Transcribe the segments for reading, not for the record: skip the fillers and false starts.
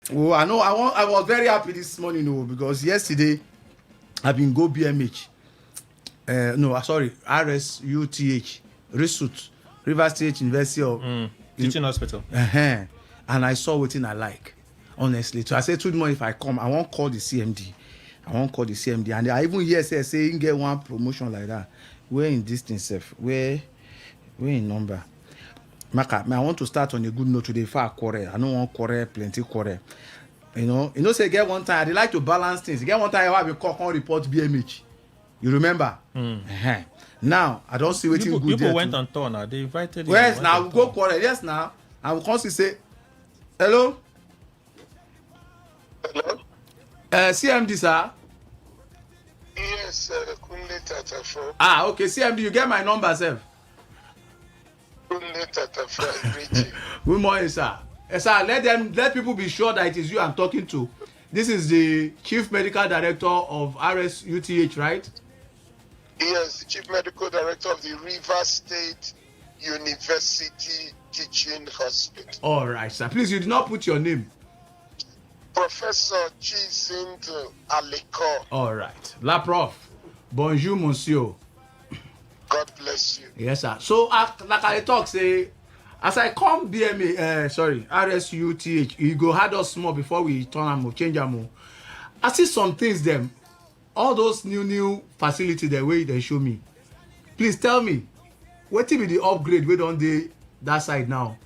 Oh, I know. I was very happy this morning, because yesterday I've been go BMH. No, sorry, RSUTH, RSUT, River State University of Teaching hospital. And I saw what I like, honestly. So I said, tomorrow if I come, I won't call the CMD. And I even hear saying get one promotion like that. Where in distance, where in number. Maka, I want to start on a good note today for a quarrel. I don't want quarrel, plenty quarrel. Say get one time. They like to balance things. Get one time I have a call report BMH. You remember? Now I don't see waiting good. People went on tour now. They invited you. Yes, now we go quarrel. Yes, now I will constantly say, hello. Hello. CMD sir. Yes, Kunle Tatafo. Okay, CMD, you get my number, sir. Kunle Tatafo. Good morning, sir. Sir, let people be sure that it is you I'm talking to. This is the Chief Medical Director of RSUTH, right? Yes, the Chief Medical Director of the River State University Teaching Hospital. All right, sir. Please, you did not put your name. Professor Chizindo Aleko. All right. La prof. Bonjour, monsieur. God bless you. Yes, sir. So, like I talk, say, as I come RSUTH, you go hard us small before we turn am change am. I see some things them, all those new facility the way they show me. Please tell me, what will be the upgrade we don dey that side now?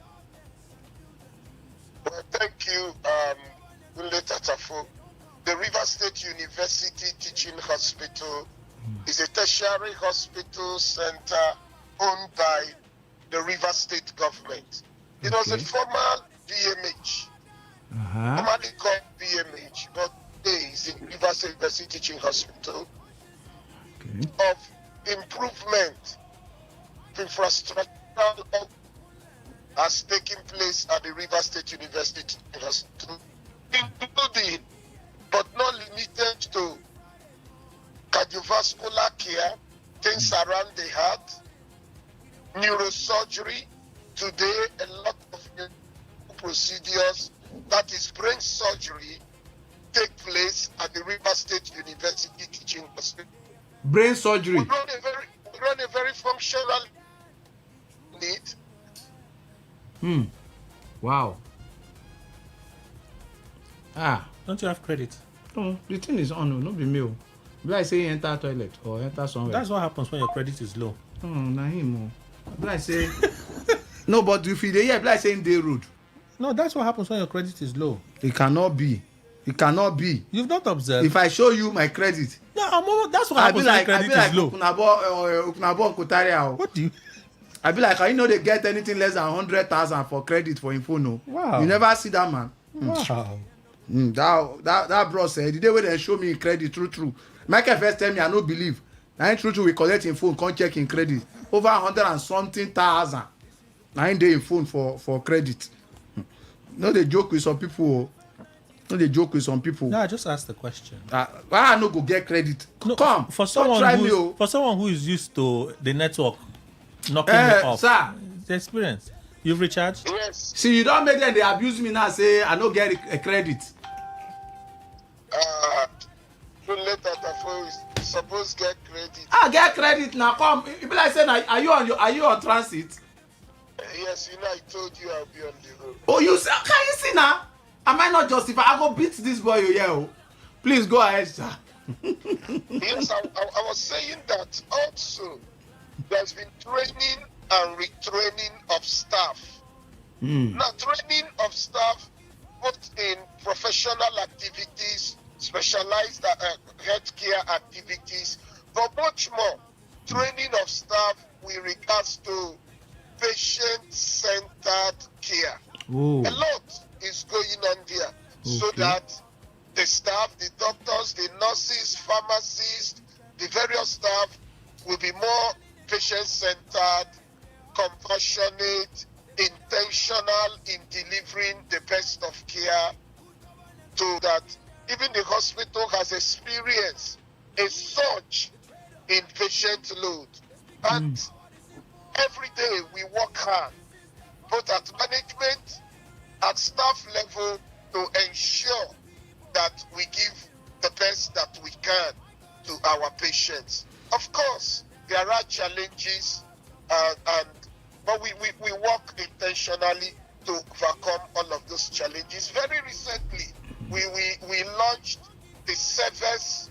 Well, thank you, Kunle Tatafo. The River State University Teaching Hospital is a tertiary hospital center owned by the River State government. It was a former BMH, formerly called BMH, but today is the River State University Teaching Hospital. Of improvement, infrastructural has taken place at the River State University Teaching Hospital, including but not limited to cardiovascular care, things around the heart, neurosurgery. Today, a lot of procedures, that is brain surgery, take place at the River State University Teaching Hospital. Brain surgery. We run a very functional need. Wow. Don't you have credit? No, the thing is on. No be me. Be like say enter toilet or enter somewhere. That's what happens when your credit is low. Na him. Be like say no, but if you dey here, be like saying dey rude. No, that's what happens when your credit is low. It cannot be. You've not observed. If I show you my credit. No, that's what happens when credit is low. Okunabo Nkutaria. What do you? I be like, they get anything less than 100,000 for credit for info, no. Wow. You never see that, man. Wow. That bro said the day when they show me credit, true. Michael first tell me I no believe. Now true we collect in phone, can't check in credit. Over 100 and something thousand. 9 day in phone for credit. No, they joke with some people. No, I just asked the question. Why I no go get credit? No, Come for someone who is used to the network knocking me off. Sir, the experience. You've recharged? Yes. See, you don't make them they abuse me now. Say I no get a credit. Kunle Tatafo is supposed to get credit. Get credit now. Come. It be like saying, are you on transit? Yes, I told you I'll be on the road. Oh, you say? Can you see now? Am I not justified? I go beat this boy here. Please go ahead, sir. Yes, I was saying that also there's been training and retraining of staff. Now, training of staff both in professional activities, specialized healthcare activities, but much more training of staff with regards to patient-centered care. Ooh. A lot is going on there, so that the staff, the doctors, the nurses, pharmacists, the various staff will be more patient-centered, compassionate, intentional in delivering the best of care, so that even the hospital has experienced a surge in patient load. And every day we work hard, both at management, at staff level, to ensure that we give the best that we can to our patients. Of course, there are challenges, but we work intentionally to overcome all of those challenges. Very recently, we launched the service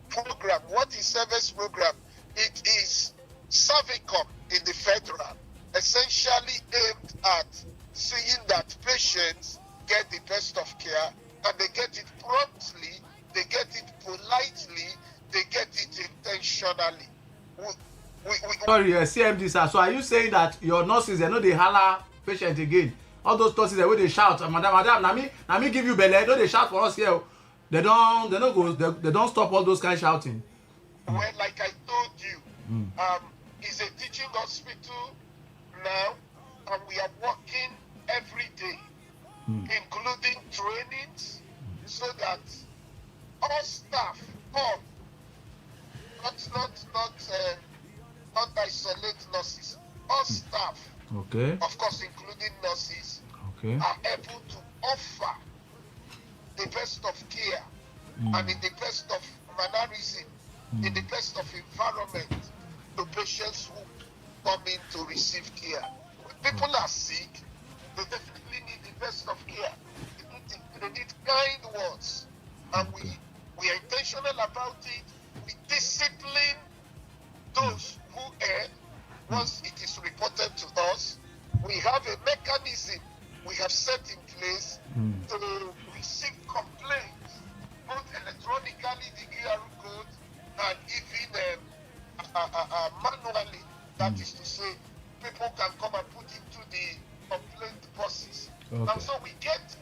program. What is service program? It is Servicom in the federal, essentially aimed at seeing that patients get the best of care, and they get it promptly, they get it politely, they get it intentionally. Sorry, CMD sir. So are you saying that your nurses, they know they holler patient again? All those nurses, they they shout, madam, na me give you belle. Don't they shout for us here? They don't stop all those kind of shouting. Well, like I told you, it's a teaching hospital now, and we are working every day, including trainings, so that all staff come, not isolate nurses. All staff, Okay. of course, including nurses, Okay. are able to offer the best of care and in the best of mannerism, in the best of environment to patients who come in to receive care. When people are sick, they definitely need the best of care. They need kind words, and we are intentional about it. We discipline those who err once it is reported to us. We have a mechanism we have set in place to receive complaints, both electronically, the QR code, and even manually. That is to say, people can come and put into the complaint boxes. Okay. And so we get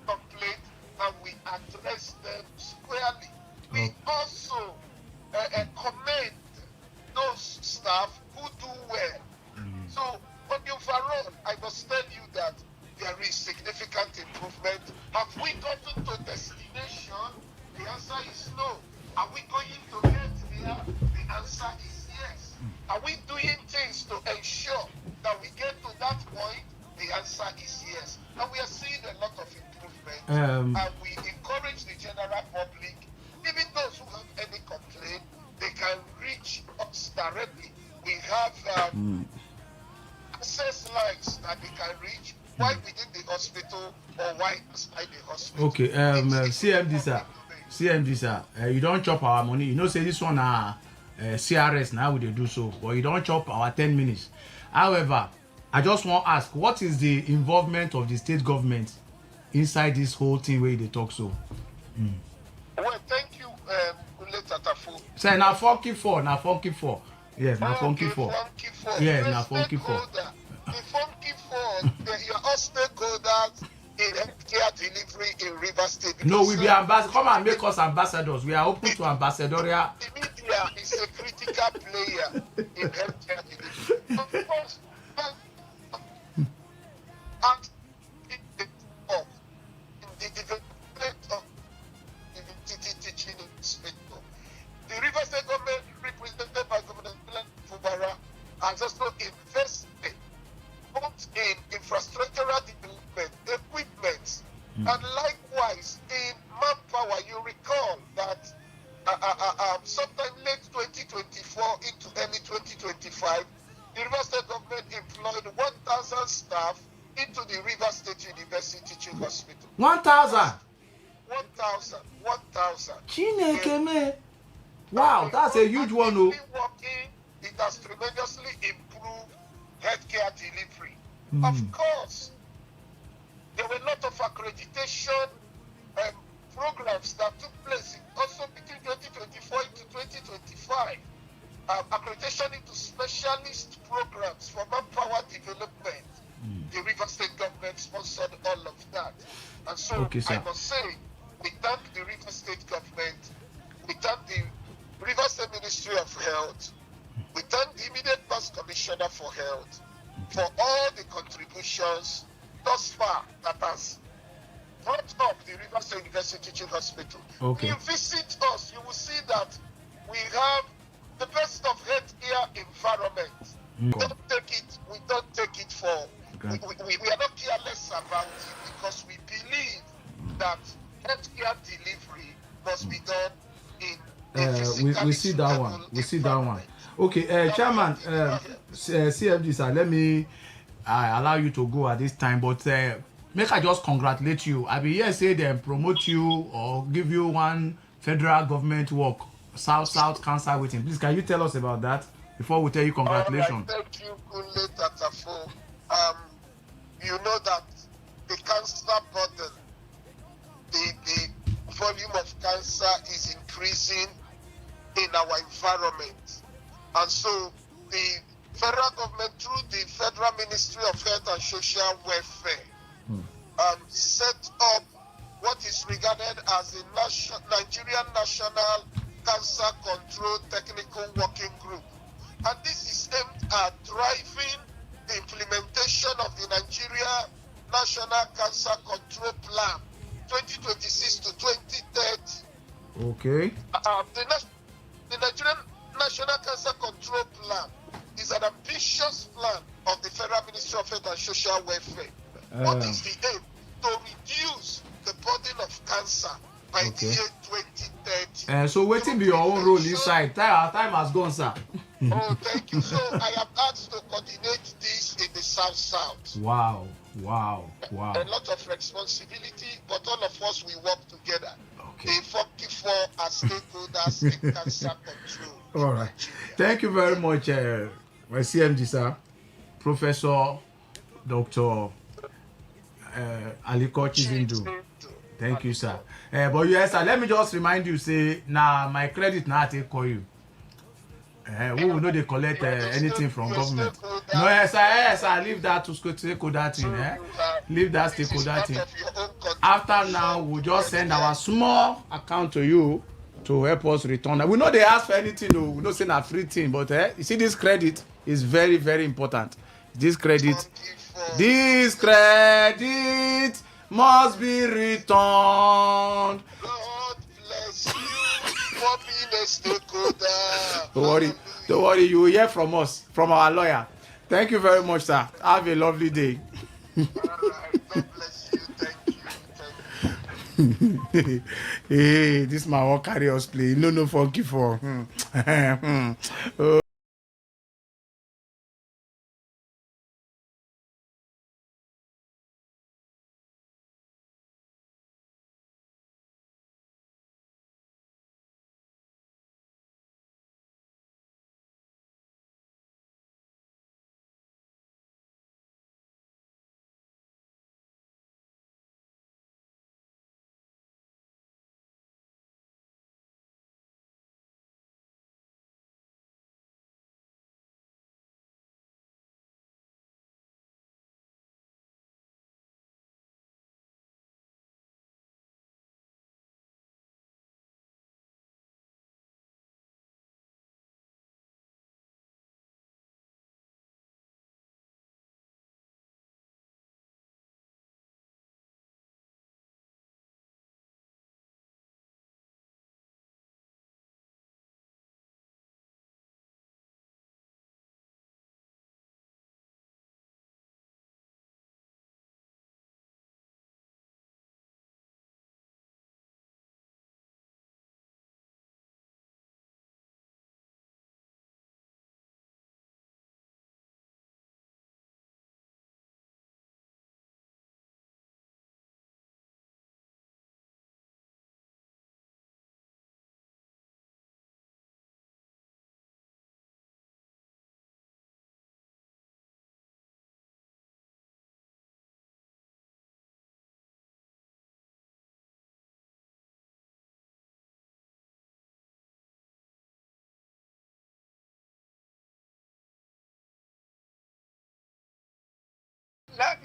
complaints and we address them squarely. We also commend those staff who do well. So on the overall, I must tell you that there is significant improvement. Have we gotten to destination? The answer is no. Are we going to get there? The answer is yes. Are we doing things to ensure that we get to that point? The answer is yes. And we are seeing a lot of improvement. And we encourage the general public, even those who have any complaint, they can reach us directly. We have access lines that they can reach while within the hospital or while outside the hospital. Okay, CMD sir. CMD sir, you don't chop our money. You know, say this one CRS now we do so, but you don't chop our 10 minutes. However, I just want to ask, what is the involvement of the state government inside this whole thing where they talk so? Well, thank you, Tatafo. Say na funky four. Yes, na funky four. Yeah, na funky four. The funky four, you're all stakeholders in healthcare delivery in Rivers State. No, we be ambassadors. Come and make us ambassadors. We are open to ambassadorial. The media is a critical player in healthcare delivery. Of course, and in the development of the teaching inspector, the Rivers State government, represented by Governor Fubara, has also invested both in infrastructural development, equipment, and likewise in manpower. You recall that sometime late 2024 into early 2025, the Rivers State government employed 1,000 staff into the Rivers State University Teaching Hospital. 1,000? 1,000. Chineke me. Wow, that's a huge one. Oh. It has tremendously improved healthcare delivery. Of course, there were a lot of accreditation programs that took place also between 2024 to 2025. Accreditation into specialist programs for manpower development. The Rivers State government sponsored all of that. And so I must say, we thank the Rivers State government, we thank the Rivers State Ministry of Health, we thank the immediate past commissioner for health for all the contributions thus far that has brought up the Rivers State University Teaching Hospital. Okay. You visit us, you will see that we have the best of healthcare environment. We don't take it for we are not careless about it, because we believe that healthcare delivery must be done in a physically we see that one. suitable We see that one. environment. Okay, That Chairman, one, go ahead. CFG, sir, let me allow you to go at this time, but make I just congratulate you. I be here say them promote you or give you one federal government work, South Cancer Waiting. Please, can you tell us about that before we tell you All right, congratulations? thank you, Kunle Tatafo. You know that the cancer burden, the volume of cancer is increasing in our environment. And so the federal government, through the Federal Ministry of Health and Social Welfare, set up what is regarded as the Nigerian National Cancer Control Technical Working Group. And this is aimed at driving the implementation of the Nigeria National Cancer Control Plan 2026 to 2030. Okay. The Nigerian National Cancer Control Plan is an ambitious plan of the Federal Ministry of Health and Social Welfare. What is the aim? To reduce the burden of cancer by the year 2030. So waiting be your own role inside. Our time has gone, sir. Oh, thank you. So I am asked to coordinate this in the South. Wow. A lot of responsibility, but all of us, we work together. Okay. The 44 as stakeholders in cancer control. All right. Thank you very much, my CMG, sir. Professor Dr. Aliko Chizindu. Thank you, sir. But yes, sir, let me just remind you, say, now my credit now take call you. We will know they collect anything from government. No, yes, sir, leave that to stakeholder thing. Leave that stakeholder thing. After now, we'll just send our small account to you to help us return. We know they ask for anything, though. We don't send a free thing, but you see, this credit is very, very important. This credit must be returned. God bless you for being a stakeholder. Don't worry, you will hear from us, from our lawyer. Thank you very much, sir. Have a lovely day. All right, God bless you. Thank you. Hey, this man won't carry us play. No funky for. Oh.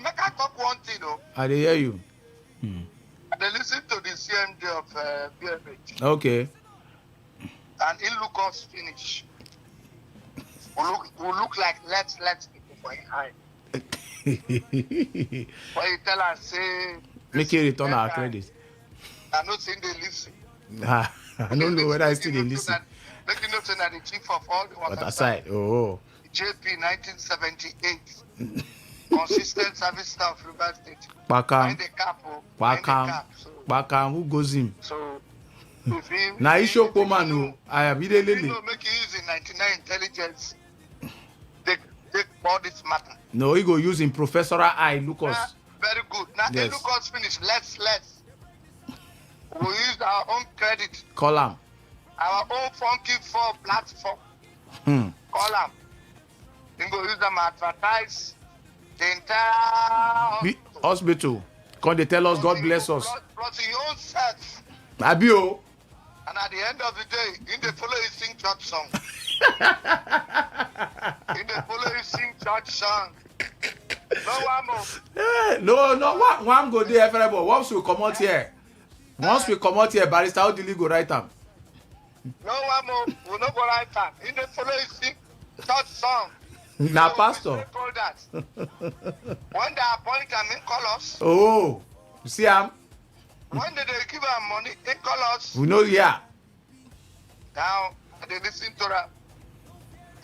Make I talk one thing, though. I hear you. They listen to the CMD of BMH. Okay. And it look us finish. We look like let's people for your eye. But you tell us, say... Make it return our credit. I'm not saying they listen. I don't know whether I still listen. Let you know that the chief of all the But aside, JP 1978. Consistent service staff of River State. Paka. The cap. So Baka, who goes him? So, if him, Now he show if you man know, who I have if you lele. know, make you use in 99 intelligence, take all this matter. No, he go use him professorial eye, Lucas. Very good. Now, Yes. look us finish. Let's. We use our own credit, Call him. our own funky for platform. Call them. You go use them advertise the entire Hospital. Cause they tell us God bless us. Plus your own self. Abio. And at the end of the day, in the follow you sing church song. In the follow you sing church song. No one more. No. One go there, everybody. Once we come out here, Barrister, how do you go right am? No one more. We no go right time. In the follow you sing church song. Na So pastor. we that. When they appoint them in colors, Oh, you see am? when they give them money in colors, We know yeah. now they listen to them.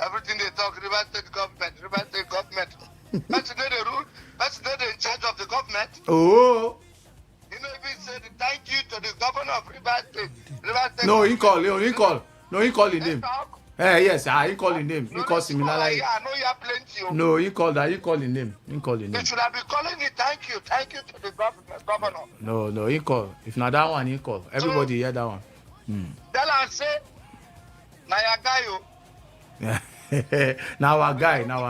Everything they talk, River State government. That's the rule. That's the in charge of the government. Oh. You know, if he said thank you to the governor of River State. No, he call. No, he call his name. Talk. Yes, he call his name. He No, call let's similar call, like. yeah, I know you have plenty. Oh. No, he call that. He call his name. They should have been calling it thank you to the governor. No, he call. If not that one, he call. Everybody hear that one. Tell her say, na your guy oh. Now our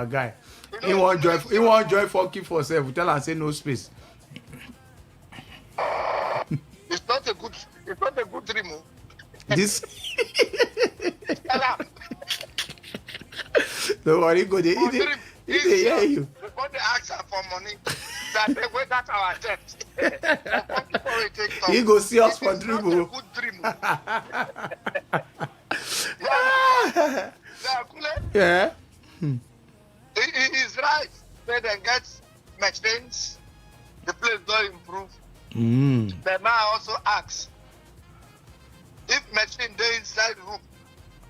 guy. He won't join funky for self. We tell her say no space. It's not a good dream. Oh. This Tell her. don't worry, go there. Good dream. He hear you. Before they ask her for money, that they wait at our debt. He go see us for It's dream. not a Oh. good dream. Yeah. Yeah. He is right. They then get machines, the place don't improve. But now I also ask, if machine they inside room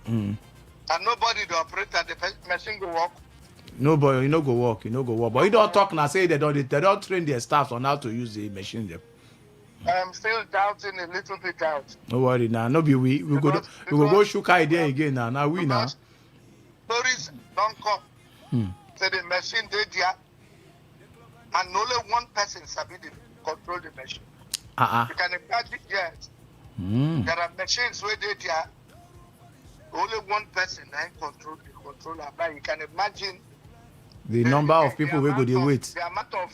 and nobody to operate and the machine go work. No boy, you no go work. But you don't talk now. Say they don't train their staff on how to use the machine. Them. I'm still doubting a little bit out. No worry now. No be we go shook idea again now. Now we now. Stories don't come. So the machine they there, and only one person sabi to control the machine. You can imagine, yes. There are machines where they there. Only one person can control the controller. But you can imagine the number of people we go dey wait. The amount of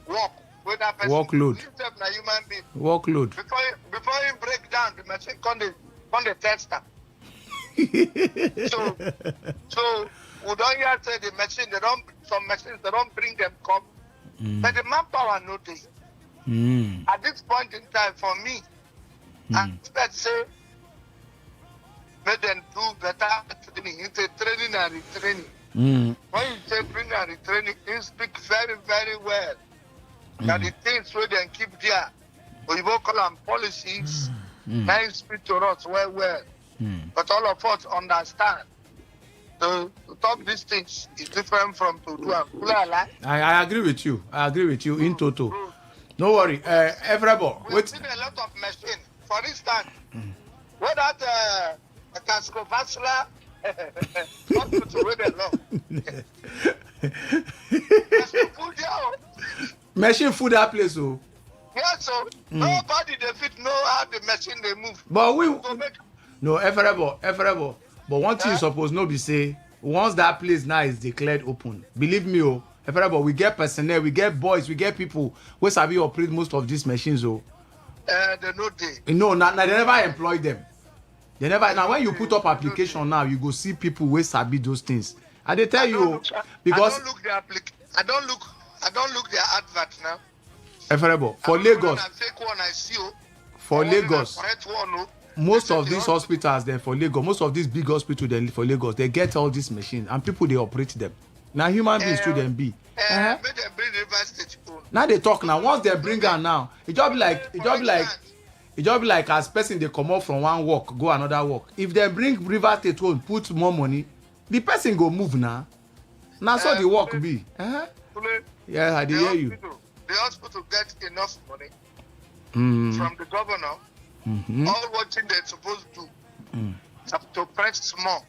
work where that person Workload. himself na human being. Workload. Before he break down, the machine come the test am. So we don't hear say the machine some machines they don't bring them come. But the manpower no dey. At this point in time, for me, I expect say make them do better training. It's a training and retraining. When you say training and retraining, you speak very, very well. Now the things where they keep there, we will call them policies. Now you speak to us well. But all of us understand. To talk these things is different from to do and I agree with you. In total. No worry. Everybody. We've seen a lot of machines. For instance, where that cardiovascular hospital where they love. Machine food that place, oh. Yeah, so nobody they fit know how the machine they move. But everybody. But one thing you suppose know be say once that place now is declared open, believe me, everybody, we get personnel, we get boys, we get people who sabi operate most of these machines, oh. They know they. No, they never employ them. They never. Now when you put up application now, you go see people who sabi those things. And they tell you because I don't look their advert now. Everybody, for Lagos. Fake one I see, for Lagos. Correct one, most of these hospitals then for Lagos, most of these big hospitals then for Lagos, they get all these machines and people they operate them. Now human beings to them be. Make them bring River State home. Now they talk now. Once they bring her now, it just be like as person they come out from one work, go another work. If they bring River State home, put more money, the person go move now. Now so the work be. Yeah, I did hear you. The hospital get enough money from the governor. All what they're supposed to do to press small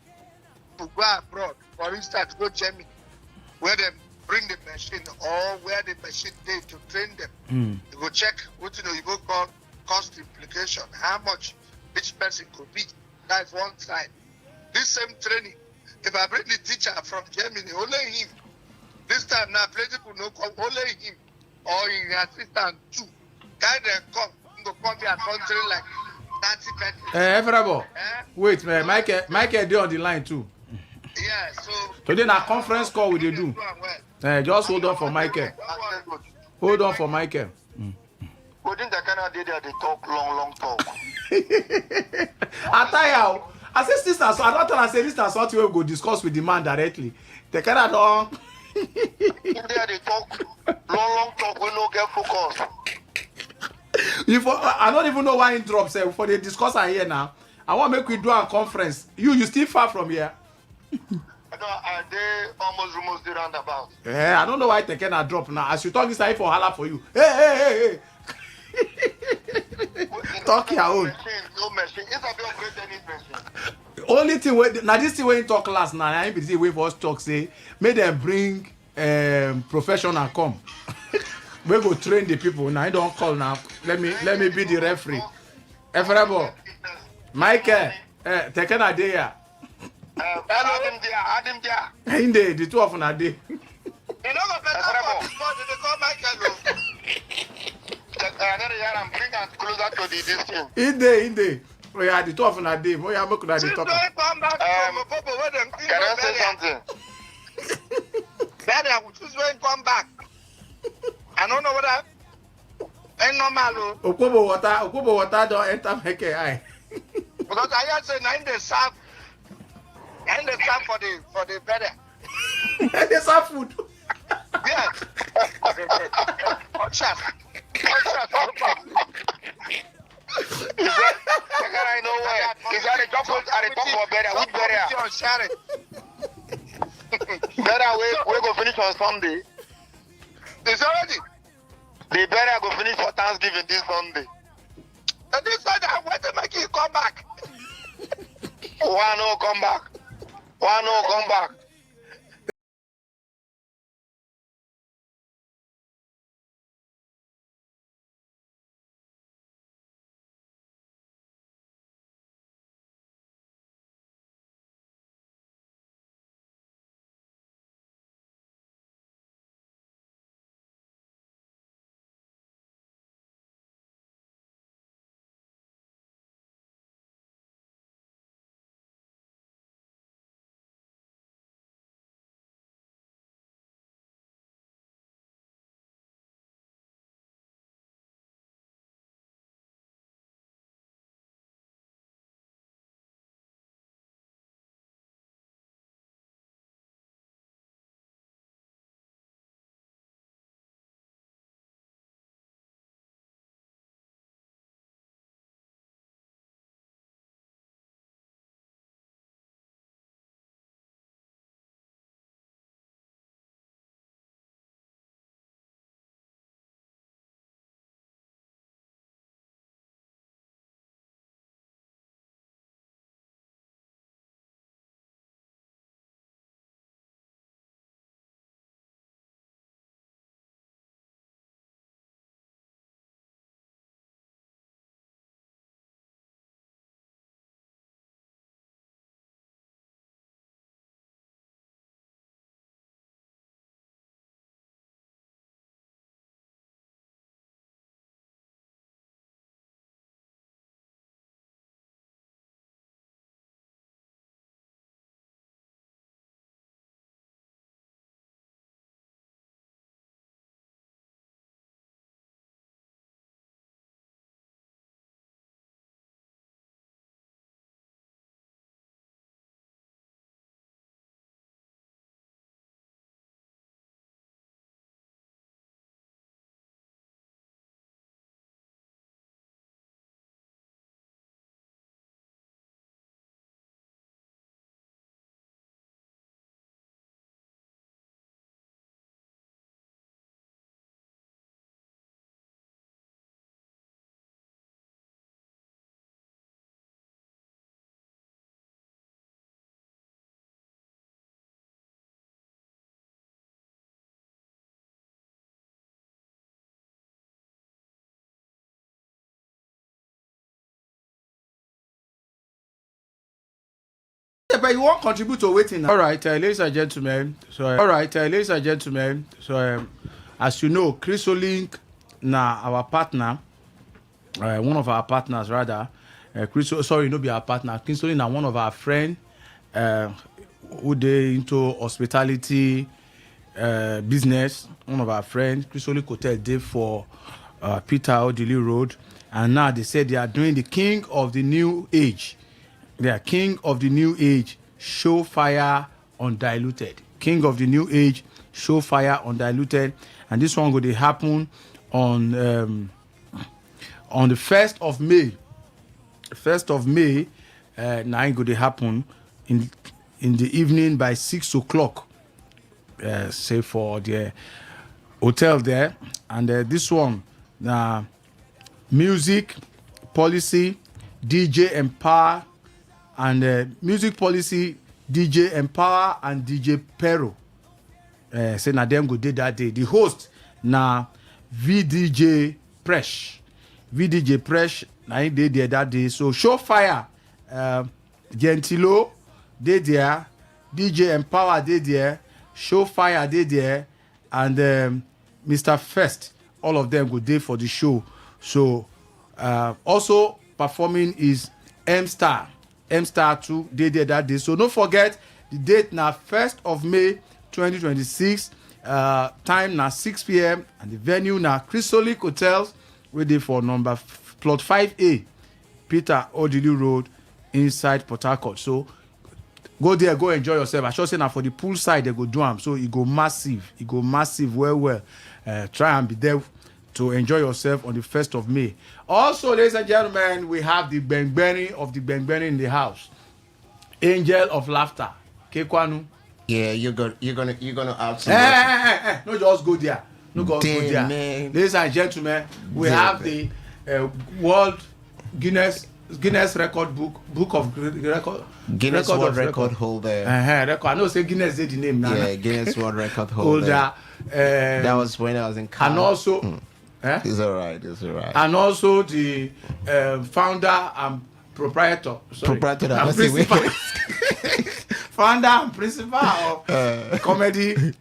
to go abroad. For instance, go Germany, where they bring the machine or where the machine they to train them. You go check what you go call cost implication, how much each person could be. That's one side. This same training, if I bring the teacher from Germany, only him. This time now, plenty people no come, only him or his assistant too. Guy then come, go come here country like 30 people. Everybody, wait, man. Michael, they on the line too. Yeah, so Today na conference call we dey do. Just hold on for Michael. Hold on for Michael. Within the Canada, they talk long talk. I tell you, I say sister, so I don't tell her say this is something we go discuss with the man directly. The Canada don. India they talk long talk. We no get focus. I don't even know why he drop. Say for the discuss here now. I want make we do a conference. You still far from here. I they almost the roundabout. I don't know why Tekena drop now. As you talk, it's like for hala for you. Hey. Talk your own. No machine. It's a bit upgrade any machine. Only thing now this thing when you talk last now, I be the way for us talk say, make them bring professional come. We go train the people. Now I don't call now. Let me be the referee. Everybody, Michael, Tekena dey here. Add him there. In the two of them are there. You know what better for before they call Michael. I'm bring us closer to the distance. In the. Oh yeah, the two of them are there. Oh yeah, make una dey talk. Can I say something? Better, choose when come back. I don't know what that. Ain't normal. Okubo water don't enter Michael eye. Because I hear say now they serve. And they serve for the better. They serve food. Yeah. Chef. I know where. Is that a job for better? Which better? Better we go finish on Sunday. It's already. The better go finish for Thanksgiving this Sunday. And this Sunday, when they make you come back. Why no come back? Why no come back? Yeah, but you won't contribute to waiting. All right, ladies and gentlemen. So, as you know, Chrysolink, now our partner, one of our partners rather, no be our partner. Chrysolink, now one of our friend, who they into hospitality business. One of our friends, Chrysolink Hotel, did for Peter Odili Road, and now they said they are doing the King of the New Age. They are King of the New Age, show fire undiluted. King of the New Age, show fire undiluted, and this one going to happen on the 1st of May. 1st of May, now it going to happen in the evening by 6 o'clock. Say for the hotel there, and this one now music policy, DJ Empower, and music policy, DJ Empower and DJ Pero. Say na them go did that day. The host na VDJ Presh. VDJ Presh na he did there that day. So show fire. Gentilo did there. DJ Empower did there. Show fire did there. And Mr. First. All of them go there for the show. So also performing is M Star 2 they did that day. So don't forget the date now 1st of May 2026. Time now 6 p.m. and the venue now Chrysolink Hotels ready for plot 5A Peter Odili Road inside Port Harcourt. So go there, go enjoy yourself. I should say now for the pool side they go do them. So it go massive well. Try and be there to enjoy yourself on the 1st of May. Also, ladies and gentlemen, we have the Bengbeni of the Bengbeni in the house. Angel of Laughter. Kekwanu. Yeah, you're gonna have some. No, just go there. No, go there. Man. Ladies and gentlemen, we have the World Guinness Record Book of Record. Guinness World Record holder. Record. I know say Guinness is the name now. Yeah, Guinness World Record holder. That was when I was in college. And also, It's all right. And also the founder and proprietor. And principal. Founder and principal of comedy.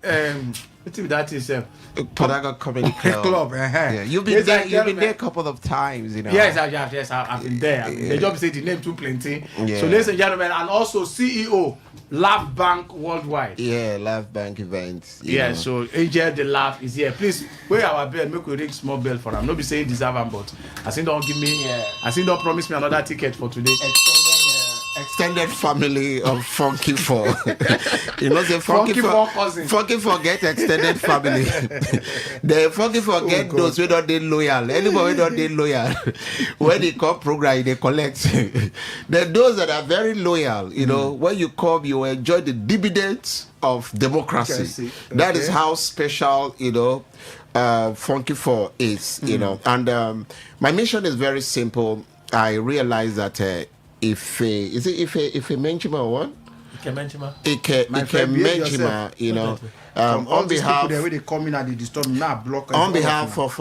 That is Port Harcourt Comedy Club. Yeah, you've been there a couple of times, you know. Yes, I've been there. They just say the name too plenty. Yeah. So, ladies and gentlemen, and also CEO Laugh Bank Worldwide. Yeah, Laugh Bank events. Yeah, so Angel the Laugh is here. Please wear our bell, make we ring small bell for them. No be saying deserve them, but I think don't give me. I think don't promise me another ticket for today. Extended family of Funky Four. You know, the Funky Four cousins. Funky Four get extended family. The Funky Four get those who don't dey loyal. Anybody who don't dey loyal. When they come program, they collect. Then those that are very loyal, you know, when you come, you enjoy the dividends of democracy. Okay. That is how special, you know, Funky Four is, you know. And my mission is very simple. I realize that if Menchima or what? Ike Menchima, you know, on behalf of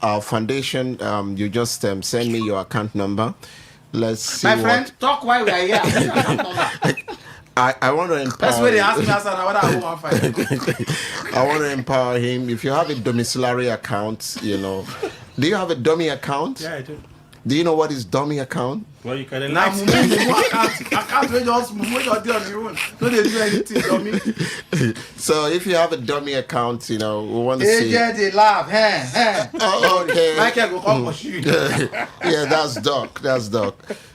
our foundation, you just send me your account number. Let's see. My friend, talk while we are here. I want to empower. That's where they ask me what I want I want to empower him. If you have a domiciliary account, you know, do you have a dummy account? Yeah, I do. Do you know what is dummy account? Well, you can account we just move your deal on your own. No, they do anything, dummy. So if you have a dummy account, you know, we want to see. Yeah, they laugh. Oh, okay. Michael will come for you. Yeah, that's Doc.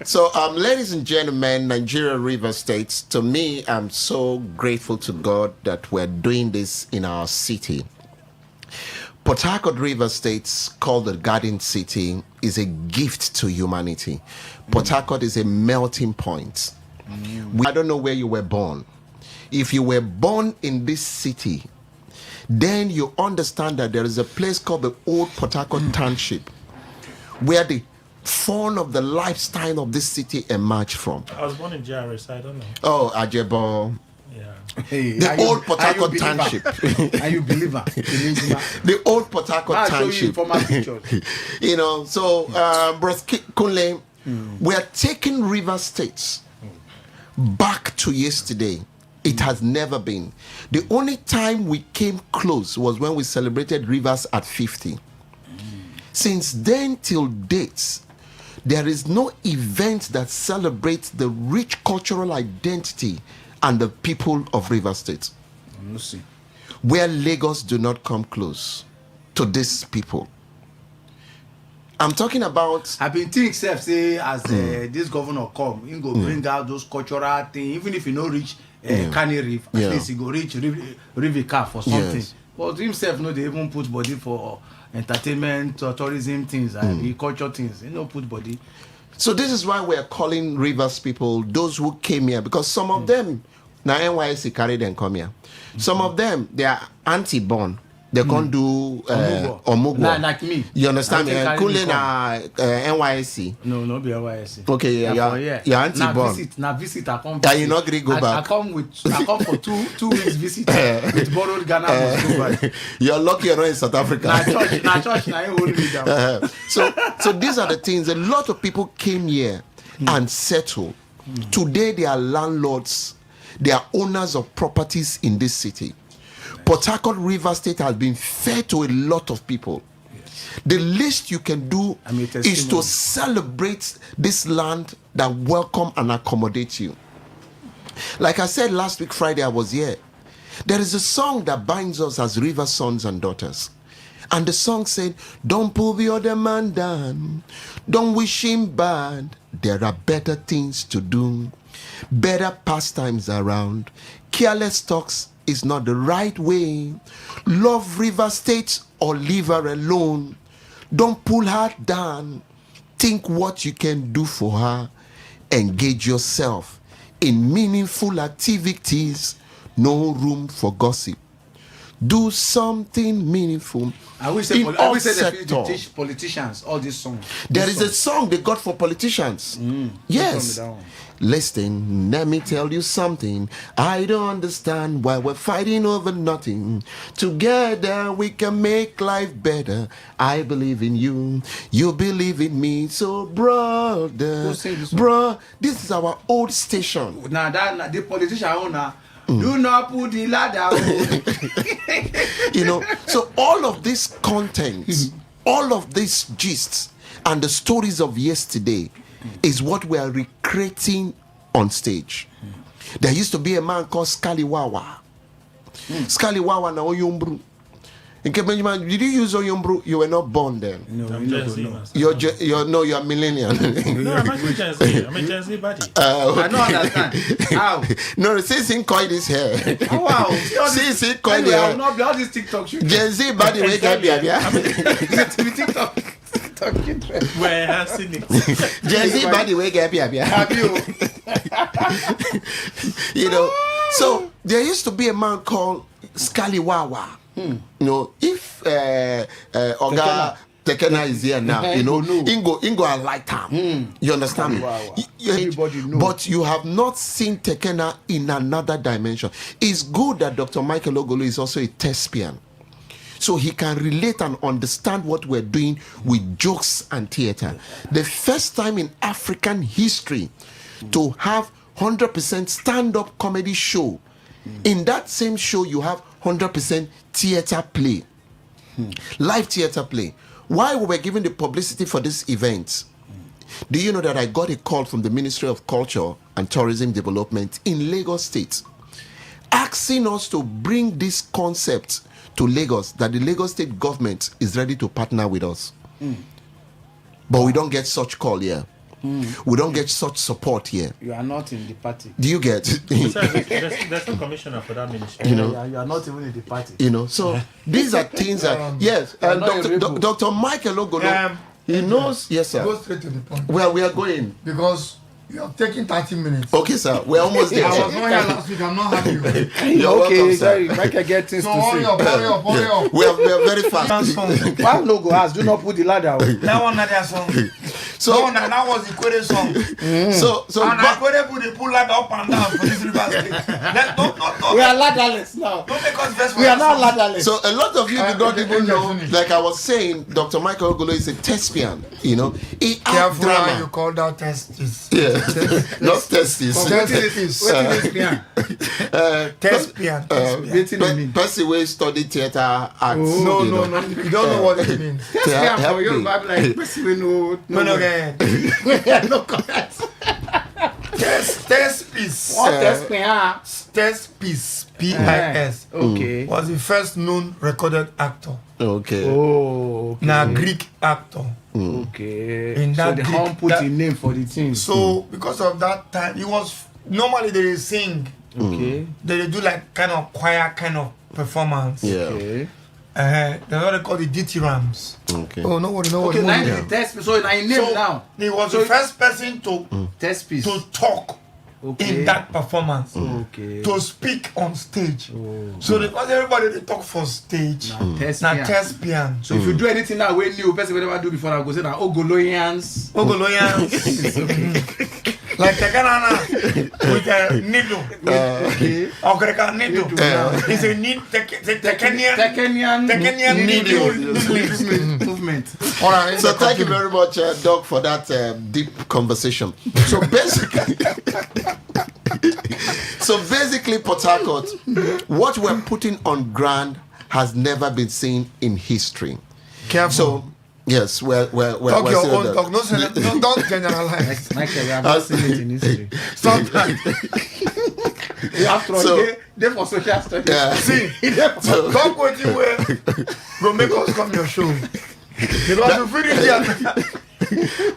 So, ladies and gentlemen, Nigeria River States, to me, I'm so grateful to God that we're doing this in our city. Port Harcourt River States, called the Garden City, is a gift to humanity. Port Harcourt is a melting point. I don't know where you were born. If you were born in this city, then you understand that there is a place called the Old Port Harcourt Township, where the fun of the lifestyle of this city emerged from. I was born in GRA, so I don't know. Oh, Ajebo. Yeah. The Old Port Harcourt Township. Are you believer? The Old Port Harcourt Township. You know, so, Bros Kunle, we are taking river states back to yesterday, it has never been. The only time we came close was when we celebrated Rivers at 50. Since then till date, there is no event that celebrates the rich cultural identity and the people of Rivers State where Lagos do not come close to these people. I'm talking about. I been think self say as this governor come, he go bring out those cultural things. Even if he no reach Canny Reef, at least he go reach Rivica for something. Yes. But himself no, they even put body for entertainment or tourism things and culture things. He no put body. So this is why we're calling Rivers people those who came here, because some of them now NYSC carry them come here. Some of them they are anti-born. They can't do Omugwo. Nah, like me. You understand me? Kule na NYSC. No be NYSC. Okay, you're anti-born. Now visit. I come. Can you not agree go back? I come for two weeks visit with borrowed Ghana must go back. You're lucky you're not in South Africa. Na church na hold me down. So these are the things. A lot of people came here and settled. Today they are landlords. They are owners of properties in this city. Port Harcourt River State has been fair to a lot of people. Yes. The least you can do is to celebrate this land that welcome and accommodate you. Like I said last week Friday, I was here. There is a song that binds us as river sons and daughters. And the song said, don't pull the other man down. Don't wish him bad. There are better things to do. Better pastimes around. Careless talks is not the right way. Love River State or leave her alone. Don't pull her down. Think what you can do for her. Engage yourself in meaningful activities. No room for gossip. Do something meaningful. I wish they teach politicians all these songs. There is a song they got for politicians. Yes. Listen, let me tell you something. I don't understand why we're fighting over nothing. Together we can make life better. I believe in you. You believe in me. So, brother, this is our old station. Now that the politician owner. Do not put the ladder. So all of this content, all of these gists, and the stories of yesterday is what we are recreating on stage. There used to be a man called Scaliwawa. Scaliwawa na Oyumbru. In Benjamin, did you use Oyumbru? You were not born then. No, I'm Gen Z. You're millennial. No, I'm actually Gen Z. I'm a Gen Z buddy. Okay. I don't understand. How? No, since he coined his hair. Oh, wow. Since he coined his hair. I will not be all this TikTok shooting. Gen Z buddy, wake up, TikTok. We're enhancing it. Gen Z buddy, wake up, Have you? So there used to be a man called Scaliwawa. If Oga Tekena is here now, Ingo I like him. You understand me? Wow. Everybody knows. But you have not seen Tekena in another dimension. It's good that Dr. Michael Ogolo is also a thespian. So he can relate and understand what we're doing with jokes and theater. The first time in African history to have 100% stand-up comedy show. In that same show, you have 100% theater play. Live theater play. While we were giving the publicity for this event, do you know that I got a call from the Ministry of Culture and Tourism Development in Lagos State asking us to bring this concept to Lagos, that the Lagos State government is ready to partner with us. But we don't get such call here. We don't get such support here. You are not in the party. Do you get? There's no commissioner for that ministry. You are not even in the party. So these are things that, yes, Dr. Michael Ogolo, he knows, yes, sir. Go straight to the point. Where we are going. Because you are taking 30 minutes. Okay, sir. We're almost there. I was not here last week. I'm not happy. You're welcome, sir. Sorry, Michael get things So to hurry say. up. We are very fast. One logo has do not put the ladder. That one, that song. So, that was the Kwere song. so, And I Kwere put the pull ladder up and down for this river state. Don't We are ladderless now. make us best for We are us. now ladderless. So a lot of you do not even know, Finish. like I was saying, Dr. Michael Ogolo is a thespian, He acts Careful how you drama. call that test. It's Yeah. Not testis. Thespian. Person will study theater arts. No. You don't know what it means. Help me. No correct. Thespis. Thespis. P-I-S. Okay. Was the first known recorded actor. Okay. Oh, okay. Now Greek actor. Okay. In So that they Greek- can't put that- a name for the thing. So because of that time, he was normally they sing. Okay. They do like kind of choir kind of performance. Yeah. Okay. That's what they call the dithyramms. Okay. Oh, no worry. Okay, now the test. So I name So now. he was So the first person test piece. to talk Okay. in that performance. Okay. To speak on stage. So because everybody they talk for stage. Test Now piece. thespian. So if you do anything now, when new person will never do before, I go say that Ogoloyans. Ogoloyans. Like Tekanana with a needle. Okay. Okreka needle. It's a need Tekenian needle. Movement. All right. So thank you very much, Doc, for that deep conversation. So basically, Port Harcourt, what we're putting on ground has never been seen in history. Careful. So yes, we're talk your saying own that. talk. No, don't generalize. Michael, we have not seen it in history. Sometimes. After all, So- they for social studies. Yeah. See, talk what you wear. Go make us come your show. Because you finish here.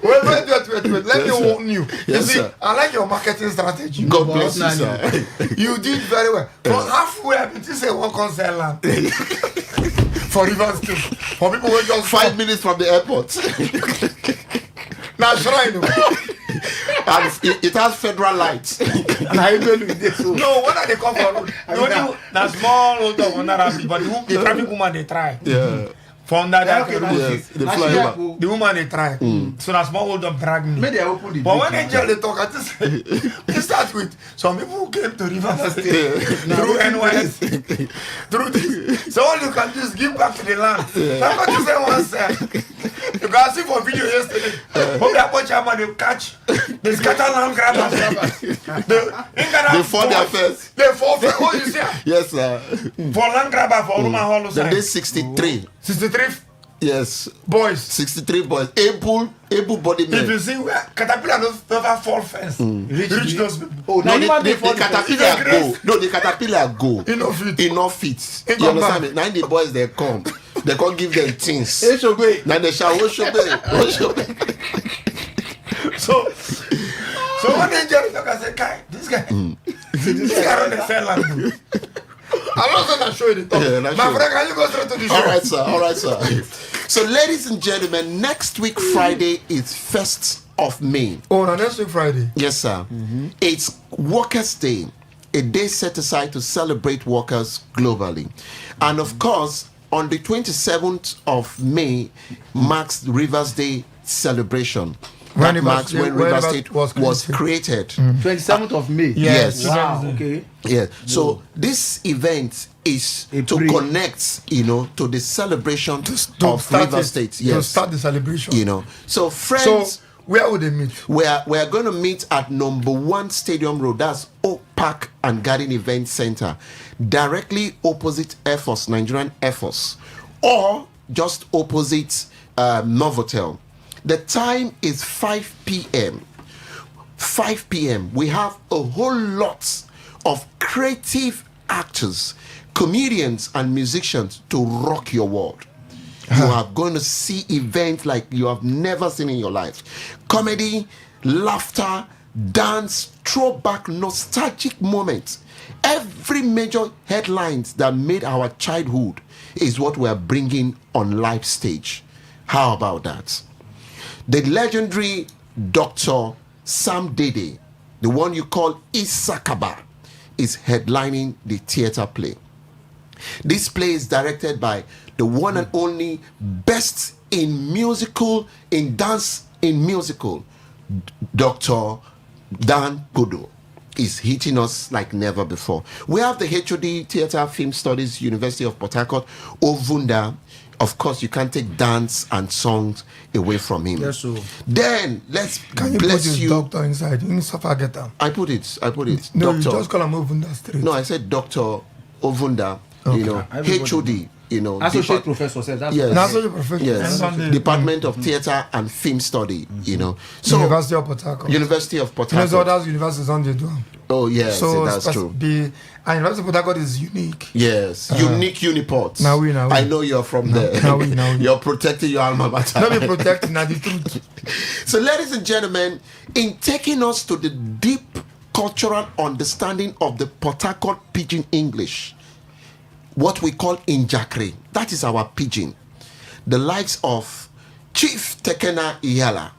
Wait. Let me warn you. You Yes, see, sir. I like your marketing strategy. God bless you, sir. You did very well. From halfway, I been say one concert land. For Rivers State. For people who just 5 minutes from the airport. Now, shrine. And it has federal lights. And I even with this. No, what are they come for? The small old dog on that, but the traffic woman they try. Yeah. From that, Okay, now Yes, she's- the now she flyover. help, oh. the woman they try. So the small old dog drag me. Maybe they open the But gate when now. angel they talk, I just they start with some people who came to Rivers State through NYS, through this. So all you can do is give back to the land. That's what you say one side. You can see for video yesterday. Hope that bunch of they catch, they scatter land grabbers. They fall their face. They fall for oh you see Yes, sir. for land grabber for Roman Hall Then side. they 63. 63 Yes. boys. 63 boys. Able body If you men. see where caterpillar never fall fence, reach those people. Oh, now No, you the caterpillar go. No, the caterpillar go. Enough it. Enough fit. He You come understand back. me? Now the boys they come. They can't give them things. Hey, Shogwe. Now they shall worship it. So when angel talk, I say, Kai, this guy, this guy on the cell line. I'm not gonna show you the talk. Yeah, not My sure. friend, can you go straight to the show? All right, sir. So, ladies and gentlemen, next week Friday is 1st of May. Oh, no, next week Friday. Yes, sir. It's Workers' Day, a day set aside to celebrate workers globally. And of course, on the 27th of May marks Rivers Day celebration. When That Rivers- marks when when Rivers Rivers State was was created. created. 27th of May. Yes. Wow. Okay. Yeah. So this event is A to break. connect, to the celebration To of start River it, State. To Yes. start the celebration. So So, friends, where would they meet? we're going to meet at number 1 Stadium Road. That's Oak Park and Garden Event Center, directly opposite Air Force, Nigerian Air Force, or just opposite Novotel. The time is 5 p.m. 5 p.m. We have a whole lot of creative actors, comedians, and musicians to rock your world. You are going to see events like you have never seen in your life. Comedy, laughter, dance, throwback, nostalgic moments. Every major headlines that made our childhood is what we are bringing on live stage. How about that? The legendary Dr. Sam Dede, the one you call Isakaba, is headlining the theater play. This play is directed by the one and only best in dance in musical, Dr. Dan Kodo is hitting us like never before. We have the HOD Theatre Film Studies, University of Port Harcourt, Ovunda, of course, you can't take dance and songs away from him. Yes, so. Then let's Can you bless put his you. doctor inside? You need to forget him. I put it. No, Doctor. you just call him Ovunda straight. No, I said Dr. Ovunda, you know, Everybody HOD, you know, Associate professor said that's Yes. That's what your profession. yes, Department of Theatre and Film Study, you know. So University of Port Harcourt. University of Port You know, so Harcourt. that's universities on the do. Oh yes, So that's true. And University of Port Harcourt is unique. Yes, unique Uniport. Now we. I know you're from there. now we. You're protecting your alma mater. Not be protecting now the truth. So, ladies and gentlemen, in taking us to the deep cultural understanding of the Port Harcourt Pidgin English, what we call Injakri, that is our pidgin. The likes of Chief Tekena Iyala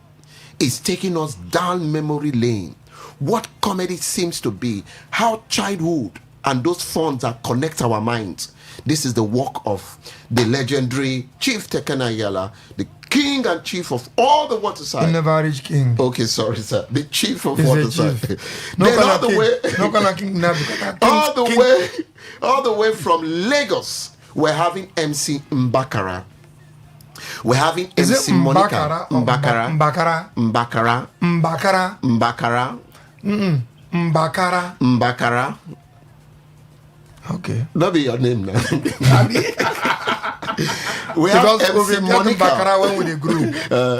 is taking us down memory lane. What comedy seems to be, how childhood and those funds that connect our minds. This is the work of the legendary Chief Tekena Iyala, the king and chief of all the waterside. You never reach king. Okay, sorry, sir. The chief of He's a waterside. chief. No Then kind all of the king. way, No kind of king now because I think all the way from Lagos, we're having MC Mbakara. We're having Is MC it Monica. Mbakara or Mbakara. Mbakara? Mbakara. Mbakara. Mbakara. Mbakara. Mbakara. Okay. That'll be your name now. We have Because MC we get Monica. Mbakara when we grew.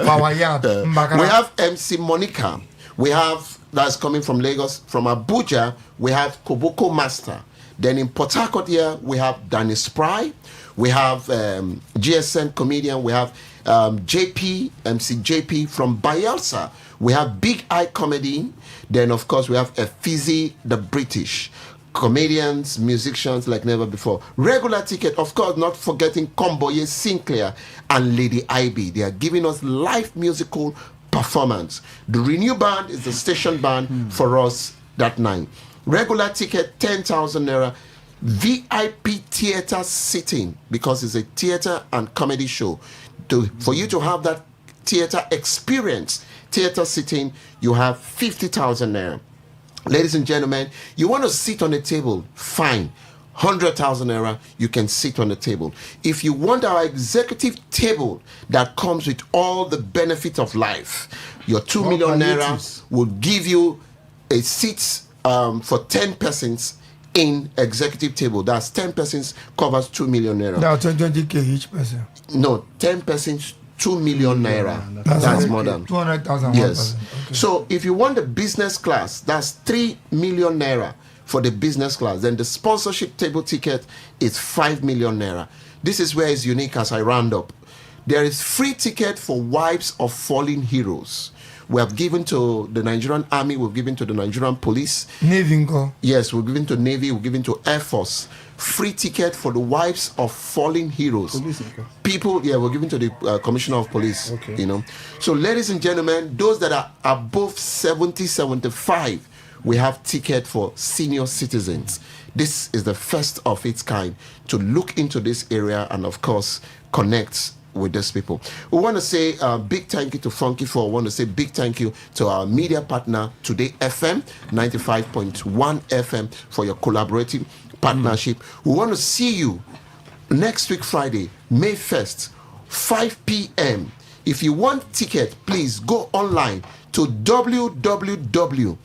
Our yard. Mbakara. We have MC Monica. We have, that's coming from Lagos. From Abuja, we have Koboko Master. Then in Port Harcourt here, we have Danny Spry. We have GSM comedian. We have JP, MC JP from Bayelsa. We have Big Eye Comedy. Then, of course, we have Efizi the British. Comedians, musicians like never before. Regular ticket, of course, not forgetting Comboye Sinclair and Lady IB. They are giving us live musical performance. The Renew Band is the station band for us that night. Regular ticket, 10,000 naira. VIP theater sitting, because it's a theater and comedy show. For you to have that theater experience, theater sitting, you have 50,000 naira. Ladies and gentlemen, you want to sit on a table, fine. 100,000 naira, you can sit on the table. If you want our executive table that comes with all the benefits of life, your 2 million naira will give you a seat for 10 persons in executive table. That's 10 persons covers 2 million naira. Now 20k each person. No, 10 persons, 2 million naira. That's more than 200,000. yes. Okay. So if you want the business class, that's 3 million naira for the business class. Then the sponsorship table ticket is 5 million naira. This is where it's unique as I round up. There is free ticket for wives of fallen heroes. We have given to the Nigerian Army, we've given to the Nigerian Police. Navy go. Yes, we're giving to Navy, we're giving to Air Force. Free ticket for the wives of fallen heroes. People, yeah, we're giving to the Commissioner of Police. Okay. You know. So, ladies and gentlemen, those that are above 70, 75, we have ticket for senior citizens. This is the first of its kind to look into this area and, of course, connect with these people. We want to say big thank you to Funky for. We want to say big thank you to our media partner, Today FM, 95.1 FM, for your collaborative partnership. We want to see you next week, Friday, May 1st, 5 p.m. If you want ticket, please go online to www.teller.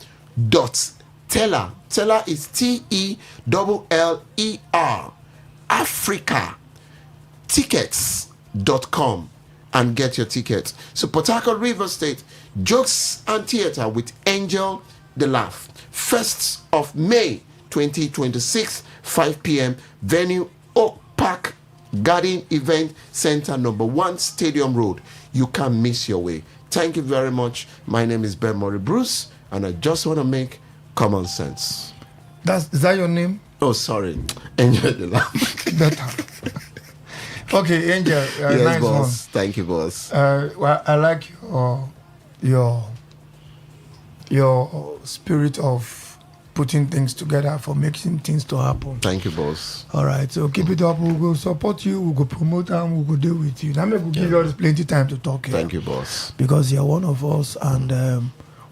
Teller is TELLER, Africa tickets.com and get your tickets. So Port Harcourt River State, Jokes and Theatre with Angel the Laugh. 1st of May 2026, 5 p.m. Venue Oak Park Garden Event Center, number 1 Stadium Road. You can't miss your way. Thank you very much. My name is Ben Murray Bruce, and I just want to make common sense. Is that your name? Oh, sorry. Angel the Laugh. Better. Okay, Angel. Yes, nice boss. Thank you, boss. Well, I like your spirit of putting things together for making things to happen. Thank you, boss. All right, so keep it up. We'll go support you. We'll go promote and we'll go deal with you. That may give us plenty time to talk here. Thank you, boss. Because you're one of us, and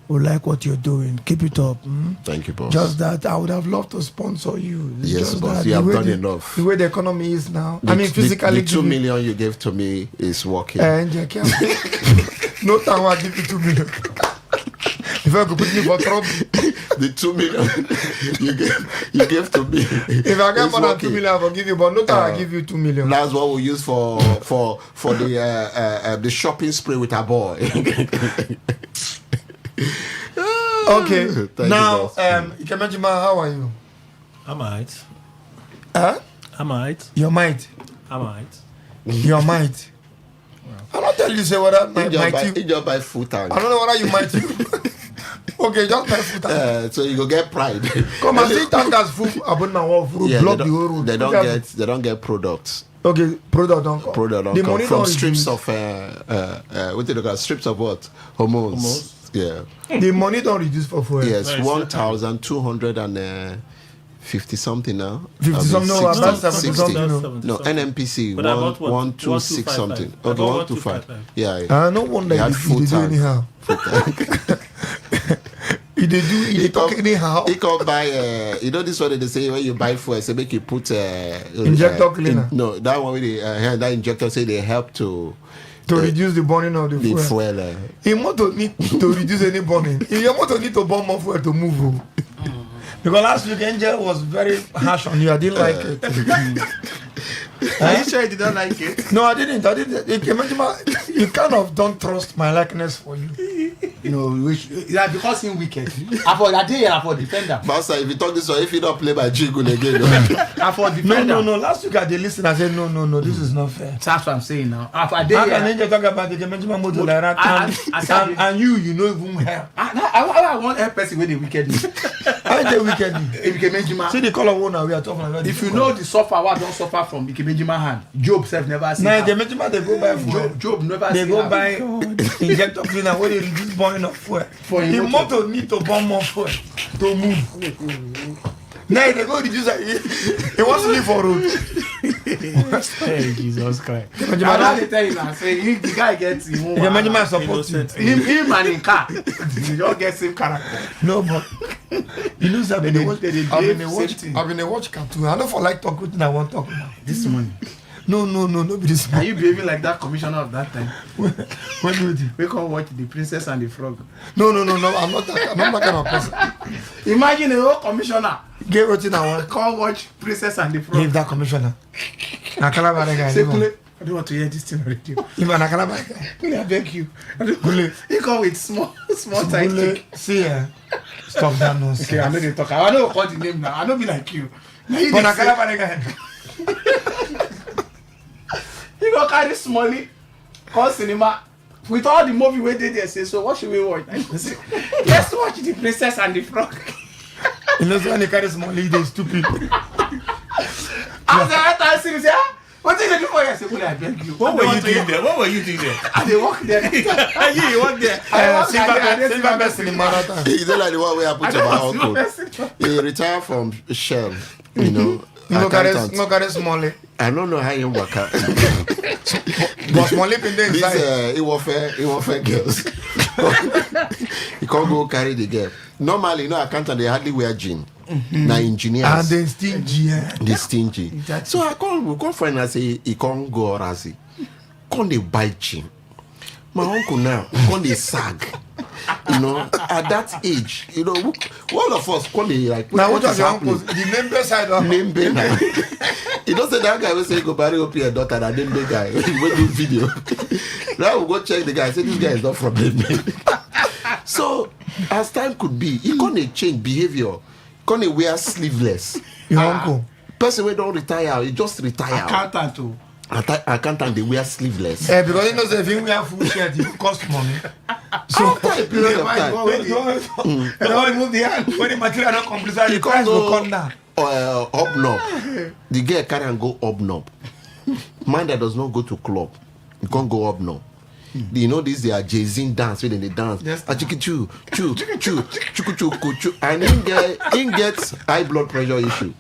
We like what you're doing. Keep it up. Thank you, boss. Just that I would have loved to sponsor you. It's Yes, just boss. that You have the way done the- enough. The way the economy is now. I mean, physically. the 2 million you gave to me is working. No time I'll give you 2 million. If I could put me for trouble. The 2 million you gave to me. If I get more than 2 million, I will give you. But no time I'll give you 2 million. That's what we use for the shopping spree with our boy. Okay. Thank you, Now, boss. Ikemejima, how are you? I might. Huh? I might. Your might. I might. Your might. I don't tell you say whether might you. He just buy full tank. I don't know whether you might you. Okay, just buy food. So you go get pride. Come and see tankers full about my wall full block the whole road. They don't get products. Okay, product don't come. Product don't The come money from don't strips reduce. of what do they call strips of what? Hormones. Yeah. The money don't reduce for fuel. Yes, Nice. 1,250 something now. 50 something, no, about 70 something. No, NMPC But about what? 126 something. 1,255. Okay, About 125. Yeah. No wonder They had you full do tank. anyhow. He talk anyhow. He can buy, this one they say when you buy fuel, say make you put Injector cleaner. No, that one with that injector say they help to Reduce the burning of the the fuel. fuel. Your motor need to reduce any burning. Your motor need to burn more fuel to move. Because last week Angel was very harsh on you. I didn't like it. Are you sure you didn't like it? No, I didn't. You kind of don't trust my likeness for you. No, because he's wicked. I for that day, I for defender. Master, if you talk this way, if you don't play by jingle again, I for defender. No. Last week I did listen. I said no. This is not fair. That's what I'm saying now. I for How day. can Angel talk about the Kemenjima motor like that? And you know even help. I want help person with the wickedness. I the wicked. Ikemejima. See the color one now we are talking about. If you know the suffer, what don't suffer from Ikemejima hand. Job self never seen. Now her. Kemenjima they go buy fuel. Job never They seen. go her. buy injector cleaner where they reduce burning of fuel. For The your motor need to burn more fuel to move. Now they go reduce it. He wants to live for road. Hey, Jesus Christ. I don't tell you now. Say if the guy gets him. Kemenjima support you. Innocent. Him and in car. You don't get same character. No, but you know that I've been a watch cartoon. I don't for like talk with I want to talk now. This morning. No, be this Are you behaving like that commissioner of that time? What do you do? We can watch the Princess and the Frog. No. I'm not that kind of person. Imagine a whole commissioner Get what I want. can't watch Princess and the Frog. Give that commissioner. Nakala guy. Say, Kule, I don't want to hear this thing on radio. Even Nakala guy. Kule, I beg you. Kule. He come with small tight chick. See stop that nonsense. Okay, I know they talk. I know call the name now. I know be like you. Now you But dey say- Nakala guy. He go carry Smalley, call cinema. With all the movie we did there, say, so what should we watch? I go say, let's watch the Princess and the Frog. You know, when they carry small lead, they stupid. As the other series, yeah? What did you do for you? I say, well, I beg you. What were you doing there? What were you doing there? And they walk there. You work there. Silver best in the marathon. He's not like the one where I put I to my don't uncle. know. He retired from Shell, you know. No accountant. carry small lead. I don't know how you work out. But small lead in the This inside. he won't fair girls. He can't go carry the girl. Normally, you know, accountant they hardly wear jean. Now engineers. And they stingy. They stingy. So I can't find and say he can't go Razi. Can't they buy jean? My uncle now can't they sag. You know, at that age, you know, all of us can't they like. Now what is was your happening? uncle's? The member side of Name now. You don't say that guy will say go marry up your daughter and name the guy. We do video. Now we go check the guy. Say this guy is not from Name. So as time could be, he can't change behavior. Can't wear sleeveless. your uncle. Person we don't retire, he just retire. Accountant too. Accountant they wear sleeveless. Because you know, if you wear full shirt, it cost money. So After a period of time, when remove the hand, when the material not complete, the he price can't will go come down. up knob. The girl carry and go up knob. Man that does not go to club, you can't go up knob. You know this they are Jay-Z dance when they dance. Yes. Chu, and he gets high blood pressure issue.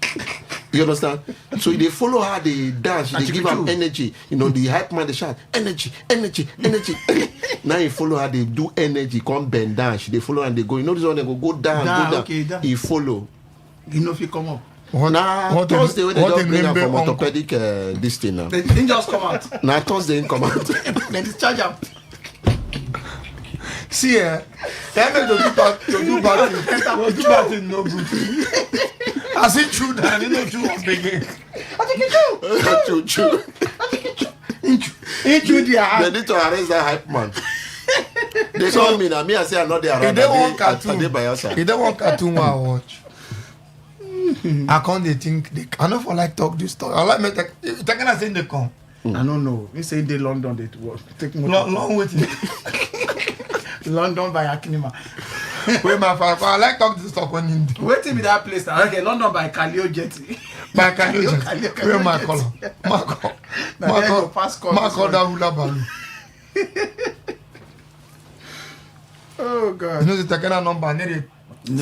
You understand? So they follow her, they dance, they give her energy. You know, the hype man, they shout, energy, energy, energy. Now you follow her, they do energy, come bend down. They follow and they go. You know this one, they go down, go down. Okay, down. He follow. You know if you come up. Now Thursday when they don't bring her from orthopedic this thing now. They didn't just come out. Now Thursday didn't come out. They discharge him. See, they make to do bad thing, no good. I see true that, you know, true of begin. True. They need to arrest that hype man. They call me now. Me, I say I'm not there. If they want cartoon, by your side. if they want cartoon, I watch. I can't they think they I know for like talk this talk. I like make they can say they come. I don't know. We say they London they work. Take more Long waiting. London by Akinima. Wait my father, I like talk this talk when you Wait till be that place now. Okay, London by Kalio Jetty. by Kalio. Where my color? My color hula balloon. Oh You God. know the Takena number, need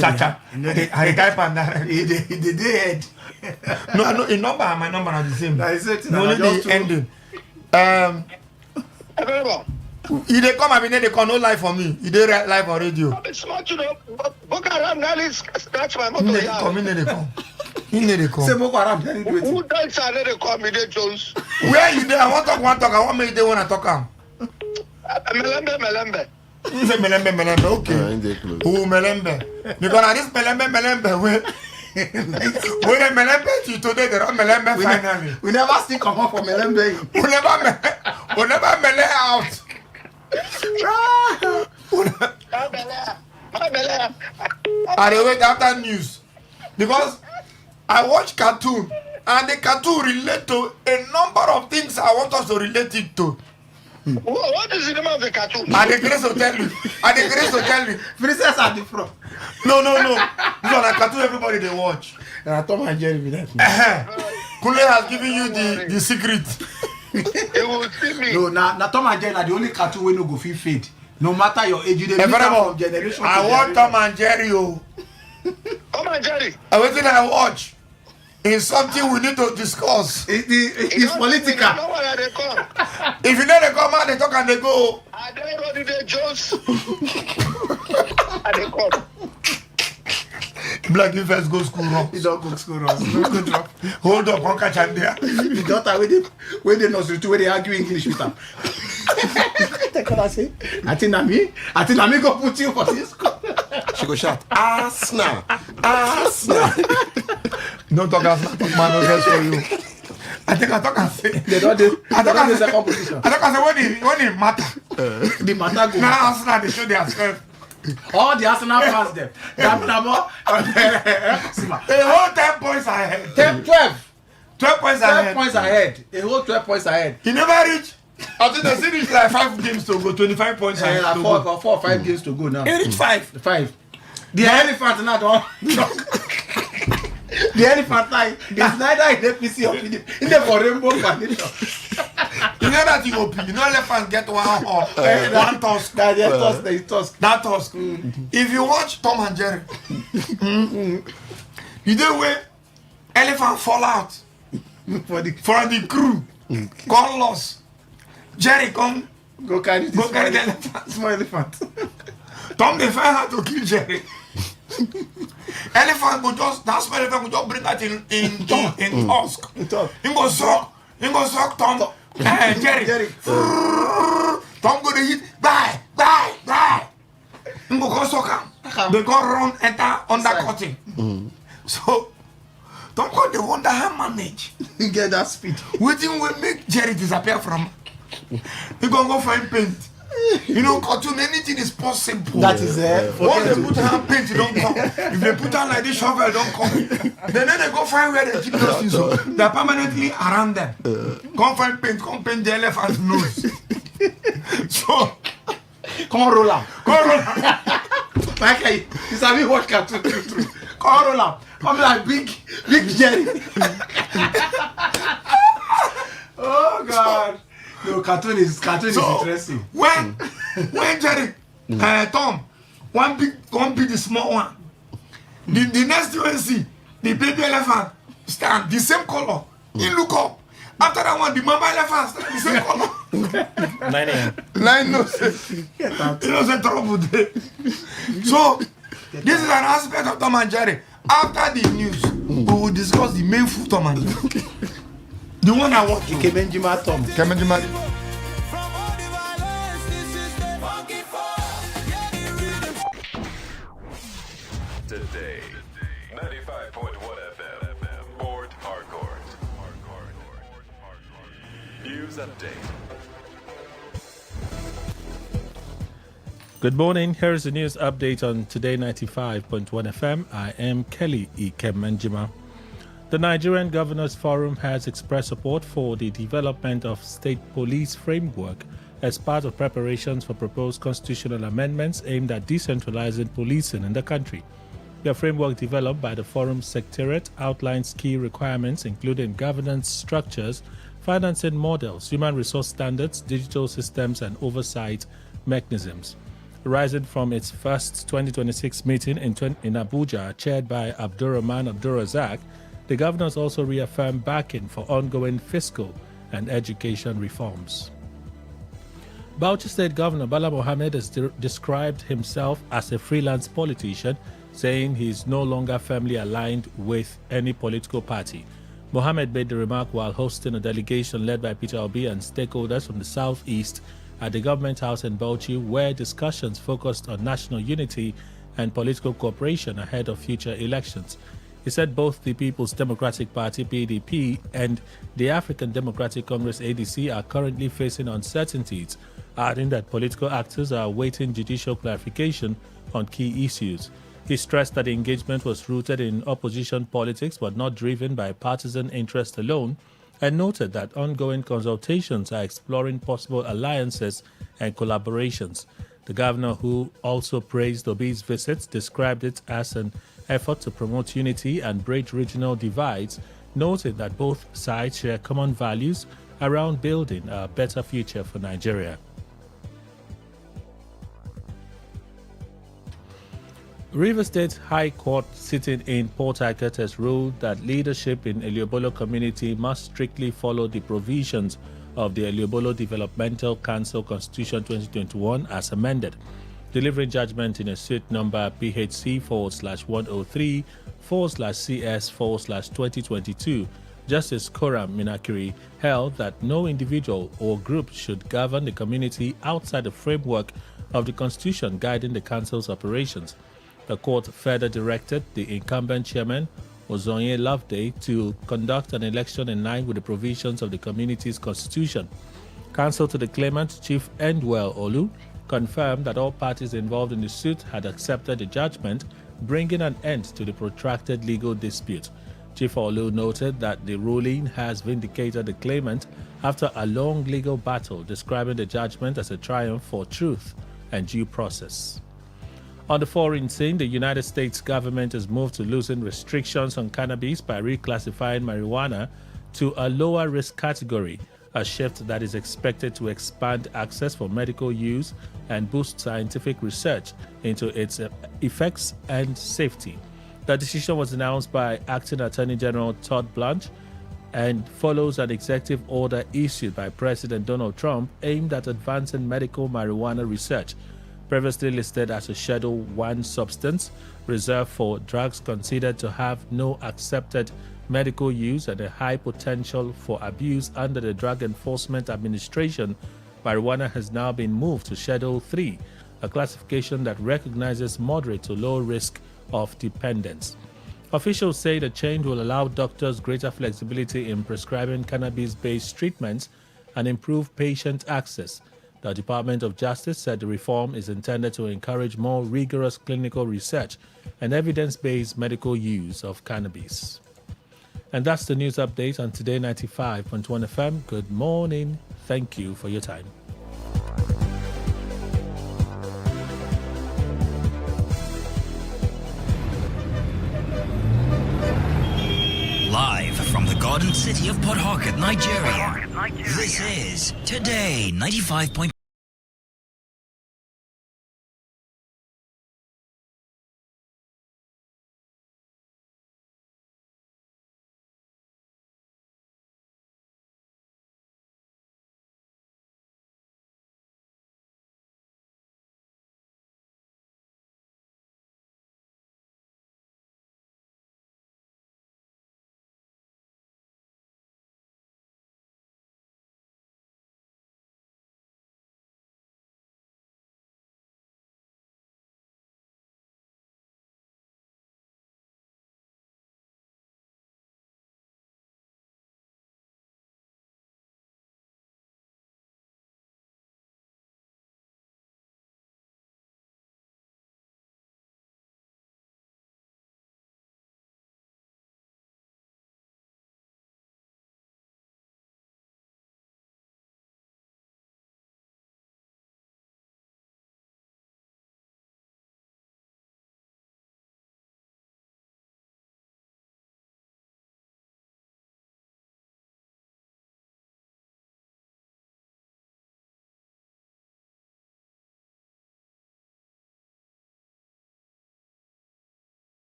Sacha. I type on that. He did head. No, I know a number and my number are the same. That is it. Only the ending. If they come, I mean, they call no live for me. If they live on radio. It's smart, you know. Boko Haram nearly scratch my motor. They come. Say Boko Haram. They do it. Who died? They call me the Jones. Where you there? I want talk. I want me they want to talk. Melembe. You say melembe, okay. Who melembe? Because at this melembe, where the melembe to today, there are melembe finally. We never still come up for Melembe. We never mele out. I dey wait after news because I watch cartoon and the cartoon relate to a number of things I want us to relate it to. What is the name of the cartoon? I dey grace to tell you. Princess at the front. No. This one a cartoon everybody they watch. And I told my Jerry be that. Kule has given you the secret. They will see me. No, now Tom and Jerry are the only cartoon we no go fit fade. No matter your age, you dey meet am from generation to I want generation. Tom and Jerry. Oh, Come on, Jerry. everything I watch is something we need to discuss. It's political. No one they come. If you know they come out, they talk and they go. I don't know the Jones. And they come. Black you first go school wrong. He don't go school runs. No go drop. Hold up, one catch and there. The daughter where they nursery too, where they argue English with them. They gonna say, I think na me go put you for this school. She go shout, Arsenal. Don't talk as man no vex for you. I talk and say. They don't do second position. I talk and say when it matter. The matter go. Now Arsenal they show their strength. All the Arsenal fans them. A whole 10 points ahead. 12 points 12 ahead. points ahead. A whole 12 points ahead. He never reach. I think they still reach like 5 games to go, 25 points ahead. Like to four go. or 5 games to go now. He reach 5. 5. The elephant now don't. The elephant now is neither in APC or PDP. In the for Rainbow Coalition. You know that you open. You know elephants get one tusk. They tusk. That tusk. If you watch Tom and Jerry, you know where elephant fall out For the for the crew, come lost. Jerry come go carry the elephant. small elephant. Tom they find how to kill Jerry. Elephant go just that small elephant go just bring that in tusk. He go suck Tom. Jerry. Tom go dey hit. Bye. He go suck am. They go run enter under cutting. So Tom go dey wonder how manage. You get that speed. Wetin will make Jerry disappear from? He go find paint. You know, cartoon, anything is possible. That is Once they put hand paint, you don't come. If they put hand like this shovel, don't come. Then they go find where they keep those things. So they're permanently around them. Come find paint, come paint the elephant's nose. So, Come roll am. Like you sabi watch cartoon true. Come roll am. Come like big Jerry. Oh God. No, cartoon is interesting. When Jerry, Tom, one big the small one. The next thing you see, the baby elephant stand the same color. He look up. After that one, the mama left fast. The same color. 9 a.m. 9 no say. He no say trouble there. So, this is an aspect of Tom and Jerry. After the news, we will discuss the main food Tom and Jerry. The one I want to. Kemenjima Tom. Kemenjima. Today, 95.1 FM, Port Harcourt. News update. Good morning. Here is the news update on Today 95.1 FM. I am Kelly Ikemenjima. The Nigerian Governors Forum has expressed support for the development of state police framework as part of preparations for proposed constitutional amendments aimed at decentralizing policing in the country. The framework developed by the Forum's Secretariat outlines key requirements including governance structures, financing models, human resource standards, digital systems, and oversight mechanisms. Rising from its first 2026 meeting in Abuja, chaired by Abdurrahman Abdurrazak, the governors also reaffirmed backing for ongoing fiscal and education reforms. Bauchi State Governor Bala Mohammed has described himself as a freelance politician, saying he is no longer firmly aligned with any political party. Mohammed made the remark while hosting a delegation led by Peter Obi and stakeholders from the southeast at the Government House in Bauchi, where discussions focused on national unity and political cooperation ahead of future elections. He said both the People's Democratic Party (PDP) and the African Democratic Congress (ADC) are currently facing uncertainties, adding that political actors are awaiting judicial clarification on key issues. He stressed that the engagement was rooted in opposition politics but not driven by partisan interest alone, and noted that ongoing consultations are exploring possible alliances and collaborations. The governor, who also praised Obi's visits, described it as an effort to promote unity and bridge regional divides, noting that both sides share common values around building a better future for Nigeria. River State High Court sitting in Port Harcourt has ruled that leadership in Eliobolo community must strictly follow the provisions of the Eliobolo Developmental Council Constitution 2021 as amended. Delivering judgment in a suit number PHC/103/CS/2022, Justice Koram Minakiri held that no individual or group should govern the community outside the framework of the Constitution guiding the Council's operations. The court further directed the incumbent chairman, Ozonye Loveday, to conduct an election in line with the provisions of the community's constitution. Counsel to the claimant, Chief Endwell Olu, confirmed that all parties involved in the suit had accepted the judgment, bringing an end to the protracted legal dispute. Chief Olu noted that the ruling has vindicated the claimant after a long legal battle, describing the judgment as a triumph for truth and due process. On the foreign scene, the United States government has moved to loosen restrictions on cannabis by reclassifying marijuana to a lower risk category, a shift that is expected to expand access for medical use and boost scientific research into its effects and safety. The decision was announced by Acting Attorney General Todd Blanche and follows an executive order issued by President Donald Trump aimed at advancing medical marijuana research. Previously listed as a Schedule 1 substance reserved for drugs considered to have no accepted medical use and a high potential for abuse under the Drug Enforcement Administration, marijuana has now been moved to Schedule 3, a classification that recognizes moderate to low risk of dependence. Officials say the change will allow doctors greater flexibility in prescribing cannabis-based treatments and improve patient access. The Department of Justice said the reform is intended to encourage more rigorous clinical research and evidence-based medical use of cannabis. And that's the news update on Today 95.1 FM. Good morning. Thank you for your time. Live from the Garden City of Port Harcourt, Nigeria. This is Today 95.1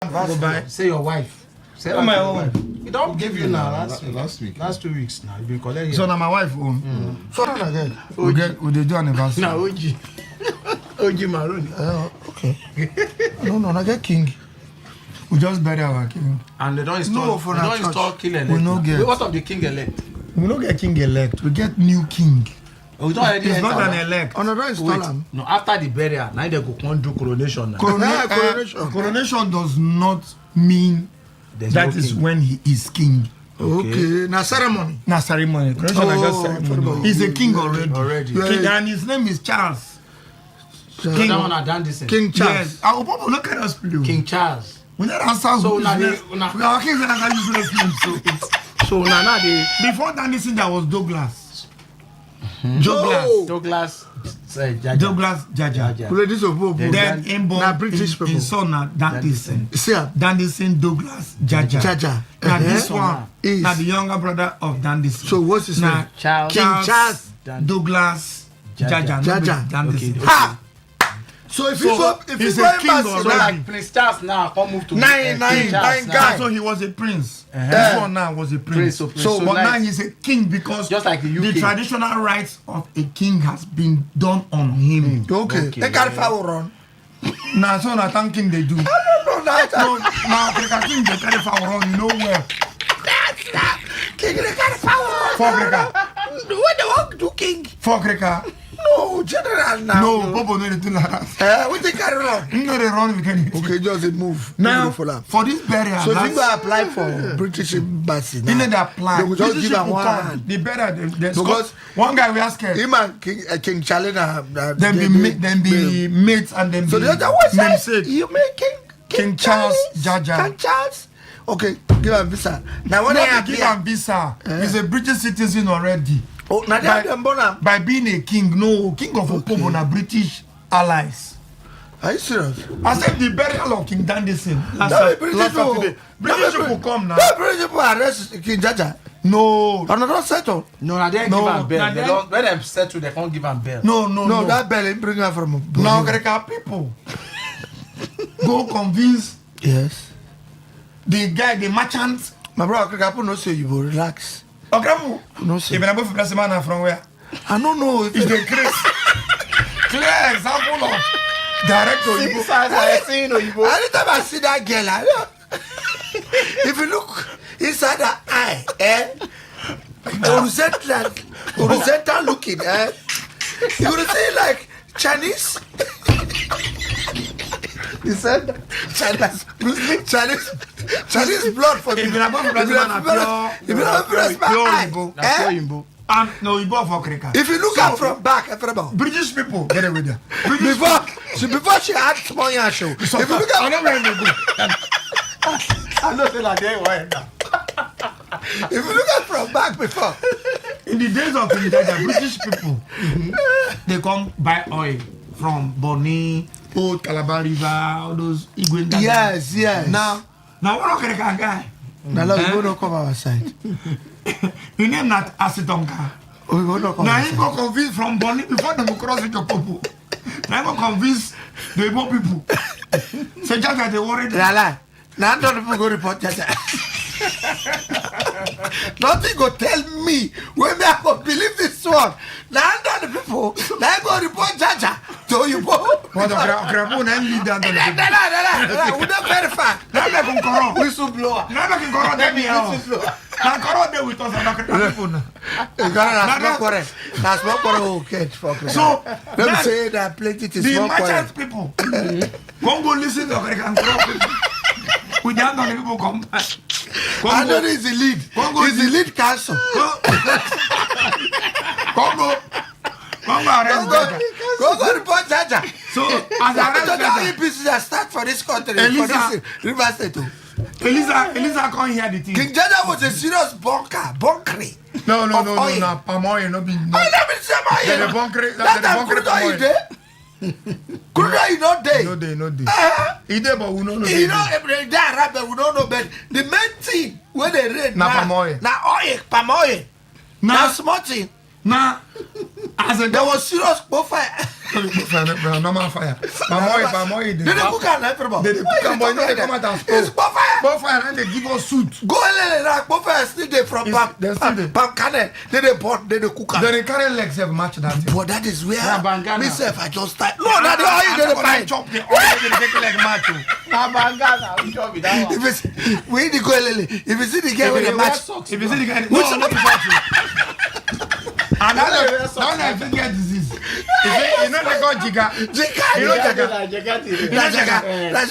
Go by. Say your wife. Say Oh, my your own. wife. We don't give you now last week. week. Last 2 weeks now. You been collecting. So now my wife own. So now again. We dey do anniversary. Now OG. OG Maroon. Okay. No, I get king. We just bury our king. And they don't install. No, for they our don't church. install king elect. We no get. Wait, what of the king elect? We don't get king elect. We get new king. Oh, we don't already It's enter not an that. elect. Oh, no, don't install him. No, after the burial, now they go come do coronation. Now. Coronation does not mean There's that no is king. when he is king. Okay. Now ceremony. Now ceremony. Coronation is just ceremony. He's a king already. King, and his name is Charles. King, that one I done this. King Charles. Yes. Our people look at us, please. King Charles. We don't answer. So now our kings are useless names. So now they before that, this there was Douglas. Douglas Jaja. Then in British people. In son Dandison. Dandison Douglas Jaja. Now this one is now the younger brother of Dandison. So what's his name? King Charles Douglas Jaja. Dandison. So if you go king so like Prince Charles now come move to nine guys. So he was a prince. This one now was a prince. So but now he's a king because just like the traditional rights of a king has been done on him. Okay. They carry foul run. Now so na thanking they do. I don't know that. No, now Africa king they carry foul run. You know where? King they carry foul run. For Africa. What they want to do king? For Africa. No, general now. No, Bobo no do like that. We take carry run. No, they run with anything. Okay, just move. Now for this burial. So if you go apply for British embassy now, they need apply. They will just give them one hand. The burial. Because one guy we ask him and King Charlie then be mates and then so be the other one said you make King Charles Jaja. King Charles. Okay, give him visa. Now when I give him visa, he's a British citizen already. Oh, now by being a king, no king of Opobo na British allies. Are you serious? I said the burial of King Dandison last Saturday. British people come now. British people arrest King Jaja. No. And they don't settle. No, I didn't give am bail. They don't, when they settle, they can't give am bail. No, that bail ain't bring her from. No, Greka people go convince. Yes. The guy, the merchant. My brother, Greka no say you will relax. Okay, no say. Even above the man from where? I don't know if it's the clear example of director. Anytime I see that girl, if you look inside her eye, horizontal looking, you will see like Chinese. He said Chinese blood for me. If you above the no, you go for Kreka. If you look at from back, British people get it with you. Before she had small show. If you look at, I know where you go. I know say like they went. If you look at from back before, in the days of the British people, they come buy oil from Bonny, Old Calabar River, all those Igwin. Yes. Now what Kreka guy? Now we don't come our side. You name that Asitonka. Now he go convince from Bonny before they go cross with your people. Now go convince the Igbo people. Say just that they worried. Now don't people go report Jaja. Nothing go tell me when me I go believe this one. Now the people now go report Jaja to you. What the Grabu and lead down the we don't verify. Now they can corrupt. Whistleblower. Now they can corrupt them here. Now corrupt them with us and people. That's not correct. That's not correct. Okay, so let me say that plenty is the not merchant correct. people. Come go listen to American corrupt. We don't know the people come back. I know he's the lead. He's the lead council. Go report Jaja. So as I EPC that start for this country, for this River State. Elisa can't hear the thing. King Jaja was a serious bunkery. No. Palm oil, no be. I never say my oil. The bunkery. That time crude oil there. Crude oil not there. No day. He there, but we don't know. You know, every day Arab, we don't know. But the main thing where they read na palm oil. Na oil, palm oil. Now small thing. Now, as a There was serious fire. normal fire. My mom, They didn't cook and everybody. they cook and boy, they come out and It's spoil. fire. Fire and they give us suit. Go and let fire still there from They're still there. Pam Kane. They pot, they cook. Then they carry legs have match that thing. But that is where Bangana. myself I just start. No, that the oil they They buy. chop the oil, they take leg match. If it's we the go lele. If you see the girl with the match, If you see the guy, no, not the match. And now I think get disease. You know they call Jiga. You know Jiga.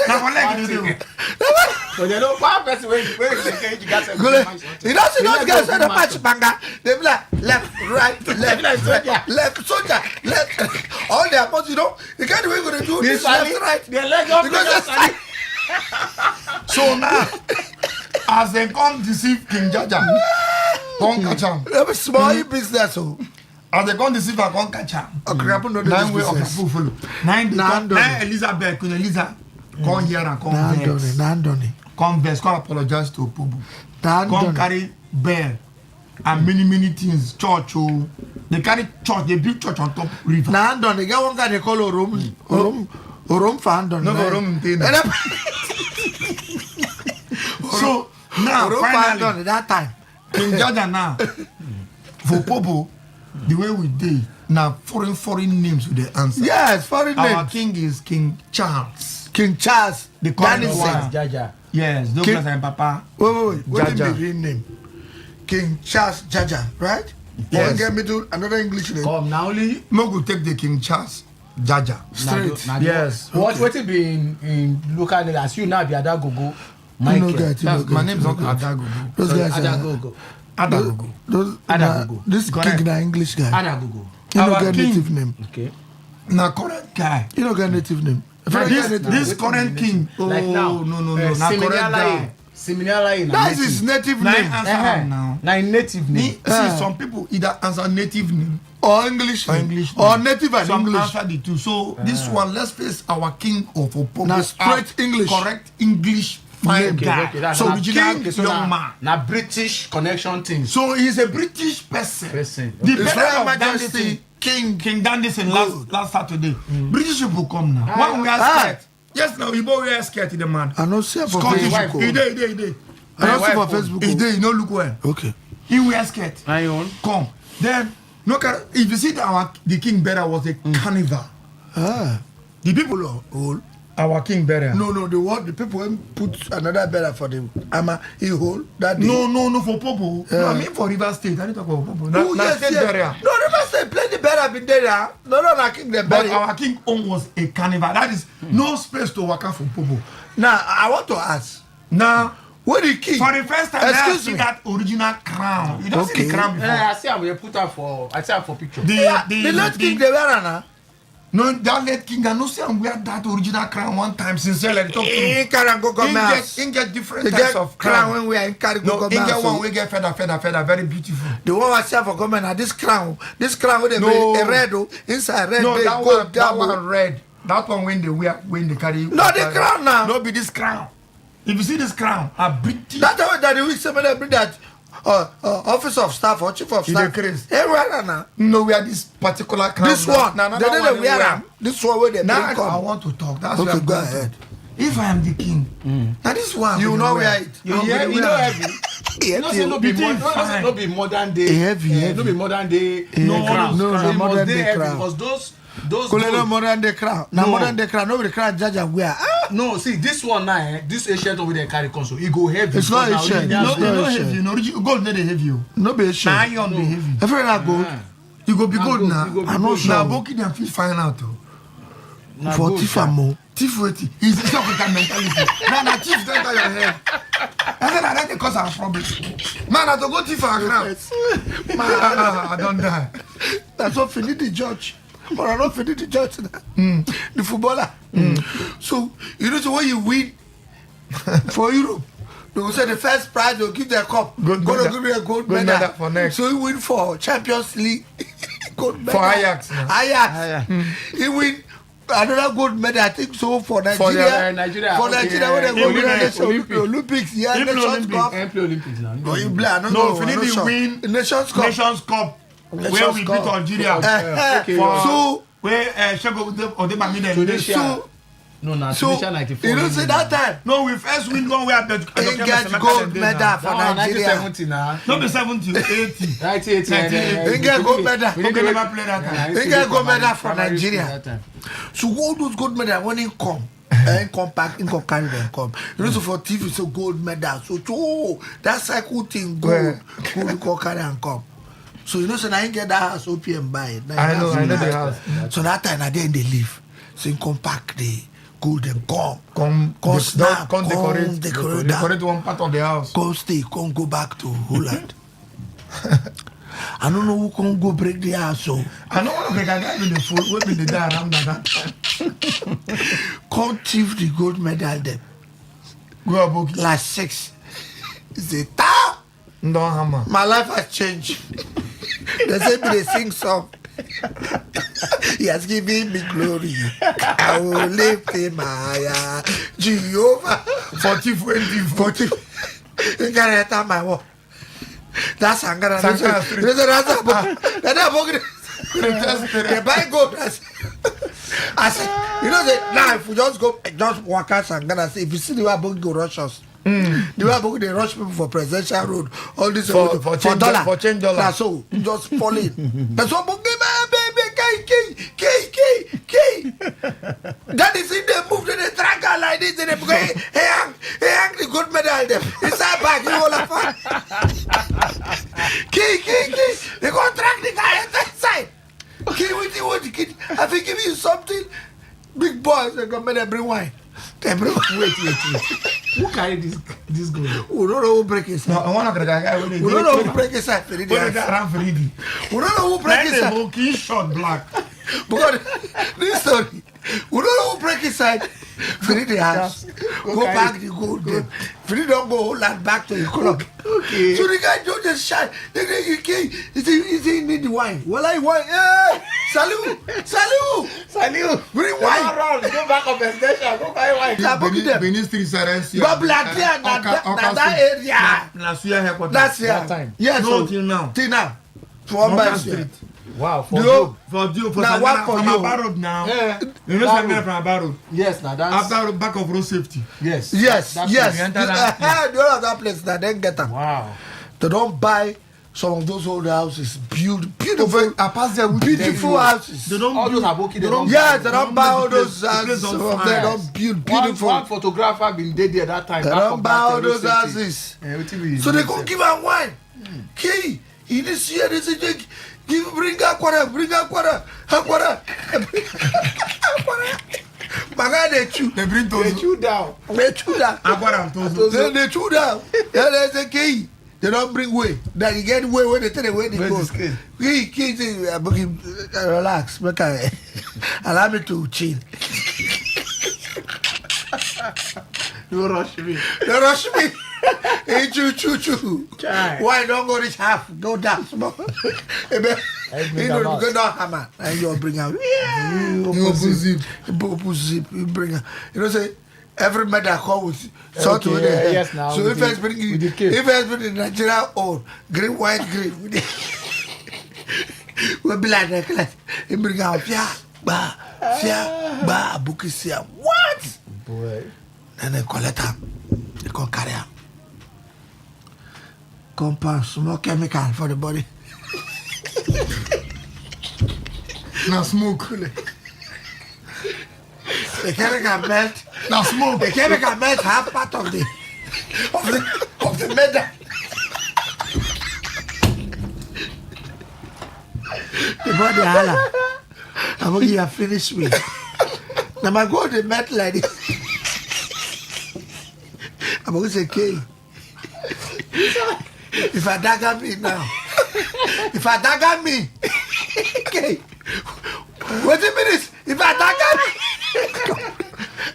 Now for leg you do. But they don't one person where you got you don't see those guys with the match banga. They be like left, right, left, soldier, left. All their but you know the kind of way you gonna do this left, right. the leg up Because that's like So now, as they come deceive King Jaja, come catch him. a small business. So As they come deceive her, come catch him. a crap no Nine way of business. the follow. Nine Elizabeth, Queen Eliza, come here and come vex. Come vex, come apologize to Pubu. Come carry bell and many things. Church, oh, they carry church, they build church on top river. Now done. They get one guy they call Orum fan done. No, Orum thing. So now Orum fan finally, done that time. King Jaja now for Popo, the way we did now foreign names with the answer. Yes, foreign Our name. king is King Charles. King Charles. The current Daniel one. Jaja. Yes, Douglas and Papa. Wait. What is the Jaja. real name? King Charles Jaja, right? Yes. Or get me to another English name. Come now only Mogu take the King Charles Jaja. Straight. Yes. What it be in local as you now be Adagogo. Michael. My name is not Adagogo. Those guys are Adagogo. Adagogo. those. Adagogo. This Correct. king na English guy. Adagogo. You don't Our get king. native name. Okay. Now current guy. You don't get native name. If I get native This name. current king. Oh Like now. no. Now current guy. Similar That's his native Now name. answer him now. Now native name. See, some people either answer native name Or English or name. English Or name. native and Some English. answer the two. So this one, let's face our king of Opobo. Now straight English. Correct English fine guy. that's So na original king, young man. Now British connection things. So he's a British person. Person. The His parent Royal of Majesty Dandison, King Dandison last Saturday. British people come now. When we are scared. Yes, now you both wear skirt to the man. I know see for Scottish Facebook. people. He dey. I know see for Facebook. He dey, you no look well. Okay. He wear skirt. My own. Come. Then, no, if you see that the king burial was a carnival. Ah. The people are old. Our king burial. No, the people put another better for them. He hold that day. No, for Popo. No, I mean for River State. I need to talk about Popo. Oh, yes. Burial. No, River State plenty better been there. No, king the But better. our king own was a carnival. That is no space to work out for Popo. Now, I want to ask. Now, Where the king? for the first time, I Excuse see me. that original crown. You don't see Okay. the crown before. I see how we put up for. I see how for picture. The late king they wear now. No, that late king, I know see him wear that original crown one time sincerely. Talk to He me. carry go come house. He get different They types get of crown crown. when we are in carry No, go he come get house. one we get feather, very beautiful. The one I see for government now, this crown with the No. a red inside red. No, they that go one down. red. That one when they carry. No, the crown now. No, be this crown. If you see this crown, a British. That's why that the week somebody bring that office of staff or chief of You staff. dey craze. Everywhere now. No, we are this particular crown. This one, Now, they didn't wear them. This one where they Now bring I come. want to talk. That's Okay, where I'm go going to. ahead. If I am the king, now this one You know where it. You know heavy. You know say no be The thing fine. no be modern day. Heavy. No be modern day. No, crown. no, It must modern dey day heavy crown. because those Kolelo gold- modern day crown. Now No. modern day crown. Nobody crown judge and wear. No, see this one now, this ancient over there carry console. It go heavy. It's not because na ancient. original No, You know no, heavy. You know original gold not dey heavy. No be Now sure. iron dey heavy. Everywhere I go. You go be gold now. you go be I'm not gold. sure. Now Boki dem fit find out o. Na For gold, Tifa mo. Thief wetin? It's a African mentality. Now thief don enter your head. I said that dey cause our problem. Man, na to go thief our crown. Man, I don die. That's what finish the judge. But I don't finish the judge. The footballer. So you know so when you win for Europe, they will say the first prize they'll give their cup. Gold Gonna medal. give you a gold Gold medal. medal for next. So he win for Champions League. Gold medal. For Ajax now. Ajax. He win another gold medal, I think so for Nigeria. For the, Nigeria. For Okay, Nigeria when they go win Olympics. Olympics. Yeah, He play Nations Olympics. Cup. and play Olympics now. No, you play. I don't No, know. if you I need don't to sure. win Nations Cup. Nations Cup where we beat Algeria. Okay. So where Shego Odebami then. Tunisia. No, not Tunisia 94. You know, say that time. No, we first win one way at the He get gold medal for Nigeria. 1970 now. Not the 70, 80. 1980. He get gold medal. We never play that time. He get gold medal for Nigeria. So all those gold medal when he come. And come back, and come carry them come. You know, so for TV, so gold medal. So, that cycle thing, gold, carry and come. So, you know, so now you get that house OPM buy it. I know the house. So that time, I then they leave. So, you come back, they gold and come snap, come decorate one part of the house. come stay, come go back to Holland. I don't know who can go break the house. So I don't want to break a guy with the food. What will they die around that time? come thief the gold medal them. Go up, Last 6. It's a ta. don't hammer. My life has changed. They say me they sing song. He has given me glory. I will lift him higher. Jehovah. 40. You can't enter my wall. That's Sangara. Sangara Street. They buy gold. I said, you know, now if we just walk out Sangara, if you see the way Bogi go rush us, the way Bogi they rush people for Presidential Road, all this for dollar. That's so just fall in. That's what Bogi, baby, key. That is in they move to the tracker like this, and they hang the gold medal them. Inside back, you all have key. They go track the guy inside. Key with the kid. I think give you something. Big boys, they go bring wine. They bring wine. Wait. Who carry this gold? We don't know who break his side. No, I want to guy. We don't know who break his side. We don't around for it. know who break his side. He shot black. Because this story, we don't know who break his side. Finish the house. Go back the gold them. Finish don't go hold that back to the club. Okay. So the guy don't just shine. He say need the wine. Well, I wine. Hey, salut. Bring wine. Go back up the station. Go buy wine. Ministry Sarensia. Go black there. That area. Last year, That's here. That time. Yes. No, till now. For one by street. Wow. For now Sangana, what for from you? Abba Road now. Yeah. You know Sangana from Abba Road. Yes, now that's After back of road safety. yes. Yes. That's you enter that The whole of that place now then get them. Wow. They don't buy some of those old houses. Beautiful. I passed there with Beautiful houses. They don't All those build- Aboki, they they don't don't Yes, build- they don't buy all make the those place houses. on Some of them fire. don't build One beautiful. photographer been dead there that time. They back don't of buy that all road those safety. houses. Wetin we So do they go sef? give her wine. Key. In this year, they say, bring Aquara. My guy, they chew. They bring They those. chew down. They chew that. Agbara and Tozo. They chew down. Yeah, they say, key. They don't bring way. That you get way when they tell you where they Where's go. this key? Key, relax. Make I allow me to chill. You rush me. They rush me. Hey, choo. Chai. Why don't go reach half? Go down small. You know, go down hammer. And you bring out. You open zip. Open zip. You bring out. You know, say, every man that come with something Okay, with their head. yes, now, So with if the- it's bring with the cape. if it's bring the Nigerian old, green, white, green. We'll be like that. He bring out, ba, book is here. What? Boy. Then they collect her. They come carry her. Compound, small chemical for the body. Now smoke. The chemical melt. Now smoke. The chemical melt half part of the metal. The body holla. I'm going to finish me. Now I go to the metal like this. I'm going to say, K. If I dagger me now, okay, wait a minute. If I dagger me,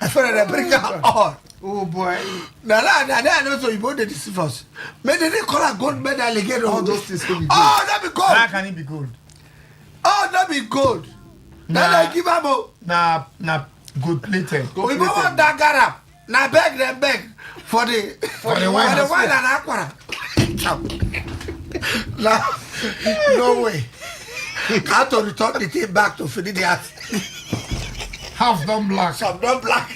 I feel like I bring out all. Oh boy. Now I know so you both the deceive us. Maybe they call a gold medal again. All those things will be good. Oh, that be gold. How can it be good? Oh, that be gold. Now Nah. I give them all. Nah, good plated. We go on dagger up. Now beg them beg for the wine and and aquara. Now, no way. had to return the thing back to finish the house. Half done black. Some not black.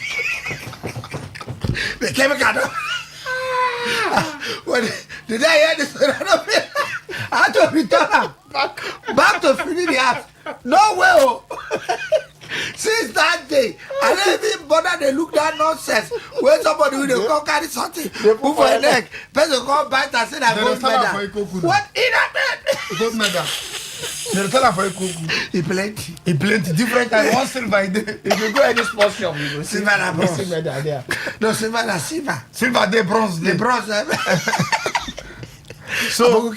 The chemical. When the day I hear this, I had to return her back to finish the house. No way. Oh. Since that day, I don't even bother they look that nonsense. When somebody will come carry something, move for a leg, person come bite and say that gold medal. What in a bed? Gold medal. They tell her for a cook. He plenty. He plenty different kind. One silver. If you go any sports shop, you go see Silver and bronze. silver there. No, silver and silver. Silver day, bronze day. The bronze. So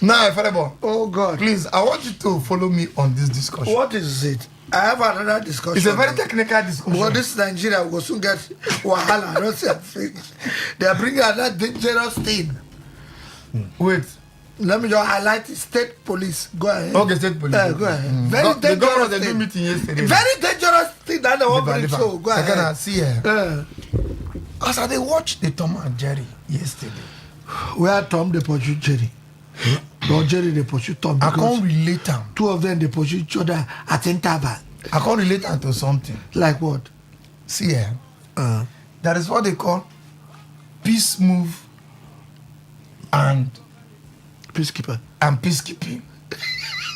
now, Fellebo, Oh God. please, I want you to follow me on this discussion. What is it? I have another discussion. It's a very technical discussion. Well, this Nigeria will soon get wahala. I don't say I'm finished. They are bringing another dangerous thing. Wait. Let me just highlight the state police. Go ahead. Okay, state police. Go ahead. Very The dangerous governor they do thing. meeting yesterday. Very dangerous thing that they want to show. Go I ahead. can see here. As I watched the Tom and Jerry yesterday, Where Tom they pursue Jerry. Or Jerry they pursue Tom. I Because can't relate them. two of them they pursue each other at interval. I can't relate them to something. Like what? See here, that is what they call peace move and Peacekeeper. peacekeeping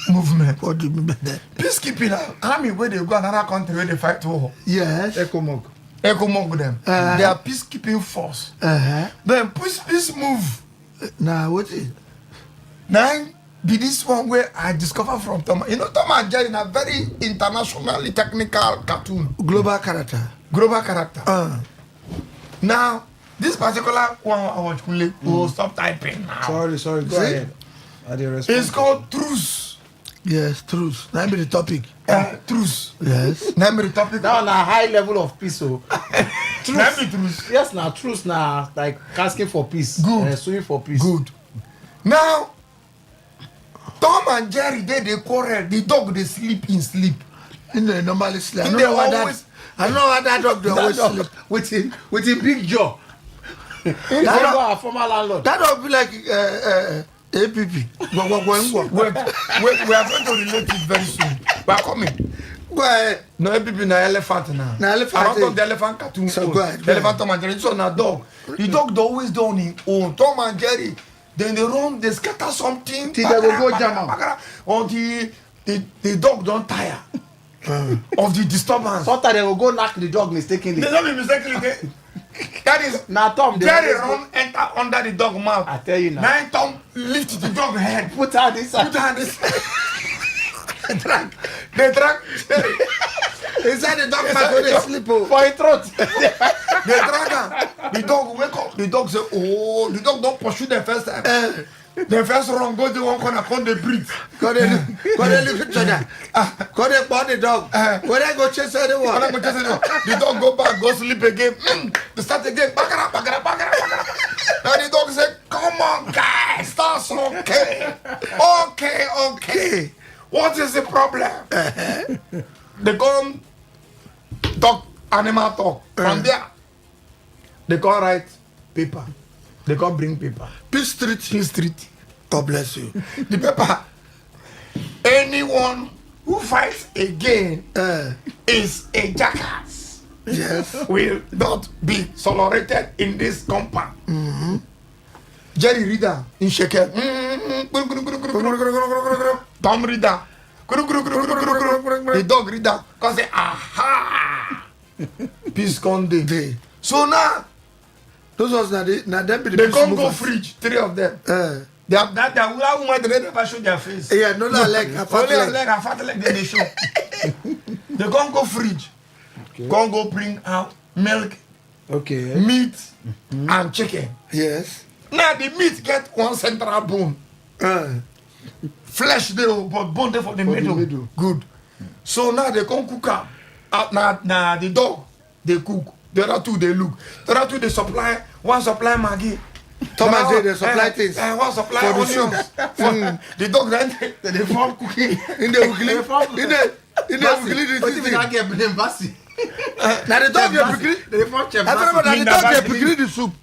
movement. What do you mean by that? Peacekeeping army where they go another country where they fight war. Yes. Ekomog. Ekomog them. They are peacekeeping force. Then peace move. Now what is? Now be this one where I discover from Tom. You know Tom and Jerry is a very internationally technical cartoon. Global character. Global character. Now this particular one I watch will stop typing now. Sorry. Go See? ahead. I dey respond. It's called truce. Yes, truth. That be the topic. Truce. Yes. Now be the topic. That one a high level of peace. So Now be truce. yes, now truth now like asking for peace. Good. Suing for peace. Good. Now Tom and Jerry they quarrel. The dog they sleep in sleep. In the normally sleep. I And don't they know why that. always- I don't know why that dog they always That sleep. dog with him big jaw. He's That our former landlord. That dog be like APP. We are going to relate it very soon. We are coming. Go ahead. No, people na elephant now. Na elephant, I don't eh. talk the elephant cartoon. So own. go ahead, The go elephant Tom and Jerry. So na dog. The dog dey always do on his own. Tom and Jerry. Then they run, they scatter something. Till they go jam am. Until the dog don't tire of the disturbance. Sometimes they will go knock the dog mistakenly. They don't be mistakenly. That is Now Tom, they Jerry always go- run enter under the dog mouth. I tell you now. Now Tom lift the dog head. Put her this Put side. her this. They drag Jerry. Inside the dog pack when they sleep. Oh. For his throat. They drag her. The dog wake up. The dog say, oh, the dog don't pursue the first time. The first run go to one corner, come they breathe. Go they look each other. Go they burn the dog. Go they go chase anyone. The dog go back, go sleep again. They start again. Bagara. Now the dog say, come on, guys, that's okay. Okay. What is the problem? They come talk, animal talk. From there, they come write paper. They come bring paper. Peace Street. God bless you. The paper. Anyone who fights again is a jackass. Yes. Will not be tolerated in this compound. Jerry Reader in Shekel. Tom Reader. The dog Reader. Because say, aha. Peace Conde. So now, Those ones now them be the they peace come go movers. fridge, three of them. They have that woman they never show their face. Yeah, no leg. A fat Only a leg. leg and fat leg they show. They can't go fridge. Can't go bring out milk, Okay. meat, and chicken. Yes. Now the meat get one central bone. Flesh they but bone there for the middle. Good. So now they can't cook am. Now the dog they cook. The other two they look. The other two they supply. One supply Maggi. Thomas say they supply things. One supply For the onions. The dog then they form cooking. In the ugly. In the ugly. What if you not get blame Basi? Now the dog they pick. They form Chef I remember Basi. that the dog they pick the soup.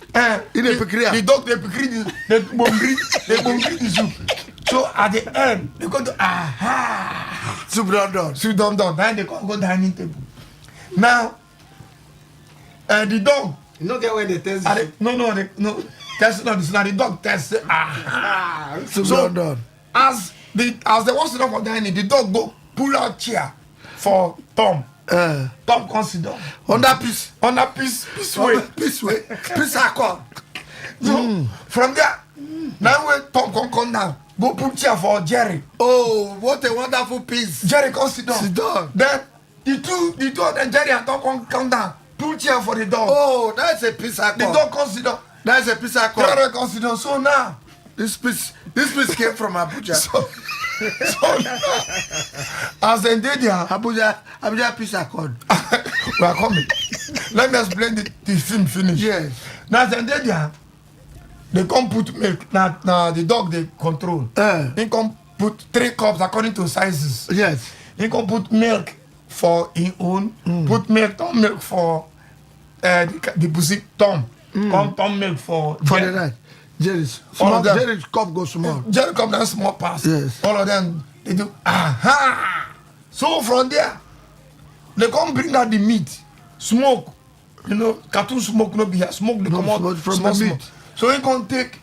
In the The picria. dog they pick the bongri the soup. So at the end, they go to aha. Soup done. Soup done. Then they come go dining table. Now, the dog. You don't get where they test you. No. Test not this. Now the dog test. Aha. Soup done. As they want to for dining, the dog go pull out chair for Tom. Tom consider on that piece way. Piece accord. So from there, now when Tom come down, go put chair for Jerry. Oh, what a wonderful piece. Jerry consider. Sit down. Then the two and Jerry and Tom come down, put chair for the dog. Oh, that's a piece accord. The dog consider. That's a piece accord. Jerry consider. So now this piece came from Abuja. So as they did there, Abuja piece accord. we are coming. Let me explain the film finish. Yes. Now as they did there, they come put milk. Now the dog they control. He come put 3 cups according to sizes. Yes. He come put milk for his own. Put milk for the pussy Tom. Come Tom milk for the night. Jerry's cup goes small. Jerry cup that small pass. Yes. All of them they do aha. So from there, they come bring out the meat, smoke. You know, cartoon smoke no be here. Smoke they come out from small, the meat. small. So he can take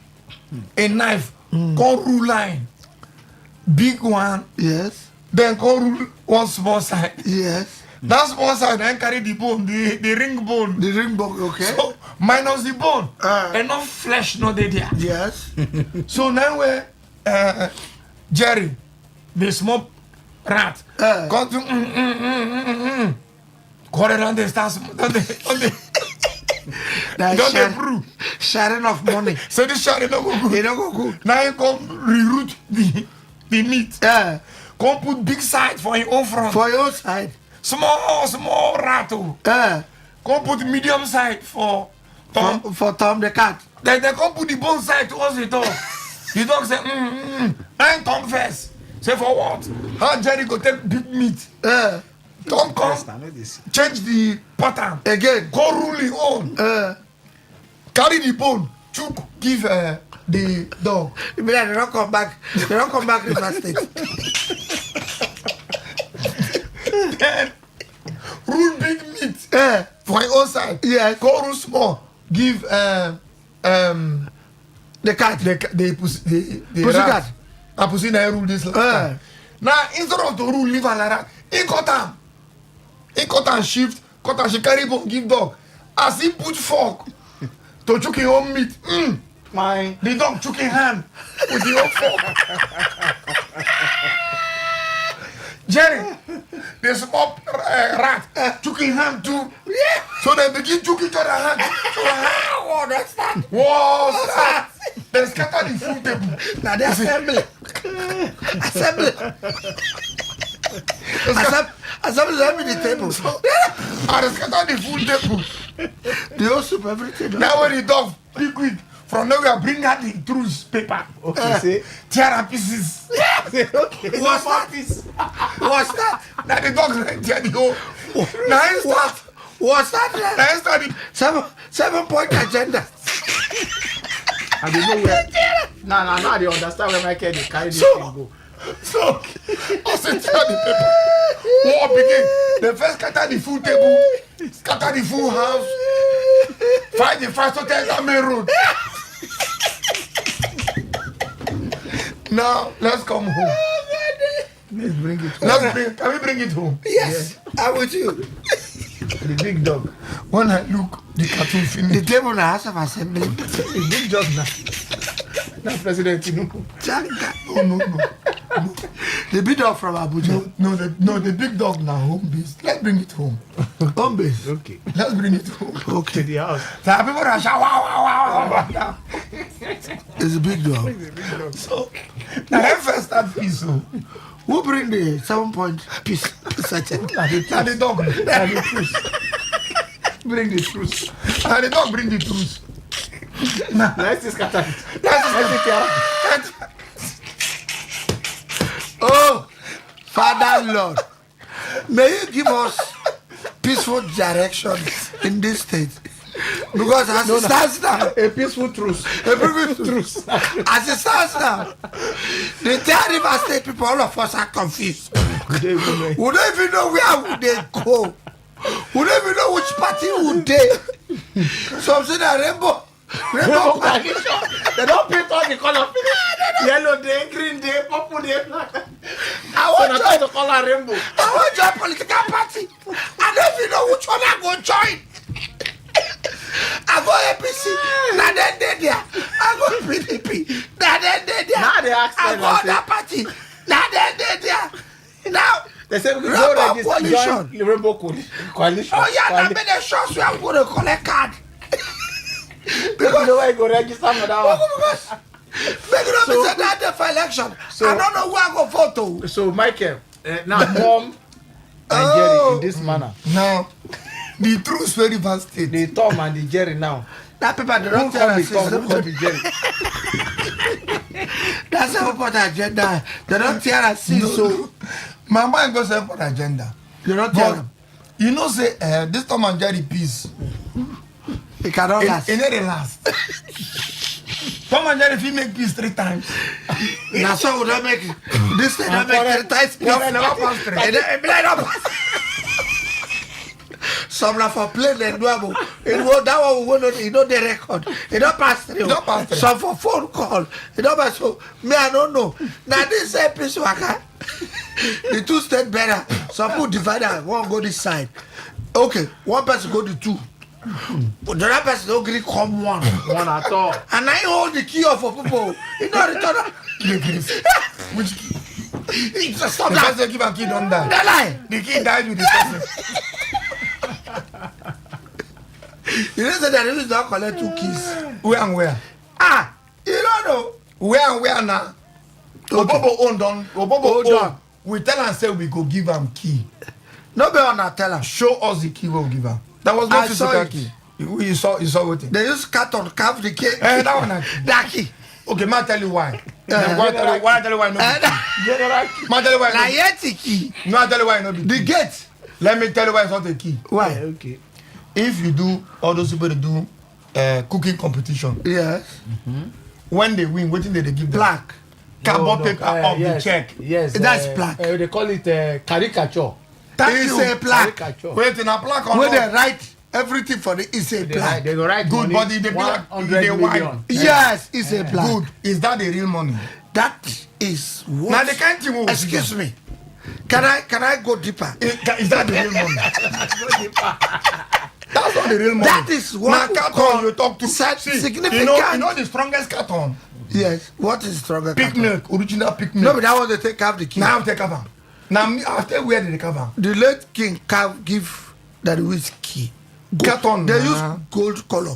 a knife, come rule line, big one. Yes. Then come rule one small side. Yes. That small side then carry the bone, the ring bone. The ring bone, okay. So minus the bone, enough flesh no dey there. Yes. So now where Jerry, the small rat, come to corner on the stars on the sharing of money. So this sharing no go good. They don't go good. Now you come reroute the meat. Come put big side for your own front. For your side. Small rat. Come put medium side for Tom. For Tom the cat. Then they come put the bone side towards the dog. The dog say, I'm Tom first. Say for what? How Jerry go take big meat? Tom come change the pattern again. Go rule his own. Carry the bone. Chook give the dog. You mean they don't come back? They don't come back to River State. Then rule big meat for your own side. Yes. Go rule small. Give the cat. the pussy rat. cat. And pussy na rule this last time. Now instead of to rule live and like that, he cut am. He cut and shift. Cut and she carry bone give dog. As he put fork to chook his own meat. The dog chook his hand with the own fork. Jerry, the small rat chook his hand too. So they begin chook each other hand. Oh, that's that. What's that? They scatter the food table. Now they assembly. Assembly the table. And they scatter the food table. The whole soup, everything. Now when the dog quick from nowhere bring out the truth paper. Okay, Tear pieces. okay. What's that? What's that? Now the dog tear the whole. Now he start. What's that? Now he start the 7-point agenda. And they know where. Now they understand where Michael they carry this thing go. So, as they tear the paper, war begin. They first scatter the full table, scatter the full house, fight the first hotel on main road. Now, let's come home. Let's bring it home. Can we bring it home? Yes, I'm with you. The big dog. When I look, the cartoon The finish. table in the House of Assembly. The big dog now. Now President Tinubu. Oh, no. The big dog from Abuja. No, the big dog now home base. Let's bring it home. Home base. Okay. Let's bring it home. Okay. To the house. There are people that shout, wow. It's a big dog. So, now that first start piece, so. Who bring the 7-point piece? Now the dog. And the truth. Bring the truth. And the dog bring the truth. Let's scatter it. Let's tear up. Oh, Father Lord, may you give us peaceful direction in this state. Because as it stands now, A peaceful truce. as it stands now, the 3 River State people, all of us are confused. We don't even know where they go. We don't even know which party would they. Some say that rainbow Coalition. They don't paint all the color. Yellow day, green day, purple day, black. I want So to that's the color rainbow. I want join political party. I don't even know which one I go join. I go APC. Now then they there. I go PDP. Now then they there. Now they ask I them, go I other party. Now then they there. Now They say we go Rainbow register, coalition. join Rainbow coalition. Oh yeah, now make the shots where I'm going to collect card. Because you know why you go register for that one. Make it up So- say that day for election. so- I don't know where I go vote to. So Michael, now Tom and Jerry in this manner. Now, the truth very vast state. The Tom and the Jerry now. That paper they Who don't tell come us. the Tom? Who come the Jerry? That's how put agenda. They don't tell us. So My mind goes for the agenda. they don't tell But them. you know, say this Tom and Jerry peace. It cannot last. It never last. Tom and Jerry, if you make peace 3 times, Now so we don't make it. This thing don't make it tight. Quarrel never pass through. It blind up. Some na for play the double. That one we won't. You know the record. It don't pass through. It don't pass through. Some for phone call. It don't pass. So me I don't know. Now this piece waka. The 2 state better. Some people divide and one go this side. Okay, one person go the 2. But the other person don't agree come one. One at all. And I hold the key off for people. You know return. which key? It's a stop The that. person give a key don't die. The lie. The key died with the person. You know say that they don't collect 2 keys. Where and where? Ah, you don't know. Where and where now? Obobo own don. Obobo Hold own. on. We tell am say we go give am key. Nobody on that tell us. Show us the key we will give am. That was no I saw physical it. key. You saw wetin. They use carton carve the key. That one na key. That key. Okay, ma tell you why. Eh. Why tell you why no be key? General. Ma tell you why Na no be yet the key. No, I tell you why no be The key. gate. Let me tell you why it's not a key. Why? Okay. If you do all those people that do cooking competition, Yes. when they win, wetin dey give them? Black. Carbon paper of the check. Yes. That's black. They call it caricature. Thank It's you. a black. Caricature. Wait, in a plaque on When they write everything for the it's a They black. go write Good money, body, they be like 100 they million. wine. Yes, it's a black. Good. Is that the real money? That is what. Now the kind thing we will Excuse do. me. Can I go deeper? Is that the real money? That's not the real money. That is what we now call carton you talk to. significant. You know the strongest carton. Yes. What is stronger? Pig carton? milk, original pig No, milk. but that one they take have the key. Now take cover. Now me after where did they cover? The late king can give that whiskey. Carton. They use nah. gold color.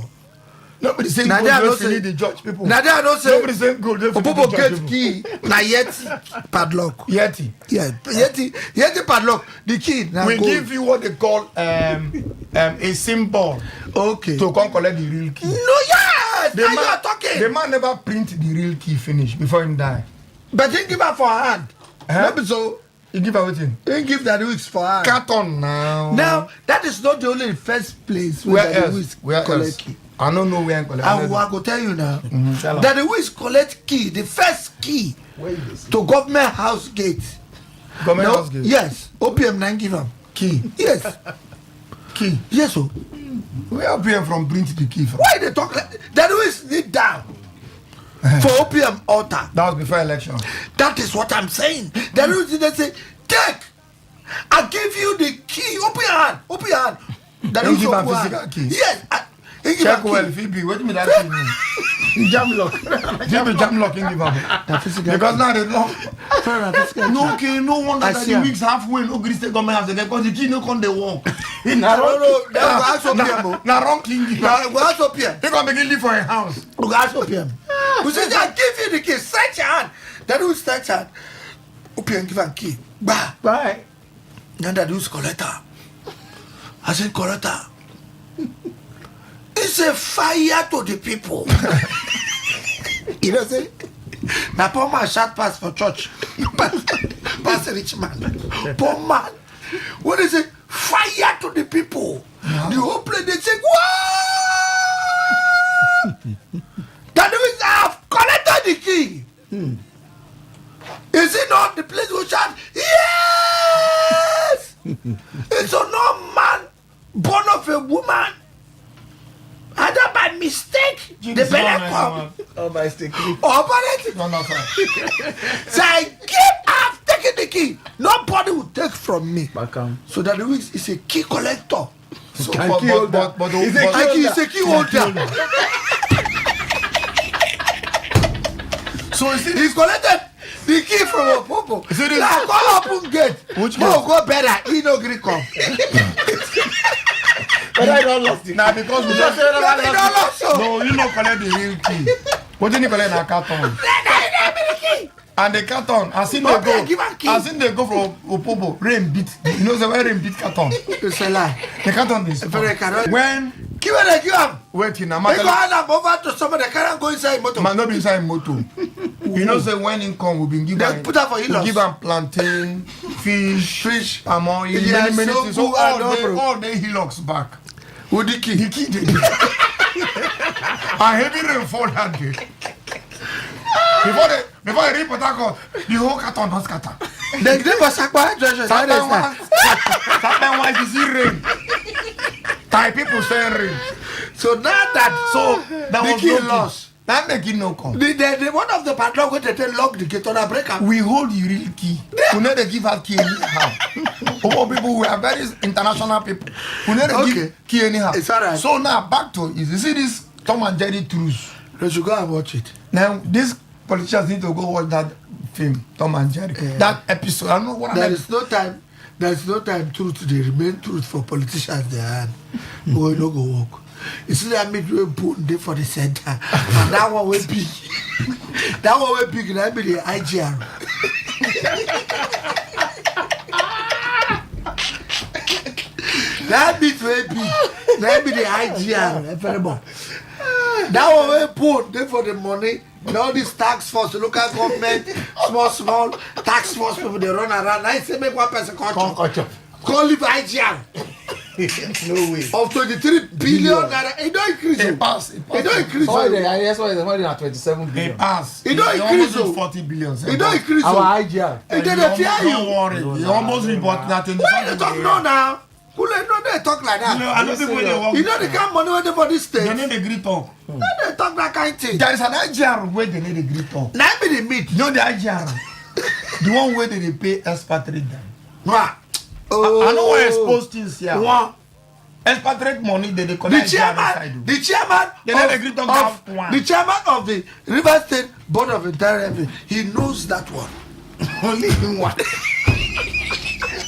Nobody saying Now gold they are just not need saying- the judge people. Now they are not Nobody saying saying gold. just need Opobo the judge gate people. key na yeti padlock. Yeti. Yeah, yeti padlock. The key na We gold. give you what they call a symbol Okay. to come collect the real key. No, yes. The Now man, you are talking. the man never print the real key finish before him die. But he give her for hand. Huh? Maybe so. He give everything. He give that whisk for hand. Carton now. Now that is not the only first place where that the else? whisk Where collect else? key. I don't know where I collect. I go tell you now Tell 'em. that the whisk collect key, the first key to government house gate. Government No, house gate. Yes, OPM 9 give am. Key. Yes, Key. yes. So Where OPM from print the key from? why they talk like that? Whisk need down for OPM altar. That was before election. That is what I'm saying. That is they say take. I give you the key. Open your hand. Open your hand. That Don't is give am open hand. physical key. Yes. He give Check am key. well, Phoebe. What do you mean that key mean? Jam lock. Phoebe jam lock in give am. That physical Because key. now they lock. Fair enough, physical No, key. okay, no wonder I that see the am. weeks halfway no gree state government house again because the key no come dey work. No, no, that go ask OPM. oh. Na wrong king give am. Go ask OPM. He come begin live for a house. Go ask OPM. We say I give you the key. Stretch your hand. That will stretch hand. OPM give am key. Bah. Bye. Then that who's collector. I said collector. It's a fire to the people. You know say? Now poor man shot pass for church. Pass rich man. Poor man. What is it? Fire to the people. The whole place they say, wow! Is it not the place will shout, yes? It's a no man born of a woman. Either by mistake, the belly come. Oh, by stick. Or by it. So I have taken the key. Nobody will take from me. So that the weeks is a key collector. So, Can but, key but, holder. but, but, He's a but, key He's a key holder. so you see He collected the key from a popo. See this- Now go open gate. Which No, gate? go better. He no gree come. But I don't lost it. now because we just no, you not collect the real key. But then you collect a carton. And the carton, as in they Okay, give am go, key. as in they go from Opobo, rain beat. You know the way rain beat carton. It's a lie. The carton is Very correct. when Give it, give him. wait in a They go matter. hand am over to somebody. They can't go inside motor. Man, not be inside motor. You know, say when income we been give They am, put am for we in-laws. give am plantain, fish, palm oil, Yeah, many many so things. So good and all day hillocks back. With the key. The key dey there. A heavy rain fall that day. Before they reach Port Harcourt, the whole carton don scatter. They never sakwa Joshua. Sometimes when you see rain, Thai people saying rain. So now that So that the was key no lost. key. That the key no come. The one of the padlock when they lock the gate on a breaker. We hold the real key. We never give out key anyhow. Our people, we are very international people. We never Okay. give key anyhow. It's alright. So now back to you see this Tom and Jerry truce. They should go and watch it. Now these politicians need to go watch that film, Tom and Jerry. Yeah. That episode. I don't know what There I is no time. There is no time truth. They remain truth for politicians. They are. We no go walk. You see that midway bone there for the center, and that one will big. That one will big. That be the IGR. That bit will big. That be the IGR. Everybody. That one will bone there for the money. All these tax force, local government, small tax force people they run around. I say make one person culture. Call live IGR. No way. Of 23 billion naira, it don't increase. It pass. It don't increase. Sorry, the highest one is more than 27 It billion. pass. It don't almost increase, reach 40 billion. It don't increase. Our IGR. It don't fear Don't you. worry. You almost report that in Why you talk no now? Who let no they talk like You know, that? I know people they work. You know the kind of money waiting for this state. They need a great talk. Why they talk that kind of thing? There is an IGR where they need a great talk. Now be the meat. You know the IGR? The one where they pay expatriate them. Wah. I know why expose things here. Wah. Expatriate money they The collect chairman, the chairman They let the great talk have one. the chairman of the River State Board of Integrity, he knows that one. Only him one.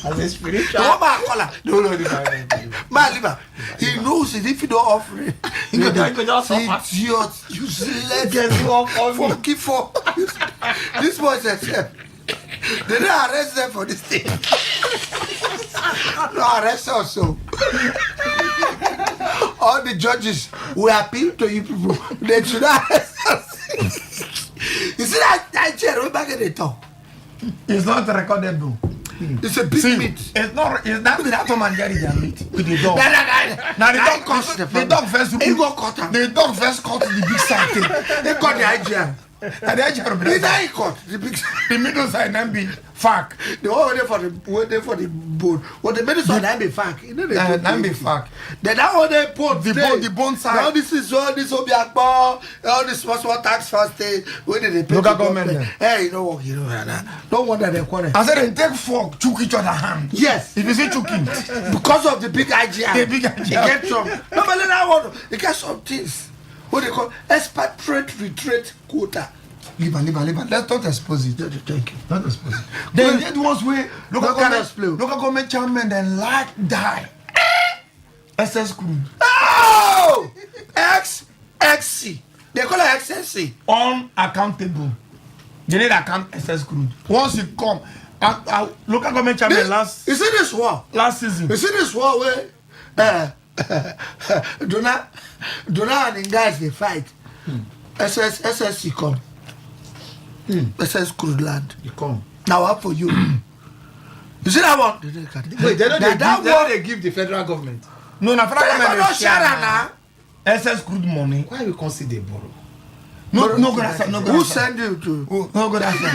As a spiritual. The one man call her. No, man, leave her. He knows it. If you don't offer it, he go just suffer. idiot, useless, funky for. This boy said, they don't arrest them for this thing. No arrest us, so. All the judges will appeal to you people. They should arrest us. You see that chair way back in the top. It's not recorded though. It's a big meat. It's not. It's not that Tom and Jerry their meat with the dog. Now the dog cost the dog first. He go cut am. The dog first cut the big side thing. They cut the IGR. And the IGR He now he cut the big. the middle side then be fuck. The one waiting for the bone. What the middle side that be fake. You know they do Then be plenty. fuck. Then that one they put The bone side. Now this is all this Obiakpo, all this small tax first thing. When they pay Local to government. Hey, you know what? You know that. No wonder they quarrel. I said they take fork, choke each other hand. Yes. If you say choking, Because of the big IGR. The big He IGR. get some. No, but that one. He get some things. What they call expatriate retreat quota. leave. Let's not expose it. Thank you. Not expose it. Then get ones where local Local government chairman then like die. SS crude. Oh! XXC. They call it XXC. Unaccountable. They need account SS crude. Once you come, local government chairman last You see this war? last season. You see this war where Dona and the guys they fight. SSC come. SS crude land. You come. Now up for you. You see that one? Wait, they don't That they one- they give the federal government. No, na federal But they government don't share am now. SS crude money. Why we consider borrow? No good answer. No good Who answer. send you to? No good answer.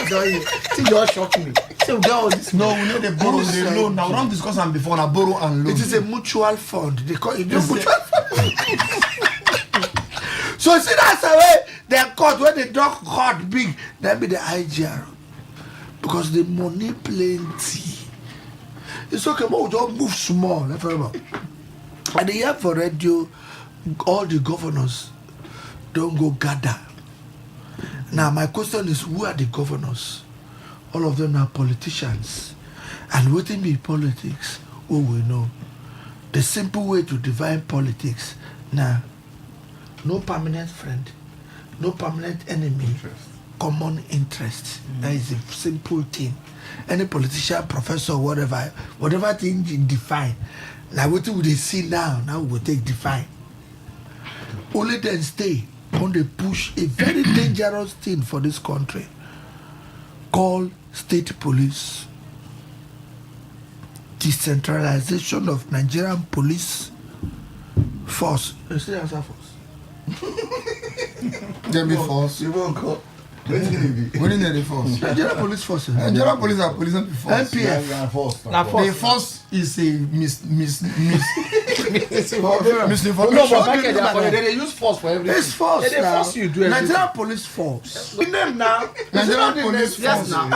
See, just shock me. So we get all this. No, we know the borrow, the loan. Now we don't discuss them before. Now borrow and loan. It is a mutual fund. They call it mutual fund. So see that's the way they cut when the dog cut big. That be the IGR because the money plenty. It's okay, but we don't move small. And the year for radio, all the governors don't go gather. Now my question is, who are the governors? All of them are politicians. And what be politics? Oh, we know. The simple way to define politics. Now, no permanent friend, no permanent enemy, common interest. That is a simple thing. Any politician, professor, whatever thing you define. Now what would they see now? Now we will take define. Only then stay on the push a very dangerous thing for this country called state police. Decentralization of Nigerian police force. You see that's a force. There be force. You won't go. What is the force? Nigerian police force. Nigerian police are police and force. NPF. The force is a misinformation. No, but back in their they use force for everything. It's force. They now. force you to do everything. Nigerian police force. The name now. Nigerian police Yes, force. now.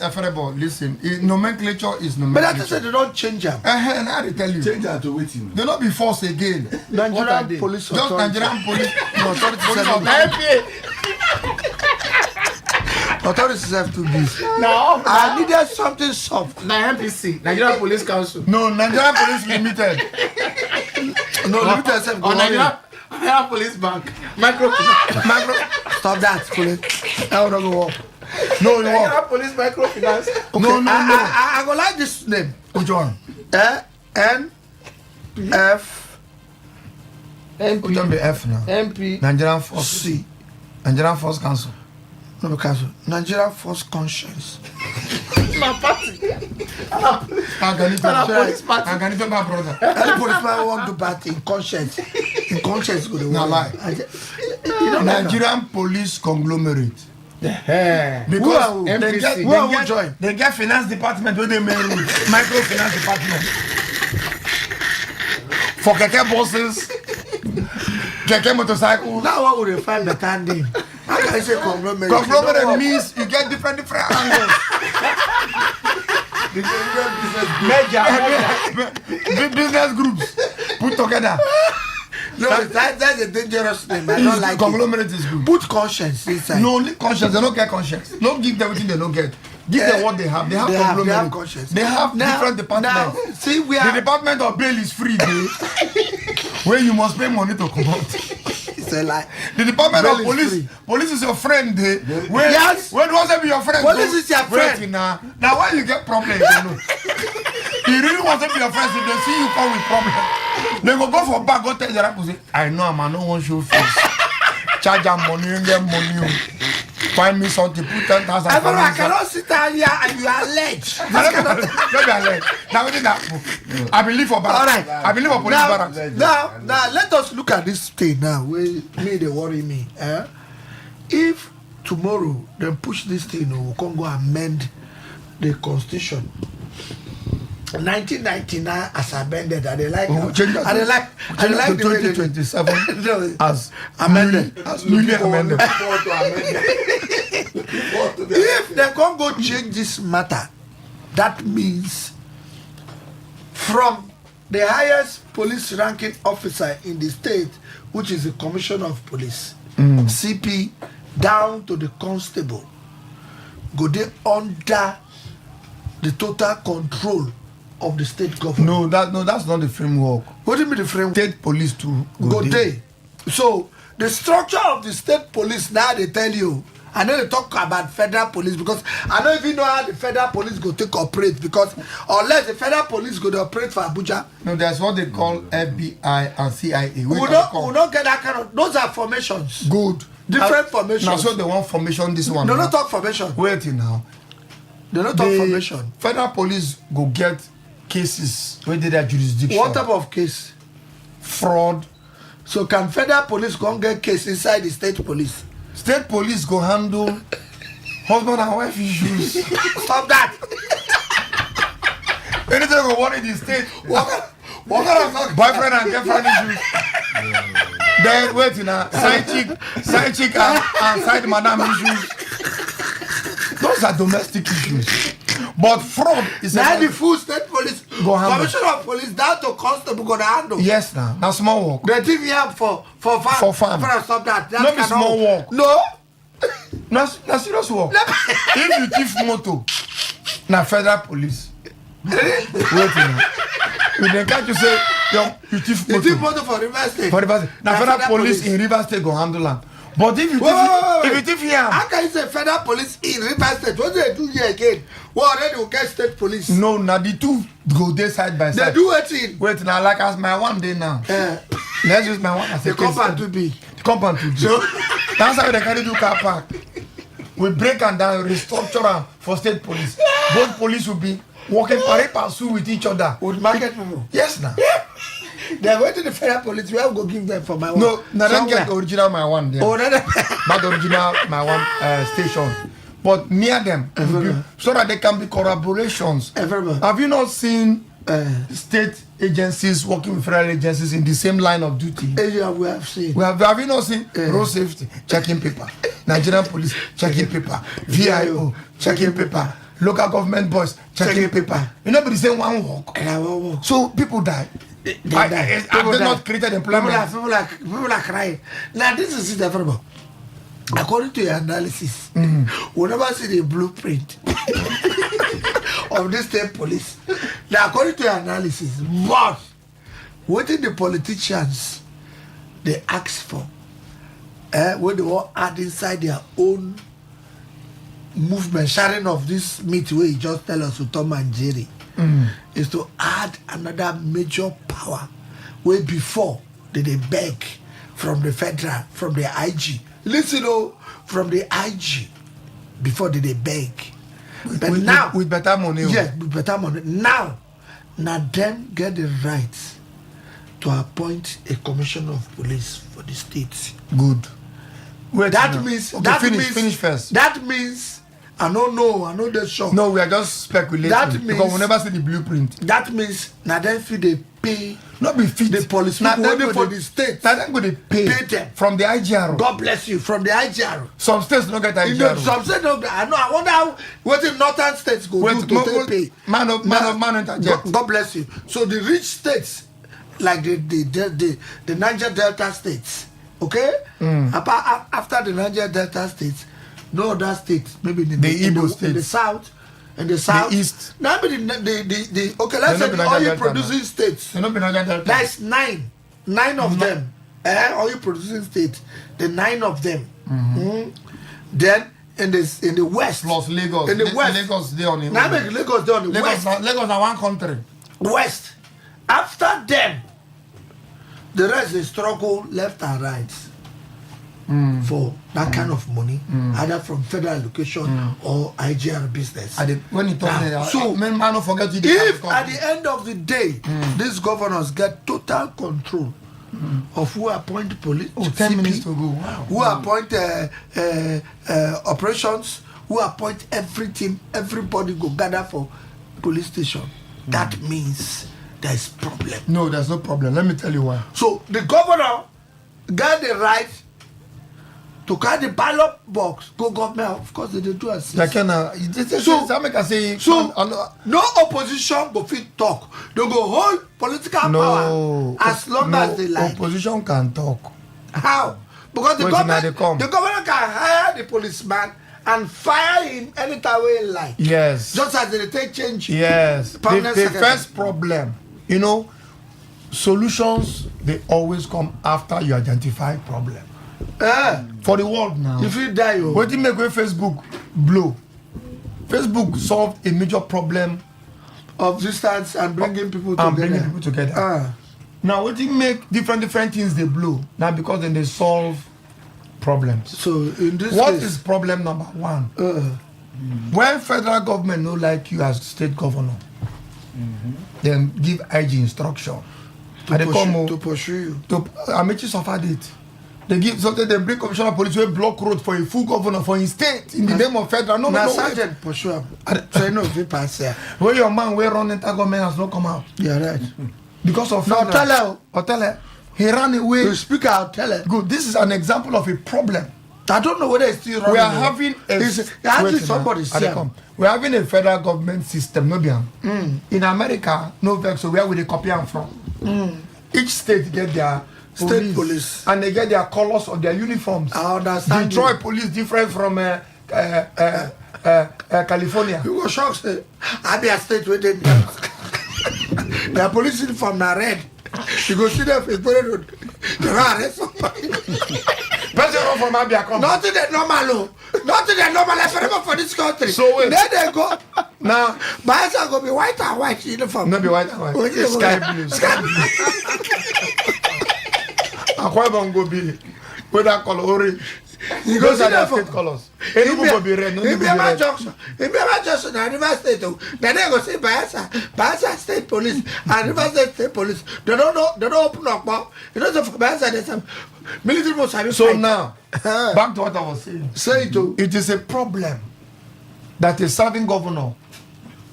Affordable. Listen, nomenclature is But nomenclature. that is they don't change them. And I tell you, Change that to waiting. they not be force again. Nigerian police Just authority. Nigerian police. No, authority. Authorities have to be. Now, I needed something soft. MPC, Nigerian Police Council. No, Nigerian police limited. No, limit yourself. Go Or on. Nigerian Police Bank. Micro. Stop that, police. I will not go up. No, you Nigerian won't. Police Microfinance. No. I go like this name. Which one? N-F-C. Which one be F now? MP. Nigerian force. Nigerian force council. No, council. Nigerian Force Conscience. My party. Police party. I can my brother. Any policeman want to party in conscience. In conscience, go to No lie. Nigerian police conglomerate. Because who? they get finance department where they main road, microfinance department. For keke buses, keke motorcycles. Now what would they find better name? How can I say conglomerate? Conglomerate means you get different angles. Business groups put together. No, that's a dangerous name. I don't like Conglomerate is good. Put conscience inside. No, only conscience. They don't get conscience. Don't give them everything they don't get. Give them what they have. They have conglomerate. They have conscience. They have different departments. Now, see, we The are. department of bail is free, day, where you must pay money to come out. It's a lie. The department Bail of is police, free. police is your friend, day. Where, Yes. When was be your friend? Police go, is your friend. wait, Now why you get problem? You know? He really wants to be your friend. If they see you come with problem, they go for back. Go tell the rapper, say, I know, man. No one show face. Charge them money and get money. Find me something. Put 10,000. I cannot sit down here and you are late. Don't be alert. Now we did that. I believe for barracks. All right. I believe for police barracks. Now, let us look at this thing now. They worry me. If tomorrow they push this thing, we can go amend the constitution. 1999 as amended, and they like, Change that. and they like To the way they- 2027 as amended. as newly amended. If they can't go change this matter, that means from the highest police ranking officer in the state, which is the commissioner of police, CP, down to the constable, go there under the total control of the state government. That's not the framework. What do you mean the framework? State police too Go there. So the structure of the state police now they tell you. I know they talk about federal police because I don't even know how the federal police go take operate because unless the federal police go to operate for Abuja. No, that's what they call FBI and CIA. We don't get that kind of. Those are formations. Good. Different formations. Now, so they want formation. This one. They now. don't talk formation. Wait now. They don't talk formation. Federal police go get cases where they their jurisdiction. What type of case? Fraud. So can federal police go and get case inside the state police? State police go handle husband and wife issues. Stop that. Anything go worry the state. What kind of Boyfriend and girlfriend issues. Then wait now, side chick and side madam issues. Those are domestic issues. But fraud is now the full state police, Go handle. commissioner of police down to constable gonna handle. yes now. Now small work. The TV have for farm. For farm. Stop that. That No be cannot- small work. No. Na serious work. If you thief motor, na federal police. Wait now. We then catch you say, yo, you thief The motor. thief motor for River State. For Rivers State. Na federal police in Rivers State go handle am. But if you thief, if you thief here, How can you say federal police in River State? What do they do here again? Well, already will get state police. no, na the two go there side by They side. do it in. Wait now, like as my one day now. Let's use my one as a The case compound study. to be. The compound to So, do. That's how they carry do car park. We break and down, restructure am for state police. Both police will be working pari passu with each other. with market people. Yes now. They are waiting the federal police. We have to go give them for my one. No, na them Somewhere. get original my one there. Oh, no. But original my one station. But near them, so that there can be collaborations. Everybody. Have you not seen state agencies working with federal agencies in the same line of duty? Area we have seen. Have you not seen road safety checking paper, Nigerian police checking paper, VIO checking paper, local government boys checking paper? You know, but the same one work. And I will walk. So people die. They Have die. they People die. not created employment? People are crying. Now this is it, everybody. According to your analysis, we never see the blueprint of this state police. Now, according to your analysis, but what did the politicians they ask for? What they want add inside their own movement, sharing of this meat where you just tell us to Tom and Jerry, is to add another major power where before they beg from the federal, from the IG. Listen, from the IG before they beg. But now, with better money. yes, with better money. Now them get the right to appoint a commissioner of police for the state. Good. Wait, That no. means Okay, that finish, means finish first. That means I don't know. I know the show. No, we are just speculating That because means- we never see the blueprint. That means now them feel they pay Not be fit. the police Now people them working go for dey- the state. Now them go they pay them from the IGR. God bless you from the IGR. Some states don't get You know, IGR. some say no. I know. I wonder how what the northern states go do to take pay. Man interject. God bless you. So the rich states, like the Niger Delta states, okay? After the Niger Delta states, no other states, maybe in The in Igbo in the states. south, in the south, east. Now, the okay, let's They say no be the Niger oil Delta producing states. You know, be Niger Delta. That's nine of them. Oil producing states, the 9 of them. Then in the west, Plus Lagos. in the west, Lagos they on the now make Lagos dey on the west. Lagos are one country. West. After them, the rest they struggle left and right for that kind of money, either from federal allocation or IGR business. When you talk Now, there, so man don't forget you. if at the end of the day, these governors get total control of who appoint police, 10 minutes to go. Wow. who appoint operations, who appoint everything, everybody go gather for police station. That means there's problem. No, there's no problem. Let me tell you why. So the governor got the right to carry the ballot box, go government. Of course, they do assist. Like, so make I say, No opposition go fit talk. They go hold political power as long as they like. Opposition can talk. How? Because the Wait, now they come. government can hire the policeman and fire him anytime he like. Yes. Just as they take change. Yes. The Permanent secretary. first problem, solutions, they always come after you identify problem. For the world now. If you die, What do you make when Facebook blow? Facebook solved a major problem of distance and bringing people and together. bringing people together. Now, what do you make different things they blow? Now, because then they solve problems. So in this What case, is problem number one? When federal government no like you as state governor, then give IG instruction. to pursue you. Amechi suffered it. They give something. They bring commissioner of police. We block road for a full governor for his state in the name of federal. No, Now, no, sergeant, for sure. So, no, we pass here. Where your man we run enter government has not come out You're right. because of No, federal. tell her. Or tell her. He ran away. You speak out, tell her. Good. This is an example of a problem. I don't know whether it's still running. We are having a. Actually, Wait, somebody's I dey here. come. We are having a federal government system, no be am. In America, no vex. So where will they copy am from? Each state get their State police. and they get their colors of their uniforms. I understand. Detroit police different from California. You go shock, say, Abia State with them. Their police uniform na red. You go see them for Igbo road. They arrest somebody. Person run from Abia come. Nothing that normal, oh. Nothing that normal forever for this country. So wait. Then they go. Now, Bayelsa go be white and white uniform. no be white and white. Oh, yeah, Sky well, blue. sky blue. Akwa Ibom go be with that color orange. You go Those see are their them for state colors. Enugu go be red. No If be you have red. junction, na River State, oh, then they go say Bayelsa State Police and River State Police. They don't know. They don't open up. You know, so for Bayelsa, there's some military must have So fight. now, back to what I was saying. Say it to. It is a problem that a serving governor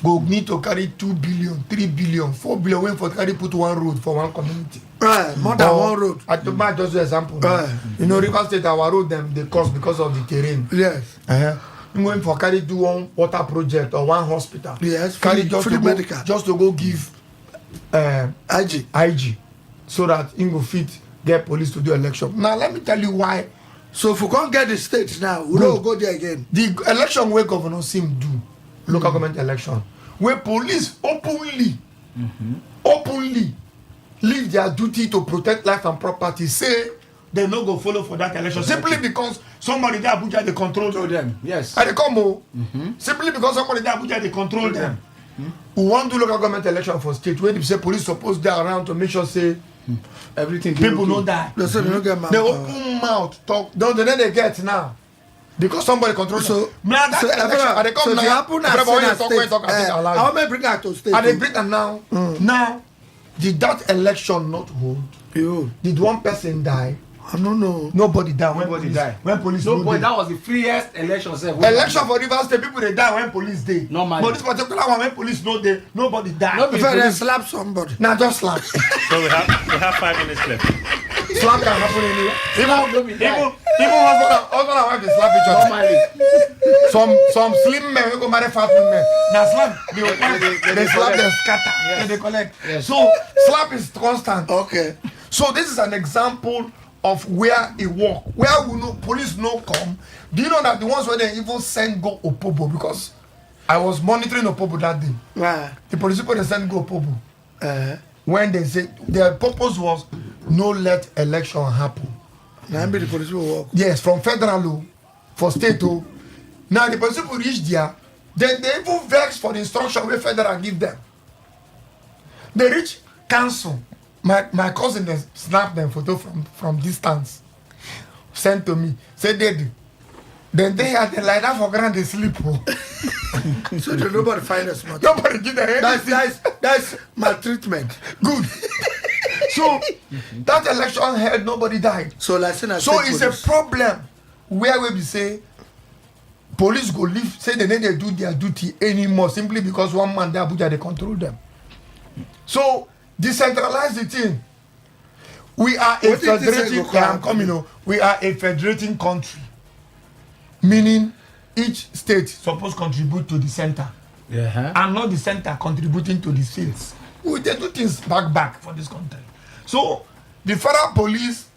go need to carry 2 billion, 3 billion, 4 billion when for carry put one road for one community. Right, more than one road. I took my just example. Right. You know, River State, our road them they cost because of the terrain. Yes. You going for carry do one water project or one hospital. Yes, Carry free- just free to go, medical. just to go give IG so that he go fit get police to do election. Now let me tell you why. So if we can't get the states now, we don't go there again. The election where Governor Sim do, local government election, where police openly leave their duty to protect life and property, say they no go follow for that election simply because somebody there Abuja they control them. Yes. And they come simply because somebody there Abuja they control them. We want to local government election for state where they say police supposed they around to make sure say Everything. people no die. They say they don't get They manpower. open mouth talk. Don't they get now? Because somebody controls. So, man, that so, election, and they come so if now. you happen as everybody Senate talk, when state, talk, I think I aloud. want to bring that to state. And they bring them now. Now, did that election not hold? You, Did one person die? I don't know. Nobody died. When Nobody police, died. When police No, no boy, dey. that was the freest election. Sir. Election for Rivers State, people they die when police dey. Normally. But this particular one, when police no dey, nobody die. No be- If they slap somebody. Now just slap. So we have 5 minutes left. Slap can happen anywhere. No be die. Even husband and wife they slap each other. Normally. Some slim men wey go marry fat women na slap they slap them scatter. Yes. They collect. Yes. So slap is constant. Okay. So this is an example of where it work, where we know police no come. Do you know that the ones where they even send go Opobo, because I was monitoring Opobo that day. Right. The police people they send go Opobo when they say their purpose was no let election happen. Now be the police will work. Yes, from federal law, for state law. Now the police people reach there, then they even vex for the instruction where federal give them. They reach council. My cousin they snap them photo from distance, sent to me. Say they then they had the light for ground they sleep. Oh. So that nobody find us much. Nobody give them anything. That's maltreatment. Good. So that election held, nobody died. So like saying So it's a problem where we be say police go leave, say they need to do their duty anymore simply because one man there Abuja they control them. So decentralize the thing. We are a What did this say federating. go Yeah, I'm come? coming. Oh. We are a federating country, meaning each state supposed contribute to the center, and not the center contributing to the states. We they do things back for this country. So the federal police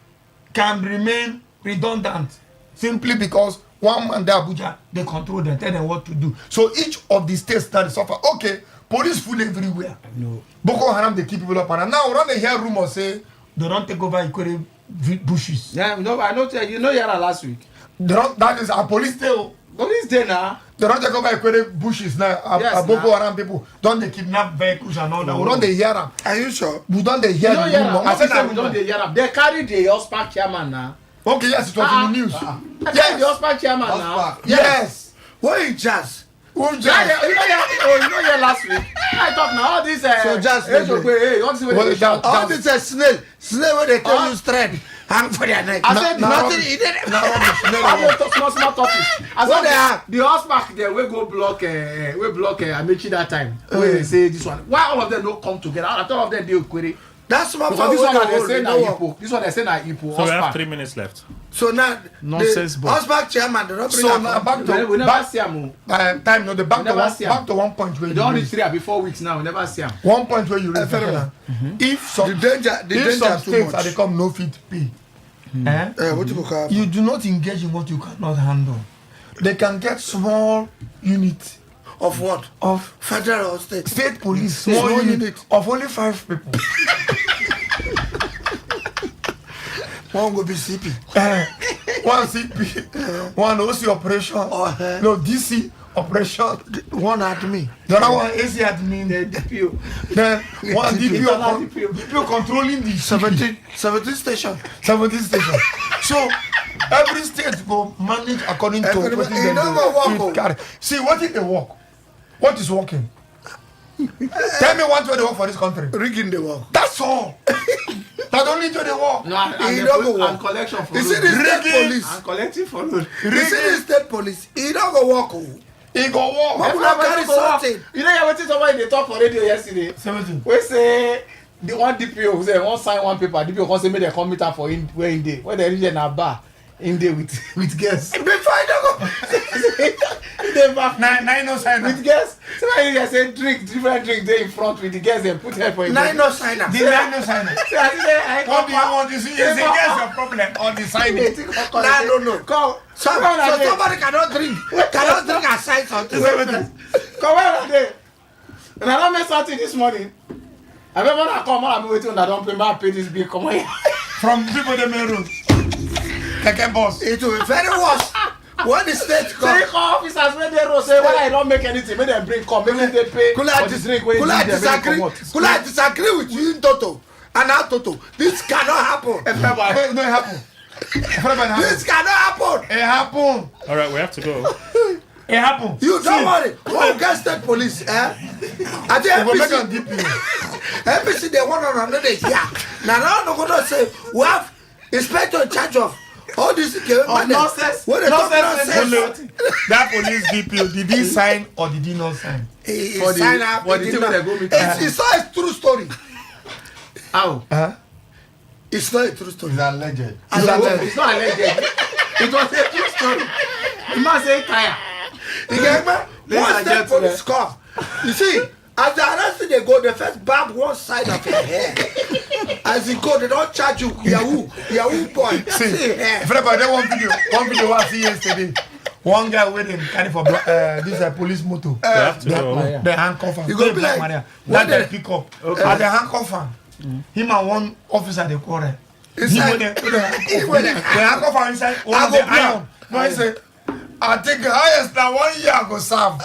can remain redundant simply because one man there Abuja they control them, tell them what to do. So each of the states that suffer. Okay, police full everywhere. No. Boko Haram they keep people up, and now when they hear rumors say they don't take over Ikwere bushes. Yeah, no, I know. You know, you had last week. They don't, that is a police tale. Police day now. They don't take over Ikwere bushes now. Yes, Boko nah. Haram people don't they kidnap vehicles and all that. We No. don't they hear them. Are you sure? We don't they hear You know, the rumor. I said that we don't hear them. They carry the Ospa chairman now. okay, yes, it was in the news. Carry the Yes, Ospa chairman now. yes. What in jazz? Who Yeah, just? you know, yeah, last week. I talk now all this. So just hey, all this. Well, Hey, that- All this is snail where they tell Huh? you strength. hang for their neck. I said nothing. rubbish. He didn't. Na rubbish. No, I no. just talk small topics. I What said they have? the husband there we go block Amechi that time. Where they say this one. Why all of them don't come together? All of them they query. That's my Because this one fault. they say na No, Ipo. This one they say na Ipo. So we have husband. 3 minutes left. so now Nonsense, the boy. husband chairman they don't bring So am now come. We never see him. time no the back We to never one see 'em. back to one point where We you don't reach raise. 3 or 4 weeks now. We never see him. One point where you raise. fair enough. If some The danger if some too states much. are become no fit pay, What you call you do not engage in what you cannot handle. They can get small unit of what? of Federal or state? state police, small Small unit unit. of only 5 people. One go be CP. One CP, one OC operation, no DC operation, One admin. the other one AC admin, DPO. then one Internal DPO controlling the 17 station. 17 station. So every state go manage according to Everybody- what e no go work, oh. carry. See what is the work? What is working? Tell me one way they work for this country. Rigging the work. That's all. That only do the work. No, and He the don't pol- go and collection for You see road. the state Rigging. police. And collecting for road. You see the state police. He don't go work. Oh. He go work. But we don't carry something. You know, I went to somebody they talk for radio yesterday. 17. We say the one DPO say one sign one paper. DPO come say make dem come meet am for where in dey. When they reach there na bar in dey with guests. Before he don't go. Dey back Nine no sign. with guests. So when you say drink different drink dey in front with the guests dem put head for him. Nine no signer. The nine no sign. So I say I What do you want to see? Is against your problem or the signing? Nah, no. Come. So somebody cannot drink and sign something. Come on, day. And I don't make something this morning. I remember I come on, I'm waiting on that don't pay my pay this bill. Come on here. From people the main road. Second boss. It will be very worse when the state Say come. call officers when they roll say when I don't make anything, make them bring come, make they pay Could for the drink when you drink them, make them come out. Could I disagree with you in Toto? And now Toto, this cannot happen. No, it happen. This cannot happen. It happen. All right, we have to go. It happen. You don't worry. When we get state police, I think We go make am NPC, DPO. NPC they want on another year. Now no gonna say we have inspector in charge of all this nonsense. When they talk Nonsense. nonsense, That police DPO, did he sign or did he not sign? he For the- sign up. for the he thing did they not. go meet. It's not a true story. How? It's not a true story. He's alleged. As I said, It's not alleged. It was a true story. The man say tire. you get me? Ladies Once and the gentlemen. police come, you see, as the arresting they go, they first barb one side of your hair. As you go, they don't charge you Yahoo boy. See, hair. if anybody one video I see yesterday. One guy waiting carry for this police motor. We have to go. The handcuff am. You go be Black like, Maria. when That they- they pick up. As the handcuff am, him and one officer they quarrel. Inside- He when they- the handcuff am inside one I of go the play iron. No, he say, I think the highest na 1 year I go serve.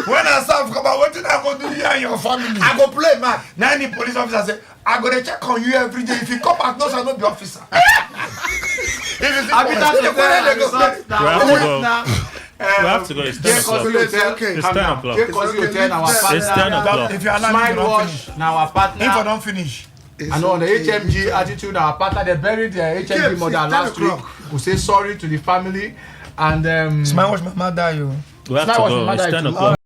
When I serve, come out, wetin I go do you and your family? I go play man. Now the police officer say, I go dey check on you every day. If you come back, no, I no be officer. If you see I be that police- We have to go. It's 10 o'clock. Okay. It's 10 o'clock. Take us hotel na our partner. It's 10 o'clock. If you allow me, Smile you don't wash finish. na our If I partner. don't finish, And on the HMG attitude, our partner, they buried their HMG Yes, mother it's 10 last week. o'clock. We say sorry to the family. And my watch, my mother, you. We have to Smile was go. mad It's at 10 you. o'clock.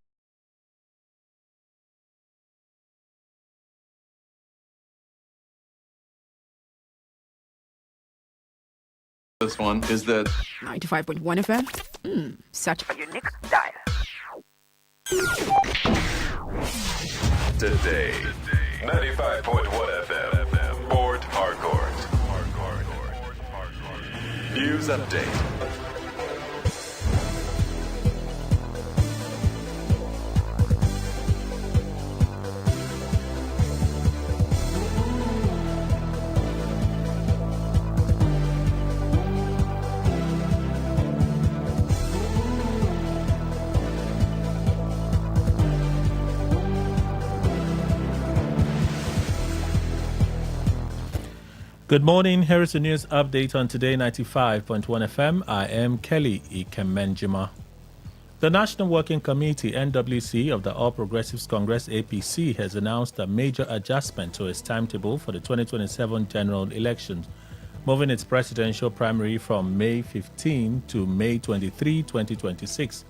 This one is that 95.1 FM. Such a unique style. today. 95.1 FM. Port Harcourt. News update. Good morning. Here is the news update on Today 95.1 FM. I am Kelly Ikemenjima. The National Working Committee, NWC, of the All Progressives Congress, APC, has announced a major adjustment to its timetable for the 2027 general elections. moving its presidential primary from May 15 to May 23, 2026.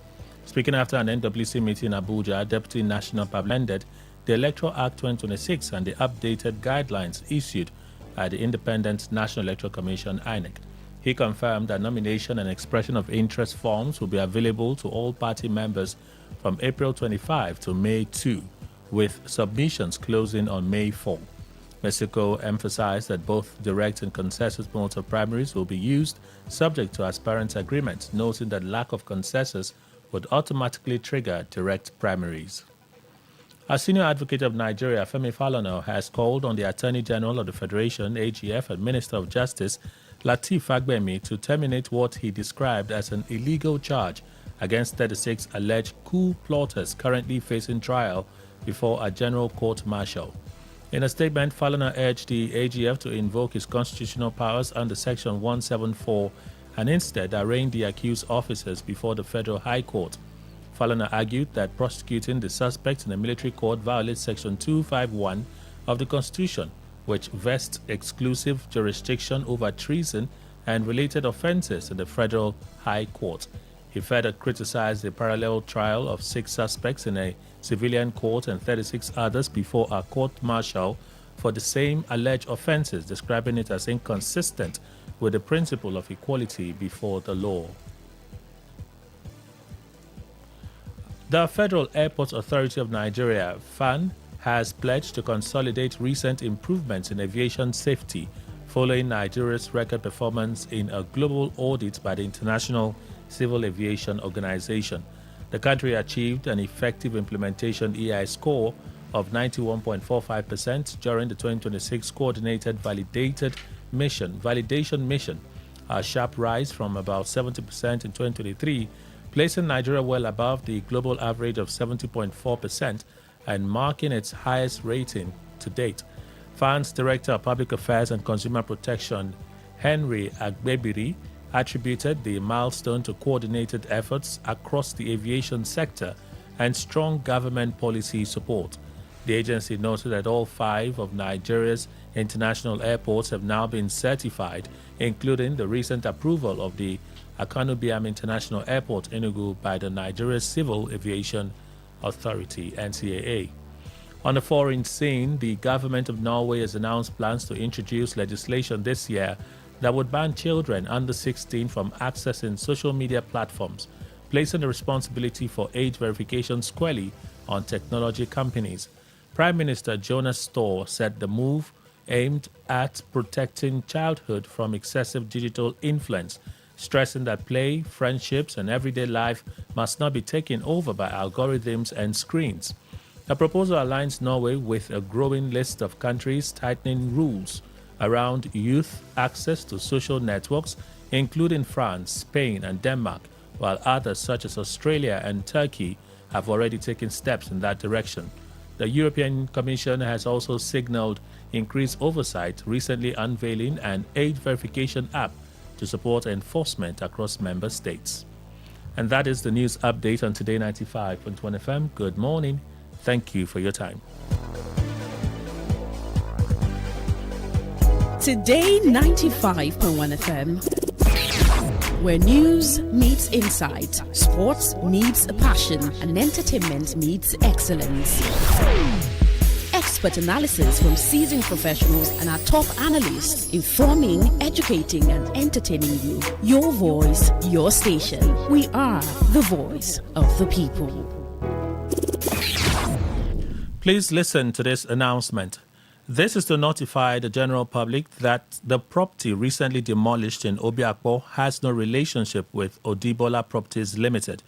Speaking after an NWC meeting in Abuja, Deputy National Parliament the Electoral Act 2026 and the updated guidelines issued by the Independent National Electoral Commission, INEC. He confirmed that nomination and expression of interest forms will be available to all party members from April 25 to May 2, with submissions closing on May 4. Mexico emphasized that both direct and consensus modes of primaries will be used, subject to aspirants' agreements, noting that lack of consensus would automatically trigger direct primaries. A senior advocate of Nigeria, Femi Falana, has called on the Attorney General of the Federation, AGF, and Minister of Justice, Lateef Fagbemi, to terminate what he described as an illegal charge against 36 alleged coup plotters currently facing trial before a general court-martial. In a statement, Falana urged the AGF to invoke his constitutional powers under Section 174 and instead arraign the accused officers before the Federal High Court. Falana argued that prosecuting the suspects in a military court violates Section 251 of the Constitution, which vests exclusive jurisdiction over treason and related offenses in the Federal High Court. He further criticized the parallel trial of 6 suspects in a civilian court and 36 others before a court-martial for the same alleged offenses, describing it as inconsistent with the principle of equality before the law. The Federal Airports Authority of Nigeria, FAN, has pledged to consolidate recent improvements in aviation safety following Nigeria's record performance in a global audit by the International Civil Aviation Organization. The country achieved an effective implementation EI score of 91.45% during the 2026 Coordinated Validation Mission, a sharp rise from about 70% in 2023, placing Nigeria well above the global average of 70.4% and marking its highest rating to date. FAN's Director of Public Affairs and Consumer Protection, Henry Agbebiri, attributed the milestone to coordinated efforts across the aviation sector and strong government policy support. The agency noted that all 5 of Nigeria's international airports have now been certified, including the recent approval of the Akanubiam International Airport, Enugu, by the Nigeria Civil Aviation Authority, NCAA. On the foreign scene, the government of Norway has announced plans to introduce legislation this year that would ban children under 16 from accessing social media platforms, placing the responsibility for age verification squarely on technology companies. Prime Minister Jonas Storr said the move aimed at protecting childhood from excessive digital influence, stressing that play, friendships, and everyday life must not be taken over by algorithms and screens. The proposal aligns Norway with a growing list of countries tightening rules around youth access to social networks, including France, Spain, and Denmark, while others such as Australia and Turkey have already taken steps in that direction. The European Commission has also signaled increased oversight, recently unveiling an age verification app to support enforcement across member states. And that is the news update on Today 95.1 FM. Good morning. Thank you for your time. Today 95.1 FM, where news meets insight, sports meets passion, and entertainment meets excellence. Expert analysis from seasoned professionals and our top analysts, informing, educating, and entertaining you. Your voice, your station. We are the voice of the people. Please listen to this announcement. This is to notify the general public that the property recently demolished in Obiakpo has no relationship with Odibola Properties Limited.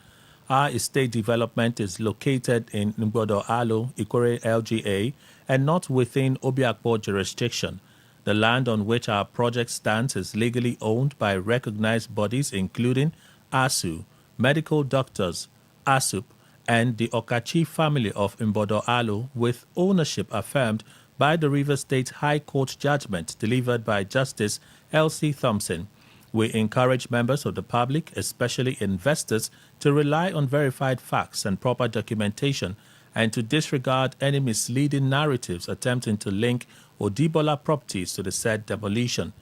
Our estate development is located in Ngbodo Alo, Ikore LGA, and not within Obiakpo jurisdiction. The land on which our project stands is legally owned by recognized bodies including ASU, Medical Doctors, ASUP, and the Okachi family of Ngbodo Alo, with ownership affirmed by the Rivers State High Court judgment delivered by Justice L.C. Thompson. We encourage members of the public, especially investors, to rely on verified facts and proper documentation and to disregard any misleading narratives attempting to link Odibola Properties to the said demolition.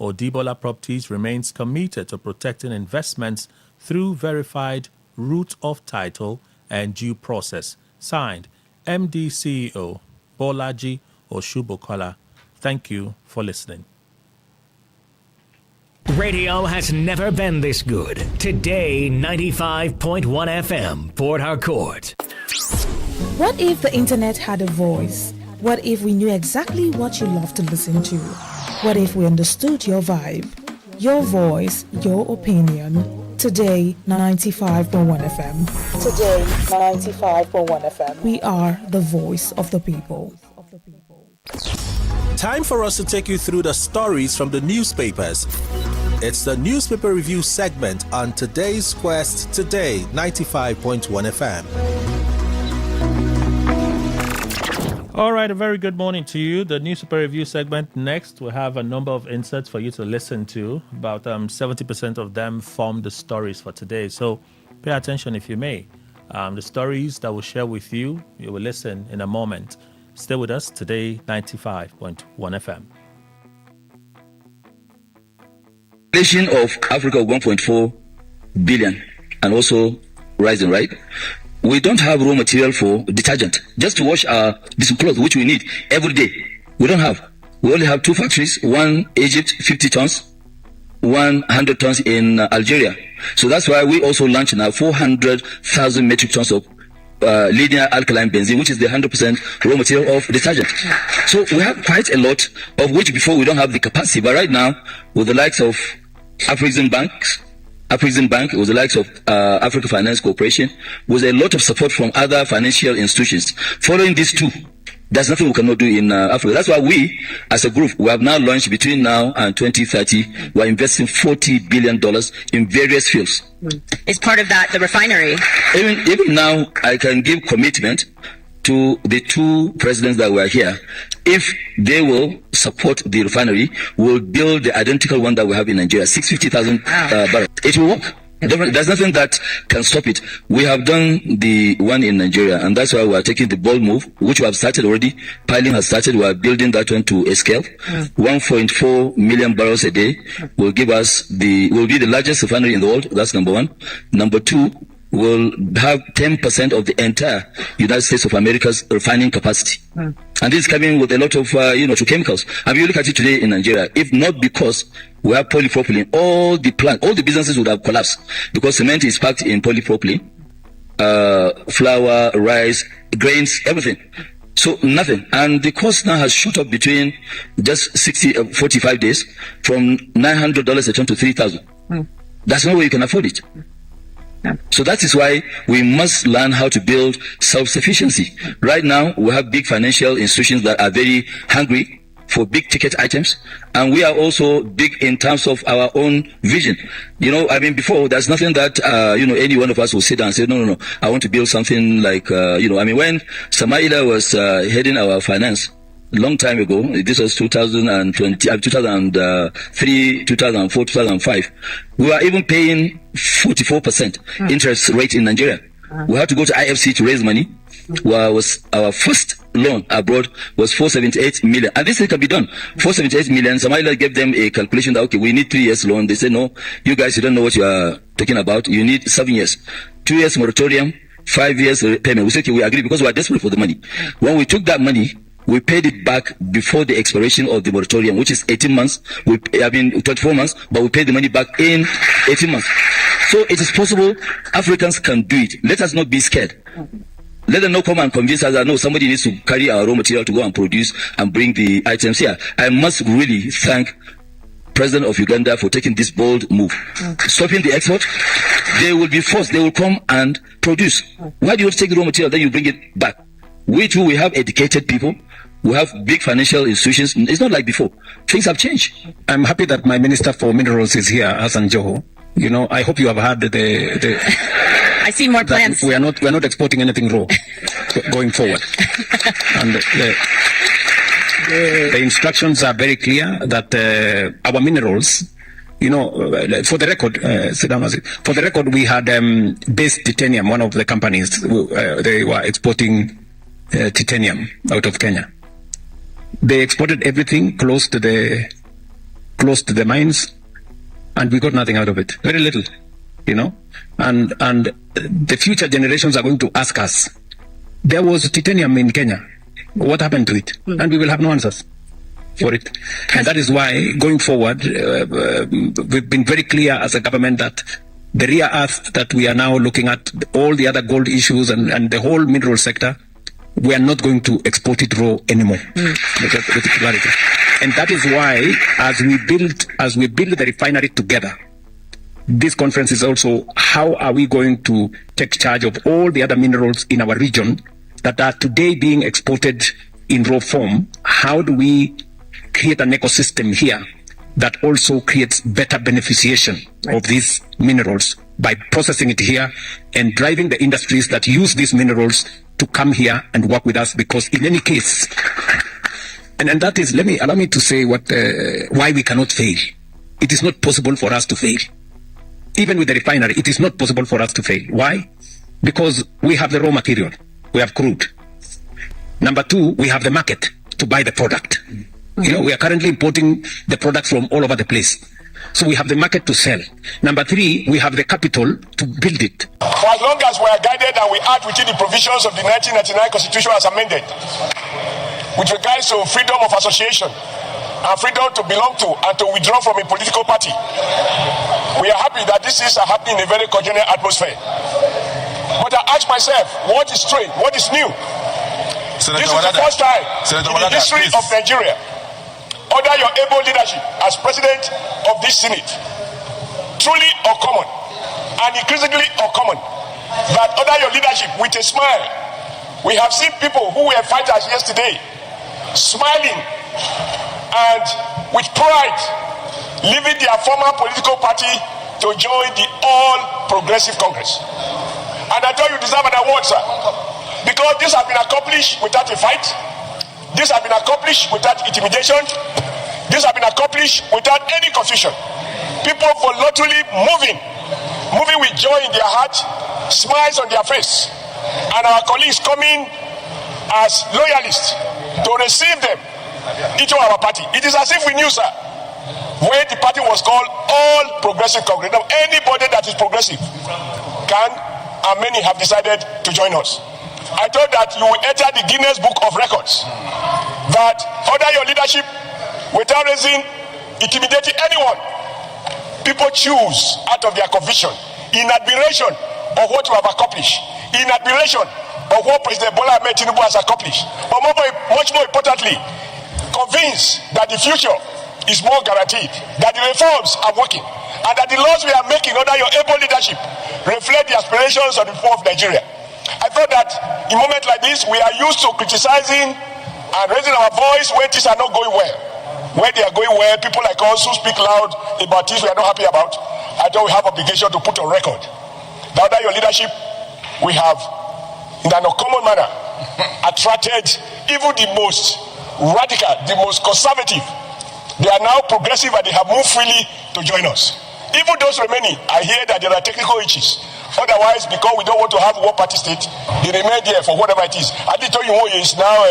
Odibola Properties remains committed to protecting investments through verified route of title and due process. Signed, MD CEO Bolaji Oshubokola. Thank you for listening. Radio has never been this good. Today, 95.1 FM, Port Harcourt. What if the internet had a voice? What if we knew exactly what you love to listen to? What if we understood your vibe, your voice, your opinion? Today, 95.1 FM. Today, 95.1 FM. We are the voice of the people. Time for us to take you through the stories from the newspapers. It's the newspaper review segment on today's Quest, Today 95.1 FM. All right, a very good morning to you. The newspaper review segment next. We'll have a number of inserts for you to listen to. About 70% of them form the stories for today. So pay attention if you may. The stories that we'll share with you, you will listen in a moment. Stay with us today, 95.1 FM. Population of Africa 1.4 billion and also rising, right? We don't have raw material for detergent just to wash our clothes, which we need every day. We don't have. We only have 2 factories, one Egypt 50 tons, 100 tons in Algeria. So that's why we also launched now 400,000 metric tons of linear alkaline benzene, which is the 100% raw material of detergent. So we have quite a lot of which before we don't have the capacity. But right now, with the likes of Afrexim Bank, with the likes of Africa Finance Corporation, with a lot of support from other financial institutions, following these two, there's nothing we cannot do in Africa. That's why we, as a group, we have now launched between now and 2030, we're investing $40 billion in various fields. Is part of that the refinery? Even now, I can give commitment to the 2 presidents that were here. If they will support the refinery, we'll build the identical one that we have in Nigeria, 650,000 barrels. It will work. There's nothing that can stop it. We have done the one in Nigeria, and that's why we are taking the bold move, which we have started already. Piling has started. We are building that one to a scale. 1.4 million barrels a day will give us will be the largest refinery in the world. That's number one. Number two, will have 10% of the entire United States of America's refining capacity. And this is coming with a lot of, to chemicals. And if you look at it today in Nigeria, if not because we have polypropylene, all the businesses would have collapsed because cement is packed in polypropylene, flour, rice, grains, everything. So nothing. And the cost now has shot up between just 45 days from $900 a ton to $3,000. That's no way you can afford it. So that is why we must learn how to build self-sufficiency. Right now, we have big financial institutions that are very hungry for big ticket items, and we are also big in terms of our own vision. Before, there's nothing that, any one of us will sit down and say, no, I want to build something like, when Samaila was heading our finance, long time ago, this was 2003, 2004, 2005, we were even paying 44% interest rate in Nigeria. We had to go to IFC to raise money. Our first loan abroad was 478 million. And this thing can be done. 478 million. Samaila gave them a calculation that, okay, we need 3 years loan. They said, no, you guys, you don't know what you are talking about. You need 7 years. 2 years moratorium, 5 years payment. We said, okay, we agree because we are desperate for the money. When we took that money, we paid it back before the expiration of the moratorium, which is 18 months. 24 months, but we paid the money back in 18 months. So it is possible. Africans can do it. Let us not be scared. Let them not come and convince us that, no, somebody needs to carry our raw material to go and produce and bring the items here. I must really thank President of Uganda for taking this bold move. Stopping the export, they will be forced. They will come and produce. Why do you take the raw material, then you bring it back? We too, we have educated people. We have big financial institutions. It's not like before. Things have changed. I'm happy that my Minister for Minerals is here, Hassan Joho. I hope you have heard the I see more plans. We are not exporting anything raw going forward. And the instructions are very clear that our minerals, for the record, we had Base Titanium, one of the companies, they were exporting titanium out of Kenya. They exported everything close to the close to the mines, and we got nothing out of it. Very little, and the future generations are going to ask us, there was titanium in Kenya. What happened to it? And we will have no answers for it. And that is why, going forward, we've been very clear as a government that the rare earth that we are now looking at, all the other gold issues and the whole mineral sector, we are not going to export it raw anymore. With clarity. And that is why, as we build the refinery together, this conference is also how are we going to take charge of all the other minerals in our region that are today being exported in raw form. How do we create an ecosystem here that also creates better beneficiation of these minerals by processing it here and driving the industries that use these minerals to come here and work with us? Because in any case, and that is, allow me to say why we cannot fail. It is not possible for us to fail. Even with the refinery, it is not possible for us to fail. Why? Because we have the raw material. We have crude. Number two, we have the market to buy the product. We are currently importing the product from all over the place. So we have the market to sell. Number three, we have the capital to build it. For as long as we are guided and we act within the provisions of the 1999 Constitution as amended, with regards to freedom of association and freedom to belong to and to withdraw from a political party, we are happy that this is happening in a very congenial atmosphere. But I ask myself, what is strange? What is new? This is the first time in the history of Nigeria, under your able leadership as president of this Senate, truly uncommon and increasingly uncommon, that under your leadership, with a smile, we have seen people who were fighters yesterday smiling and with pride leaving their former political party to join the All Progressive Congress. And I tell you, deserve an award, sir, because this has been accomplished without a fight. This has been accomplished without intimidation. This has been accomplished without any confusion. People voluntarily moving with joy in their heart, smiles on their face, and our colleagues coming as loyalists to receive them into our party. It is as if we knew, sir, when the party was called All Progressive Congress. Now, anybody that is progressive can, and many have decided to join us. I thought that you will enter the Guinness Book of Records, that under your leadership, without raising, intimidating anyone, people choose out of their conviction, in admiration of what you have accomplished, in admiration of what President Bola Ahmed Tinubu has accomplished, but much more importantly, convinced that the future is more guaranteed, that the reforms are working, and that the laws we are making under your able leadership reflect the aspirations of the people of Nigeria. I thought that in moments like this, we are used to criticizing and raising our voice when things are not going well. When they are going well, people like us who speak loud about things we are not happy about, I thought we have obligation to put on record that under your leadership, we have, in an uncommon manner, attracted even the most radical, the most conservative. They are now progressive and they have moved freely to join us. Even those remaining, I hear that there are technical issues. Otherwise, because we don't want to have one party state, they remain there for whatever it is. I did tell you he is now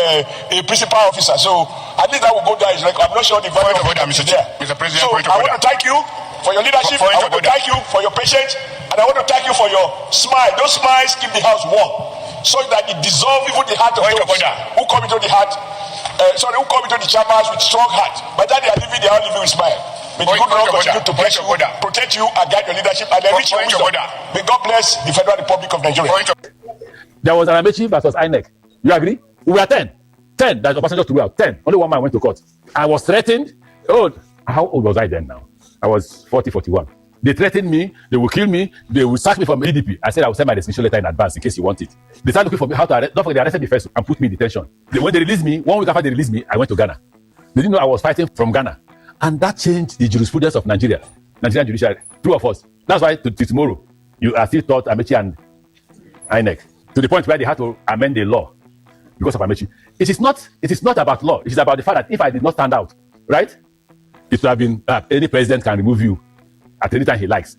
a principal officer, so at least that will go down his record. I'm not sure the value of it is there. Mr. President, so I want to thank you for your leadership. I want to thank you for your patience, and I want to thank you for your smile. Those smiles keep the house warm, so that it dissolves even the heart of those who come into the heart. Who come into the chambers with strong heart. But that they are living, they are living with smile. May the good Lord continue to bless you, protect you, and guide your leadership, and enrich your wisdom. May God bless the Federal Republic of Nigeria. There was an Amechi versus INEC. You agree? We were 10. 10 that the passengers to out. 10. Only one man went to court. I was threatened. Oh, how old was I then now? I was 40, 41. They threatened me. They will kill me. They will sack me from EDP. I said I will send my resignation letter in advance in case you want it. They started looking for me how to arrest. Don't forget, they arrested me first and put me in detention. When they released me, 1 week after they released me, I went to Ghana. They didn't know I was fighting from Ghana. And that changed the jurisprudence of Nigeria. Nigerian judiciary. Two of us. That's why to tomorrow, you are still taught Amechi and INEC. To the point where they had to amend the law because of Amechi. It is not about law. It is about the fact that if I did not stand out, right? It would have been any president can remove you at any time he likes.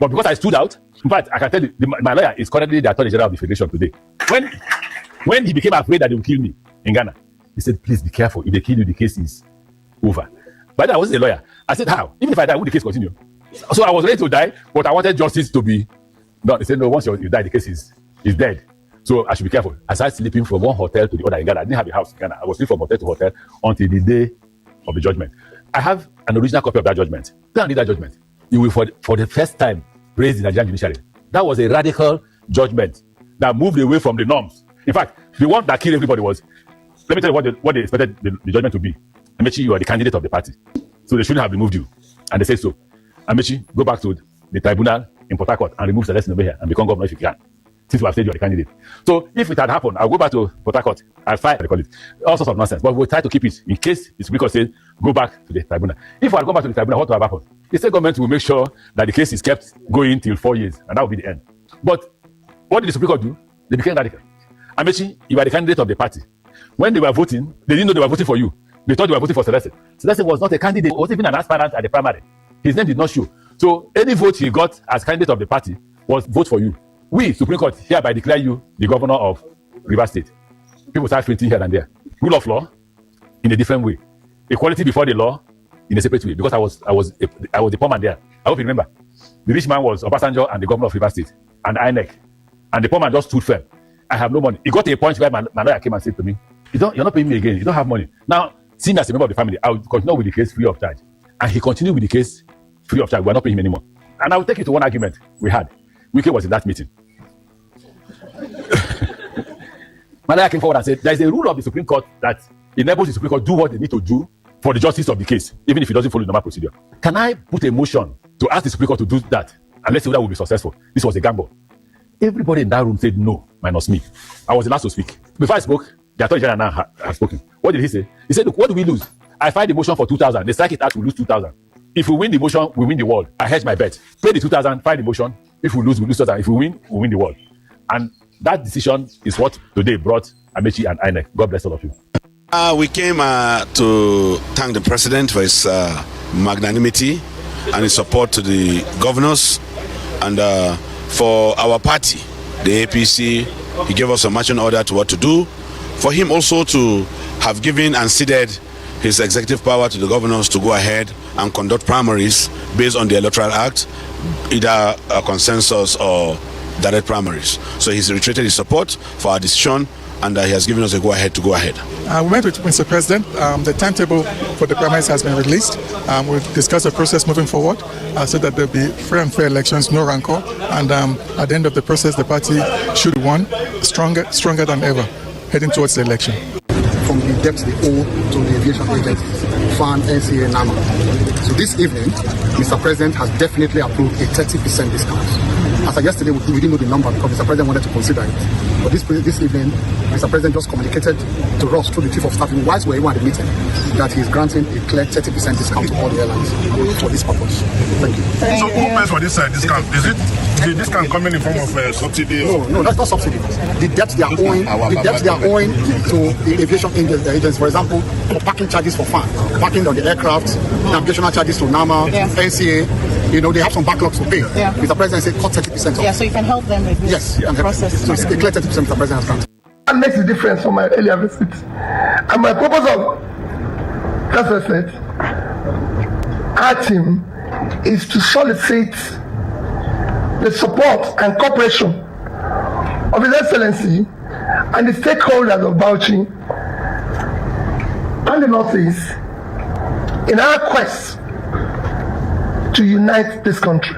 But because I stood out, in fact, I can tell you, my lawyer is currently the Attorney General of the Federation today. When he became afraid that they would kill me in Ghana, he said, please be careful. If they kill you, the case is over. But then I wasn't a lawyer. I said, how? Even if I die, will the case continue? So I was ready to die, but I wanted justice to be done. They said, no, once you die, the case is dead. So I should be careful. I started sleeping from one hotel to the other in Ghana. I didn't have a house in Ghana. I was sleeping from hotel to hotel until the day of the judgment. I have an original copy of that judgment. Go and read that judgment. You will, for the first time, praise the Nigerian judiciary. That was a radical judgment that moved away from the norms. In fact, the one that killed everybody was, let me tell you what they expected the judgment to be. Amechi, you are the candidate of the party. So they shouldn't have removed you. And they said so. Amechi, go back to the tribunal in Port Harcourt and remove Celestine over here and become governor if you can. Since we have said you are the candidate. So if it had happened, I'll go back to Port Harcourt. I'll file, they call it. All sorts of nonsense. But we'll try to keep it in case the Supreme Court says, go back to the tribunal. If I go back to the tribunal, what will have happened? The state government will make sure that the case is kept going till 4 years. And that will be the end. But what did the Supreme Court do? They became radical. Amechi, you are the candidate of the party. When they were voting, they didn't know they were voting for you. They thought they were voting for Celestine. Celestine was not a candidate. He was even an aspirant at the primary. His name did not show. So any vote he got as candidate of the party was vote for you. We, Supreme Court, hereby declare you the governor of Rivers State. People start printing here and there. Rule of law in a different way. Equality before the law in a separate way. Because I was the poor man there. I hope you remember. The rich man was Obasanjo and the governor of Rivers State and INEC. And the poor man just stood firm. I have no money. It got to a point where my lawyer came and said to me, you're not paying me again. You don't have money. Now, seeing as a member of the family, I will continue with the case free of charge. And he continued with the case free of charge. We're not paying him anymore. And I will take you to one argument we had. Wike was in that meeting. My lawyer came forward and said, there is a rule of the Supreme Court that enables the Supreme Court to do what they need to do for the justice of the case, even if it doesn't follow the normal procedure. Can I put a motion to ask the Supreme Court to do that? And let's see whether we'll be successful. This was a gamble. Everybody in that room said no, minus me. I was the last to speak. Before I spoke, the Attorney General now had spoken. What did he say? He said, look, what do we lose? I filed the motion for 2,000. They strike it out, we lose 2,000. If we win the motion, we win the world. I hedge my bet. Pay the 2,000, file the motion. If we lose, we lose 2,000. If we win the world. And that decision is what today brought Amechi and INEC. God bless all of you. We came to thank the president for his magnanimity and his support to the governors and for our party, the APC. He gave us a marching order to what to do. For him also to have given and ceded his executive power to the governors to go ahead and conduct primaries based on the Electoral Act, either a consensus or direct primaries. So he's reiterated his support for our decision, and he has given us a go-ahead to go ahead. We met with Mr. President. The timetable for the primaries has been released. We've discussed the process moving forward so that there'll be free and fair elections, no rancor. And at the end of the process, the party should be won stronger than ever, heading towards the election. From the debts they owe to the aviation agencies, FAN, NCA, and NAMA. So this evening, Mr. President has definitely approved a 30% discount. As of yesterday, we didn't know the number because Mr. President wanted to consider it. But this evening, Mr. President just communicated to us through the Chief of Staff, whilst we were at the meeting, that he is granting a clear 30% discount to all the airlines for this purpose. Thank you. So who pays for this discount? Is it the discount coming in form of subsidy? No, that's not subsidy. The debts they are owing to the aviation agents, for example, for parking charges for FAN, parking on the aircraft, navigational charges to NAMA, NCA. They have some backlogs to pay. Yeah. Mr. President said cut 30% off. Yeah, so you can help them with this process. So it's a clear 30% Mr. President has granted. That makes a difference from my earlier visit. And my purpose of that visit, our team, is to solicit the support and cooperation of His Excellency and the stakeholders of Bauchi and the Northeast in our quest to unite this country.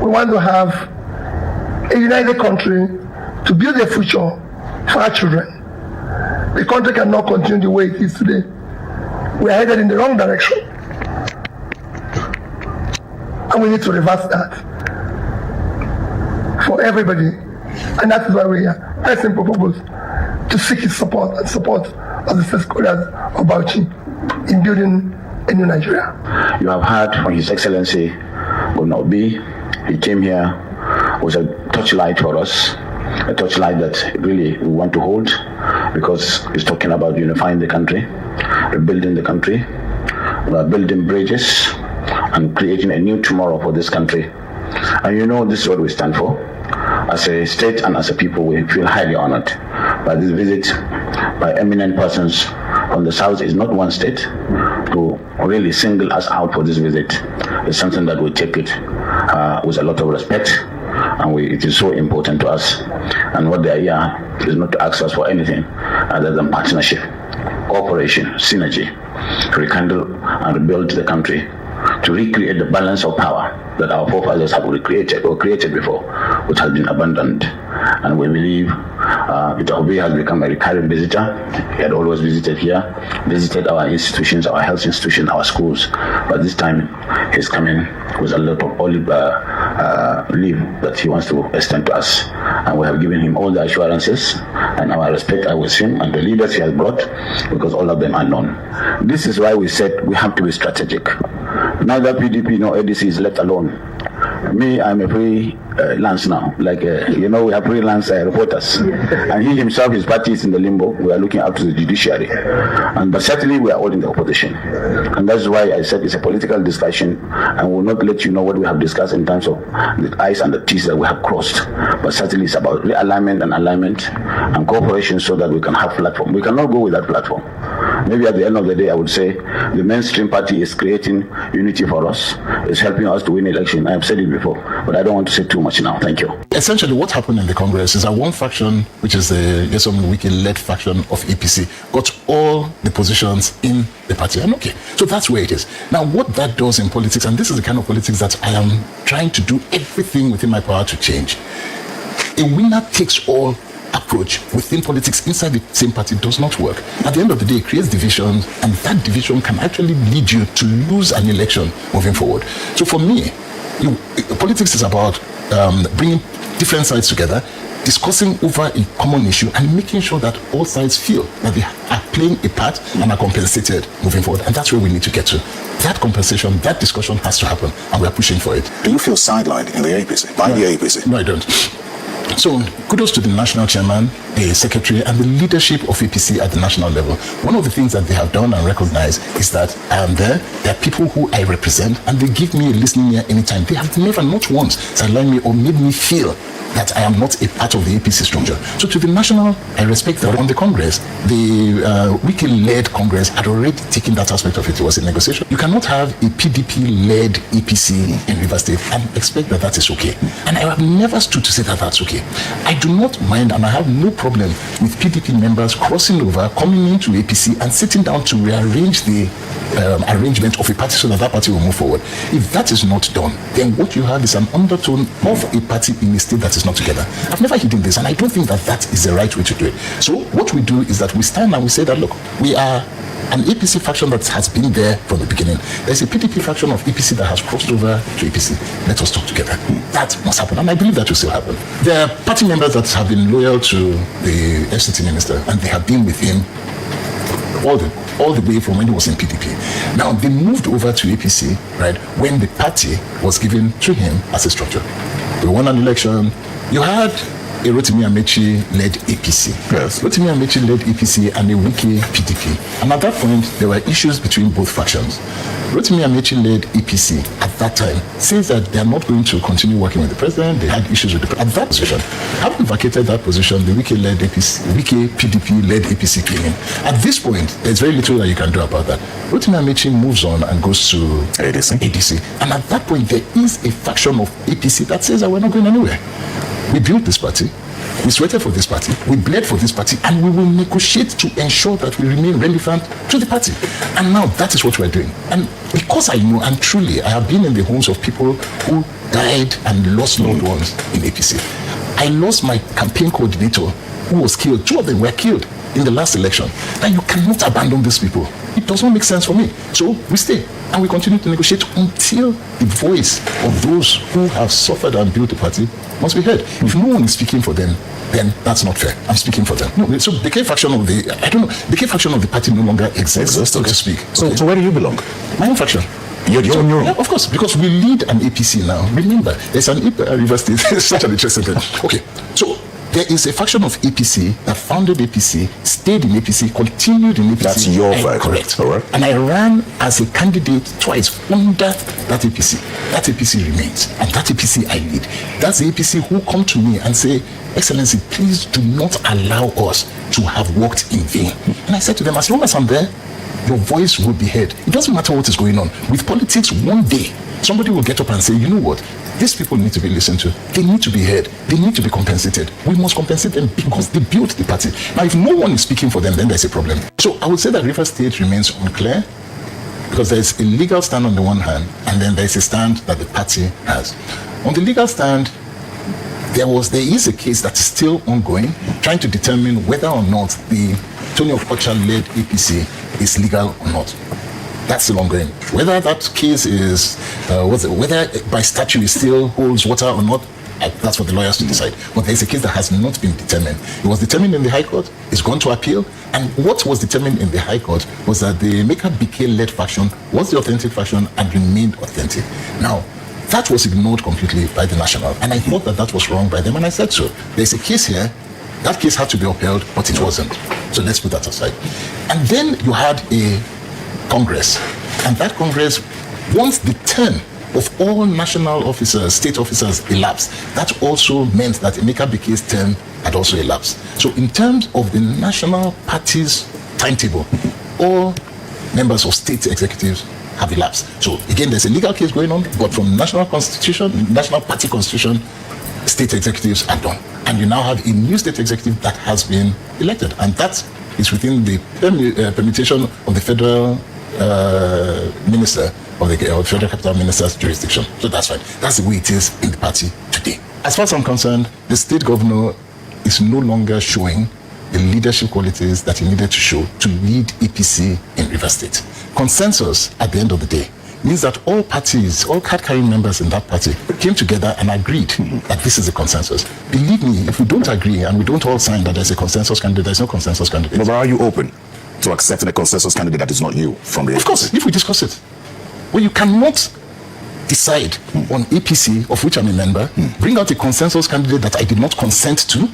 We want to have a united country to build a future for our children. The country cannot continue the way it is today. We are headed in the wrong direction. And we need to reverse that for everybody. And that is why we are very simple purpose to seek his support and support of the stakeholders of Bauchi in building a new Nigeria. You have heard from His Excellency Governor Obi. He came here with a torchlight for us, a torchlight that really we want to hold, because he's talking about unifying the country, rebuilding the country, building bridges, and creating a new tomorrow for this country. And this is what we stand for. As a state and as a people, we feel highly honored by this visit by eminent persons from the south. Is not one state, to really single us out for this visit is something that we take it with a lot of respect, and it is so important to us. And what they are here is not to ask us for anything other than partnership, cooperation, synergy, to rekindle and rebuild the country, to recreate the balance of power that our forefathers have created before, which has been abandoned. And we believe Peter Obi has become a recurring visitor. He had always visited here, visited our institutions, our health institutions, our schools. But this time he's coming with a lot of olive leave that he wants to extend to us. And we have given him all the assurances, and our respect are with him and the leaders he has brought, because all of them are known. This is why we said we have to be strategic. Neither PDP nor ADC is left alone. Me, I'm a freelance now. We have freelance reporters. And he himself, his party is in the limbo. We are looking up to the judiciary. But certainly we are all in the opposition. And that's why I said it's a political discussion, and we will not let you know what we have discussed in terms of the I's and the T's that we have crossed. But certainly it's about realignment and alignment and cooperation so that we can have platform. We cannot go without platform. Maybe at the end of the day, I would say the mainstream party is creating unity for us. It's helping us to win election. I have said it before, but I don't want to say too much now. Thank you. Essentially, what happened in the Congress is that one faction, which is the Yesom Wiki-led faction of APC, got all the positions in the party. And okay, so that's where it is. Now, what that does in politics, and this is the kind of politics that I am trying to do everything within my power to change. A winner takes all approach within politics inside the same party does not work. At the end of the day, it creates divisions, and that division can actually lead you to lose an election moving forward. So for me, politics is about bringing different sides together, discussing over a common issue, and making sure that all sides feel that they are playing a part and are compensated moving forward. And that's where we need to get to. That compensation, that discussion has to happen, and we're pushing for it. Do you feel sidelined in the APC, by the APC? No, I don't. So kudos to the national chairman, the secretary, and the leadership of APC at the national level. One of the things that they have done and recognized is that I am there. There are people who I represent, and they give me a listening ear anytime. They have never, not once, sidelined me or made me feel that I am not a part of the APC structure. So to the national, I respect that. On the Congress, the Wiki-led Congress had already taken that aspect of it. It was a negotiation. You cannot have a PDP-led APC in Rivers State and expect that that is okay. And I have never stood to say that that's okay. I do not mind, and I have no problem with PDP members crossing over, coming into APC and sitting down to rearrange the arrangement of a party so that that party will move forward. If that is not done, then what you have is an undertone of a party in a state that is not together. I've never hidden this, and I don't think that that is the right way to do it. So what we do is that we stand and we say that, look, we are an APC faction that has been there from the beginning. There's a PDP faction of APC that has crossed over to APC. Let us talk together. That must happen, and I believe that will still happen. There are party members that have been loyal to the FCT minister, and they have been with him all the way from when he was in PDP. Now, they moved over to APC, right, when the party was given to him as a structure. We won an election. You had a Rotimi Amechi-led APC. Yes. Rotimi Amechi-led APC and a Wiki PDP. And at that point, there were issues between both factions. Rotimi Amechi-led APC at that time says that they are not going to continue working with the president. They had issues with the president. At that position, having vacated that position, the Wiki-led APC, Wiki PDP-led APC came in. At this point, there's very little that you can do about that. Rotimi Amechi moves on and goes to ADC. And at that point, there is a faction of APC that says that we're not going anywhere. We built this party, we sweated for this party, we bled for this party, and we will negotiate to ensure that we remain relevant to the party. And now that is what we're doing. And because I know, and truly, I have been in the homes of people who died and lost loved ones in APC. I lost my campaign coordinator who was killed. 2 of them were killed in the last election. Now you cannot abandon these people. It does not make sense for me. So we stay and we continue to negotiate until the voice of those who have suffered and built the party must be heard. If no one is speaking for them, then that's not fair. I'm speaking for them. No, so the K faction of the party no longer exists, so to speak. Okay. So where do you belong? My own faction. You're on your own? Yeah, of course, because we lead an APC now. Remember, there's an Rivers State. It's such an interesting thing. Okay, so there is a faction of APC that founded APC, stayed in APC, continued in APC. That's your faction. Correct. All right. And I ran as a candidate twice under that APC. That APC remains, and that APC I lead. That's the APC who come to me and say, Excellency, please do not allow us to have worked in vain. And I said to them, as long as I'm there, your voice will be heard. It doesn't matter what is going on. With politics, one day, somebody will get up and say, you know what? These people need to be listened to. They need to be heard. They need to be compensated. We must compensate them because they built the party. Now, if no one is speaking for them, then there's a problem. So I would say that Rivers State remains unclear because there's a legal stand on the one hand, and then there's a stand that the party has. On the legal stand, there is a case that is still ongoing, trying to determine whether or not the Tony Okocha-led APC is legal or not. That's still ongoing. Whether that case is, whether by statute it still holds water or not, that's for the lawyers to decide. But there's a case that has not been determined. It was determined in the High Court, it's gone to appeal, and what was determined in the High Court was that the Emeka Bike-led faction was the authentic faction and remained authentic. Now, that was ignored completely by the National, and I thought that was wrong by them, and I said so. There's a case here, that case had to be upheld, but it wasn't. So let's put that aside. And then you had a Congress, and that Congress, once the term of all national officers, state officers elapsed, that also meant that Emeka Bike's term had also elapsed. So in terms of the national party's timetable, all members of state executives have elapsed. So again, there's a legal case going on, but from national constitution, national party constitution, state executives are done. And you now have a new state executive that has been elected. And that is within the permutation of the federal minister of the federal capital minister's jurisdiction. So that's fine. That's the way it is in the party today. As far as I'm concerned, the state governor is no longer showing the leadership qualities that he needed to show to lead APC in Rivers State. Consensus at the end of the day means that all parties, all card-carrying members in that party came together and agreed that this is a consensus. Believe me, if we don't agree and we don't all sign that there's a consensus candidate, there's no consensus candidate. But are you open to accepting a consensus candidate that is not you from the APC? Of course, if we discuss it. Well, you cannot decide on APC, of which I'm a member, bring out a consensus candidate that I did not consent to,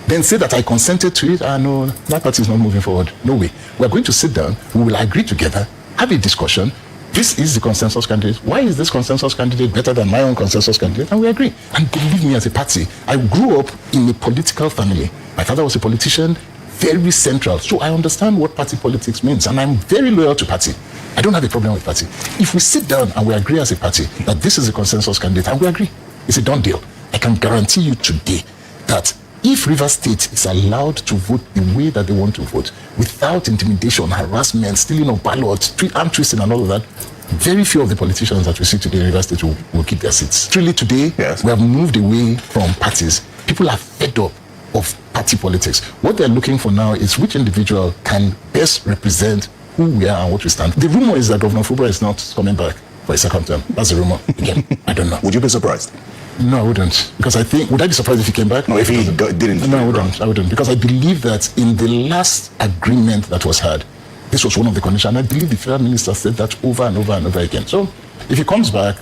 then say that I consented to it. No, that party is not moving forward. No way. We're going to sit down, we will agree together, have a discussion. This is the consensus candidate. Why is this consensus candidate better than my own consensus candidate? And we agree. And believe me, as a party, I grew up in a political family. My father was a politician, very central. So I understand what party politics means, and I'm very loyal to party. I don't have a problem with party. If we sit down and we agree as a party that this is a consensus candidate, and we agree, it's a done deal. I can guarantee you today that if Rivers State is allowed to vote the way that they want to vote, without intimidation, harassment, stealing of ballots, arm twisting and all of that, very few of the politicians that we see today in Rivers State will keep their seats. Truly today, yes, we have moved away from parties. People are fed up of party politics. What they're looking for now is which individual can best represent who we are and what we stand. The rumor is that Governor Fubara is not coming back for a second term. That's the rumor. Again, I don't know. Would you be surprised? No, I wouldn't. Because I think, would I be surprised if he came back? No, if he didn't. No, I wouldn't. Because I believe that in the last agreement that was had, this was one of the conditions. And I believe the federal minister said that over and over and over again. So if he comes back,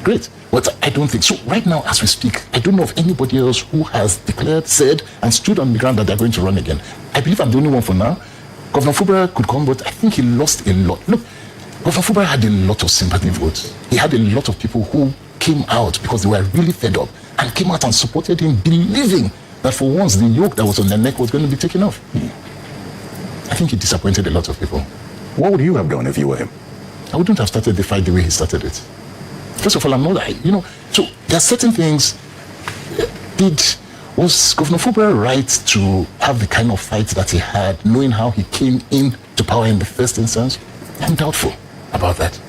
great. But I don't think. So right now, as we speak, I don't know of anybody else who has declared, said, and stood on the ground that they're going to run again. I believe I'm the only one for now. Governor Fubara could come, but I think he lost a lot. Look, Governor Fubara had a lot of sympathy votes. He had a lot of people who came out because they were really fed up and came out and supported him, believing that for once the yoke that was on their neck was going to be taken off. I think he disappointed a lot of people. What would you have done if you were him? I wouldn't have started the fight the way he started it. First of all, I'm not, so there are certain things. Was Governor Fubara right to have the kind of fight that he had, knowing how he came into power in the first instance? I'm doubtful about that.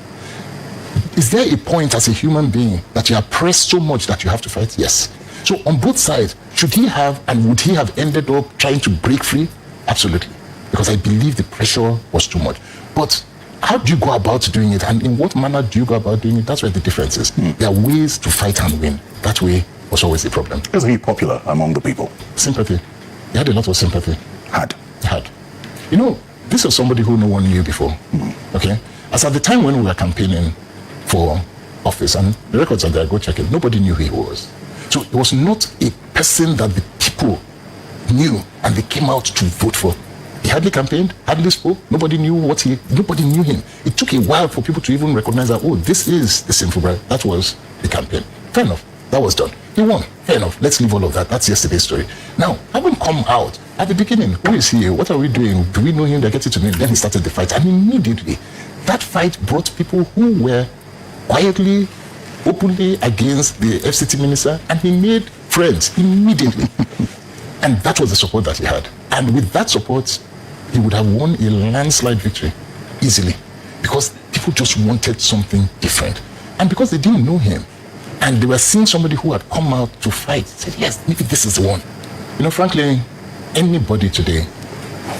Is there a point as a human being that you are pressed so much that you have to fight? Yes. So on both sides, should he have and would he have ended up trying to break free? Absolutely. Because I believe the pressure was too much. But how do you go about doing it, and in what manner do you go about doing it? That's where the difference is. There are ways to fight and win. That way was always the problem. Was he popular among the people? Sympathy. He had a lot of sympathy. Had. This was somebody who no one knew before. Okay? As at the time when we were campaigning for office, and the records are there, go check it, nobody knew who he was. So it was not a person that the people knew and they came out to vote for. He hardly campaigned, hardly spoke, nobody knew him. It took a while for people to even recognize that, this is the Sim Fubara. That was the campaign. Fair enough, that was done. He won. Fair enough. Let's leave all of that. That's yesterday's story. Now, having come out at the beginning, who is he? What are we doing? Do we know him? They get it to me. Then he started the fight. And immediately, that fight brought people who were quietly, openly against the FCT minister, and he made friends immediately. And that was the support that he had. And with that support, he would have won a landslide victory easily, because people just wanted something different. And because they didn't know him, and they were seeing somebody who had come out to fight, said, yes, maybe this is the one. You know, frankly, anybody today,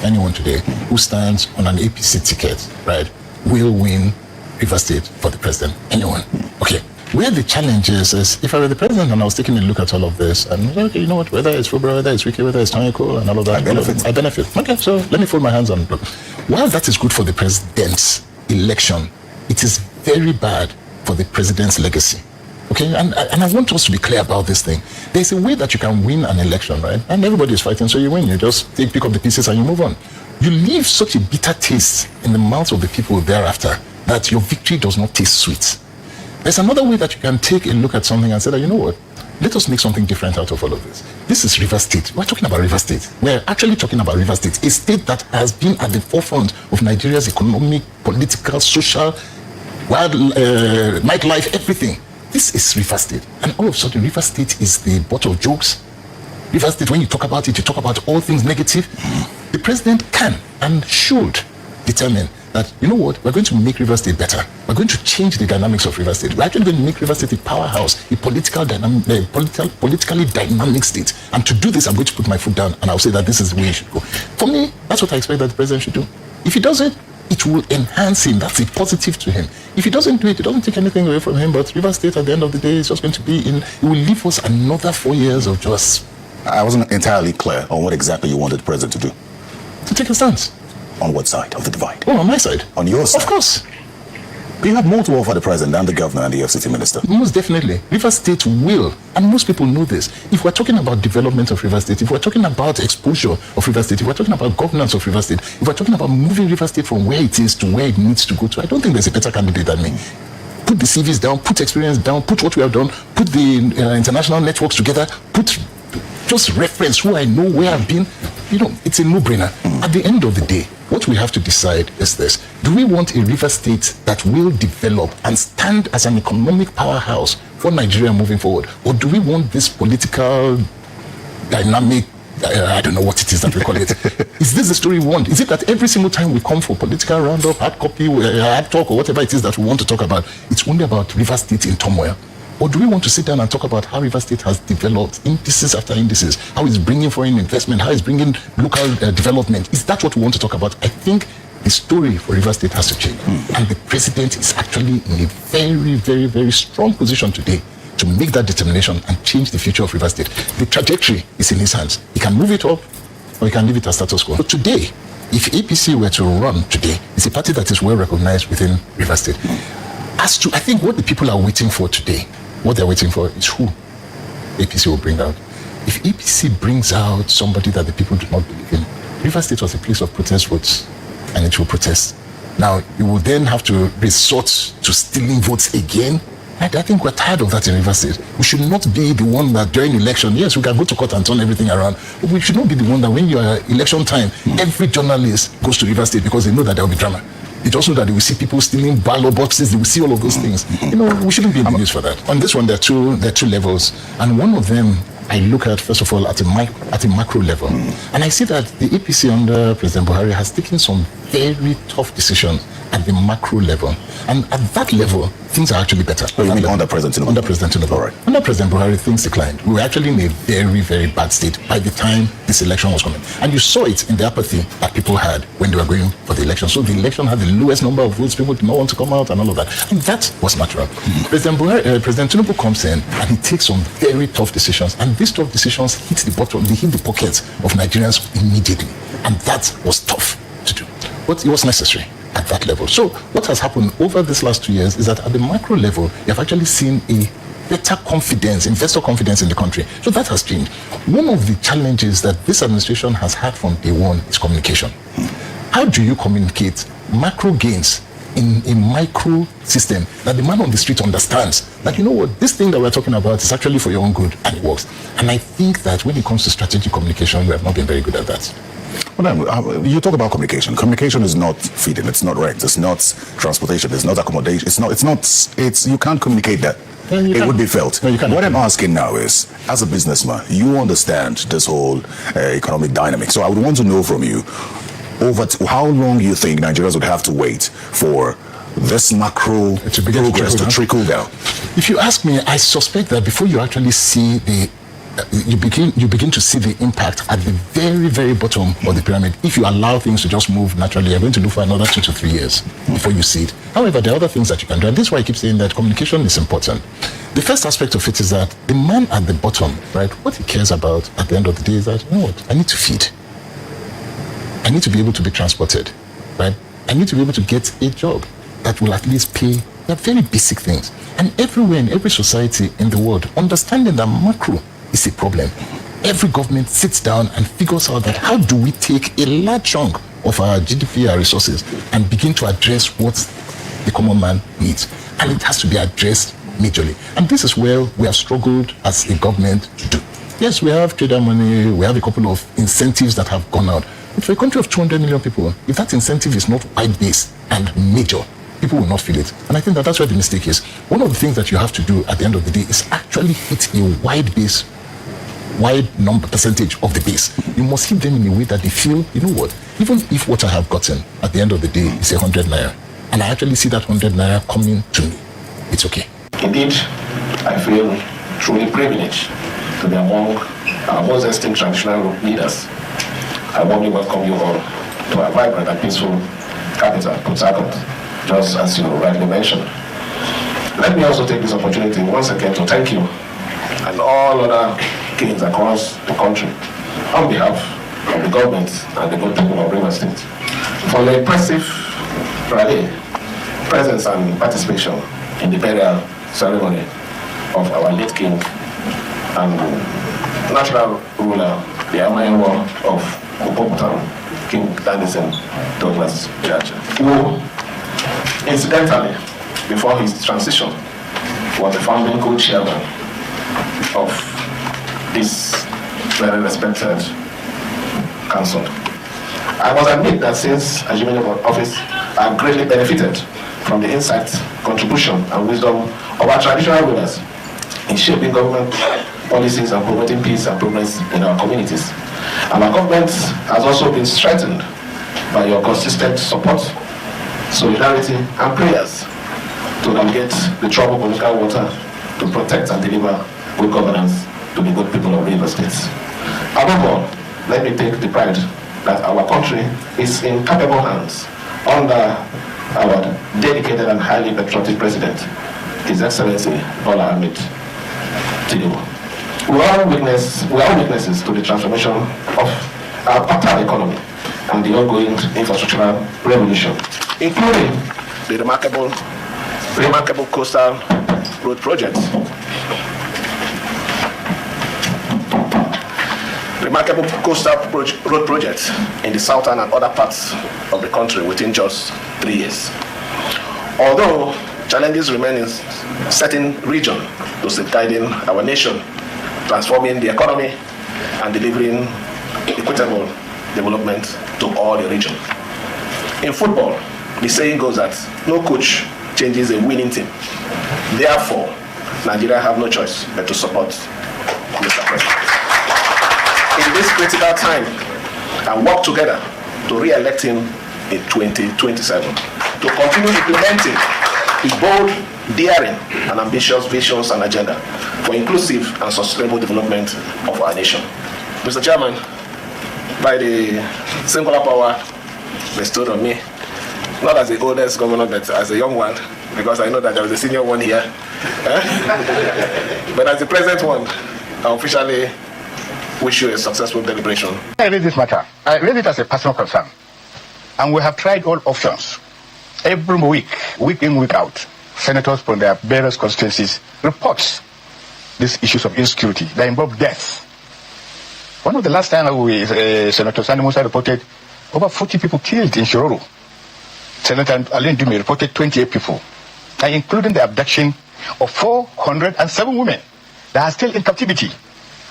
anyone today who stands on an APC ticket, right, will win River State for the president. Anyone. Okay. Where the challenge is if I were the president and I was taking a look at all of this, and okay, you know what, whether it's Fubra, whether it's Wiki, whether it's Tonyako, and all of that, I benefit. Okay, so let me fold my hands and look. While that is good for the president's election, it is very bad for the president's legacy. Okay, and I want us to be clear about this thing. There's a way that you can win an election, right? And everybody is fighting, so you win. You just pick up the pieces and you move on. You leave such a bitter taste in the mouths of the people thereafter that your victory does not taste sweet. There's another way that you can take a look at something and say that, you know what, let us make something different out of all of this. This is River State. We're talking about River State. We're actually talking about River State, a state that has been at the forefront of Nigeria's economic, political, social, nightlife, everything. This is River State. And all of a sudden, River State is the butt of jokes. River State, when you talk about it, you talk about all things negative. The president can and should determine that, you know what, we're going to make River State better. We're going to change the dynamics of River State. We're actually going to make River State a powerhouse, a politically dynamic state. And to do this, I'm going to put my foot down and I'll say that this is the way it should go. For me, that's what I expect that the president should do. If he does it, it will enhance him. That's a positive to him. If he doesn't do it, it doesn't take anything away from him. But River State, at the end of the day, is just going to be it will leave us another 4 years of just... I wasn't entirely clear on what exactly you wanted the president to do. To take a stance. On what side of the divide? Oh, on my side. On your side? Of course. Do you have more to offer the president than the governor and the FCT minister? Most definitely. River State will, and most people know this, if we're talking about development of River State, if we're talking about exposure of River State, if we're talking about governance of River State, if we're talking about moving River State from where it is to where it needs to go to, I don't think there's a better candidate than me. Put the CVs down, put experience down, put what we have done, put the international networks together, put just reference who I know, where I've been. You know, it's a no-brainer. At the end of the day, what we have to decide is this. Do we want a River State that will develop and stand as an economic powerhouse for Nigeria moving forward? Or do we want this political dynamic, I don't know what it is that we call it. Is this the story we want? Is it that every single time we come for political roundup, hard copy, hard talk, or whatever it is that we want to talk about, it's only about River State in turmoil? Or do we want to sit down and talk about how River State has developed indices after indices, how it's bringing foreign investment, how it's bringing local development? Is that what we want to talk about? I think the story for River State has to change. And the president is actually in a very, very, very strong position today to make that determination and change the future of River State. The trajectory is in his hands. He can move it up or he can leave it as status quo. So today, if APC were to run today, it's a party that is well recognized within River State. As to, I think what the people are waiting for today, what they're waiting for is who APC will bring out. If APC brings out somebody that the people do not believe in, River State was a place of protest votes, and it will protest. Now, you will then have to resort to stealing votes again. I think we're tired of that in River State. We should not be the one that during election, yes, we can go to court and turn everything around, but we should not be the one that when you are election time, every journalist goes to River State because they know that there will be drama. It also that they will see people stealing ballot boxes, they will see all of those things. You know, we shouldn't be in the news for that. On this one, there are two levels. And one of them, I look at, first of all, at a macro level. And I see that the APC under President Buhari has taken some very tough decisions at the macro level. And at that level, things are actually better. You mean under President Tinubu? Under President Tinubu. All right. Under President Buhari, things declined. We were actually in a very, very bad state by the time this election was coming. And you saw it in the apathy that people had when they were going for the election. So the election had the lowest number of votes. People did not want to come out and all of that. And that was natural. President Tinubu comes in and he takes some very tough decisions. And these tough decisions hit the bottom, they hit the pockets of Nigerians immediately. And that was tough to do. But it was necessary at that level. So what has happened over this last 2 years is that at the macro level, you have actually seen a better confidence, investor confidence in the country. So that has changed. One of the challenges that this administration has had from day one is communication. How do you communicate macro gains in a micro system that the man on the street understands that, you know what, this thing that we're talking about is actually for your own good, and it works. And I think that when it comes to strategic communication, we have not been very good at that. Well, you talk about communication. Communication is not feeding, it's not rent, it's not transportation, it's not accommodation, you can't communicate that. It would be felt. No, what I'm asking now is, as a businessman, you understand this whole economic dynamic. So I would want to know from you, how long you think Nigerians would have to wait for this macro progress to trickle down? If you ask me, I suspect that before you actually see you begin to see the impact at the very, very bottom of the pyramid. If you allow things to just move naturally, you're going to look for another 2 to 3 years before you see it. However, there are other things that you can do, and this is why I keep saying that communication is important. The first aspect of it is that the man at the bottom, right, what he cares about at the end of the day is that, you know what, I need to feed. I need to be able to be transported, right? I need to be able to get a job that will at least pay. They're very basic things. And everywhere in every society in the world, understanding that macro is a problem. Every government sits down and figures out that how do we take a large chunk of our GDP, our resources, and begin to address what the common man needs. And it has to be addressed majorly. And this is where we have struggled as a government to do. Yes, we have trader money, we have a couple of incentives that have gone out. But for a country of 200 million people, if that incentive is not wide-based and major, people will not feel it. And I think that that's where the mistake is. One of the things that you have to do at the end of the day is actually hit a wide number percentage of the base. You must hit them in a way that they feel, you know what, even if what I have gotten at the end of the day is 100 naira, and I actually see that 100 naira coming to me, it's okay. Indeed, I feel truly privileged to be among our most esteemed traditional leaders. I warmly welcome you all to our vibrant and peaceful capital, Port Harcourt, just as you rightly mentioned. Let me also take this opportunity once again to thank you and all other kings across the country on behalf of the government and the good people of Rivers State for the impressive rally, presence and participation in the burial ceremony of our late king and natural ruler, the Amayewa of Opopotan, King Danielson Douglas Judge, who incidentally, before his transition, was the founding co-chairman of this very respected council. I must admit that since assuming office, I have greatly benefited from the insight, contribution, and wisdom of our traditional rulers in shaping government policies and promoting peace and progress in our communities. And our government has also been strengthened by your consistent support, solidarity, and prayers to navigate the troubled political water, to protect and deliver good governance to the good people of Rivers State. Above all, let me take the pride that our country is in capable hands under our dedicated and highly patriotic President, His Excellency Bola Ahmed Tinubu. We are witnesses to the transformation of our party economy and the ongoing infrastructural revolution, including the remarkable coastal road projects. Remarkable coastal road projects in the southern and other parts of the country within just 3 years. Although challenges remain in certain regions to safeguarding our nation, transforming the economy, and delivering equitable development to all the region. In football, the saying goes that no coach changes a winning team. Therefore, Nigeria have no choice but to support Mr. President in this critical time and work together to re-elect him in 2027 to continue implementing his bold, daring, and ambitious visions and agenda for inclusive and sustainable development of our nation. Mr. Chairman, by the singular power bestowed on me, not as the oldest governor, but as a young one, because I know that there is a senior one here, but as the present one, I officially wish you a successful deliberation. I raise this matter. I raise it as a personal concern. And we have tried all options. Every week in, week out, senators from their various constituencies report these issues of insecurity that involve death. One of the last time Senator Sani Musa reported over 40 people killed in Shiroro. Senator Alain Dume reported 28 people, and including the abduction of 407 women that are still in captivity.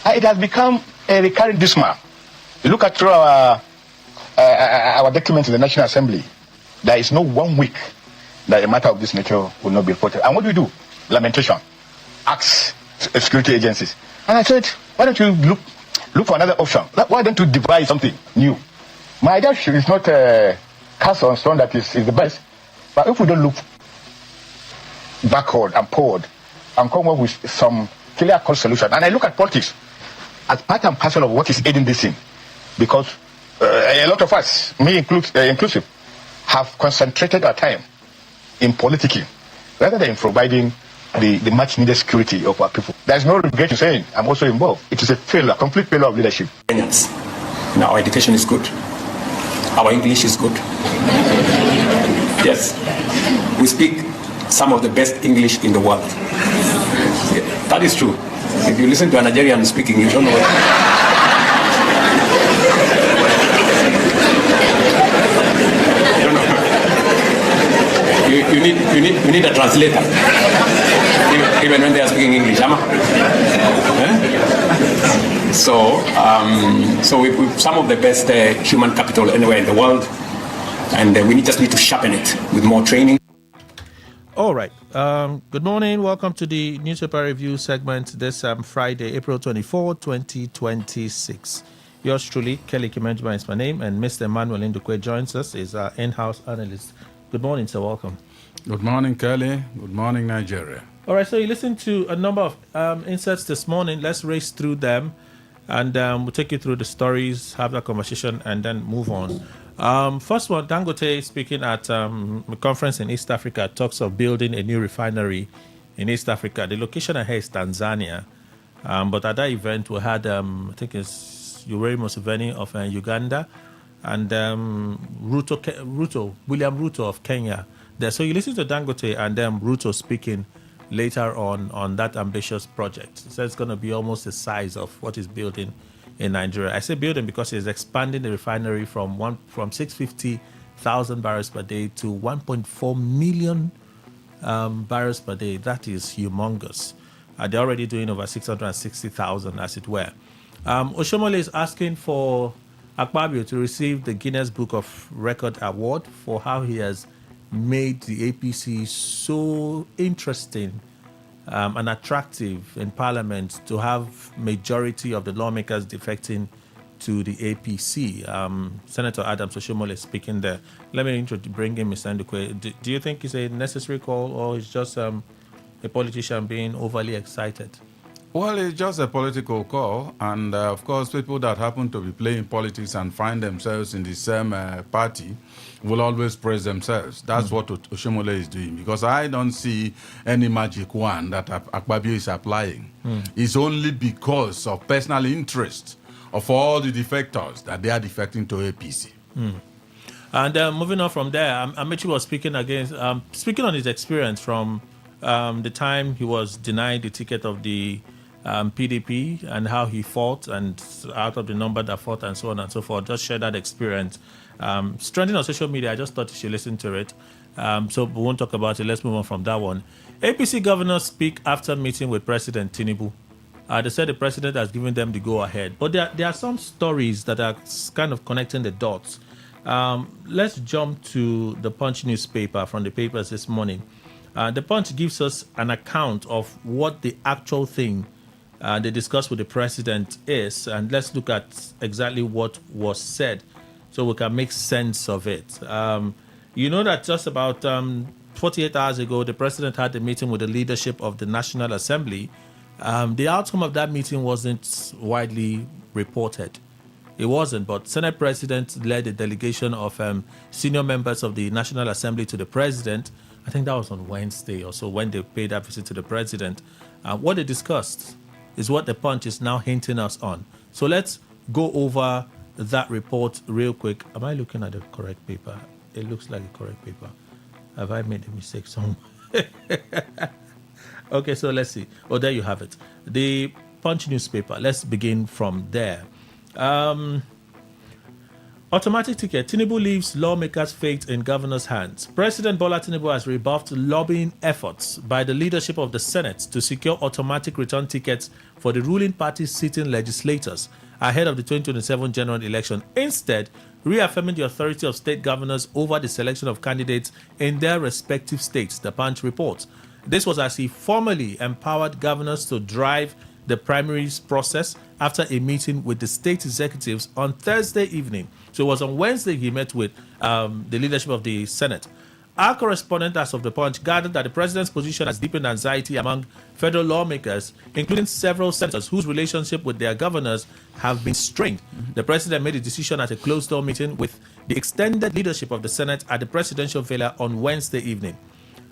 And it has become a recurring dismal. You look at through our documents in the National Assembly, there is no 1 week that a matter of this nature will not be reported. And what do we do? Lamentation. Ask security agencies. And I said, why don't you look for another option? Why don't you devise something new? My idea is not cast on stone that is the best. But if we don't look backward and forward and come up with some clear cut solution, and I look at politics as part and parcel of what is aiding this thing, because a lot of us, me inclusive, have concentrated our time in politicking rather than in providing the much needed security of our people. There's no regret in saying I'm also involved. It is a complete failure of leadership. Kenyans. Now our education is good. Our English is good. Yes. We speak some of the best English in the world. Yeah, that is true. If you listen to a Nigerian speaking, you don't know what. You need a translator, even when they are speaking English, So we've some of the best human capital anywhere in the world, and we just need to sharpen it with more training. All right. Good morning. Welcome to the newspaper review segment this Friday, April 24, 2026. Yours truly, Kelly Kimenjima is my name, and Mr. Emmanuel Indukwe joins us, is our in-house analyst. Good morning, sir. Welcome. Good morning, Kelly. Good morning, Nigeria. All right, so you listened to a number of inserts this morning. Let's race through them, and we'll take you through the stories, have that conversation, and then move on. First one, Dangote speaking at a conference in East Africa, talks of building a new refinery in East Africa. The location ahead is Tanzania, but at that event we had, I think it's Yoweri Museveni of Uganda, and William Ruto of Kenya. There. So you listen to Dangote and then Ruto speaking later on that ambitious project. So it's going to be almost the size of what is building in Nigeria. I say building because it's expanding the refinery from 650,000 barrels per day to 1.4 million barrels per day. That is humongous. They're already doing over 660,000, as it were. Oshomole is asking for Akpabio to receive the Guinness Book of Record Award for how he has made the APC so interesting and attractive in Parliament to have majority of the lawmakers defecting to the APC. Senator Adams Oshomole speaking there. Let me bring in Mr. Ndukwe. Do you think it's a necessary call, or it's just a politician being overly excited? Well, it's just a political call, and of course, people that happen to be playing politics and find themselves in the same party will always praise themselves. That's what Oshomole is doing, because I don't see any magic wand that Akpabio is applying. It's only because of personal interest of all the defectors that they are defecting to APC. And moving on from there, Amechi was speaking on his experience from the time he was denied the ticket of the PDP and how he fought, and out of the number that fought and so on and so forth. Just share that experience. It's trending on social media. I just thought you should listen to it. So we won't talk about it. Let's move on from that one. APC governors speak after meeting with President Tinubu. They said the president has given them the go-ahead. But there are some stories that are kind of connecting the dots. Let's jump to the Punch newspaper from the papers this morning. The Punch gives us an account of what the actual thing they discussed with the president is, and let's look at exactly what was said so we can make sense of it. You know that just about 48 hours ago, the president had a meeting with the leadership of the National Assembly. The outcome of that meeting wasn't widely reported. It wasn't, but Senate President led a delegation of senior members of the National Assembly to the president. I think that was on Wednesday or so when they paid that visit to the president. What they discussed is what the Punch is now hinting us on. So let's go over that report real quick. Am I looking at the correct paper? It looks like the correct paper. Have I made a mistake somewhere? Okay, so let's see. Oh, there you have it. The Punch newspaper. Let's begin from there. Automatic ticket. Tinubu leaves lawmakers' fate in governor's hands. President Bola Tinubu has rebuffed lobbying efforts by the leadership of the Senate to secure automatic return tickets for the ruling party's sitting legislators ahead of the 2027 general election, instead reaffirming the authority of state governors over the selection of candidates in their respective states, the Punch reports. This was as he formally empowered governors to drive the primaries process after a meeting with the state executives on Thursday evening. So it was on Wednesday he met with the leadership of the Senate. Our correspondent, as of the Punch, gathered that the president's position has deepened anxiety among federal lawmakers, including several senators whose relationship with their governors have been strained. The president made a decision at a closed-door meeting with the extended leadership of the Senate at the presidential villa on Wednesday evening.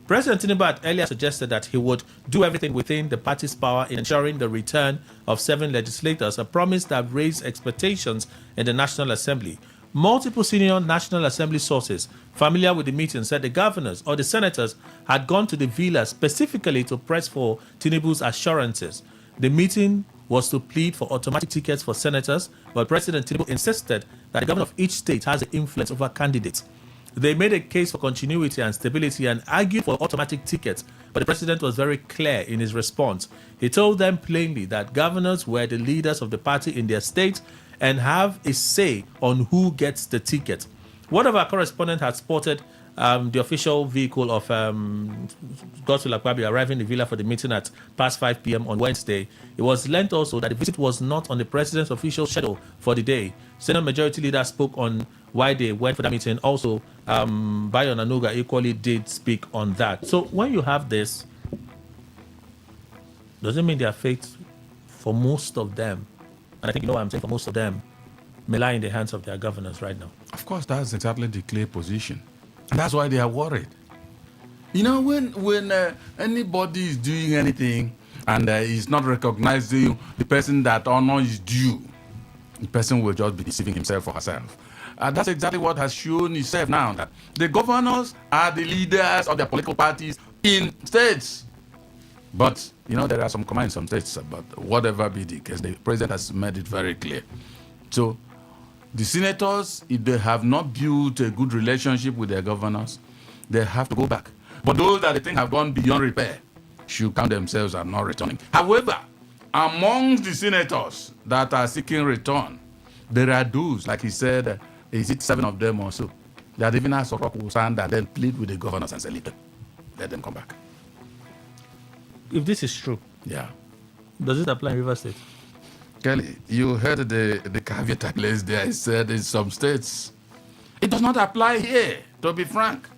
President Tinubu had earlier suggested that he would do everything within the party's power in ensuring the return of 7 legislators, a promise that raised expectations in the National Assembly. Multiple senior National Assembly sources familiar with the meeting said the governors or the senators had gone to the villa specifically to press for Tinubu's assurances. The meeting was to plead for automatic tickets for senators, but President Tinubu insisted that the governor of each state has influence over candidates. They made a case for continuity and stability and argued for automatic tickets, but the president was very clear in his response. He told them plainly that governors were the leaders of the party in their state and have a say on who gets the ticket. One of our correspondents had spotted the official vehicle of Godswill Akpabio arriving in the villa for the meeting at past 5 p.m. on Wednesday. It was learnt also that the visit was not on the president's official schedule for the day. Senate Majority Leader spoke on why they went for that meeting. Also, Bayo Nanuga equally did speak on that. So when you have this, does it mean their fate for most of them, and I think you know what I'm saying, for most of them, may lie in the hands of their governors right now? Of course, that's exactly the clear position. And that's why they are worried. You know, when anybody is doing anything and is not recognizing the person that honor is due, the person will just be deceiving himself or herself. That's exactly what has shown itself now, that the governors are the leaders of their political parties in states. But, you know, there are some comments in some states about whatever be the case. The president has made it very clear. So, the senators, if they have not built a good relationship with their governors, they have to go back. But those that they think have gone beyond repair should count themselves as not returning. However, amongst the senators that are seeking return, there are those, like he said, is it 7 of them or so, that even as a will stand and then plead with the governors and say, let them come back. If this is true, yeah, does it apply in Rivers State? Kelly, you heard the caveat I placed there. I said in some states, it does not apply here, to be frank.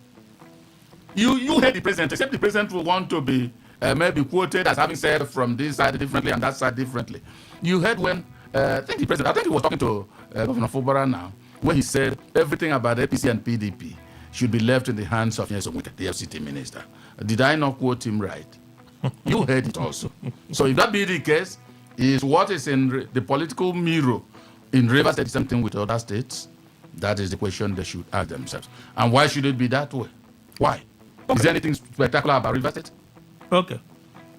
You heard the president, except the president will want to be maybe quoted as having said from this side differently and that side differently. You heard when, I think he was talking to Governor Fubara now, when he said everything about APC and PDP should be left in the hands of the FCT minister. Did I not quote him right? You heard it also. So if that be the case, is what is in the political mirror in Rivers State something with other states? That is the question they should ask themselves. And why should it be that way? Why? Okay. Is there anything spectacular about Rivers State? Okay.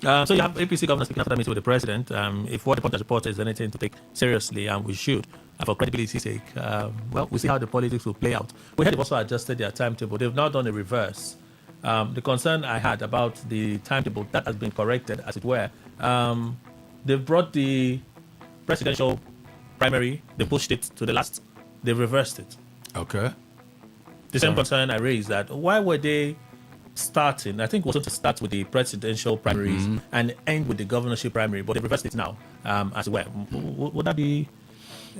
So you have APC governors speaking after that meeting with the president. If what the Punch has reported is anything to take seriously, and we should, for credibility's sake, well, we'll see how the politics will play out. We had also adjusted their timetable. They've now done a reverse. The concern I had about the timetable, that has been corrected, as it were. They've brought the presidential primary, they pushed it to the last, they reversed it. Okay. The same concern I raised, that why were they starting, I think it was to start with the presidential primaries and end with the governorship primary, but they reversed it now, as well. Would that be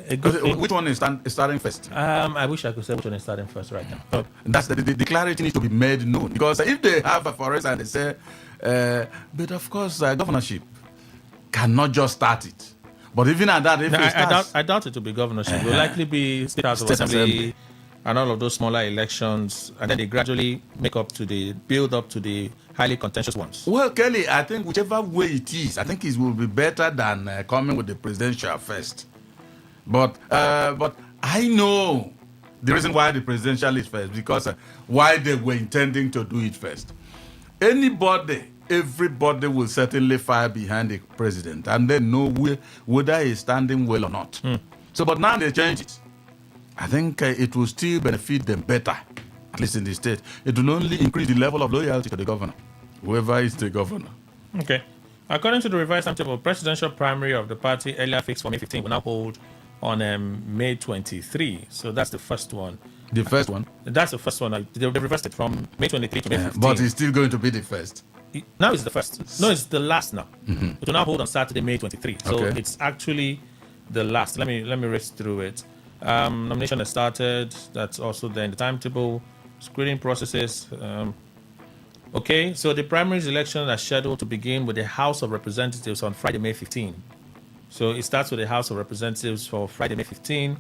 a good thing? Which one is starting first? I wish I could say which one is starting first right now. That's the clarity needs to be made known, because if they have a forest and they say, but of course, governorship cannot just start it. But even at that, if it starts, I doubt it will be governorship. It will likely be state house of assembly and all of those smaller elections, and then they gradually build up to the highly contentious ones. Well, Kelly, I think whichever way it is, I think it will be better than coming with the presidential first. But I know the reason why the presidential is first, because why they were intending to do it first. Everybody will certainly fire behind the president and then know whether he's standing well or not. So, but now they change it. I think it will still benefit them better, at least in the state. It will only increase the level of loyalty to the governor, whoever is the governor. Okay. According to the revised timetable, presidential primary of the party earlier fixed for May 15 will now hold on May 23. So that's the first one. The first one? That's the first one. They reversed it from May 23 to May 15. But it's still going to be the first. Now it's the first. No, it's the last now. It will now hold on Saturday, May 23. So it's actually the last. Let me race through it. Nomination has started. That's also there in the timetable. Screening processes. Okay, so the primaries election are scheduled to begin with the House of Representatives on Friday, May 15. So it starts with the House of Representatives for Friday, May 15.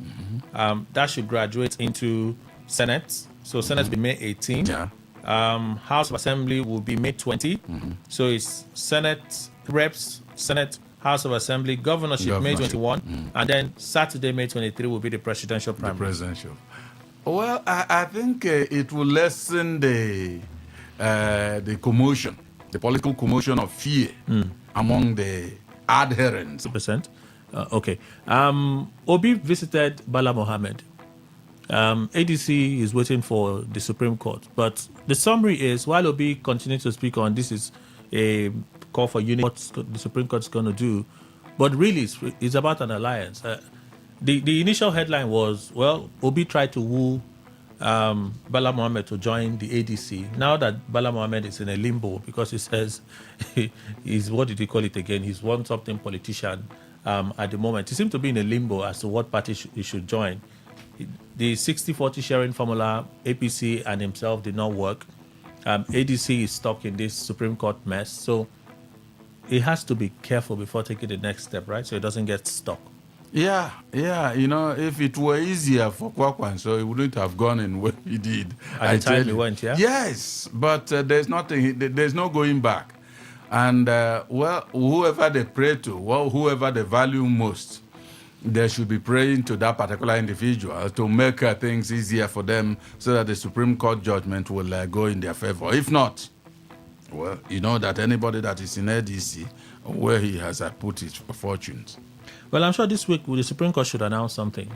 That should graduate into Senate. So Senate will be May 18. Yeah. House of Assembly will be May 20. So it's Senate Reps, Senate, House of Assembly, Governorship May 21. And then Saturday, May 23 will be the presidential primary. The presidential. Well, I think it will lessen the commotion, the political commotion of fear among the adherents. 2%. Okay. Obi visited Bala Mohammed. ADC is waiting for the Supreme Court. But the summary is, while Obi continues to speak on this is a call for unity, what the Supreme Court is going to do, but really it's about an alliance. The initial headline was, well, Obi tried to woo Bala Mohammed to join the ADC. Now that Bala Mohammed is in a limbo because he says he's, what did he call it again? He's one something politician at the moment. He seems to be in a limbo as to what party he should join. The 60-40 sharing formula, APC and himself did not work. ADC is stuck in this Supreme Court mess. So he has to be careful before taking the next step, right? So he doesn't get stuck. Yeah. You know, if it were easier for Kwakwan, so he wouldn't have gone in what he did. At the time he went, yeah? Yes, but there's no going back. And, whoever they pray to, whoever they value most, they should be praying to that particular individual to make things easier for them so that the Supreme Court judgment will go in their favor. If not, well, you know that anybody that is in ADC, where he has put his fortunes. Well, I'm sure this week the Supreme Court should announce something.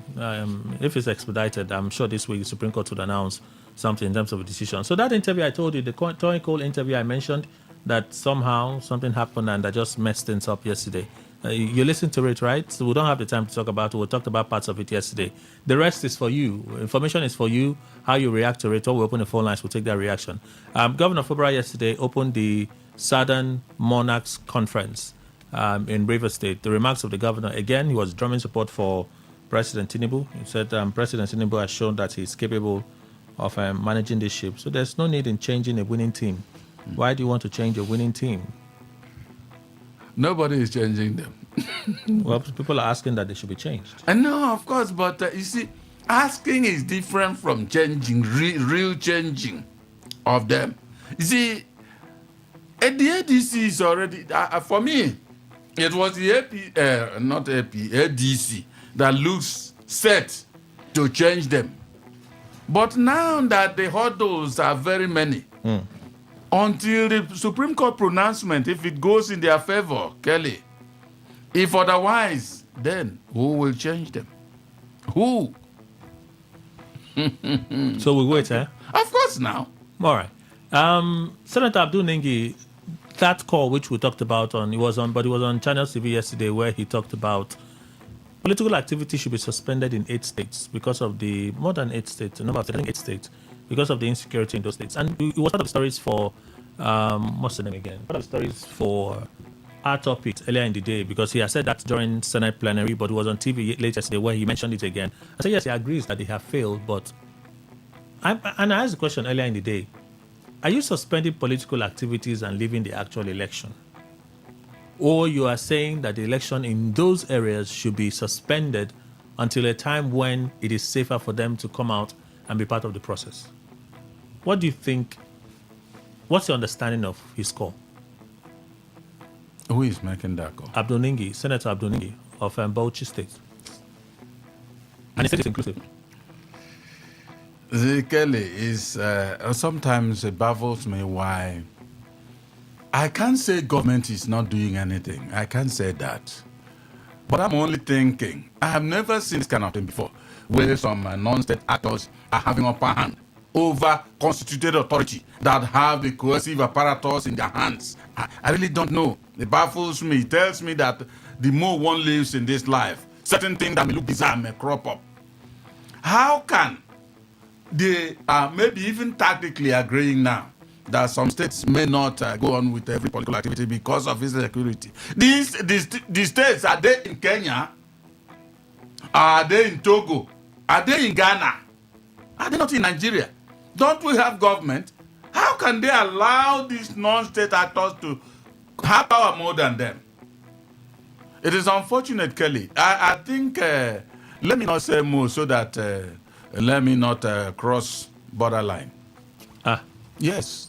If it's expedited, I'm sure this week the Supreme Court would announce something in terms of a decision. So that interview I told you, the Tony Cole interview I mentioned, that somehow something happened and I just messed things up yesterday. You listened to it, right? So we don't have the time to talk about it. We talked about parts of it yesterday. The rest is for you. Information is for you. How you react to it. Or we open the phone lines, we'll take that reaction. Governor Fubara yesterday opened the Southern Monarchs Conference in Rivers State. The remarks of the governor, again, he was drumming support for President Tinubu. He said President Tinubu has shown that he's capable of managing this ship. So there's no need in changing a winning team. Why do you want to change a winning team? Nobody is changing them. Well, people are asking that they should be changed. No, of course, but you see, asking is different from changing, real changing of them. You see, the ADC is already, for me, it was the ADC that looks set to change them. But now that the hurdles are very many, until the Supreme Court pronouncement, if it goes in their favor, Kelly, if otherwise, then who will change them? Who? So we wait, eh? Of course now. All right. Senator Abdul Nengi, that call which we talked about it was on Channel TV yesterday where he talked about political activity should be suspended in 8 states because of the more than 8 states, no, about 8 states, because of the insecurity in those states. And it was part of the stories for what's the name again? Part of the stories for our topic earlier in the day, because he had said that during Senate plenary, but it was on TV late yesterday where he mentioned it again. I said yes, he agrees that they have failed, but I asked the question earlier in the day: are you suspending political activities and leaving the actual election? Or you are saying that the election in those areas should be suspended until a time when it is safer for them to come out and be part of the process? What do you think? What's your understanding of his call? Who is making that call? Abdul Nengi, Senator Abdul Nengi of Bauchi State. And he said it's inclusive. Kelly is sometimes it baffles me why. I can't say government is not doing anything. I can't say that. But I'm only thinking, I have never seen this kind of thing before, where some non-state actors are having upper hand over constituted authority that have the coercive apparatus in their hands. I really don't know. It baffles me. It tells me that the more one lives in this life, certain things that may look bizarre may crop up. How can they maybe even tactically agreeing now that some states may not go on with every political activity because of insecurity? These states, are they in Kenya? Are they in Togo? Are they in Ghana? Are they not in Nigeria? Don't we have government? How can they allow these non-state actors to have power more than them? It is unfortunate, Kelly. I think, let me not say more so that let me not cross borderline. Yes.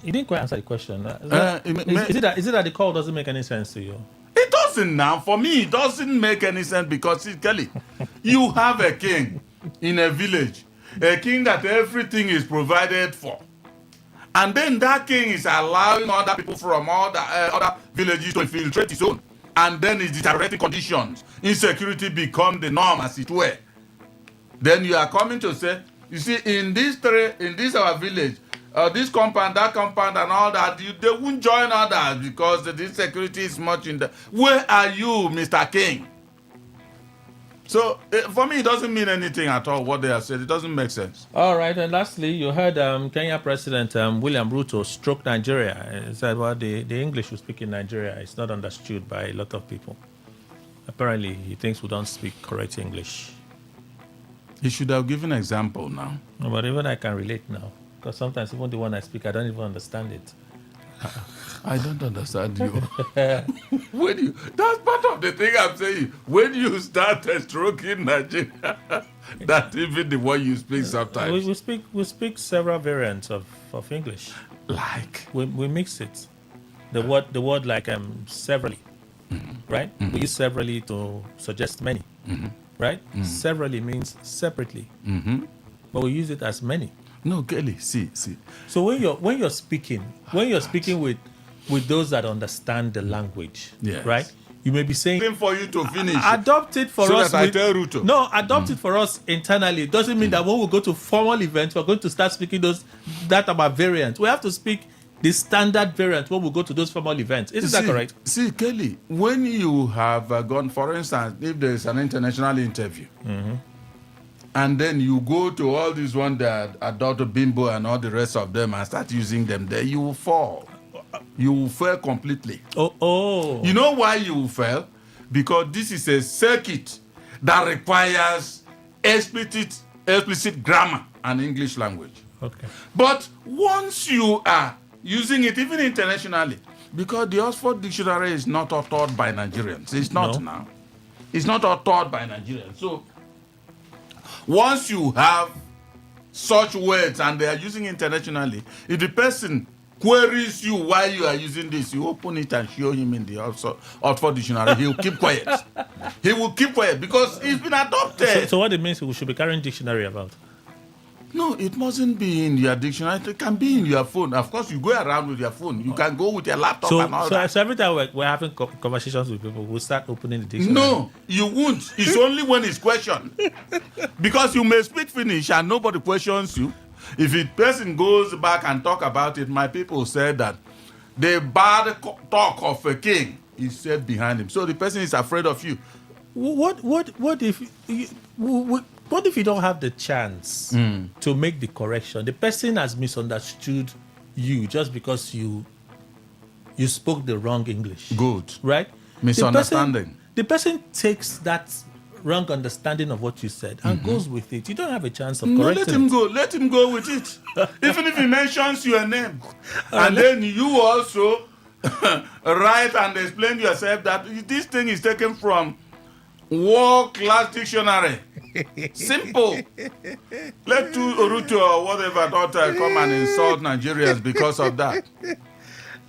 You didn't quite answer the question. Is it that the call doesn't make any sense to you? It doesn't now. For me, it doesn't make any sense because, see, Kelly, you have a king in a village, a king that everything is provided for. And then that king is allowing other people from other villages to infiltrate his own. And then it's deteriorating conditions. Insecurity become the norm, as it were. Then you are coming to say, you see, in this our village, this compound, that compound, and all that, they won't join others because the insecurity is much in the... Where are you, Mr. King? So, for me, it doesn't mean anything at all, what they have said. It doesn't make sense. All right, and lastly, you heard Kenya President William Ruto stroke Nigeria. He said, well, the English we speak in Nigeria is not understood by a lot of people. Apparently, he thinks we don't speak correct English. He should have given an example now. No, but even I can relate now. Because sometimes even the one I speak, I don't even understand it. I don't understand you. That's part of the thing I'm saying. When you start stroking Nigeria, that even the one you speak sometimes. We speak several variants of English. Like? We mix it. The word like severally, right? Mm-hmm. We use severally to suggest many, right? Mm-hmm. Severally means separately, but we use it as many. No, Kelly, see. So when you're speaking with those that understand the language, yes, right? You may be saying for you to finish. Adopt it for so us. That I tell Ruto. No, adopt it for us internally. It doesn't mean that when we go to formal events, we're going to start speaking that about variants. We have to speak the standard variant when we go to those formal events. Isn't that correct? See, Kelly, when you have gone, for instance, if there is an international interview, and then you go to all these ones that adopt Bimbo and all the rest of them and start using them there, you will fall. You will fail completely. Oh. You know why you will fail? Because this is a circuit that requires explicit grammar and English language. Okay. But once you are using it, even internationally, because the Oxford Dictionary is not authored by Nigerians. It's not now. It's not authored by Nigerians. So, once you have such words and they are using internationally, if the person queries you why you are using this, you open it and show him in the Oxford Dictionary. He will keep quiet. He will keep quiet because it's been adopted. So what it means we should be carrying dictionary about? No, it mustn't be in your dictionary. It can be in your phone. Of course, you go around with your phone. You can go with your laptop and all that. So every time we're having conversations with people, we'll start opening the dictionary. No, you won't. It's only when it's questioned. Because you may speak Finnish and nobody questions you. If a person goes back and talk about it, my people said that the bad talk of a king is said behind him. So the person is afraid of you. What if you don't have the chance to make the correction? The person has misunderstood you just because you spoke the wrong English. Good. Right? Misunderstanding. The person takes that wrong understanding of what you said and goes with it. You don't have a chance of correcting let him go. Let him go with it. Even if he mentions your name. And then you also write and explain yourself that this thing is taken from World Class Dictionary. Simple. Let Ruto or whatever daughter come and insult Nigerians because of that.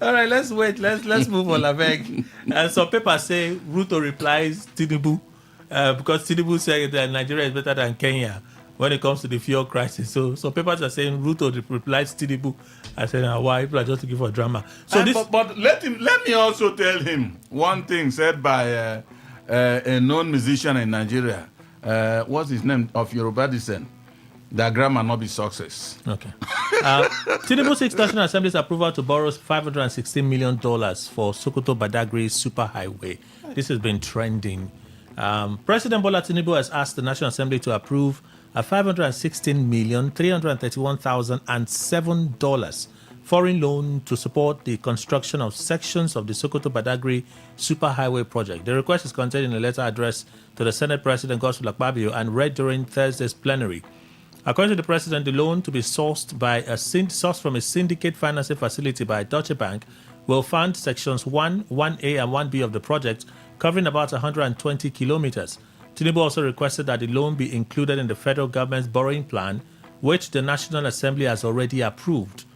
All right, let's wait. Let's move on, Laveg. And some papers say Ruto replies Tinubu because Tinubu said that Nigeria is better than Kenya. when it comes to the fuel crisis. So papers are saying Ruto replied Tinubu. I said, why? People are just looking for drama. So but let me also tell him one thing said by a known musician in Nigeria. What's his name? Of Yoruba descent. That grammar not be success. Okay. Tinubu seeks National Assembly's approval to borrow $516 million for Sokoto Badagry Superhighway. This has been trending. President Bola Tinubu has asked the National Assembly to approve a $516,331,007 foreign loan to support the construction of sections of the Sokoto Badagry Superhighway project. The request is contained in a letter addressed to the Senate President Godswill Akpabio and read during Thursday's plenary. According to the President, the loan to be sourced from a syndicate financing facility by Deutsche Bank will fund sections 1, 1A and 1B of the project, covering about 120 kilometers. Tinubu also requested that the loan be included in the federal government's borrowing plan, which the National Assembly has already approved.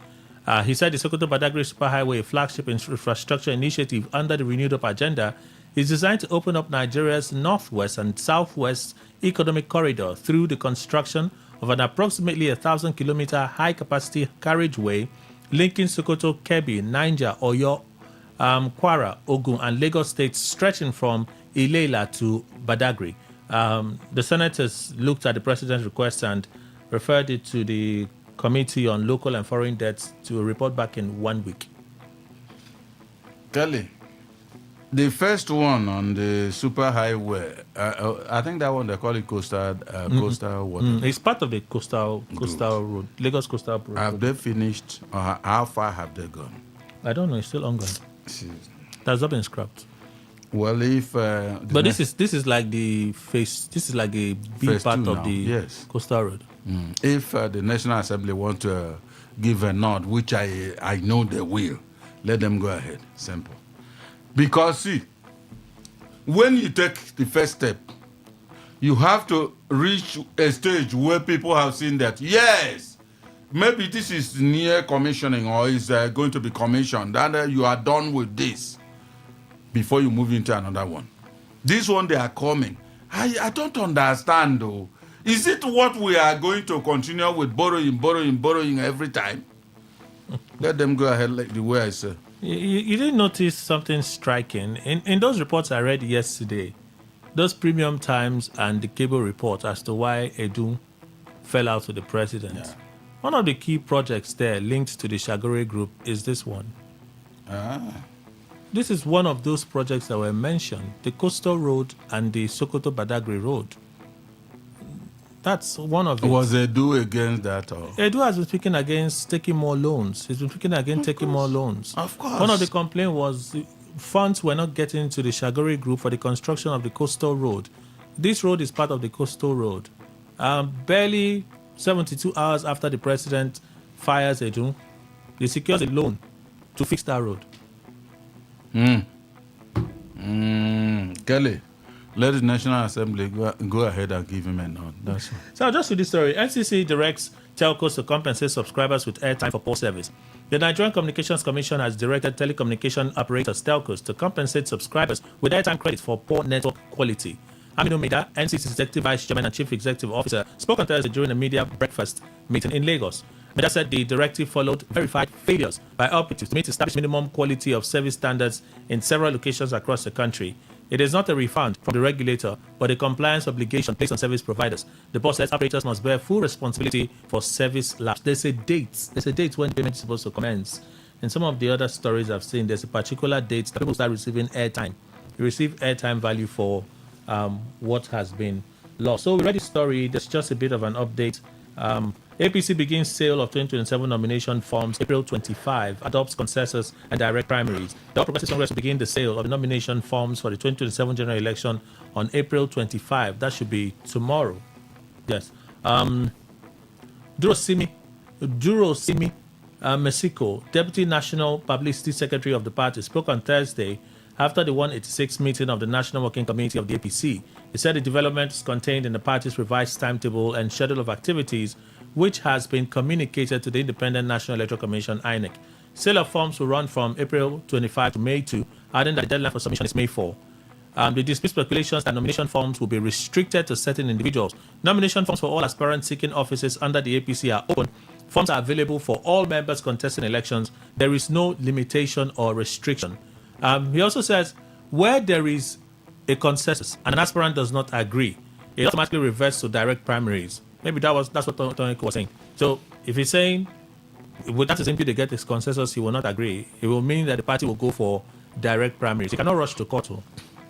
He said the Sokoto Badagry Superhighway, a flagship infrastructure initiative under the Renewed Up agenda, is designed to open up Nigeria's northwest and southwest economic corridor through the construction of an approximately 1,000-kilometer high-capacity carriageway linking Sokoto, Kebbi, Niger, Oyo, Kwara, Ogun, and Lagos states, stretching from Ilela to Badagry. The senators looked at the president's request and referred it to the Committee on Local and Foreign Debts to report back in 1 week. Kelly, the first one on the superhighway, I think that one they call it coastal water. It's part of the coastal road, Lagos coastal road. Have they finished? How far have they gone? I don't know. It's still ongoing. That's not been scrapped. Well, if but this is like the phase. This is like a big part of the coastal road. If the National Assembly want to give a nod, which I know they will, let them go ahead. Simple. Because see, when you take the first step, you have to reach a stage where people have seen that, yes, maybe this is near commissioning or is going to be commissioned, and you are done with this before you move into another one. This one, they are coming. I don't understand, though. Is it what we are going to continue with borrowing every time? Let them go ahead like the way I said. You didn't notice something striking? In those reports I read yesterday, those Premium Times and the Cable report as to why Edu fell out with the president. Yeah. One of the key projects there linked to the Shagore Group is this one. This is one of those projects that were mentioned, the Coastal Road and the Sokoto Badagry Road. That's one of it. Was Edu against that? Or? Edu has been speaking against taking more loans. He's been speaking against taking more loans. Of course. One of the complaints was funds were not getting to the Shagore Group for the construction of the Coastal Road. This road is part of the Coastal Road. Barely 72 hours after the president fires Edu, he secures a loan to fix that road. Kelly, let the National Assembly go ahead and give him a nod. That's all. So just to this story, NCC directs telcos to compensate subscribers with airtime for poor service. The Nigerian Communications Commission has directed telecommunication operators, telcos, to compensate subscribers with airtime credit for poor network quality. Aminu Maida, NCC's Executive Vice Chairman and Chief Executive Officer, spoke on Thursday during a media breakfast meeting in Lagos. Maida said the directive followed verified failures by operators to meet established minimum quality of service standards in several locations across the country. It is not a refund from the regulator, but a compliance obligation placed on service providers. The boss says operators must bear full responsibility for service lapse. There's a date when payment is supposed to commence. In some of the other stories I've seen, there's a particular date that people start receiving airtime. You receive airtime value for what has been lost. So we read the story. There's just a bit of an update. APC begins sale of 2027 nomination forms April 25, adopts consensus and direct primaries. The All Progressives Congress will begin the sale of the nomination forms for the 2027 general election on April 25. That should be tomorrow. Yes. Durosimi Mexico, Deputy National Publicity Secretary of the party, spoke on Thursday after the 186th meeting of the National Working Committee of the APC. He said the development is contained in the party's revised timetable and schedule of activities, which has been communicated to the Independent National Electoral Commission, INEC. Sale of forms will run from April 25 to May 2, adding that the deadline for submission is May 4. They dispute speculations that nomination forms will be restricted to certain individuals. Nomination forms for all aspirants seeking offices under the APC are open. Forms are available for all members contesting elections. There is no limitation or restriction. He also says where there is a consensus and an aspirant does not agree, it automatically reverts to direct primaries. Maybe that's what Tony was saying. So if he's saying that is simply to get this consensus, he will not agree, it will mean that the party will go for direct primaries. He cannot rush to court.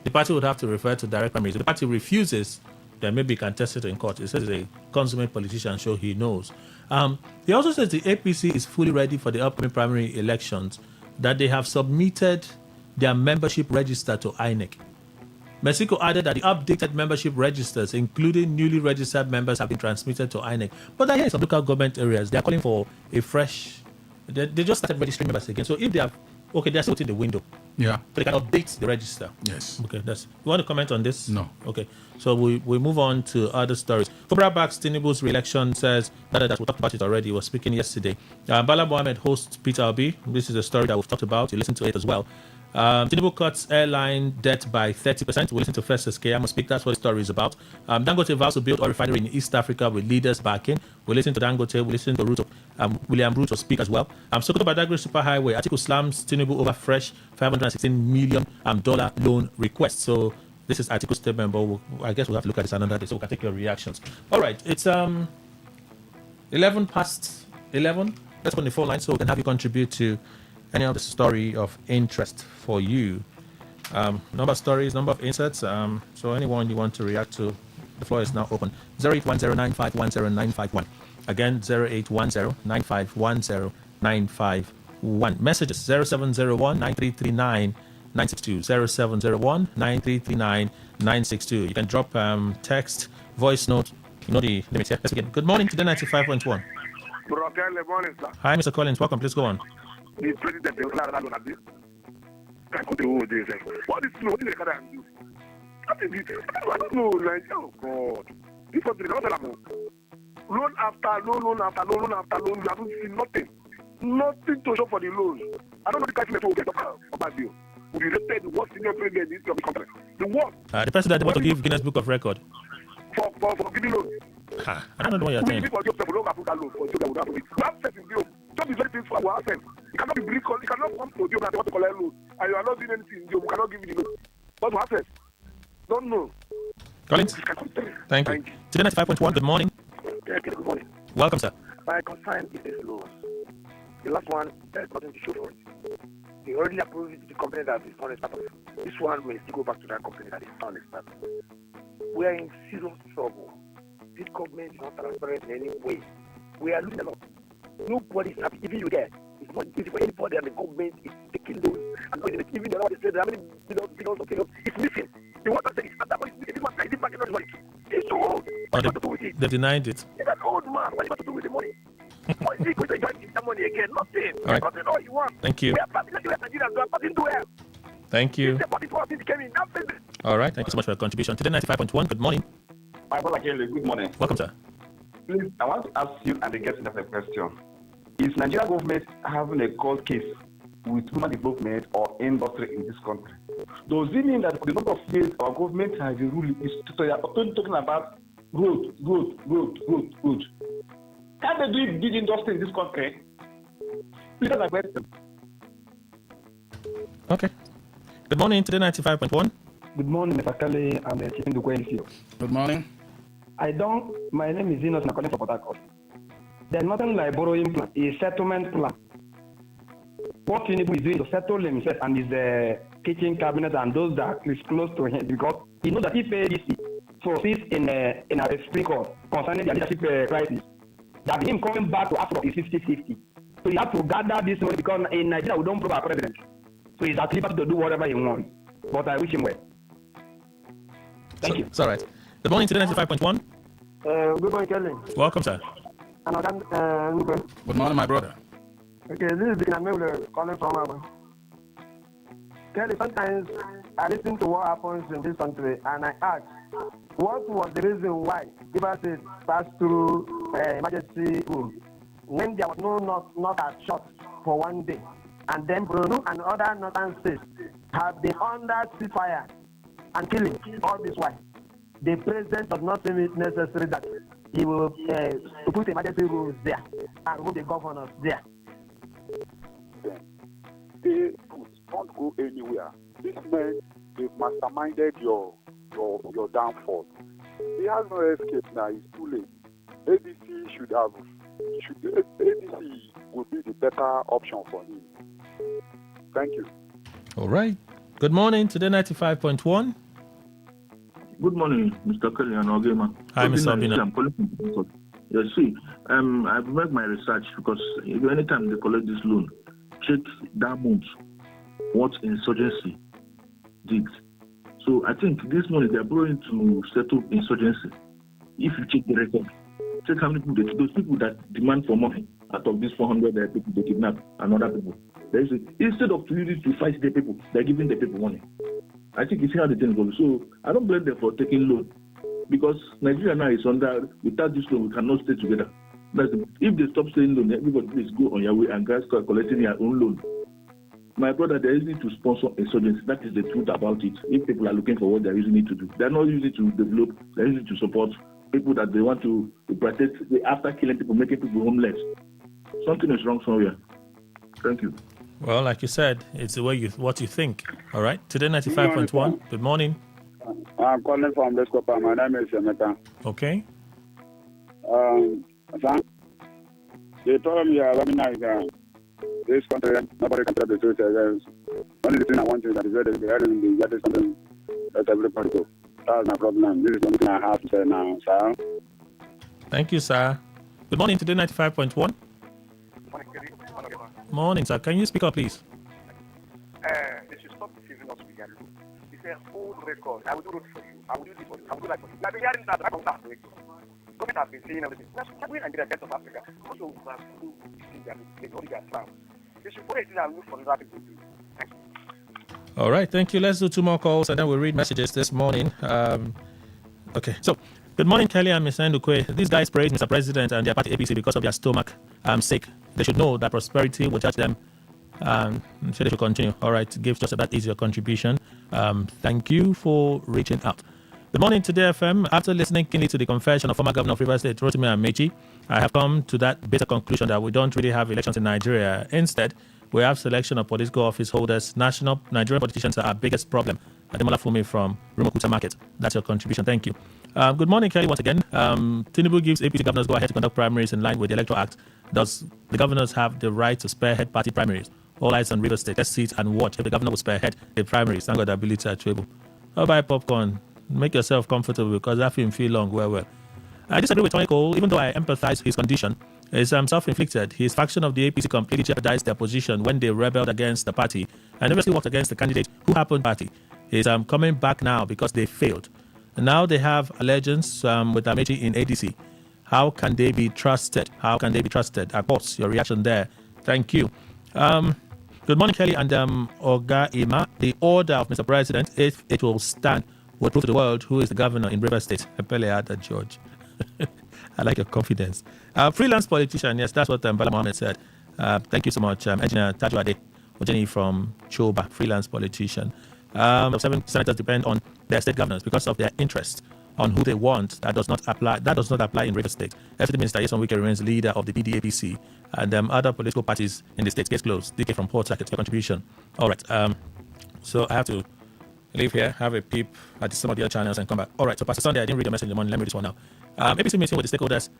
The party would have to refer to direct primaries. If the party refuses, then maybe he can test it in court. He says he's a consummate politician, so he knows. He also says the APC is fully ready for the upcoming primary elections, that they have submitted their membership register to INEC. Mexico added that the updated membership registers, including newly registered members, have been transmitted to INEC. But here in some local government areas, they are calling for a fresh... They just started registering members again. So if they have... Okay, they're still in the window. Yeah. But they can update the register. Yes. Okay, you want to comment on this? No. Okay, so we move on to other stories. Fubra backs Tinubu's re-election, says that we talked about it already. We were speaking yesterday. Bala Mohammed hosts Peter Obi. This is a story that we've talked about. You listen to it as well. Tinubu cuts airline debt by 30%. We'll listen to Festus K. I'm going to speak. That's what the story is about. Dangote vows to build a refinery in East Africa with leaders backing. We'll listen to Dangote. We'll listen to Ruto. William Ruto speak as well. Sokoto Badagry Superhighway. Atiku slams Tinubu over fresh $516 million loan request. So this is Atiku's statement, but I guess we'll have to look at this another day so we can take your reactions. All right. It's 11 past 11. Let's put the phone line so we can have you contribute to any other story of interest for you. Number of stories, number of inserts. So anyone you want to react to, the floor is now open. 0810-9510951. Again, 0810-9510951. Messages 0701-9339-962. 0701-9339-962. You can drop text, voice note. You know the limits here. Let's begin. Good morning to the 95.1. Good morning, sir. Hi, Mr. Collins. Welcome. Please go on. The president of this. What is slow? What is the kind of I don't know, like, oh God. This country, loan after loan after loan, you haven't seen nothing. Nothing to show for the loan. I don't know the calculation will get about you. Will be rated the worst senior president in the country. The worst. The president want to give Guinness Book of Record. For giving loan. I don't know what you're saying. People just don't have that loan for you. That set is due. Just be very peaceful for our sense. You cannot be brick, you cannot come to you and want to collect loan. And you are not doing anything, you cannot give you the loan. But what happens? Don't know. Collins, thank you. Today 95.1, good morning. Yeah, good morning. Welcome, sir. My concern is this loan. The last one, there's nothing to show for it. They already approved it to the company that is not a startup. This one may still go back to that company that is not a startup. We are in serious trouble. This government is not transparent in any way. We are losing a lot. Nobody is happy. Even you there, it's not easy for anybody, and the government is taking those. And when even the Lord said, how many billions of billions it's missing. The one that said it's not that money, it's not back in money. It's so old. What to do with it? They denied it. It's an old man. What you got to do with the money? What is he going to enjoy that money again? Nothing. All right. Nothing all you want. Thank you. We are passing like Nigerians. We are passing to where? Thank you. In. All right. Thank you so much for your contribution. Today 95.1, good morning. My brother Kelly, good morning. Welcome, sir. Please, I want to ask you and the guest a question. Is Nigeria government having a court case with human development or industry in this country? Does it mean that for the number of years our government has been ruling is talking about road? Can they do big industry in this country? Please, that's my question. Okay. Good morning, today 95.1. Good morning, Mr. Kelly. I'm Chief Ndukwe. Good morning. My name is Enos Nakone from Port Harcourt. There's nothing like borrowing plan, a settlement plan. What Tinubu is doing to settle himself and his kitchen cabinet and those that is close to him, because he knows that if ADC proceeds in a Supreme Court concerning the leadership crisis, that him coming back to Africa is 50-50. So you have to gather this money because in Nigeria we don't prove our president. So he's at liberty to do whatever he wants. But I wish him well. Thank you. It's all right. Good morning, today 95.1. Good morning, Kelly. Welcome, sir. Good morning, my brother. Okay, this is the calling from Kelly, sometimes I listen to what happens in this country and I ask, what was the reason why River State passed through emergency rule when there was not a shot for one day? And then Brunei and other northern states have been under ceasefire and killing all this while. The president does not think it necessary that he will put emergency rules there and remove the governors there. Stay put. Don't go anywhere. These men, they've masterminded your downfall. He has no escape now. It's too late. ABC would be the better option for him. Thank you. All right. Good morning. Today 95.1. Good morning, Mr. Kelly and Ogema. Hi, Mr. Obina. Yes, see, I've made my research because anytime they collect this loan, check that month what insurgency did. So I think this money they're borrowing to settle insurgency. If you check the record, check how many people, those people that demand for money out of these 400 people they kidnap and other people. Instead of using it to fight the people, they're giving the people money. I think you see how the thing goes. So I don't blame them for taking loan because Nigeria now is under, without this loan, we cannot stay together. If they stop saying loan, everybody please go on your way and guys start collecting your own loan. My brother, they're using it to sponsor insurgency. That is the truth about it. If people are looking for what they're using it to do, they're not using it to develop, they're using it to support people that they want to protect after killing people, making people homeless. Something is wrong somewhere. Thank you. Well, like you said, it's the way what you think. All right. Today 95.1. Good morning. I'm calling from Lescopa. My name is Emeka. Okay. They told me organize this country. Nobody can tell the truth. Only thing I want is that is very in the something that everybody go. That's my problem. This is the only thing I have to say now, sir. Thank you, sir. Good morning. Today 95.1. Morning, sir. Can you speak up, please? They should stop deceiving us with their look. It's an old record. I will do it for you. I will do this for you. I will do that for you. I've been hearing that. I don't have to wait. Government has been saying everything. That's why we're in the best of Africa. Also, we have to do their plan. They should put it in and look for other people to do. All right. Thank you. Let's do 2 more calls and then we'll read messages this morning. Okay. So, good morning, Kelly and Ms. Ndukwe. These guys praise Mr. President and their party APC because of their stomach sake. They should know that prosperity will judge them. So they should continue. All right, give just that is your contribution. Thank you for reaching out. Good morning to FM. After listening keenly to the confession of former Governor of Rivers State, Rotimi Amechi, I have come to that bitter conclusion that we don't really have elections in Nigeria. Instead, we have selection of political office holders. National Nigerian politicians are our biggest problem. Ademola Fumi from Rumokuta Market. That's your contribution. Thank you. Good morning, Kelly, once again. Tinubu gives APC governors go ahead to conduct primaries in line with the Electoral Act. Does the governors have the right to spearhead party primaries? All eyes on Rivers State. Let's sit and watch if the governor will spearhead the primaries. Thank God the ability at Tribal. Oh, buy popcorn. Make yourself comfortable because that film feel long. Well. I disagree with Tony Cole, even though I empathize his condition. It's self-inflicted. His faction of the APC completely jeopardized their position when they rebelled against the party and obviously worked against the candidate who happened party. He's coming back now because they failed. And now they have allegiance with Amechi in ADC. How can they be trusted? Of course, your reaction there. Thank you. Good morning, Kelly and Oga Ima. The order of Mr. President, if it will stand, will prove to the world who is the governor in Rivers State. Epeleada George. I like your confidence. Freelance politician, yes, that's what Bala Mohammed said. Thank you so much. Engineer Tajuade Ojeni from Choba, freelance politician. 7 senators depend on their state governors because of their interest on who they want. That does not apply in Rivers State. FCT Minister Yeson Wike remains leader of the PDAPC, and other political parties in the state. Case closed. DK from Port Sackett, your contribution. All right. So I have to leave here, have a peep at some of the other channels, and come back. All right. So Pastor Sunday, I didn't read your message in the morning. Let me read this one now. APC meeting with the stakeholders,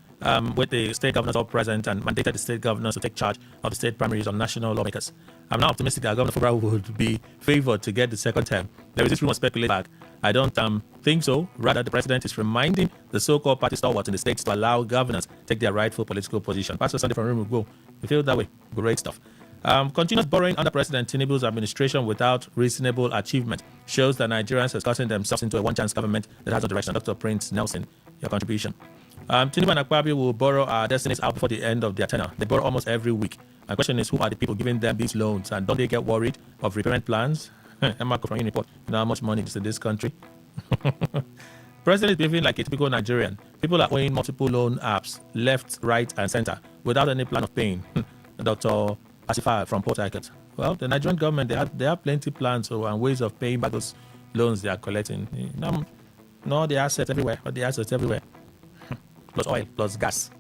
with the state governors all present, and mandated the state governors to take charge of the state primaries on national lawmakers. I'm now optimistic that Governor Fubara would be favored to get the second term. There is this rumor speculating back. I don't think so. Rather, the president is reminding the so-called party stalwarts in the states to allow governors take their rightful political position. Pastor Sunday from Rumugo, you feel that way? Great stuff. Continuous borrowing under President Tinubu's administration without reasonable achievement shows that Nigerians have gotten themselves into a one-chance government that has no direction. Dr. Prince Nelson, your contribution. Tinubu and Akpabio will borrow our destinies out before the end of their tenure. They borrow almost every week. My question is, who are the people giving them these loans? And don't they get worried of repayment plans? Marco from Uniport, you know how much money is in this country? President is behaving like a typical Nigerian. People are owing multiple loan apps, left, right, and center, without any plan of paying. Dr. Asifa from Port Harcourt. Well, the Nigerian government, they have plenty plans and ways of paying back those loans they are collecting. No, the assets everywhere, but the assets everywhere. Plus oil, plus gas.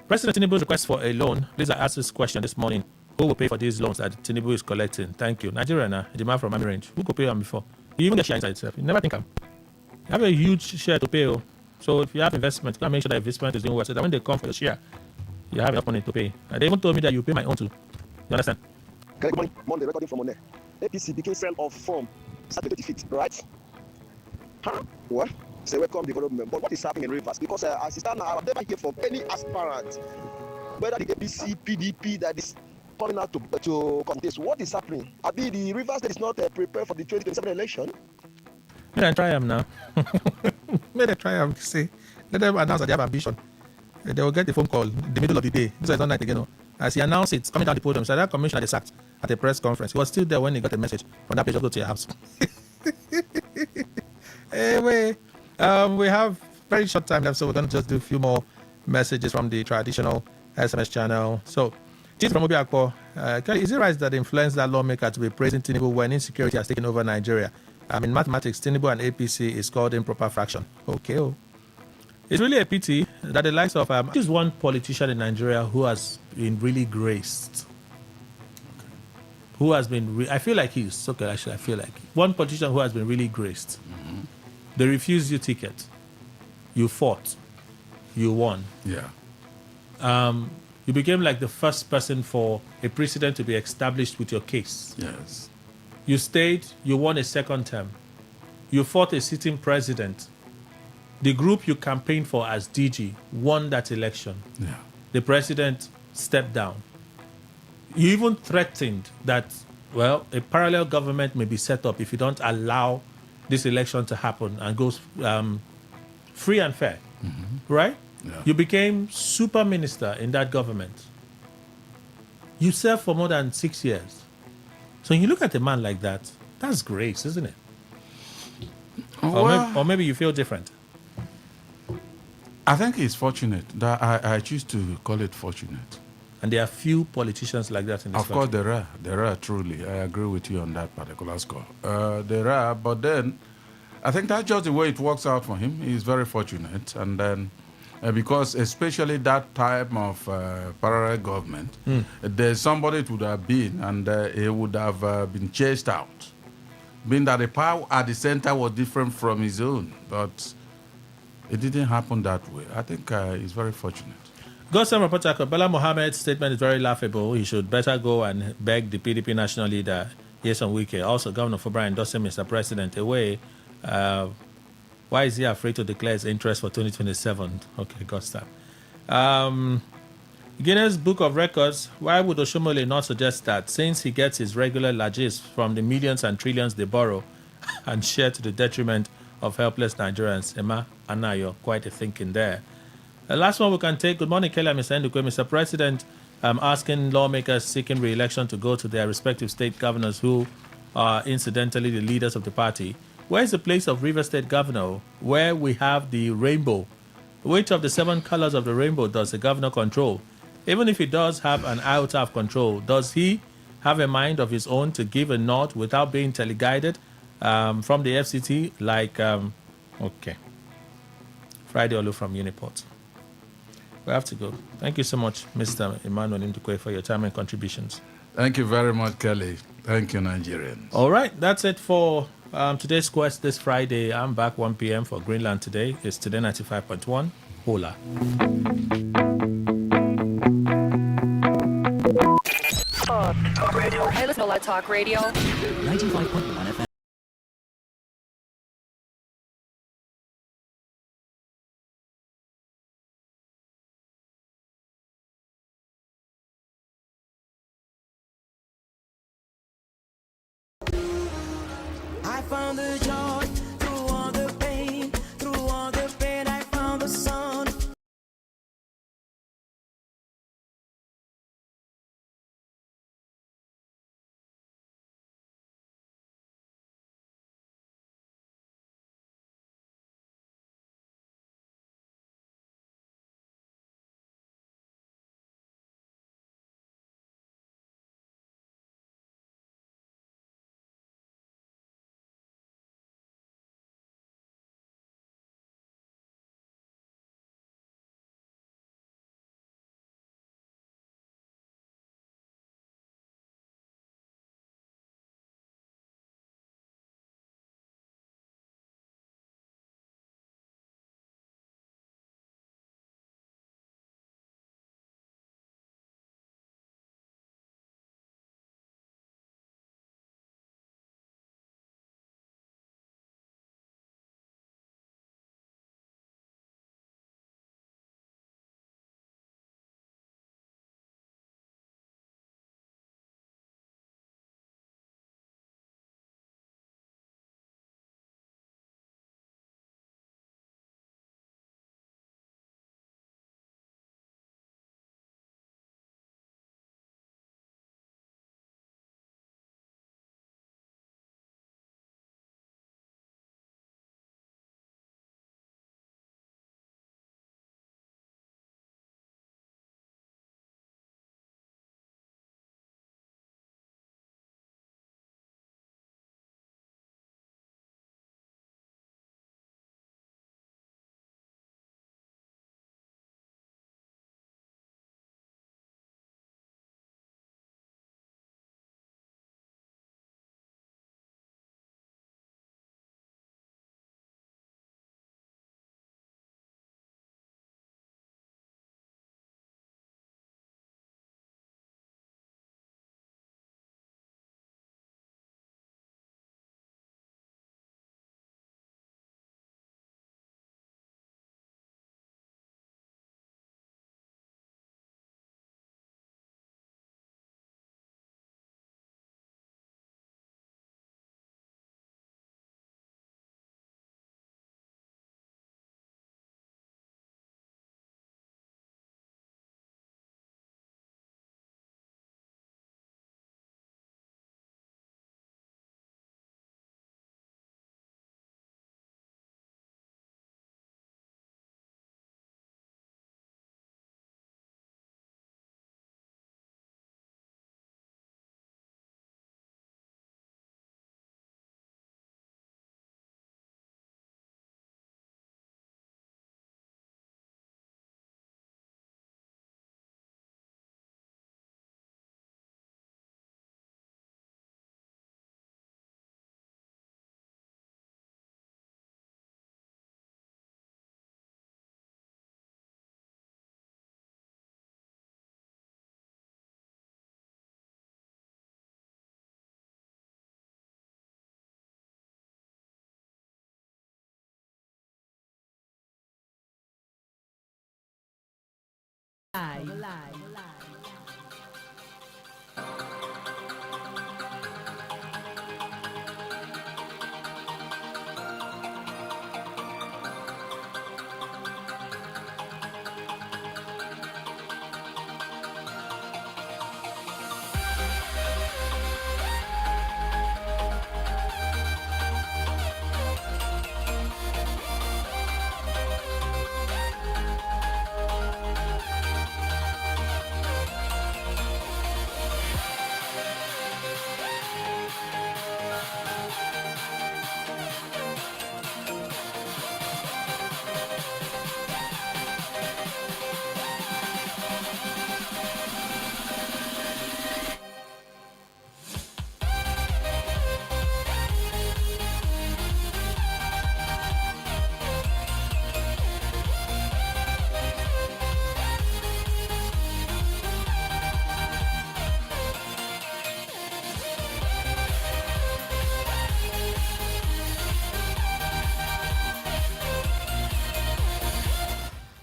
President Tinubu's request for a loan. Lisa asked this question this morning. Who will pay for these loans that Tinubu is collecting? Thank you. Nigeria now, the man from Army Range. Who could pay them before? You even get share inside itself. You never think of. You have a huge share to pay. So if you have investment, you gotta make sure that investment is doing well so that when they come for your share, you have enough money to pay. And they even told me that you pay my own too. You understand? Good morning. Monday, recording from Monday. APC became fell off from Saturday defeat, right? Huh? What? It's a welcome development. But what is happening in Rivers? Because as it stands now, I've never heard from any aspirant, whether the APC, PDP that is coming out to contest. What is happening? I mean, the Rivers that is not prepared for the 2027 election. May I try them now? May they try them. See, let them announce that they have ambition. They will get the phone call in the middle of the day. This is not night again. As he announced it, coming down the podium, so that commissioner they sacked at a press conference. He was still there when he got a message from that page. Just go to your house. Anyway, we have very short time left, so we're going to just do a few more messages from the traditional SMS channel. So, Chief from Obi Akpo, is it right that influence that lawmaker to be praising Tinubu when insecurity has taken over Nigeria? In mathematics, Tinubu and APC is called improper fraction. Okay. It's really a pity that the likes of just one politician in Nigeria who has been really graced. Who has been, I feel like he's, okay, actually, I feel like one politician who has been really graced. Mm-hmm. They refused you ticket. You fought. You won. Yeah. You became like the first person for a precedent to be established with your case. Yes. You stayed, you won a second term. You fought a sitting president. The group you campaigned for as DG won that election. Yeah. The president stepped down. You even threatened that, well, a parallel government may be set up if you don't allow this election to happen and goes free and fair. Mm-hmm. Right? Yeah. You became super minister in that government. You served for more than 6 years. So when you look at a man like that, that's grace, isn't it? Well, or maybe you feel different. I think it's fortunate. That I choose to call it fortunate. And there are few politicians like that in this country. Of course there are truly. I agree with you on that particular score. There are, but then I think that's just the way it works out for him. He's very fortunate. And then because especially that time of parallel government, there's somebody it would have been, and he would have been chased out. Being that the power at the center was different from his own. But it didn't happen that way. I think he's very fortunate. Gossam reporter Bala Mohammed's statement is very laughable. He should better go and beg the PDP national leader, Yeson Wike, also Governor Fubara, endorsing Mr. President away. Why is he afraid to declare his interest for 2027? Okay, Gossam. Guinness Book of Records, why would Oshomole not suggest that since he gets his regular largesse from the millions and trillions they borrow and share to the detriment of helpless Nigerians? Emma Anayo, quite a thinking there. The last one we can take. Good morning, Kelly and Mr. Ndukwe. Mr. President, asking lawmakers seeking re-election to go to their respective state governors who are incidentally the leaders of the party. Where is the place of River State Governor where we have the rainbow? Which of the 7 colors of the rainbow does the governor control? Even if he does have an iota of control, does he have a mind of his own to give a nod without being teleguided from the FCT? Like, okay. Friday Olu from Uniport. We have to go. Thank you so much, Mr. Emmanuel Ndukwe, for your time and contributions. Thank you very much, Kelly. Thank you, Nigerians. All right, that's it for today's quest this Friday. I'm back 1 p.m. for Greenland Today. It's Today 95.1. Hola. Talk Radio. Hey, listen to Let Talk Radio. 95.1 FM. I found the joy.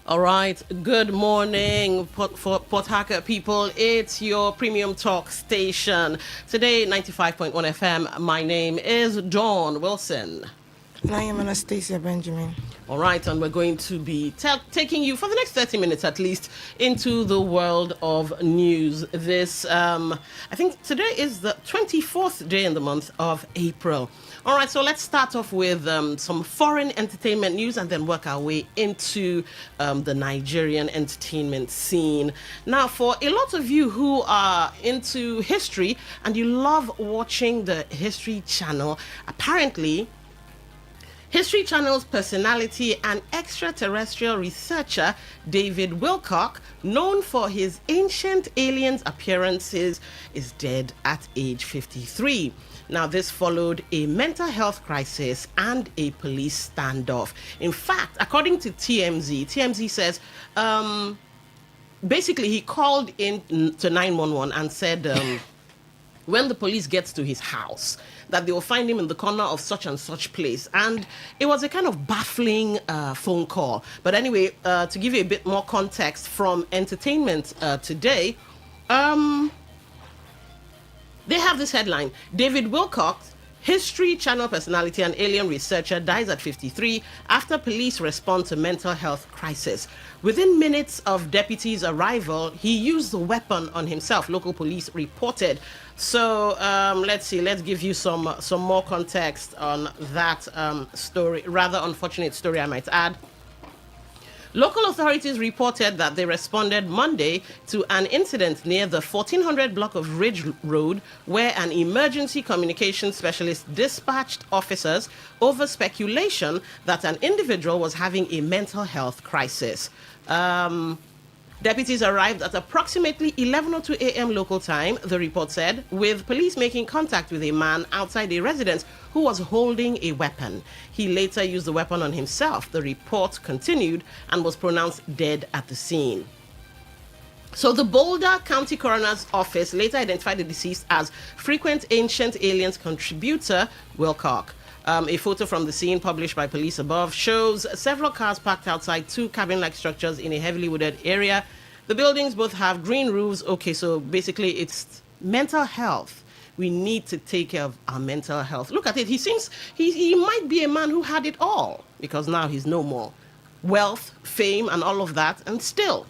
All right, good morning, Port Harcourt people. It's your premium talk station. Today, 95.1 FM. My name is Dawn Wilson. And I am Anastasia Benjamin. All right, and we're going to be taking you for the next 30 minutes at least into the world of news. This, I think today is the 24th day in the month of April. All right, so let's start off with some foreign entertainment news and then work our way into the Nigerian entertainment scene. Now, for a lot of you who are into history and you love watching the History Channel, apparently History Channel's personality and extraterrestrial researcher David Wilcock, known for his ancient aliens appearances, is dead at age 53. Now, this followed a mental health crisis and a police standoff. In fact, according to TMZ says, basically he called in to 911 and said when the police gets to his house, that they will find him in the corner of such and such place. And it was a kind of baffling phone call. But anyway, to give you a bit more context from Entertainment Today, they have this headline: David Wilcock, History Channel personality and alien researcher, dies at 53 after police respond to mental health crisis. Within minutes of deputy's arrival, he used the weapon on himself, local police reported. So let's give you some more context on that story, rather unfortunate story, I might add. Local authorities reported that they responded Monday to an incident near the 1400 block of Ridge Road, where an emergency communications specialist dispatched officers over speculation that an individual was having a mental health crisis. Deputies arrived at approximately 11:02 a.m. local time, the report said, with police making contact with a man outside a residence who was holding a weapon. He later used the weapon on himself, the report continued, and was pronounced dead at the scene. So the Boulder County Coroner's Office later identified the deceased as frequent Ancient Aliens contributor Wilcock. A photo from the scene published by police above shows several cars parked outside two cabin-like structures in a heavily wooded area. The buildings both have green roofs. Okay, so basically it's mental health. We need to take care of our mental health. Look at it. He seems, he might be a man who had it all, because now he's no more. Wealth, fame, and all of that. And still.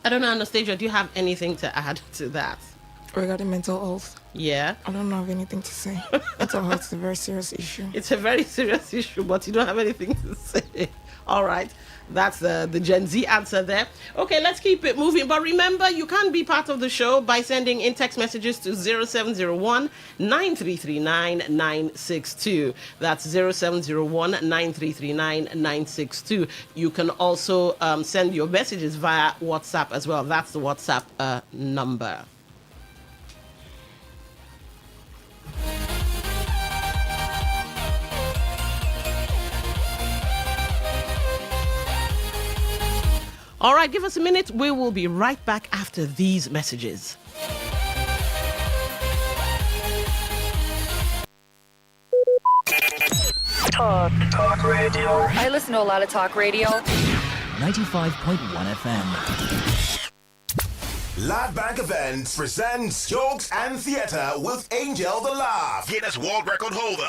I don't know, Anastasia, do you have anything to add to that? Regarding mental health? Yeah. I don't have anything to say. Mental health is a very serious issue. It's a very serious issue, but you don't have anything to say. All right. That's the Gen Z answer there. Okay, let's keep it moving. But remember, you can be part of the show by sending in text messages to 0701-9339-962. That's 0701-9339-962. You can also send your messages via WhatsApp as well. That's the WhatsApp number. All right, give us a minute. We will be right back after these messages. Talk radio. I listen to a lot of talk radio. 95.1 FM. Live Bank Events presents Jokes and Theatre with Angel the Laugh, Guinness World Record holder.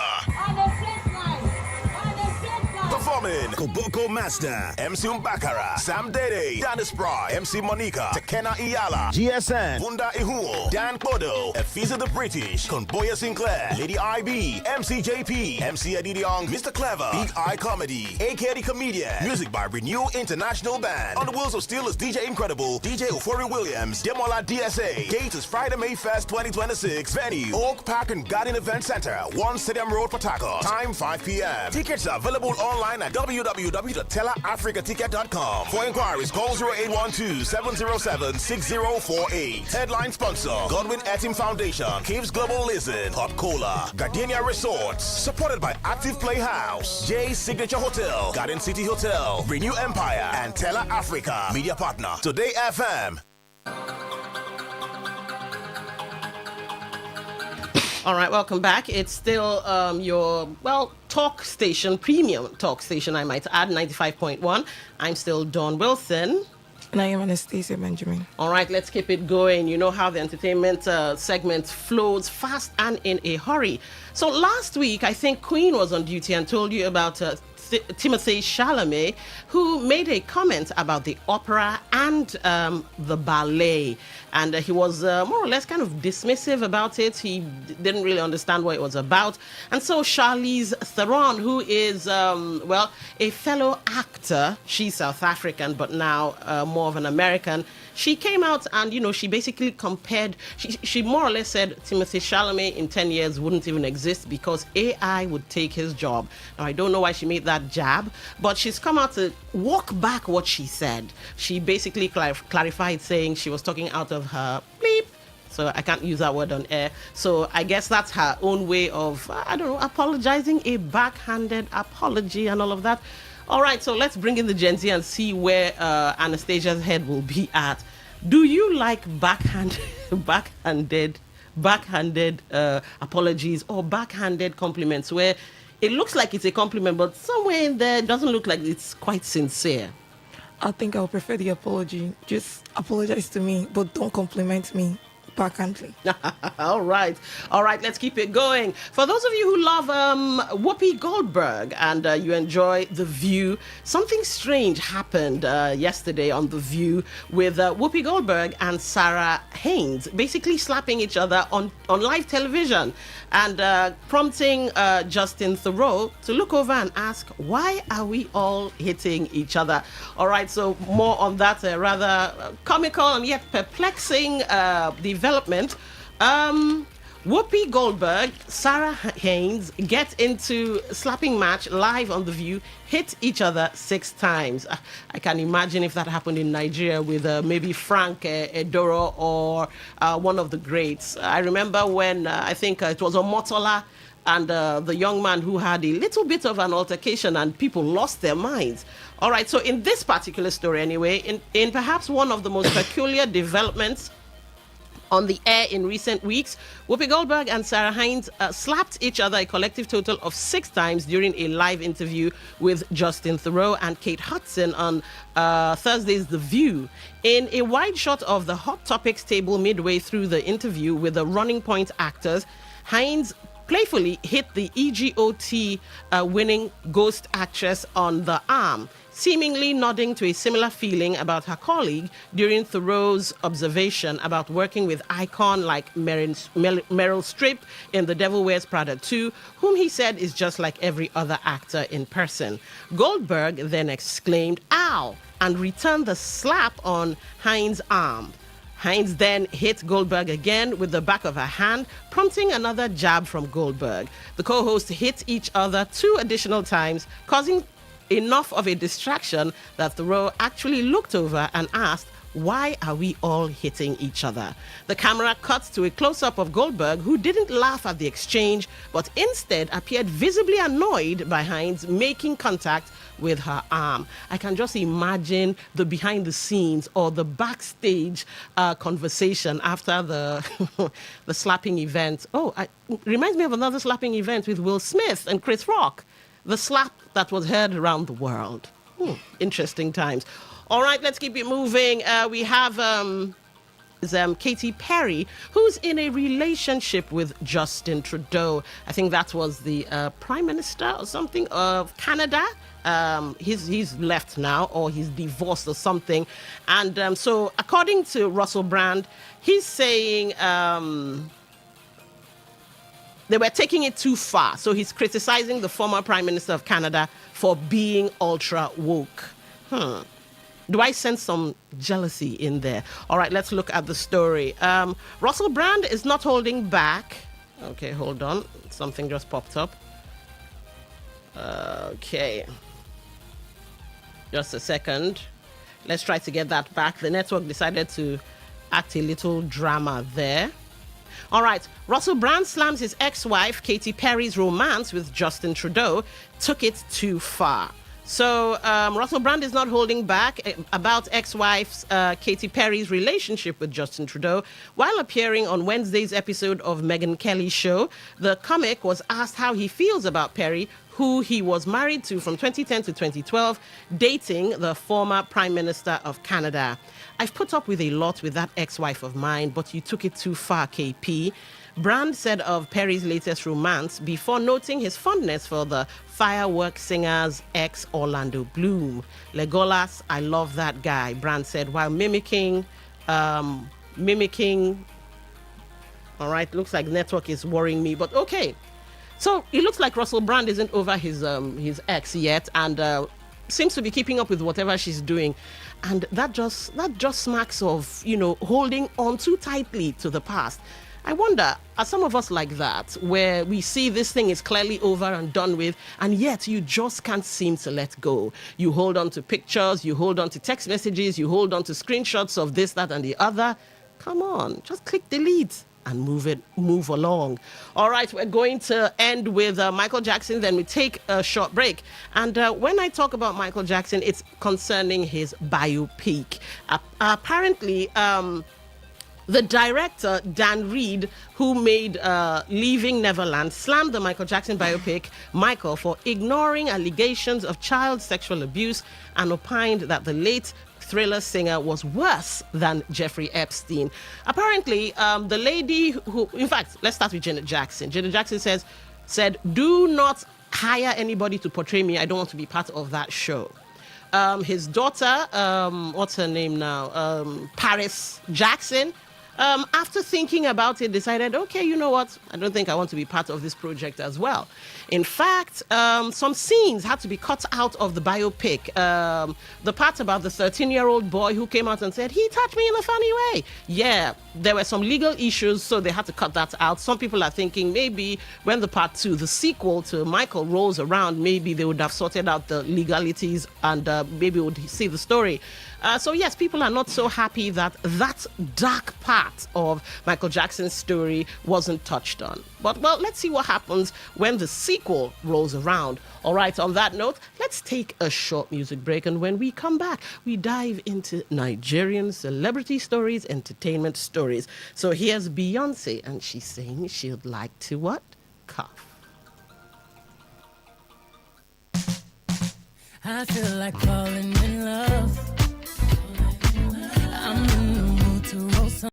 Performing Koboko Master, MC Umbakara, Sam Dede, Dennis Bry, MC Monica, Tekena Iyala, GSN, Bunda Ihuo, Dan Bodo, Efiza the British, Conboya Sinclair, Lady IB, MC JP, MC Eddie Young, Mr. Clever, Big Eye Comedy, AK the Comedian, music by Renew International Band. On the Wheels of Steel is DJ Incredible, DJ Euphoria Williams, Demola DSA. Date is Friday, May 1st, 2026. Venue, Oak Park and Garden Event Center, 1 Stadium Road, Port Harcourt. Time 5 p.m. Tickets are available online at www.tellerafricaticket.com. For inquiries, call 0812-707-6048. Headline sponsor, Godwin Etim Foundation, Caves Global Listen, Pop Cola, Gardenia Resorts, supported by Active Playhouse, Jay's Signature Hotel, Garden City Hotel, Renew Empire, and Teller Africa. Media partner, Today FM. All right, welcome back. It's still your, talk station, premium talk station, I might add, 95.1. I'm still Dawn Wilson. And I am Anastasia Benjamin. All right, let's keep it going. You know how the entertainment segment flows fast and in a hurry. So last week, I think Queen was on duty and told you about Timothée Chalamet, who made a comment about the opera and the ballet. And he was more or less kind of dismissive about it. He didn't really understand what it was about. And so Charlize Theron, who is, a fellow actor, she's South African, but now more of an American, she came out and, she basically compared, she more or less said Timothée Chalamet in 10 years wouldn't even exist because AI would take his job. Now, I don't know why she made that jab, but she's come out to walk back what she said. She basically clarified, saying she was talking out of her bleep, so I can't use that word on air. So I guess that's her own way of, apologizing, a backhanded apology and all of that. All right, so let's bring in the Gen Z and see where Anastasia's head will be at. Do you like backhanded apologies or backhanded compliments where it looks like it's a compliment, but somewhere in there it doesn't look like it's quite sincere? I think I'll prefer the apology. Just apologize to me, but don't compliment me backhandedly. All right, let's keep it going. For those of you who love Whoopi Goldberg and you enjoy The View, something strange happened yesterday on The View with Whoopi Goldberg and Sarah Haynes basically slapping each other on live television and prompting Justin Theroux to look over and ask, why are we all hitting each other? All right, so more on that rather comical and yet perplexing development. Whoopi Goldberg, Sarah Haynes get into slapping match live on The View, hit each other 6 times. I can imagine if that happened in Nigeria with maybe Frank Edoro or one of the greats. I remember when I think it was Omotola and the young man who had a little bit of an altercation and people lost their minds. All right, so in this particular story anyway, in perhaps one of the most peculiar developments on the air in recent weeks, Whoopi Goldberg and Sarah Haynes slapped each other a collective total of 6 times during a live interview with Justin Theroux and Kate Hudson on Thursday's The View. In a wide shot of the Hot Topics table midway through the interview with the Running Point actors, Haynes playfully hit the EGOT winning Ghost actress on the arm, seemingly nodding to a similar feeling about her colleague during Theroux's observation about working with icon like Meryl Streep in The Devil Wears Prada 2, whom he said is just like every other actor in person. Goldberg then exclaimed, "Ow!" and returned the slap on Haynes' arm. Haynes then hit Goldberg again with the back of her hand, prompting another jab from Goldberg. The co-hosts hit each other 2 additional times, causing enough of a distraction that Theroux actually looked over and asked, "Why are we all hitting each other?" The camera cuts to a close-up of Goldberg, who didn't laugh at the exchange, but instead appeared visibly annoyed by Haynes making contact with her arm. I can just imagine the behind the scenes or the backstage conversation after the the slapping event. It reminds me of another slapping event with Will Smith and Chris Rock. The slap that was heard around the world. Interesting times. All right, let's keep it moving. We have Katy Perry, who's in a relationship with Justin Trudeau. I think that was the Prime Minister or something of Canada. He's left now, or he's divorced or something. And so according to Russell Brand, he's saying they were taking it too far. So he's criticizing the former Prime Minister of Canada for being ultra woke. Do I sense some jealousy in there? All right, let's look at the story. Russell Brand is not holding back. Okay, hold on. Something just popped up. Okay. Just a second. Let's try to get that back. The network decided to act a little drama there. All right, Russell Brand slams his ex-wife, Katy Perry's romance with Justin Trudeau, took it too far. So Russell Brand is not holding back about ex-wife's Katy Perry's relationship with Justin Trudeau. While appearing on Wednesday's episode of Megyn Kelly's show, the comic was asked how he feels about Perry, who he was married to from 2010 to 2012, dating the former Prime Minister of Canada. I've put up with a lot with that ex-wife of mine, but you took it too far, KP. Brand said of Perry's latest romance before noting his fondness for the firework singer's ex Orlando Bloom. Legolas, I love that guy, Brand said, while mimicking, all right, looks like network is worrying me, but okay. So it looks like Russell Brand isn't over his ex yet, and seems to be keeping up with whatever she's doing. And that just smacks of, holding on too tightly to the past. I wonder, are some of us like that, where we see this thing is clearly over and done with, and yet you just can't seem to let go? You hold on to pictures, you hold on to text messages, you hold on to screenshots of this, that, and the other. Come on, just click delete and move along. All right, we're going to end with Michael Jackson, then we take a short break. And when I talk about Michael Jackson, it's concerning his biopic. Apparently, the director, Dan Reed, who made Leaving Neverland, slammed the Michael Jackson biopic, Michael, for ignoring allegations of child sexual abuse and opined that the late Thriller singer was worse than Jeffrey Epstein. Apparently, the lady who, in fact, let's start with Janet Jackson. Janet Jackson said, do not hire anybody to portray me. I don't want to be part of that show. His daughter, what's her name now? Paris Jackson, after thinking about it, decided, okay, you know what? I don't think I want to be part of this project as well. In fact, some scenes had to be cut out of the biopic. The part about the 13-year-old boy who came out and said, he touched me in a funny way. Yeah, there were some legal issues, so they had to cut that out. Some people are thinking maybe when the part 2, the sequel to Michael, rolls around, maybe they would have sorted out the legalities and maybe would see the story. So yes, people are not so happy that that dark part of Michael Jackson's story wasn't touched on. But, well, let's see what happens when the sequel rolls around. All right, on that note, let's take a short music break. And when we come back, we dive into Nigerian celebrity stories, entertainment stories. So here's Beyonce, and she's saying she'd like to what? Cough. I feel like falling in love. I'm in the mood to roll some.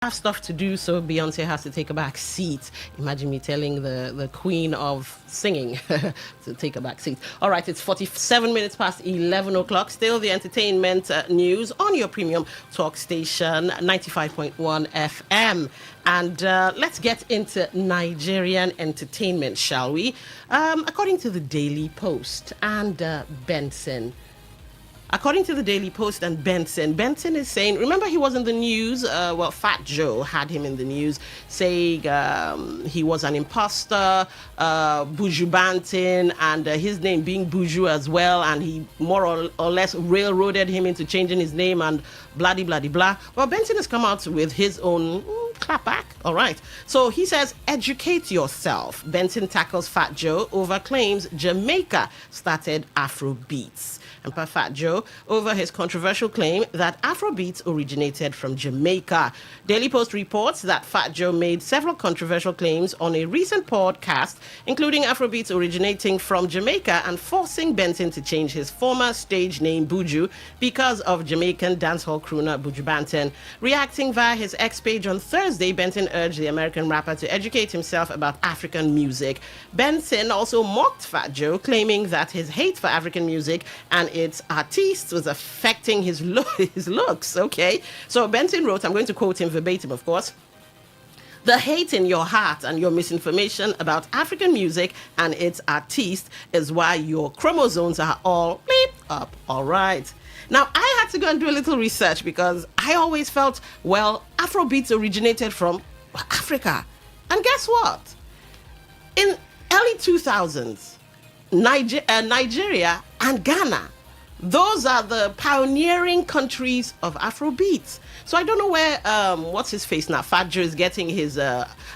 have stuff to do, so Beyonce has to take a back seat. Imagine me telling the queen of singing to take a back seat. All right, it's 47 minutes past 11 o'clock. Still the entertainment news on your premium talk station, 95.1 FM. And let's get into Nigerian entertainment, shall we? According to the Daily Post and Benson. According to the Daily Post and Benson is saying, remember he was in the news, Fat Joe had him in the news saying he was an imposter, Buju Banton, and his name being Buju as well, and he more or less railroaded him into changing his name and blah, blah, blah, blah. Well, Benson has come out with his own clap back. All right. So he says, educate yourself. Benson tackles Fat Joe over claims Jamaica started Afrobeats. And per Fat Joe over his controversial claim that Afrobeats originated from Jamaica. Daily Post reports that Fat Joe made several controversial claims on a recent podcast, including Afrobeats originating from Jamaica and forcing Benson to change his former stage name Buju because of Jamaican dancehall crooner Buju Banton. Reacting via his X page on Thursday, Benson urged the American rapper to educate himself about African music. Benson also mocked Fat Joe, claiming that his hate for African music and its artists was affecting his looks. Okay, so Benson wrote, I'm going to quote him verbatim, of course. The hate in your heart and your misinformation about African music and its artists is why your chromosomes are all bleep up. All right. Now, I had to go and do a little research because I always felt, Afrobeats originated from Africa. And guess what? In early 2000s, Nigeria and Ghana, those are the pioneering countries of Afrobeats. So I don't know where, what's his face now, Fat Joe is getting his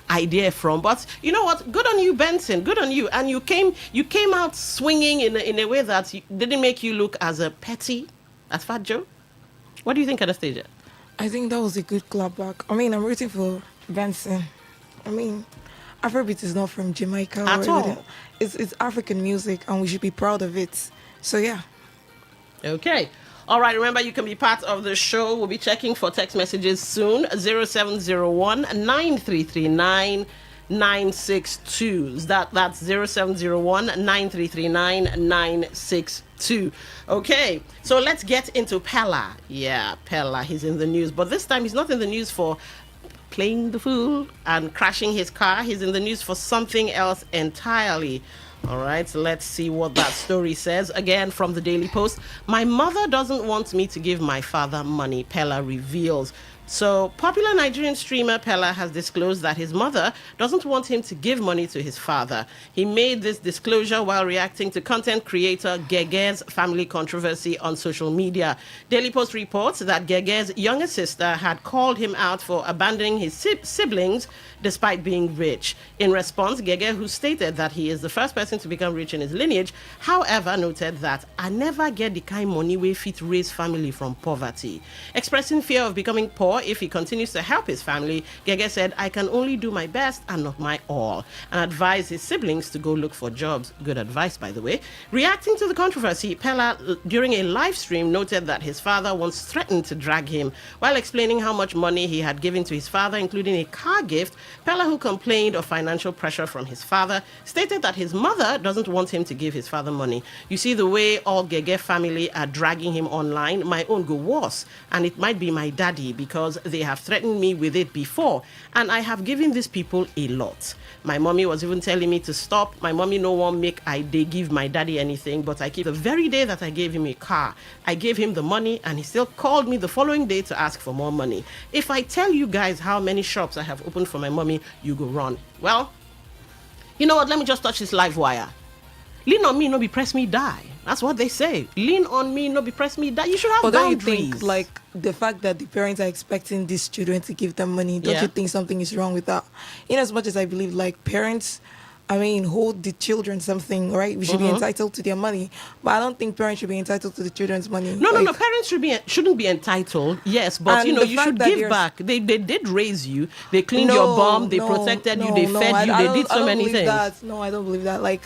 idea from. But you know what? Good on you, Benson. Good on you. And you came out swinging in a way that didn't make you look as a petty as Fat Joe. What do you think, Anastasia? I think that was a good clapback. I mean, I'm rooting for Benson. I mean, Afrobeat is not from Jamaica. At all. It's African music, and we should be proud of it. So, yeah. Okay. All right. Remember, you can be part of the show. We'll be checking for text messages soon. 0701 9339 962. That's 0701 9339 962. Okay, so let's get into Pella. Yeah, Pella, he's in the news, but this time he's not in the news for playing the fool and crashing his car. He's in the news for something else entirely. All right, so let's see what that story says. Again, from the Daily Post. My mother doesn't want me to give my father money, Pella reveals. So, popular Nigerian streamer Pella has disclosed that his mother doesn't want him to give money to his father. He made this disclosure while reacting to content creator Gege's family controversy on social media. Daily Post reports that Gege's younger sister had called him out for abandoning his siblings despite being rich. In response, Gege, who stated that he is the first person to become rich in his lineage, however, noted that I never get the kind money wey fit raise family from poverty. Expressing fear of becoming poor if he continues to help his family, Gege said, I can only do my best and not my all, and advised his siblings to go look for jobs. Good advice, by the way. Reacting to the controversy, Pella, during a live stream, noted that his father once threatened to drag him. While explaining how much money he had given to his father, including a car gift, Pella, who complained of financial pressure from his father, stated that his mother doesn't want him to give his father money. You see the way all Gege family are dragging him online, my own go worse, and it might be my daddy because they have threatened me with it before, and I have given these people a lot. My mommy was even telling me to stop. My mommy no one make they give my daddy anything, but I keep the very day that I gave him a car, I gave him the money, and he still called me the following day to ask for more money. If I tell you guys how many shops I have opened for my mommy, you go run. Well, you know what? Let me just touch this live wire. Lean on me, no be press me, die. That's what they say. Lean on me, no be press me, die. You should have boundaries. Don't you think, like, the fact that the parents are expecting these children to give them money, don't you think something is wrong with that? In as much as I believe, like, parents, hold the children something, right? We should be entitled to their money. But I don't think parents should be entitled to the children's money. No, parents shouldn't be entitled. Yes, but you should give back. They did raise you. They cleaned your bum. They protected you. They fed you. They did so many things. No, I don't believe that. Like,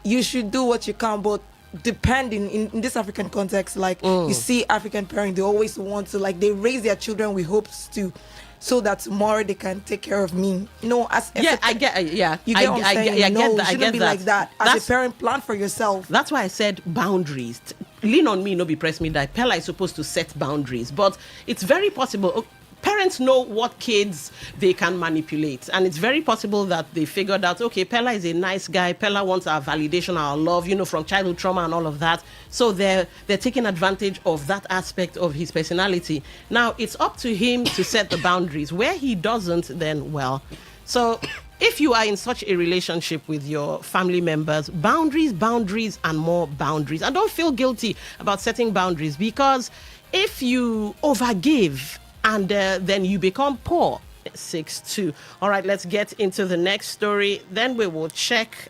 you should do what you can, but depending in this African context, like you see African parents, they always want to, like, they raise their children with hopes to, so that tomorrow they can take care of me. I get, you get what I'm saying? I get that. It shouldn't be like that. As a parent, plan for yourself. That's why I said boundaries. Lean on me, no be press me die. Pella is supposed to set boundaries, but it's very possible. Parents know what kids they can manipulate, and it's very possible that they figured out, okay, Pella is a nice guy. Pella wants our validation, our love, from childhood trauma and all of that. So they're taking advantage of that aspect of his personality. Now it's up to him to set the boundaries. Where he doesn't, then well. So if you are in such a relationship with your family members, boundaries, and more boundaries. And don't feel guilty about setting boundaries, because if you overgive, and then you become poor. 6-2. All right, let's get into the next story. Then we will check.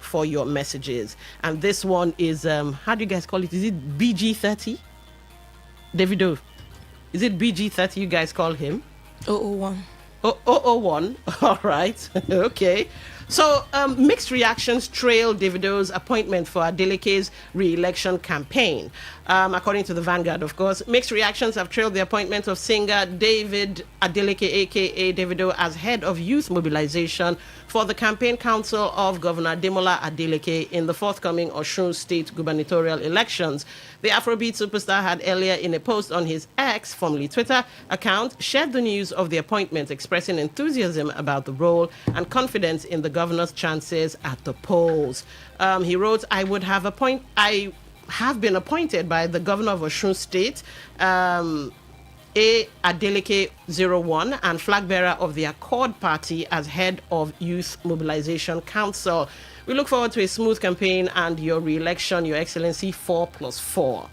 For your messages. And this one is how do you guys call it? Is it BG30? Davido. Is it BG30? You guys call him? 001. 001. All right. Okay. So, mixed reactions trail Davido's appointment for Adeleke's re-election campaign. According to the Vanguard, of course, mixed reactions have trailed the appointment of singer David Adeleke, a.k.a. Davido, as head of youth mobilization for the campaign council of Governor Demola Adeleke in the forthcoming Osun State gubernatorial elections. The Afrobeat superstar had earlier, in a post on his X, formerly Twitter, account, shared the news of the appointment, expressing enthusiasm about the role and confidence in the governor's chances at the polls. He wrote, I have been appointed by the governor of Osun State, A. Adeleke 01, and flag bearer of the Accord Party, as head of Youth Mobilization Council. We look forward to a smooth campaign and your re-election, Your Excellency, 4+4.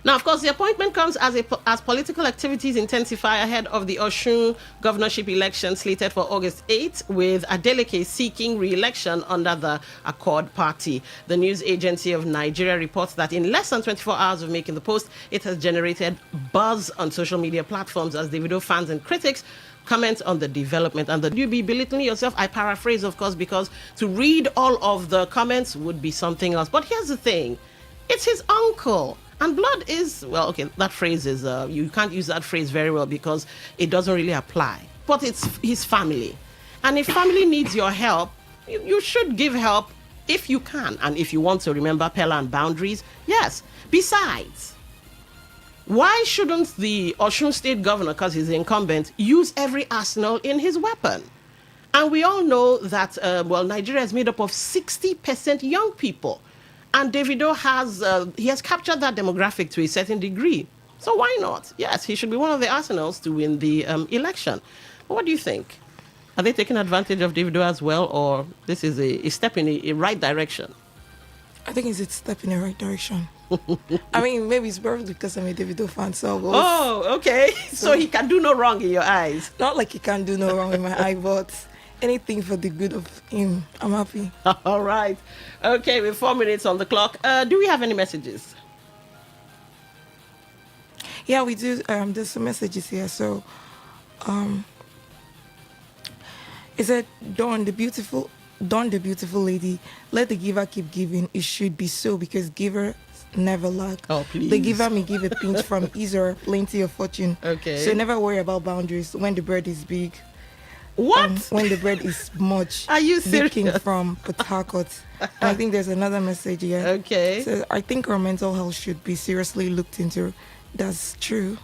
Now, of course, the appointment comes as political activities intensify ahead of the Osun governorship election slated for August 8, with Adeleke seeking re-election under the Accord Party. The news agency of Nigeria reports that in less than 24 hours of making the post, it has generated buzz on social media platforms as Davido fans and critics comment on the development. And you be belittling yourself? I paraphrase, of course, because to read all of the comments would be something else. But here's the thing. It's his uncle. And blood is, well, okay, that phrase is, you can't use that phrase very well because it doesn't really apply. But it's his family. And if family needs your help, you should give help if you can. And if you want to remember Pella and boundaries, yes. Besides, why shouldn't the Osun State governor, because he's the incumbent, use every arsenal in his weapon? And we all know that, Nigeria is made up of 60% young people. And Davido has captured that demographic to a certain degree. So why not? Yes, he should be one of the arsenals to win the election. What do you think? Are they taking advantage of Davido as well, or this is a step in a right direction? I think it's a step in the right direction. I mean, maybe it's probably because I'm a Davido fan. Okay. So he can do no wrong in your eyes. Not like he can do no wrong in my eye, but anything for the good of him, I'm happy. All right. Okay, with 4 minutes on the clock. Do we have any messages? Yeah, we do. There's some messages here. So, it said, Dawn the beautiful lady, let the giver keep giving. It should be so, because giver never lack. Oh, please. The giver may give a pinch from ease or plenty of fortune. Okay. So never worry about boundaries when the bread is big. What? When the bread is much. Are you serious? Speaking from Port Harcourt. I think there's another message here. Okay. So I think our mental health should be seriously looked into. That's true.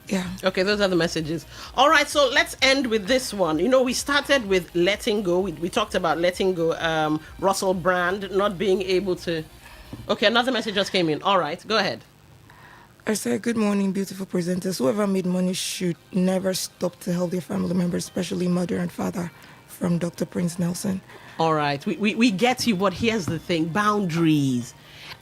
Yeah. Okay, those are the messages. All right, so let's end with this one. We started with letting go. We talked about letting go. Russell Brand not being able to... Okay, another message just came in. All right, go ahead. I said, good morning, beautiful presenters. Whoever made money should never stop to help their family members, especially mother and father, from Dr. Prince Nelson. All right, we get you, but here's the thing, boundaries.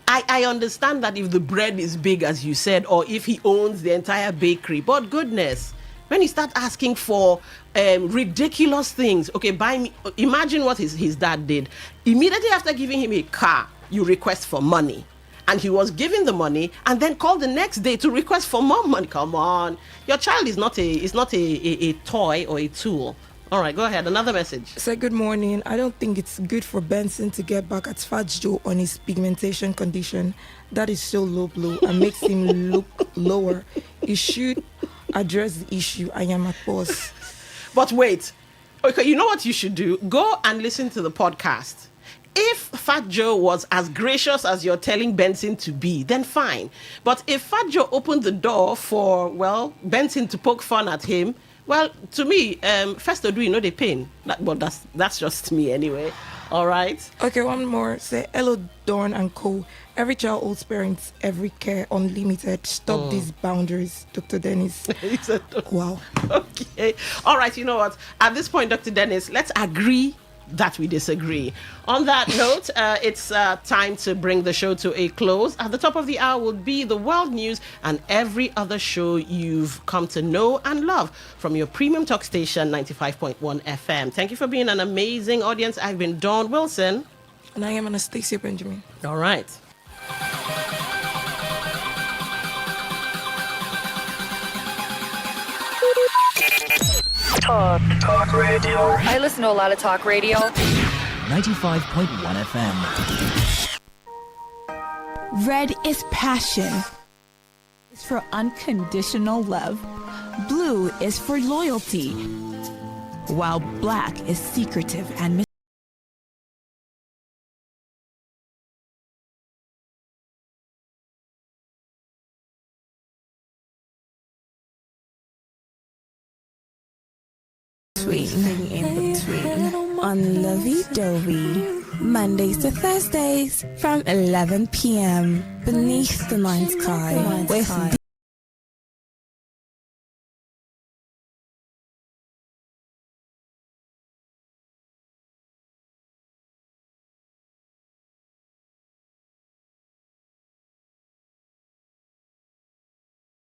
I understand that if the bread is big, as you said, or if he owns the entire bakery, but goodness, when he start asking for ridiculous things, okay, buy me, imagine what his dad did. Immediately after giving him a car, you request for money. And he was giving the money and then called the next day to request for more money. Come on. Your child is not a toy or a tool. All right, go ahead. Another message. Say good morning. I don't think it's good for Benson to get back at Fat Joe on his pigmentation condition. That is so low blow and makes him look lower. He should address the issue. I am at pause. But wait. Okay, you know what you should do? Go and listen to the podcast. If Fat Joe was as gracious as you're telling Benson to be, then fine. But if Fat Joe opened the door for, well, Benson to poke fun at him, well, to me, first of all, you know the pain. But that's just me anyway. All right. Okay, one more. Say hello, Dawn and Co. Every child owes parents every care, unlimited. Stop these boundaries, Dr. Dennis. Wow. Okay. All right. You know what? At this point, Dr. Dennis, let's agree that we disagree. On that note, it's time to bring the show to a close. At the top of the hour will be the world news and every other show you've come to know and love from your premium talk station, 95.1 FM. Thank you for being an amazing audience. I've been Dawn Wilson. And I am Anastasia Benjamin. All right. Talk radio. I listen to a lot of talk radio. 95.1 FM. Red is passion. It's for unconditional love. Blue is for loyalty. While black is secretive and in between on Lovey Dovey, Mondays to Thursdays from 11 p.m. beneath the night sky with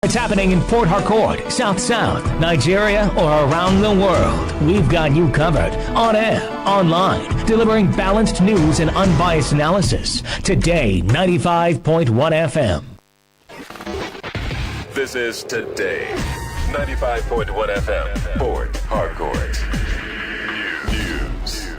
It's happening in Port Harcourt, South, Nigeria, or around the world. We've got you covered. On air, online, delivering balanced news and unbiased analysis. Today, 95.1 FM. This is Today, 95.1 FM, Port Harcourt. News.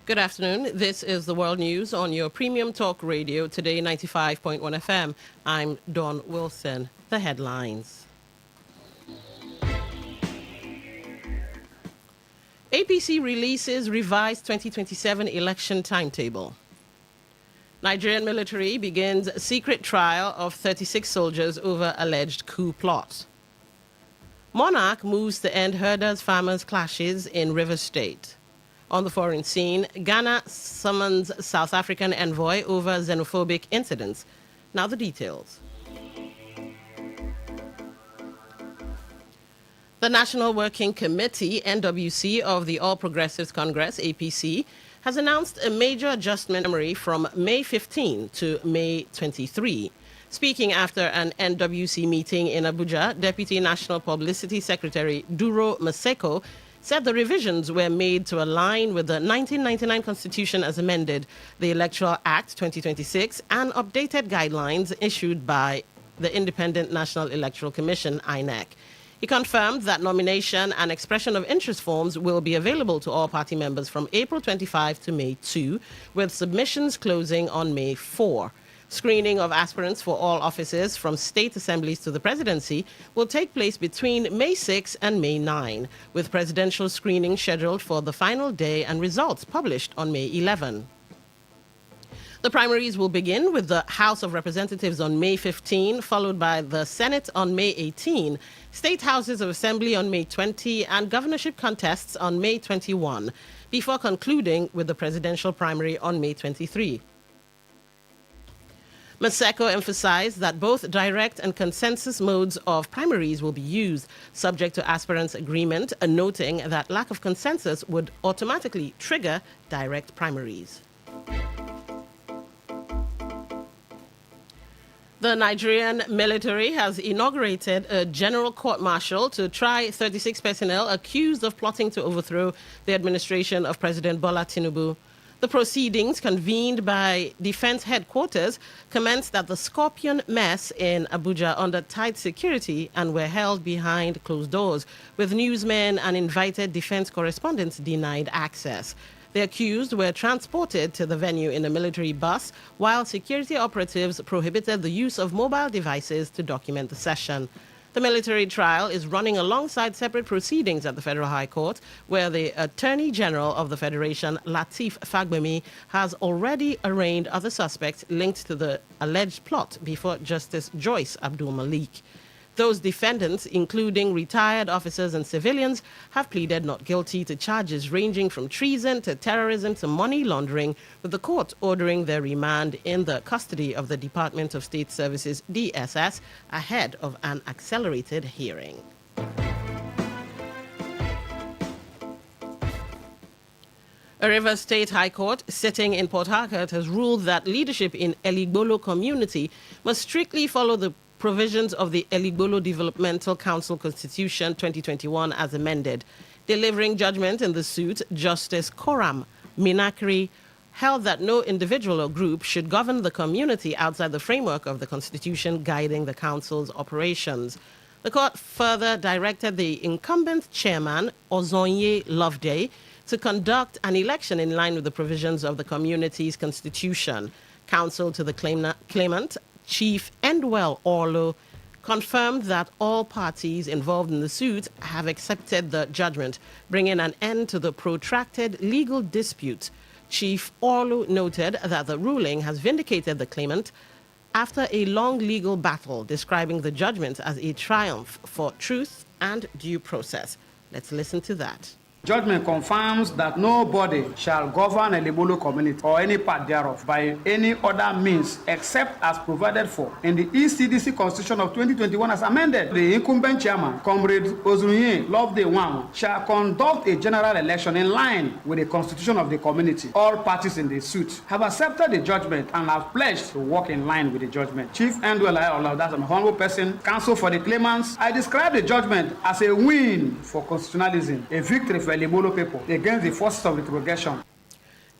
Good afternoon. This is the World News on your premium talk radio, Today 95.1 FM. I'm Dawn Wilson. The headlines. APC releases revised 2027 election timetable. Nigerian military begins secret trial of 36 soldiers over alleged coup plot. Monarch moves to end herders-farmers clashes in Rivers State. On the foreign scene, Ghana summons South African envoy over xenophobic incidents. Now the details. The National Working Committee, NWC, of the All Progressives Congress, APC, has announced a major adjustment from May 15 to May 23. Speaking after an NWC meeting in Abuja, Deputy National Publicity Secretary Duro Maseko said the revisions were made to align with the 1999 Constitution as amended, the Electoral Act 2026, and updated guidelines issued by the Independent National Electoral Commission, INEC. He confirmed that nomination and expression of interest forms will be available to all party members from April 25 to May 2, with submissions closing on May 4. Screening of aspirants for all offices from state assemblies to the presidency will take place between May 6 and May 9, with presidential screening scheduled for the final day and results published on May 11. The primaries will begin with the House of Representatives on May 15, followed by the Senate on May 18, State Houses of Assembly on May 20, and governorship contests on May 21, before concluding with the presidential primary on May 23. Maseko emphasized that both direct and consensus modes of primaries will be used, subject to aspirants' agreement, noting that lack of consensus would automatically trigger direct primaries. The Nigerian military has inaugurated a general court-martial to try 36 personnel accused of plotting to overthrow the administration of President Bola Tinubu. The proceedings, convened by Defense Headquarters, commenced at the Scorpion Mess in Abuja under tight security and were held behind closed doors, with newsmen and invited defense correspondents denied access. The accused were transported to the venue in a military bus, while security operatives prohibited the use of mobile devices to document the session. The military trial is running alongside separate proceedings at the Federal High Court, where the Attorney General of the Federation, Lateef Fagbemi, has already arraigned other suspects linked to the alleged plot before Justice Joyce Abdul Malik. Those defendants, including retired officers and civilians, have pleaded not guilty to charges ranging from treason to terrorism to money laundering, with the court ordering their remand in the custody of the Department of State Services, DSS, ahead of an accelerated hearing. A Rivers State High Court sitting in Port Harcourt has ruled that leadership in Eligbolo community must strictly follow the provisions of the Eligbolo Developmental Council Constitution 2021 as amended. Delivering judgment in the suit, Justice Koram Minakri held that no individual or group should govern the community outside the framework of the Constitution guiding the council's operations. The court further directed the incumbent chairman, Ozonye Loveday, to conduct an election in line with the provisions of the community's constitution. Counsel to the claimant, Chief Endwell Orlo, confirmed that all parties involved in the suit have accepted the judgment, bringing an end to the protracted legal dispute. Chief Orlo noted that the ruling has vindicated the claimant after a long legal battle, describing the judgment as a triumph for truth and due process. Let's listen to that. Judgment confirms that nobody shall govern a Libolo community or any part thereof by any other means except as provided for in the ECDC Constitution of 2021 as amended. The incumbent chairman, Comrade Ozunye Loveday Wang, shall conduct a general election in line with the constitution of the community. All parties in the suit have accepted the judgment and have pledged to work in line with the judgment. Chief Endwell Ayala, that's an honorable person, counsel for the claimants, I describe the judgment as a win for constitutionalism, a victory for Libolo people against the forces of retrogression.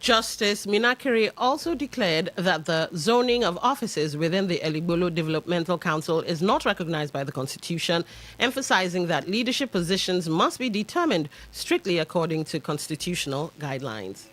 Justice Minakiri also declared that the zoning of offices within the Eligbolo Developmental Council is not recognized by the Constitution, emphasizing that leadership positions must be determined strictly according to constitutional guidelines.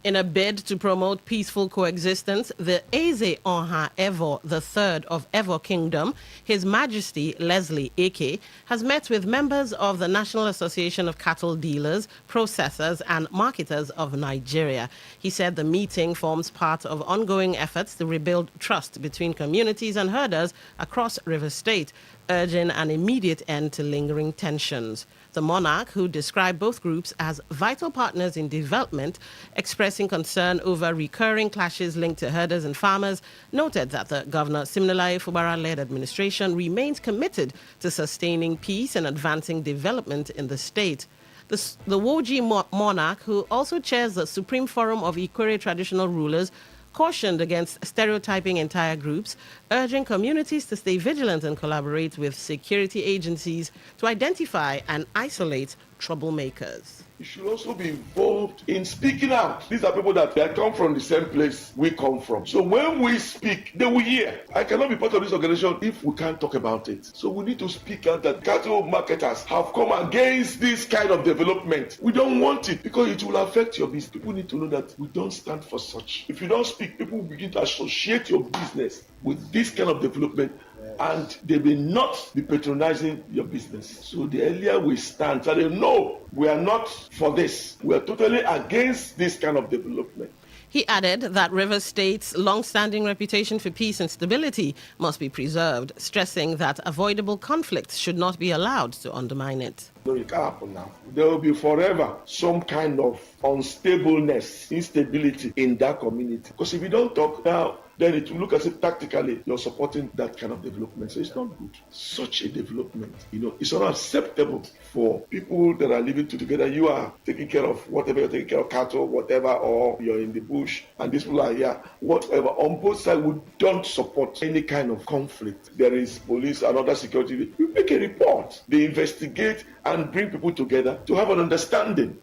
In a bid to promote peaceful coexistence, the Eze Onha Evo III of Evo Kingdom, His Majesty Leslie Eke, has met with members of the National Association of Cattle Dealers, Processors and Marketers of Nigeria. He said the meeting forms part of ongoing efforts to rebuild trust between communities and herders across Rivers State, urging an immediate end to lingering tensions. The monarch, who described both groups as vital partners in development, expressing concern over recurring clashes linked to herders and farmers, noted that the Governor Siminalayi Fubara-led administration remains committed to sustaining peace and advancing development in the state. The Woji monarch, who also chairs the Supreme Forum of Ikwere Traditional Rulers, cautioned against stereotyping entire groups, urging communities to stay vigilant and collaborate with security agencies to identify and isolate troublemakers. You should also be involved in speaking out. These are people that come from the same place we come from. So when we speak, they will hear. I cannot be part of this organization if we can't talk about it. So we need to speak out that cattle marketers have come against this kind of development. We don't want it because it will affect your business. People need to know that we don't stand for such. If you don't speak, people will begin to associate your business with this kind of development, and they will not be patronizing your business. So the earlier we stand, so they know we are not for this. We are totally against this kind of development. He added that Rivers State's long-standing reputation for peace and stability must be preserved, stressing that avoidable conflicts should not be allowed to undermine it. No, it can't happen now. There will be forever some kind of unstableness, instability in that community. Because if you don't talk now, then it will look as if tactically you're supporting that kind of development. So it's not good. Such a development, it's not acceptable for people that are living together. You are taking care of whatever, you're taking care of cattle, whatever, or you're in the bush, and these people are here, whatever. On both sides, we don't support any kind of conflict. There is police and other security. We make a report. They investigate and bring people together to have an understanding.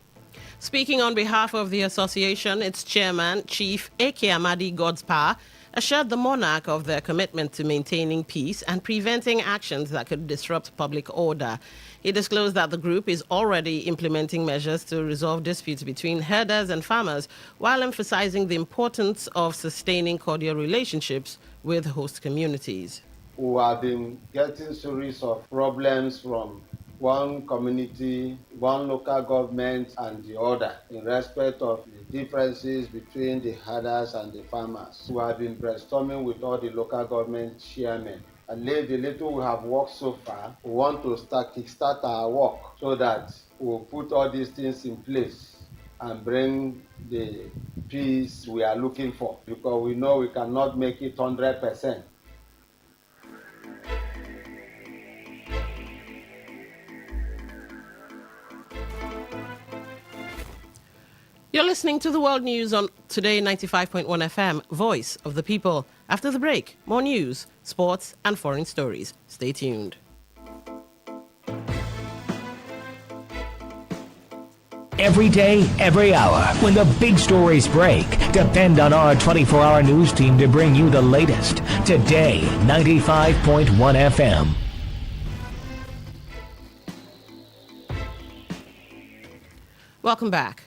Speaking on behalf of the association, its chairman, Chief A.K. Amadi Godspa, assured the monarch of their commitment to maintaining peace and preventing actions that could disrupt public order. He disclosed that the group is already implementing measures to resolve disputes between herders and farmers, while emphasizing the importance of sustaining cordial relationships with host communities. We have been getting series of problems from one community, one local government and the other in respect of the differences between the herders and the farmers. We have been brainstorming with all the local government chairmen. And the little we have worked so far, we want to kickstart our work so that we'll put all these things in place and bring the peace we are looking for, because we know we cannot make it 100%. You're listening to the World News on Today 95.1 FM, Voice of the People. After the break, more news, sports, and foreign stories. Stay tuned. Every day, every hour, when the big stories break, depend on our 24-hour news team to bring you the latest. Today 95.1 FM. Welcome back.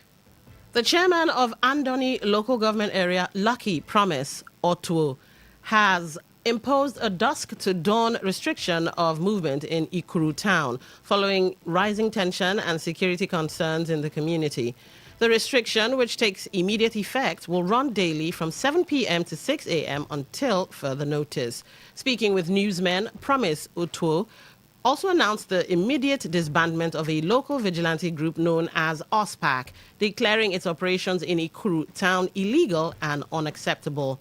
The chairman of Andoni local government area, Lucky Promise Otuo, has imposed a dusk to dawn restriction of movement in Ikuru town following rising tension and security concerns in the community. The restriction, which takes immediate effect, will run daily from 7 p.m. to 6 a.m. until further notice. Speaking with newsmen, Promise Otuo also announced the immediate disbandment of a local vigilante group known as OSPAC, declaring its operations in Ikuru town illegal and unacceptable.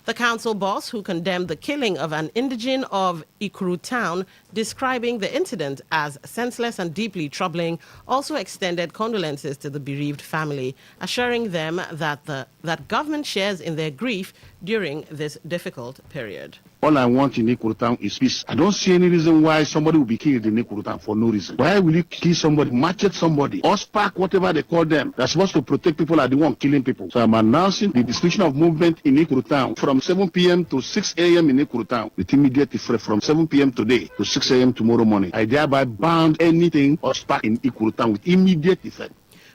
The council boss, who condemned the killing of an indigene of Ikuru town, describing the incident as senseless and deeply troubling, also extended condolences to the bereaved family, assuring them that government shares in their grief during this difficult period. All I want in Ikuru town is peace. I don't see any reason why somebody will be killed in Ikuru town for no reason. Why will you kill somebody, machete somebody, or spark, whatever they call them? They're supposed to protect people, are the one killing people. So I'm announcing the restriction of movement in Ikuru town from 7 p.m. to 6 a.m. in Ikuru town with immediate effect from 7 p.m. today to 6 a.m. tomorrow morning. I thereby ban anything or spark in Ikuru town with immediate effect.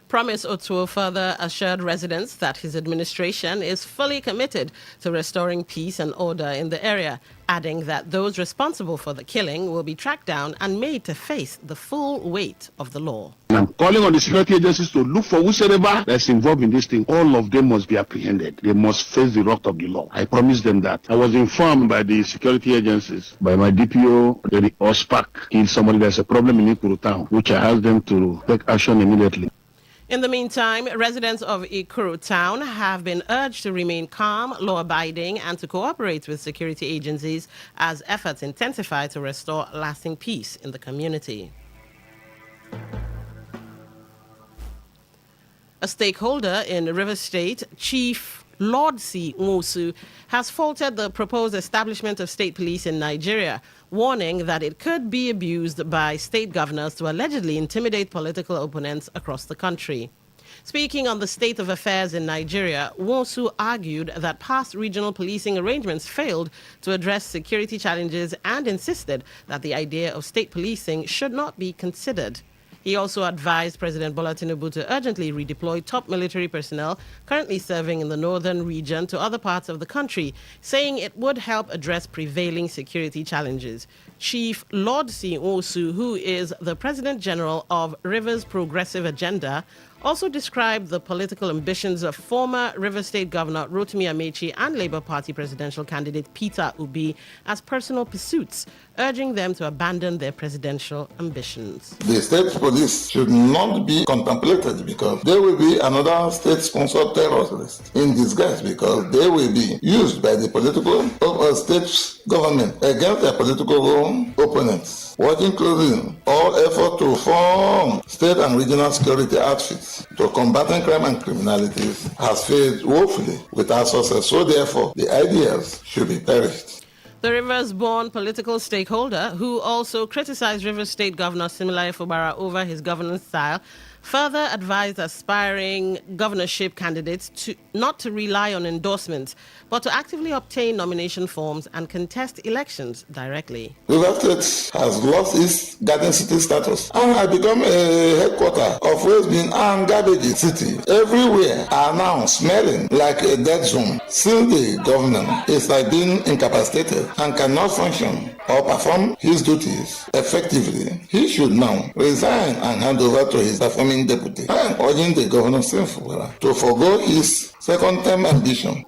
Promise Otuo further assured residents that his administration is fully committed to restoring peace and order in the area, adding that those responsible for the killing will be tracked down and made to face the full weight of the law. I'm calling on the security agencies to look for whosoever that's involved in this thing. All of them must be apprehended. They must face the wrath of the law. I promise them that. I was informed by the security agencies, by my DPO, that the OSPAC killed somebody. There's a problem in Ikuru town, which I asked them to take action immediately. In the meantime, residents of Ikuru town have been urged to remain calm, law-abiding, and to cooperate with security agencies as efforts intensify to restore lasting peace in the community. A stakeholder in Rivers State, Chief Lord C. Nwosu, has faulted the proposed establishment of state police in Nigeria, warning that it could be abused by state governors to allegedly intimidate political opponents across the country. Speaking on the state of affairs in Nigeria, Nwosu argued that past regional policing arrangements failed to address security challenges and insisted that the idea of state policing should not be considered. He also advised President Bola Tinubu to urgently redeploy top military personnel currently serving in the northern region to other parts of the country, saying it would help address prevailing security challenges. Chief Lord C. Nwosu, who is the President General of Rivers Progressive Agenda, also described the political ambitions of former Rivers State Governor Rotimi Amechi and Labour Party presidential candidate Peter Obi as personal pursuits, urging them to abandon their presidential ambitions. The state police should not be contemplated because they will be another state-sponsored terrorist in disguise, because they will be used by the political state government against their political opponents, watching closely all effort to form state and regional security outfits to combating crime and criminality has failed woefully without success. So therefore, the ideas should be perished. The Rivers-born political stakeholder, who also criticized Rivers State Governor Siminalayi Fubara over his governance style, further advised aspiring governorship candidates not to rely on endorsements, but to actively obtain nomination forms and contest elections directly. Rivers State has lost its garden city status and has become a headquarters of waste bin and garbage city. Everywhere are now smelling like a dead zone. Since the governor is like being incapacitated and cannot function or perform his duties effectively, he should now resign and hand over to his performing deputy. I am urging the governor to forgo his second-term ambition.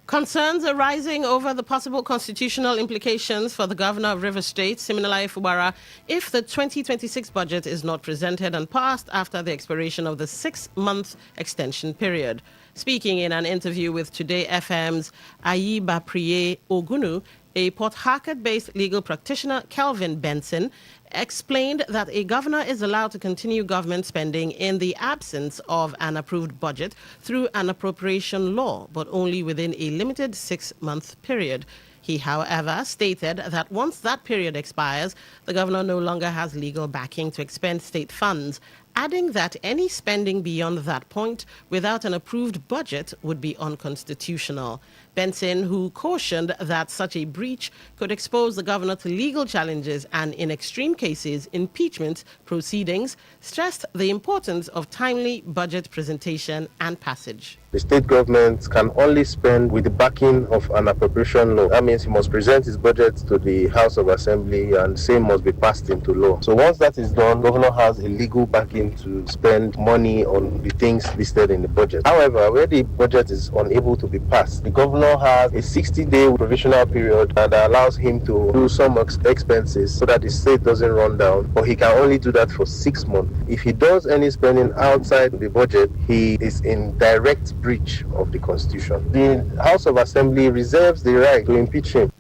Concerns arising over the possible constitutional implications for the governor of Rivers State, Siminalayi Fubara, if the 2026 budget is not presented and passed after the expiration of the 6-month extension period. Speaking in an interview with Today FM's Ayibapriye Ogunu, a Port Harcourt-based legal practitioner, Kelvin Benson, explained that a governor is allowed to continue government spending in the absence of an approved budget through an appropriation law, but only within a limited 6-month period. He, however, stated that once that period expires, the governor no longer has legal backing to expend state funds, adding that any spending beyond that point without an approved budget would be unconstitutional. Benson, who cautioned that such a breach could expose the governor to legal challenges and, in extreme cases, impeachment proceedings, stressed the importance of timely budget presentation and passage. The state government can only spend with the backing of an appropriation law. That means he must present his budget to the House of Assembly and same must be passed into law. So once that is done, the governor has a legal backing to spend money on the things listed in the budget. However, where the budget is unable to be passed, the governor has a 60-day provisional period that allows him to do some expenses so that the state doesn't run down, but he can only do that for 6 months. If he does any spending outside the budget, he is in direct breach of the Constitution. The House of Assembly reserves the right to impeach him.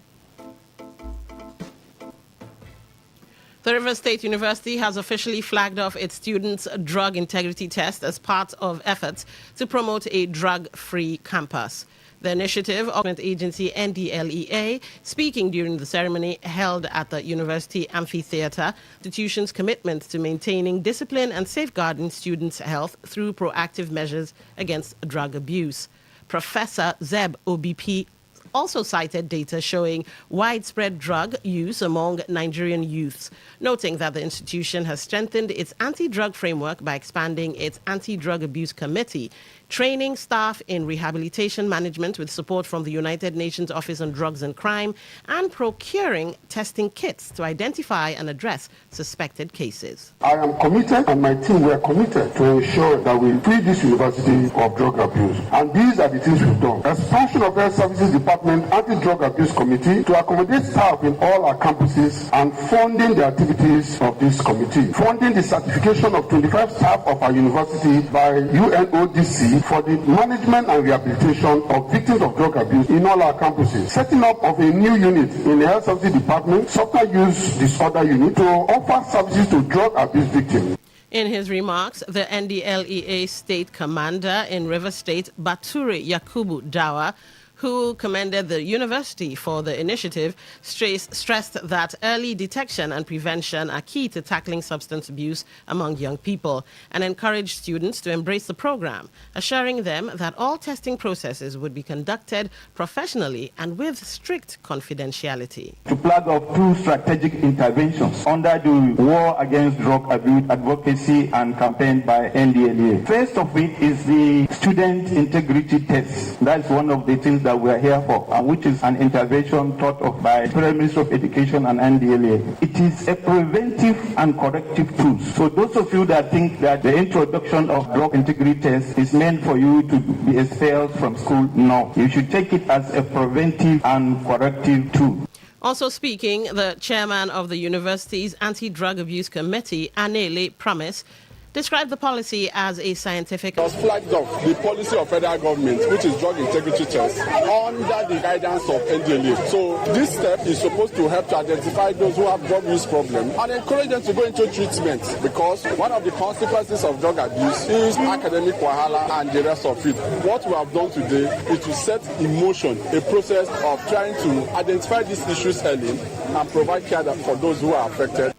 The Rivers State University has officially flagged off its students' drug integrity test as part of efforts to promote a drug-free campus. The initiative, government agency NDLEA, speaking during the ceremony held at the University Amphitheatre, the institution's commitment to maintaining discipline and safeguarding students' health through proactive measures against drug abuse. Professor Zeb OBP also cited data showing widespread drug use among Nigerian youths, noting that the institution has strengthened its anti-drug framework by expanding its anti-drug abuse committee, training staff in rehabilitation management with support from the United Nations Office on Drugs and Crime, and procuring testing kits to identify and address suspected cases. I am committed and my team were committed to ensure that we free this university of drug abuse. And these are the things we've done. Expansion of Health Services Department Anti-Drug Abuse Committee to accommodate staff in all our campuses and funding the activities of this committee. Funding the certification of 25 staff of our university by UNODC for the management and rehabilitation of victims of drug abuse in all our campuses. Setting up of a new unit in the Health Services Department, Substance Use Disorder Unit, to offer services to drug abuse victims. In his remarks, the NDLEA State Commander in Rivers State, Baturi Yakubu Dawa, who commended the university for the initiative, stressed that early detection and prevention are key to tackling substance abuse among young people, and encouraged students to embrace the program, assuring them that all testing processes would be conducted professionally and with strict confidentiality. To plug up 2 strategic interventions under the War Against Drug Abuse Advocacy and Campaign by NDLEA. First of it is the student integrity test. That's one of the things that that we are here for, and which is an intervention thought of by Federal Ministry of Education and NDLA. It is a preventive and corrective tool. So those of you that think that the introduction of drug integrity test is meant for you to be expelled from school, no. You should take it as a preventive and corrective tool. Also speaking, the chairman of the university's Anti-Drug Abuse Committee, Anele Promise, described the policy as a scientific... It was flagged off the policy of federal government, which is drug integrity test, under the guidance of NDLA. So this step is supposed to help to identify those who have drug use problem and encourage them to go into treatment, because one of the consequences of drug abuse is academic wahala and the rest of it. What we have done today is to set in motion a process of trying to identify these issues early and provide care for those who are affected.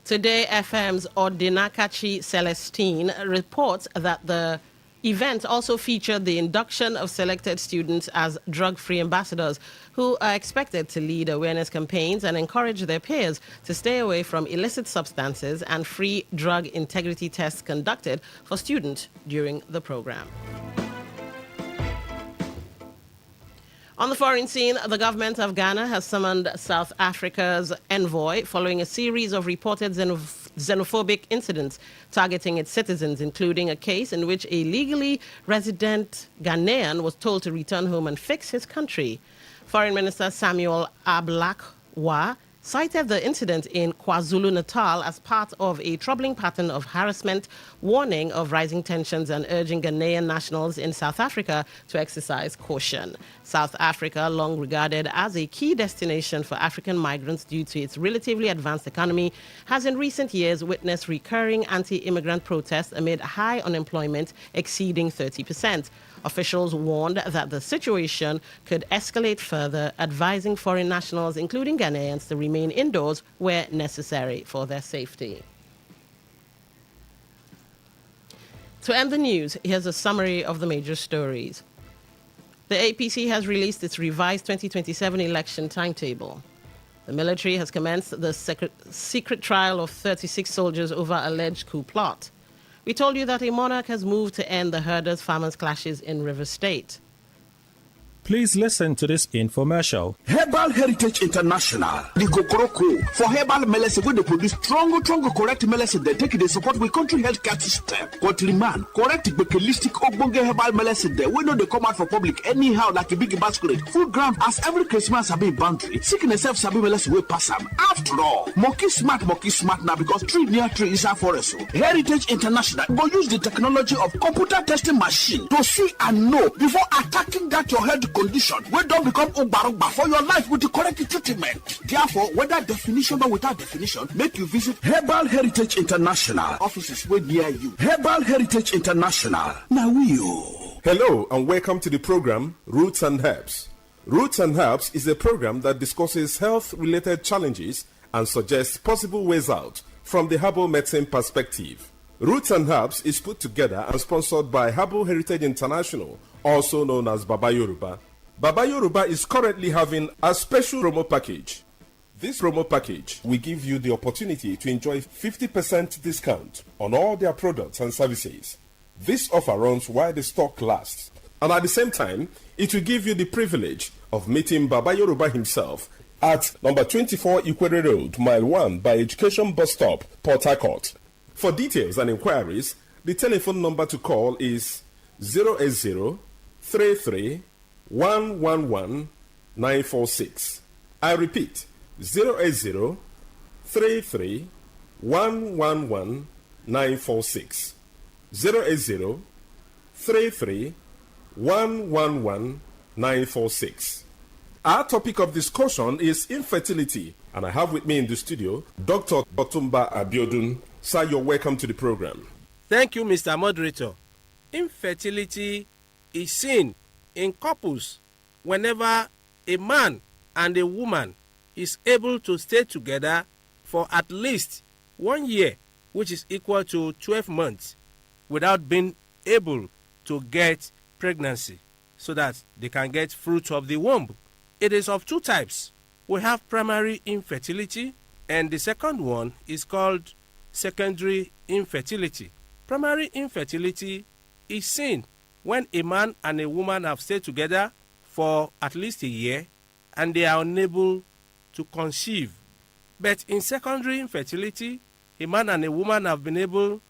Today FM's Ordinakachi Celestine reports that the event also featured the induction of selected students as drug-free ambassadors who are expected to lead awareness campaigns and encourage their peers to stay away from illicit substances and free drug integrity tests conducted for students during the program. On the foreign scene, the government of Ghana has summoned South Africa's envoy following a series of reported xenophobic incidents targeting its citizens, including a case in which a legally resident Ghanaian was told to return home and fix his country. Foreign Minister Samuel Ablakwa cited the incident in KwaZulu-Natal as part of a troubling pattern of harassment, warning of rising tensions and urging Ghanaian nationals in South Africa to exercise caution. South Africa, long regarded as a key destination for African migrants due to its relatively advanced economy, has in recent years witnessed recurring anti-immigrant protests amid high unemployment exceeding 30%. Officials warned that the situation could escalate further, advising foreign nationals, including Ghanaians, to remain indoors where necessary for their safety. To end the news, here's a summary of the major stories. The APC has released its revised 2027 election timetable. The military has commenced the secret trial of 36 soldiers over alleged coup plot. We told you that a monarch has moved to end the herders-farmers clashes in River State. Please listen to this infomercial. Herbal Heritage International, the Kokoroko, for herbal medicine, when they produce strong, correct medicine, they take it, they support with country healthcare system. Country man, correct, bakelistic, ogbonge herbal medicine, they we know they come out for public anyhow, like a big basket. Food ground, as every Christmas, have been boundary. Sickness self, sabi medicine, we pass them. After all, monkey smart now, because tree near tree is our forest. Heritage International will use the technology of computer testing machine to see and know before attacking that your health condition wey don become ogbarogba for your life with the correct treatment. Therefore, whether definition or without definition, make you visit Herbal Heritage International offices wey near you. Herbal Heritage International. Now we you. Hello and welcome to the program Roots and Herbs. Roots and Herbs is a program that discusses health-related challenges and suggests possible ways out from the herbal medicine perspective. Roots and Herbs is put together and sponsored by Herbal Heritage International, also known as Baba Yoruba. Baba Yoruba is currently having a special promo package. This promo package will give you the opportunity to enjoy 50% discount on all their products and services. This offer runs while the stock lasts. And at the same time, it will give you the privilege of meeting Baba Yoruba himself at number 24 Ikwere Road, Mile 1 by Education Bus Stop, Port Harcourt. For details and inquiries, the telephone number to call is 080-33-111-946. I repeat, 080-33-111-946. 080-33-111-946. Our topic of discussion is infertility, and I have with me in the studio Dr. Otumba Abiodun. Sir, you're welcome to the program. Thank you, Mr. Moderator. Infertility is seen in couples whenever a man and a woman is able to stay together for at least 1 year, which is equal to 12 months, without being able to get pregnancy so that they can get fruit of the womb. It is of two types. We have primary infertility, and the second one is called secondary infertility. Primary infertility is seen when a man and a woman have stayed together for at least a year and they are unable to conceive. But in secondary infertility, a man and a woman have been able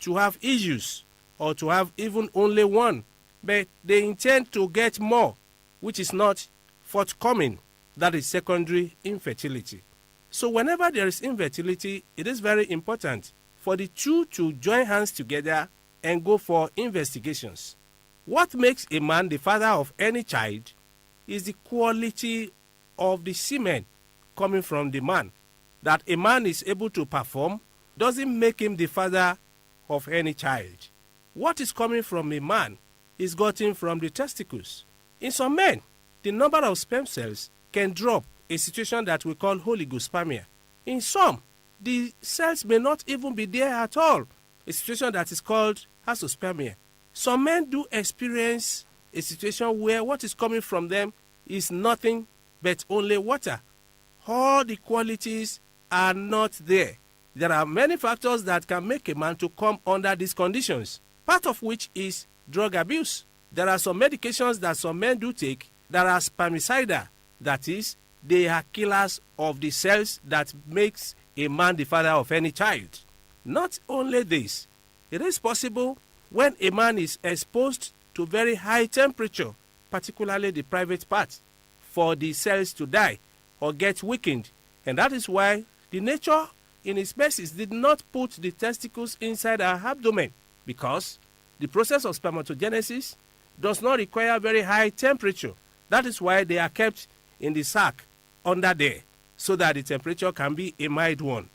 to have issues or to have even only one, but they intend to get more, which is not forthcoming. That is secondary infertility. So whenever there is infertility, it is very important for the two to join hands together and go for investigations. What makes a man the father of any child is the quality of the semen coming from the man. That a man is able to perform doesn't make him the father of any child. What is coming from a man is gotten from the testicles. In some men, the number of sperm cells can drop, a situation that we call oligospermia. In some, the cells may not even be there at all, a situation that is called azoospermia. Some men do experience a situation where what is coming from them is nothing but only water. All the qualities are not there. There are many factors that can make a man to come under these conditions, part of which is drug abuse. There are some medications that some men do take that are spermicidal, that is, they are killers of the cells that makes a man the father of any child. Not only this, it is possible when a man is exposed to very high temperature, particularly the private part, for the cells to die or get weakened. And that is why the nature in his mercies did not put the testicles inside our abdomen, because the process of spermatogenesis does not require very high temperature. That is why they are kept in the sac under there, so that the temperature can be a mild one.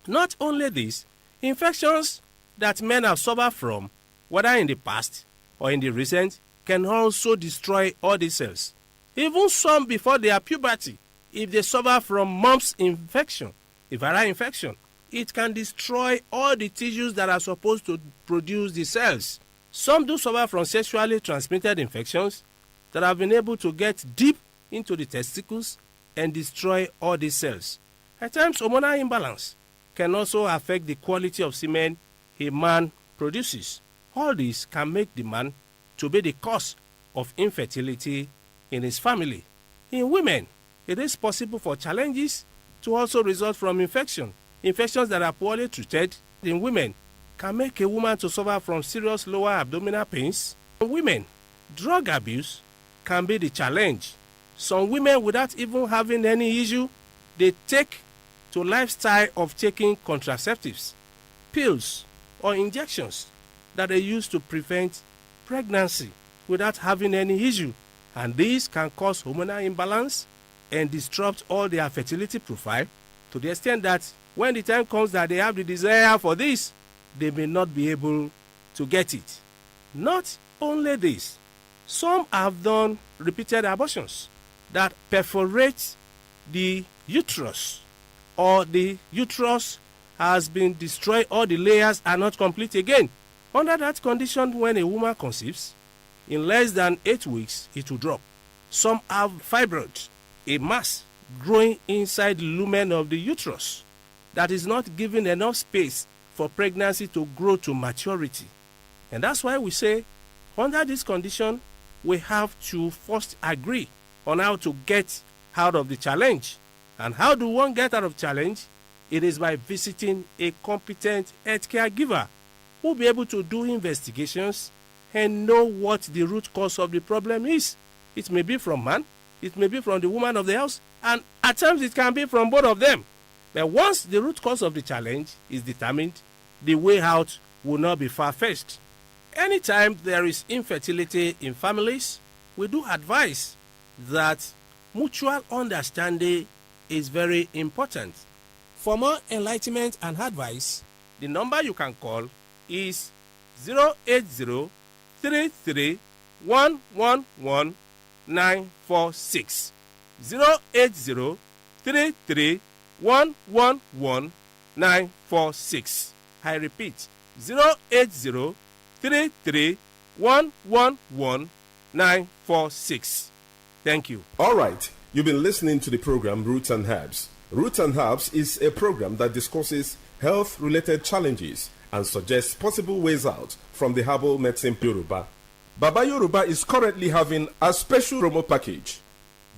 Not only this, infections that men have suffered from, whether in the past or in the recent, can also destroy all the cells. Even some before their puberty, if they suffer from mumps infection, a viral infection, it can destroy all the tissues that are supposed to produce the cells. Some do suffer from sexually transmitted infections that have been able to get deep into the testicles and destroy all the cells. At times, hormonal imbalance can also affect the quality of semen a man produces. All this can make the man to be the cause of infertility in his family. In women, it is possible for challenges to also result from infection. Infections that are poorly treated in women can make a woman to suffer from serious lower abdominal pains. In women, drug abuse can be the challenge. Some women, without even having any issue, they take to lifestyle of taking contraceptives, pills, or injections that they use to prevent pregnancy without having any issue. And this can cause hormonal imbalance and disrupt all their fertility profile, to the extent that when the time comes that they have the desire for this, they may not be able to get it. Not only this, some have done repeated abortions that perforate the uterus, or the uterus has been destroyed, or the layers are not complete again. Under that condition, when a woman conceives, in less than 8 weeks, it will drop. Some have fibroid, a mass growing inside the lumen of the uterus that is not giving enough space for pregnancy to grow to maturity. And that's why we say, under this condition, we have to first agree on how to get out of the challenge. And how do one get out of challenge? It is by visiting a competent healthcare giver who will be able to do investigations and know what the root cause of the problem is. It may be from man, it may be from the woman of the house, and at times it can be from both of them. But once the root cause of the challenge is determined, the way out will not be far-fetched. Anytime there is infertility in families, we do advise that mutual understanding is very important. For more enlightenment and advice, the number you can call is 080-33-111-946. 080-33-111-946. I repeat, 080-33-111-946. Thank you. All right. You've been listening to the program Roots and Herbs. Roots and Herbs is a program that discusses health-related challenges and suggests possible ways out from the herbal medicine Yoruba. Baba Yoruba is currently having a special promo package.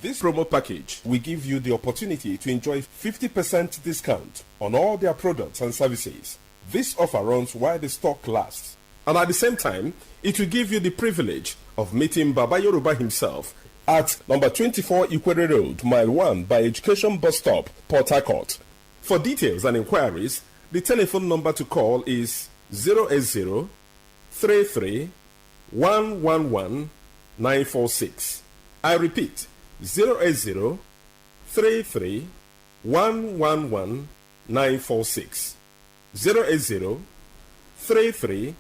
This promo package will give you the opportunity to enjoy 50% discount on all their products and services. This offer runs while the stock lasts. And at the same time, it will give you the privilege of meeting Baba Yoruba himself at number 24 Ikwere Road, Mile 1 by Education Bus Stop, Port Harcourt. For details and inquiries, the telephone number to call is 080 33 111 946. I repeat, 080 33 111 946. 080 33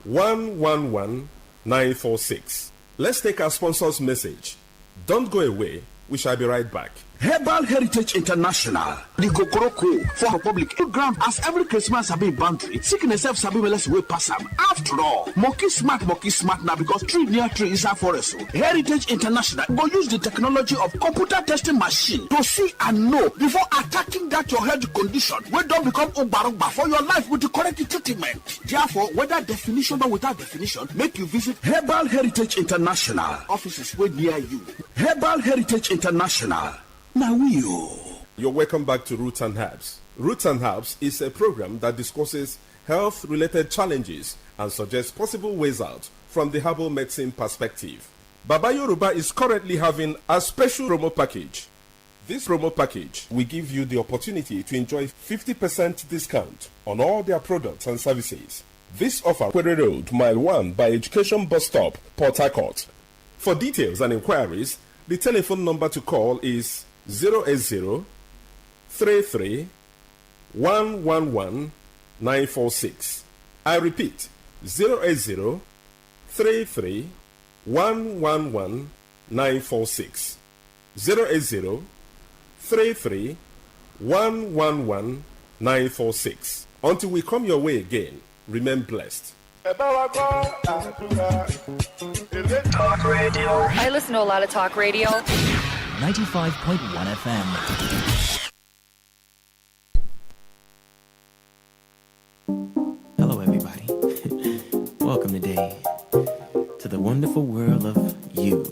111 946. Let's take our sponsor's message. Don't go away. We shall be right back. Herbal Heritage International, the Kokoroko for public program as every Christmas have been boundary. Sickness self sabi let's way pass am. After all, monkey smart now because tree near tree is a forest. Heritage International go use the technology of computer testing machine to see and know before attacking that your health condition. We don't become ubarugba for your life with the correct treatment. Therefore, whether definition or without definition, make you visit Herbal Heritage International. Offices way near you. Herbal Heritage International. Now You're welcome back to Roots and Herbs. Roots and Herbs is a program that discusses health-related challenges and suggests possible ways out from the herbal medicine perspective. Baba Yoruba is currently having a special promo package. This promo package will give you the opportunity to enjoy 50% discount on all their products and services. This offer, Query Road, Mile 1 by Education Bus Stop, Port Harcourt. For details and inquiries, the telephone number to call is 080 33 111 946. I repeat, 080 33 111 946. 080 33 111 946. Until we come your way again, remain blessed. Talk radio. I listen to a lot of talk radio. 95.1 FM. Hello, everybody. Welcome today to the wonderful world of you.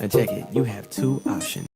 Now, check it. You have two options.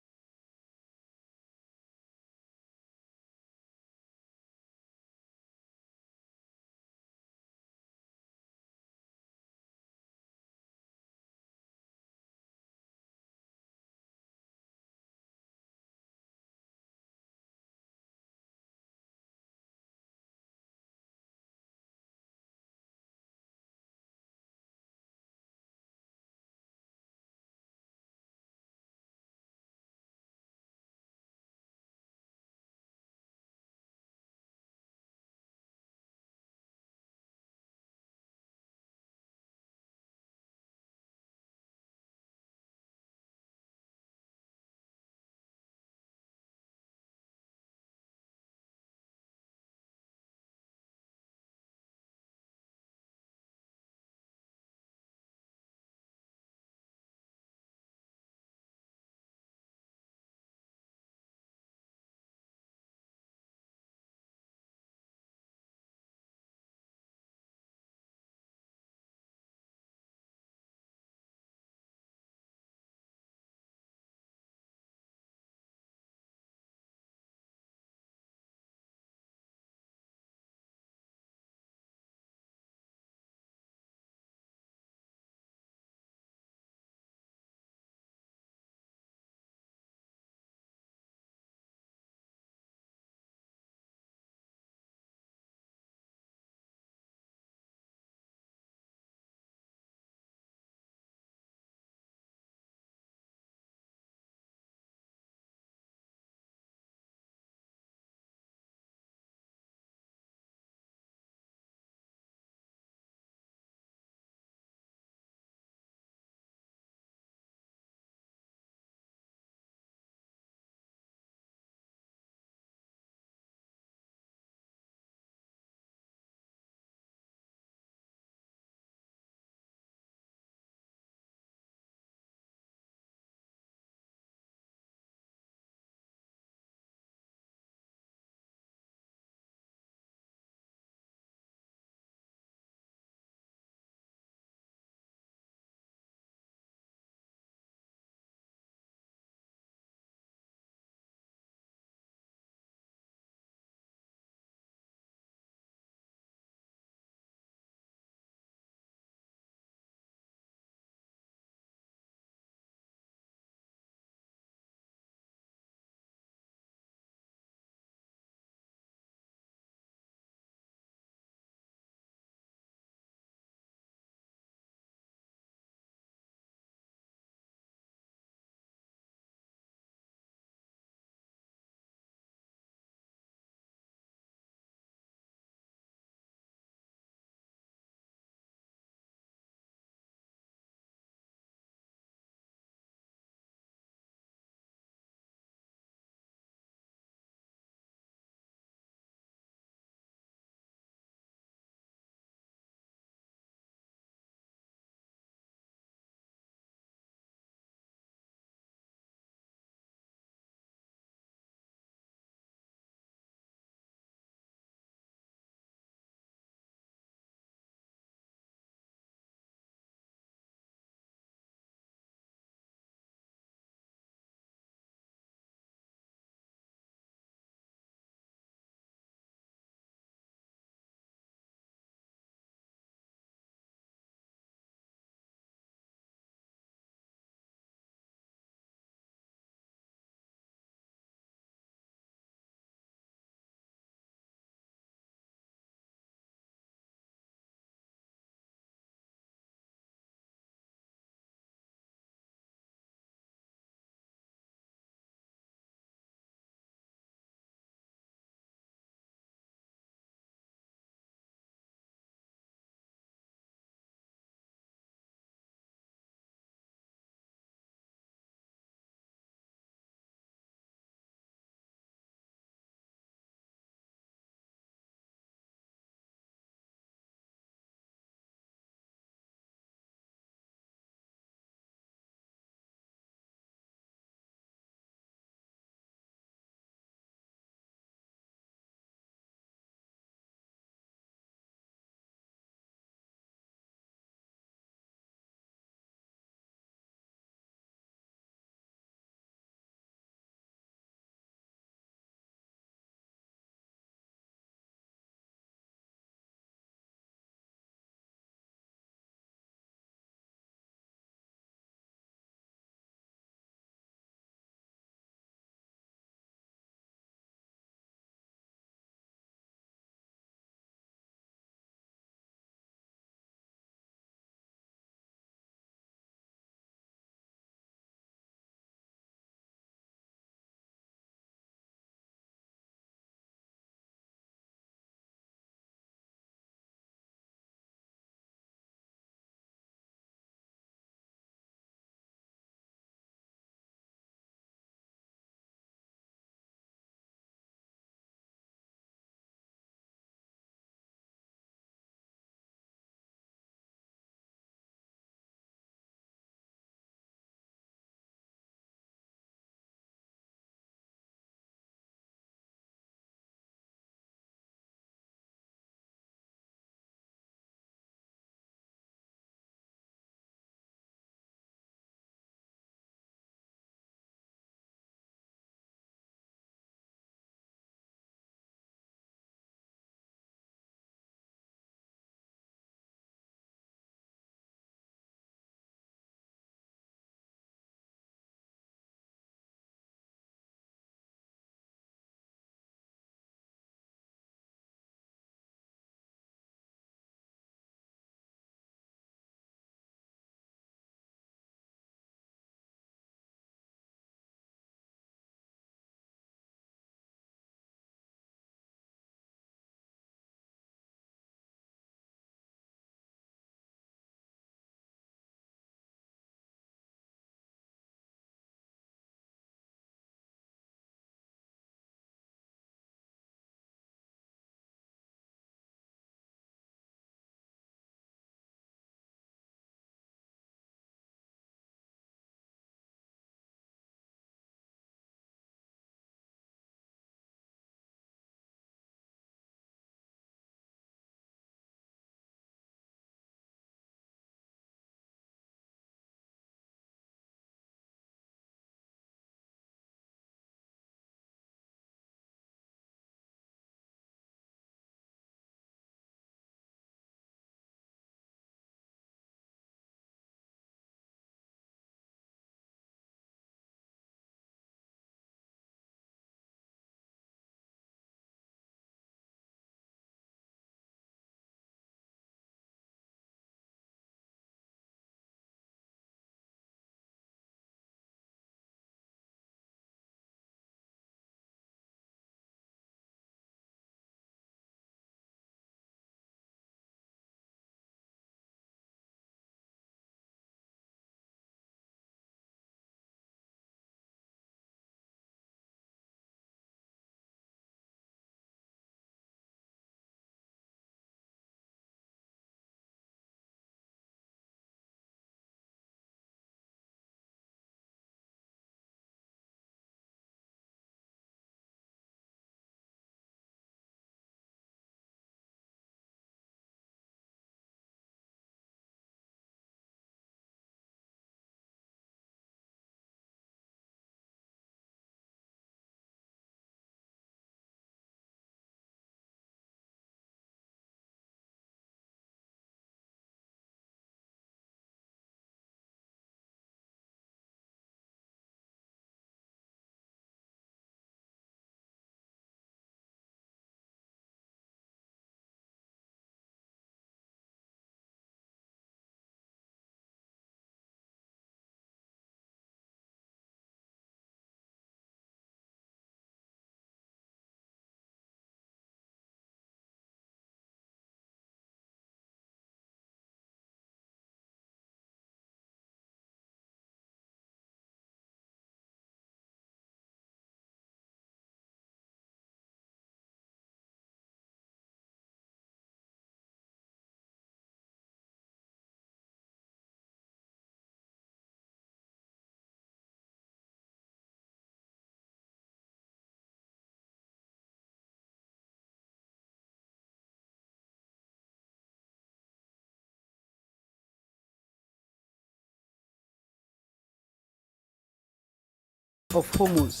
of Hormuz.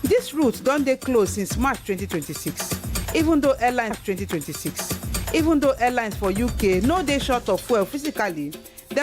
Dis route don dey closed since March 2026. Even though airlines for UK no dey short of fuel physically,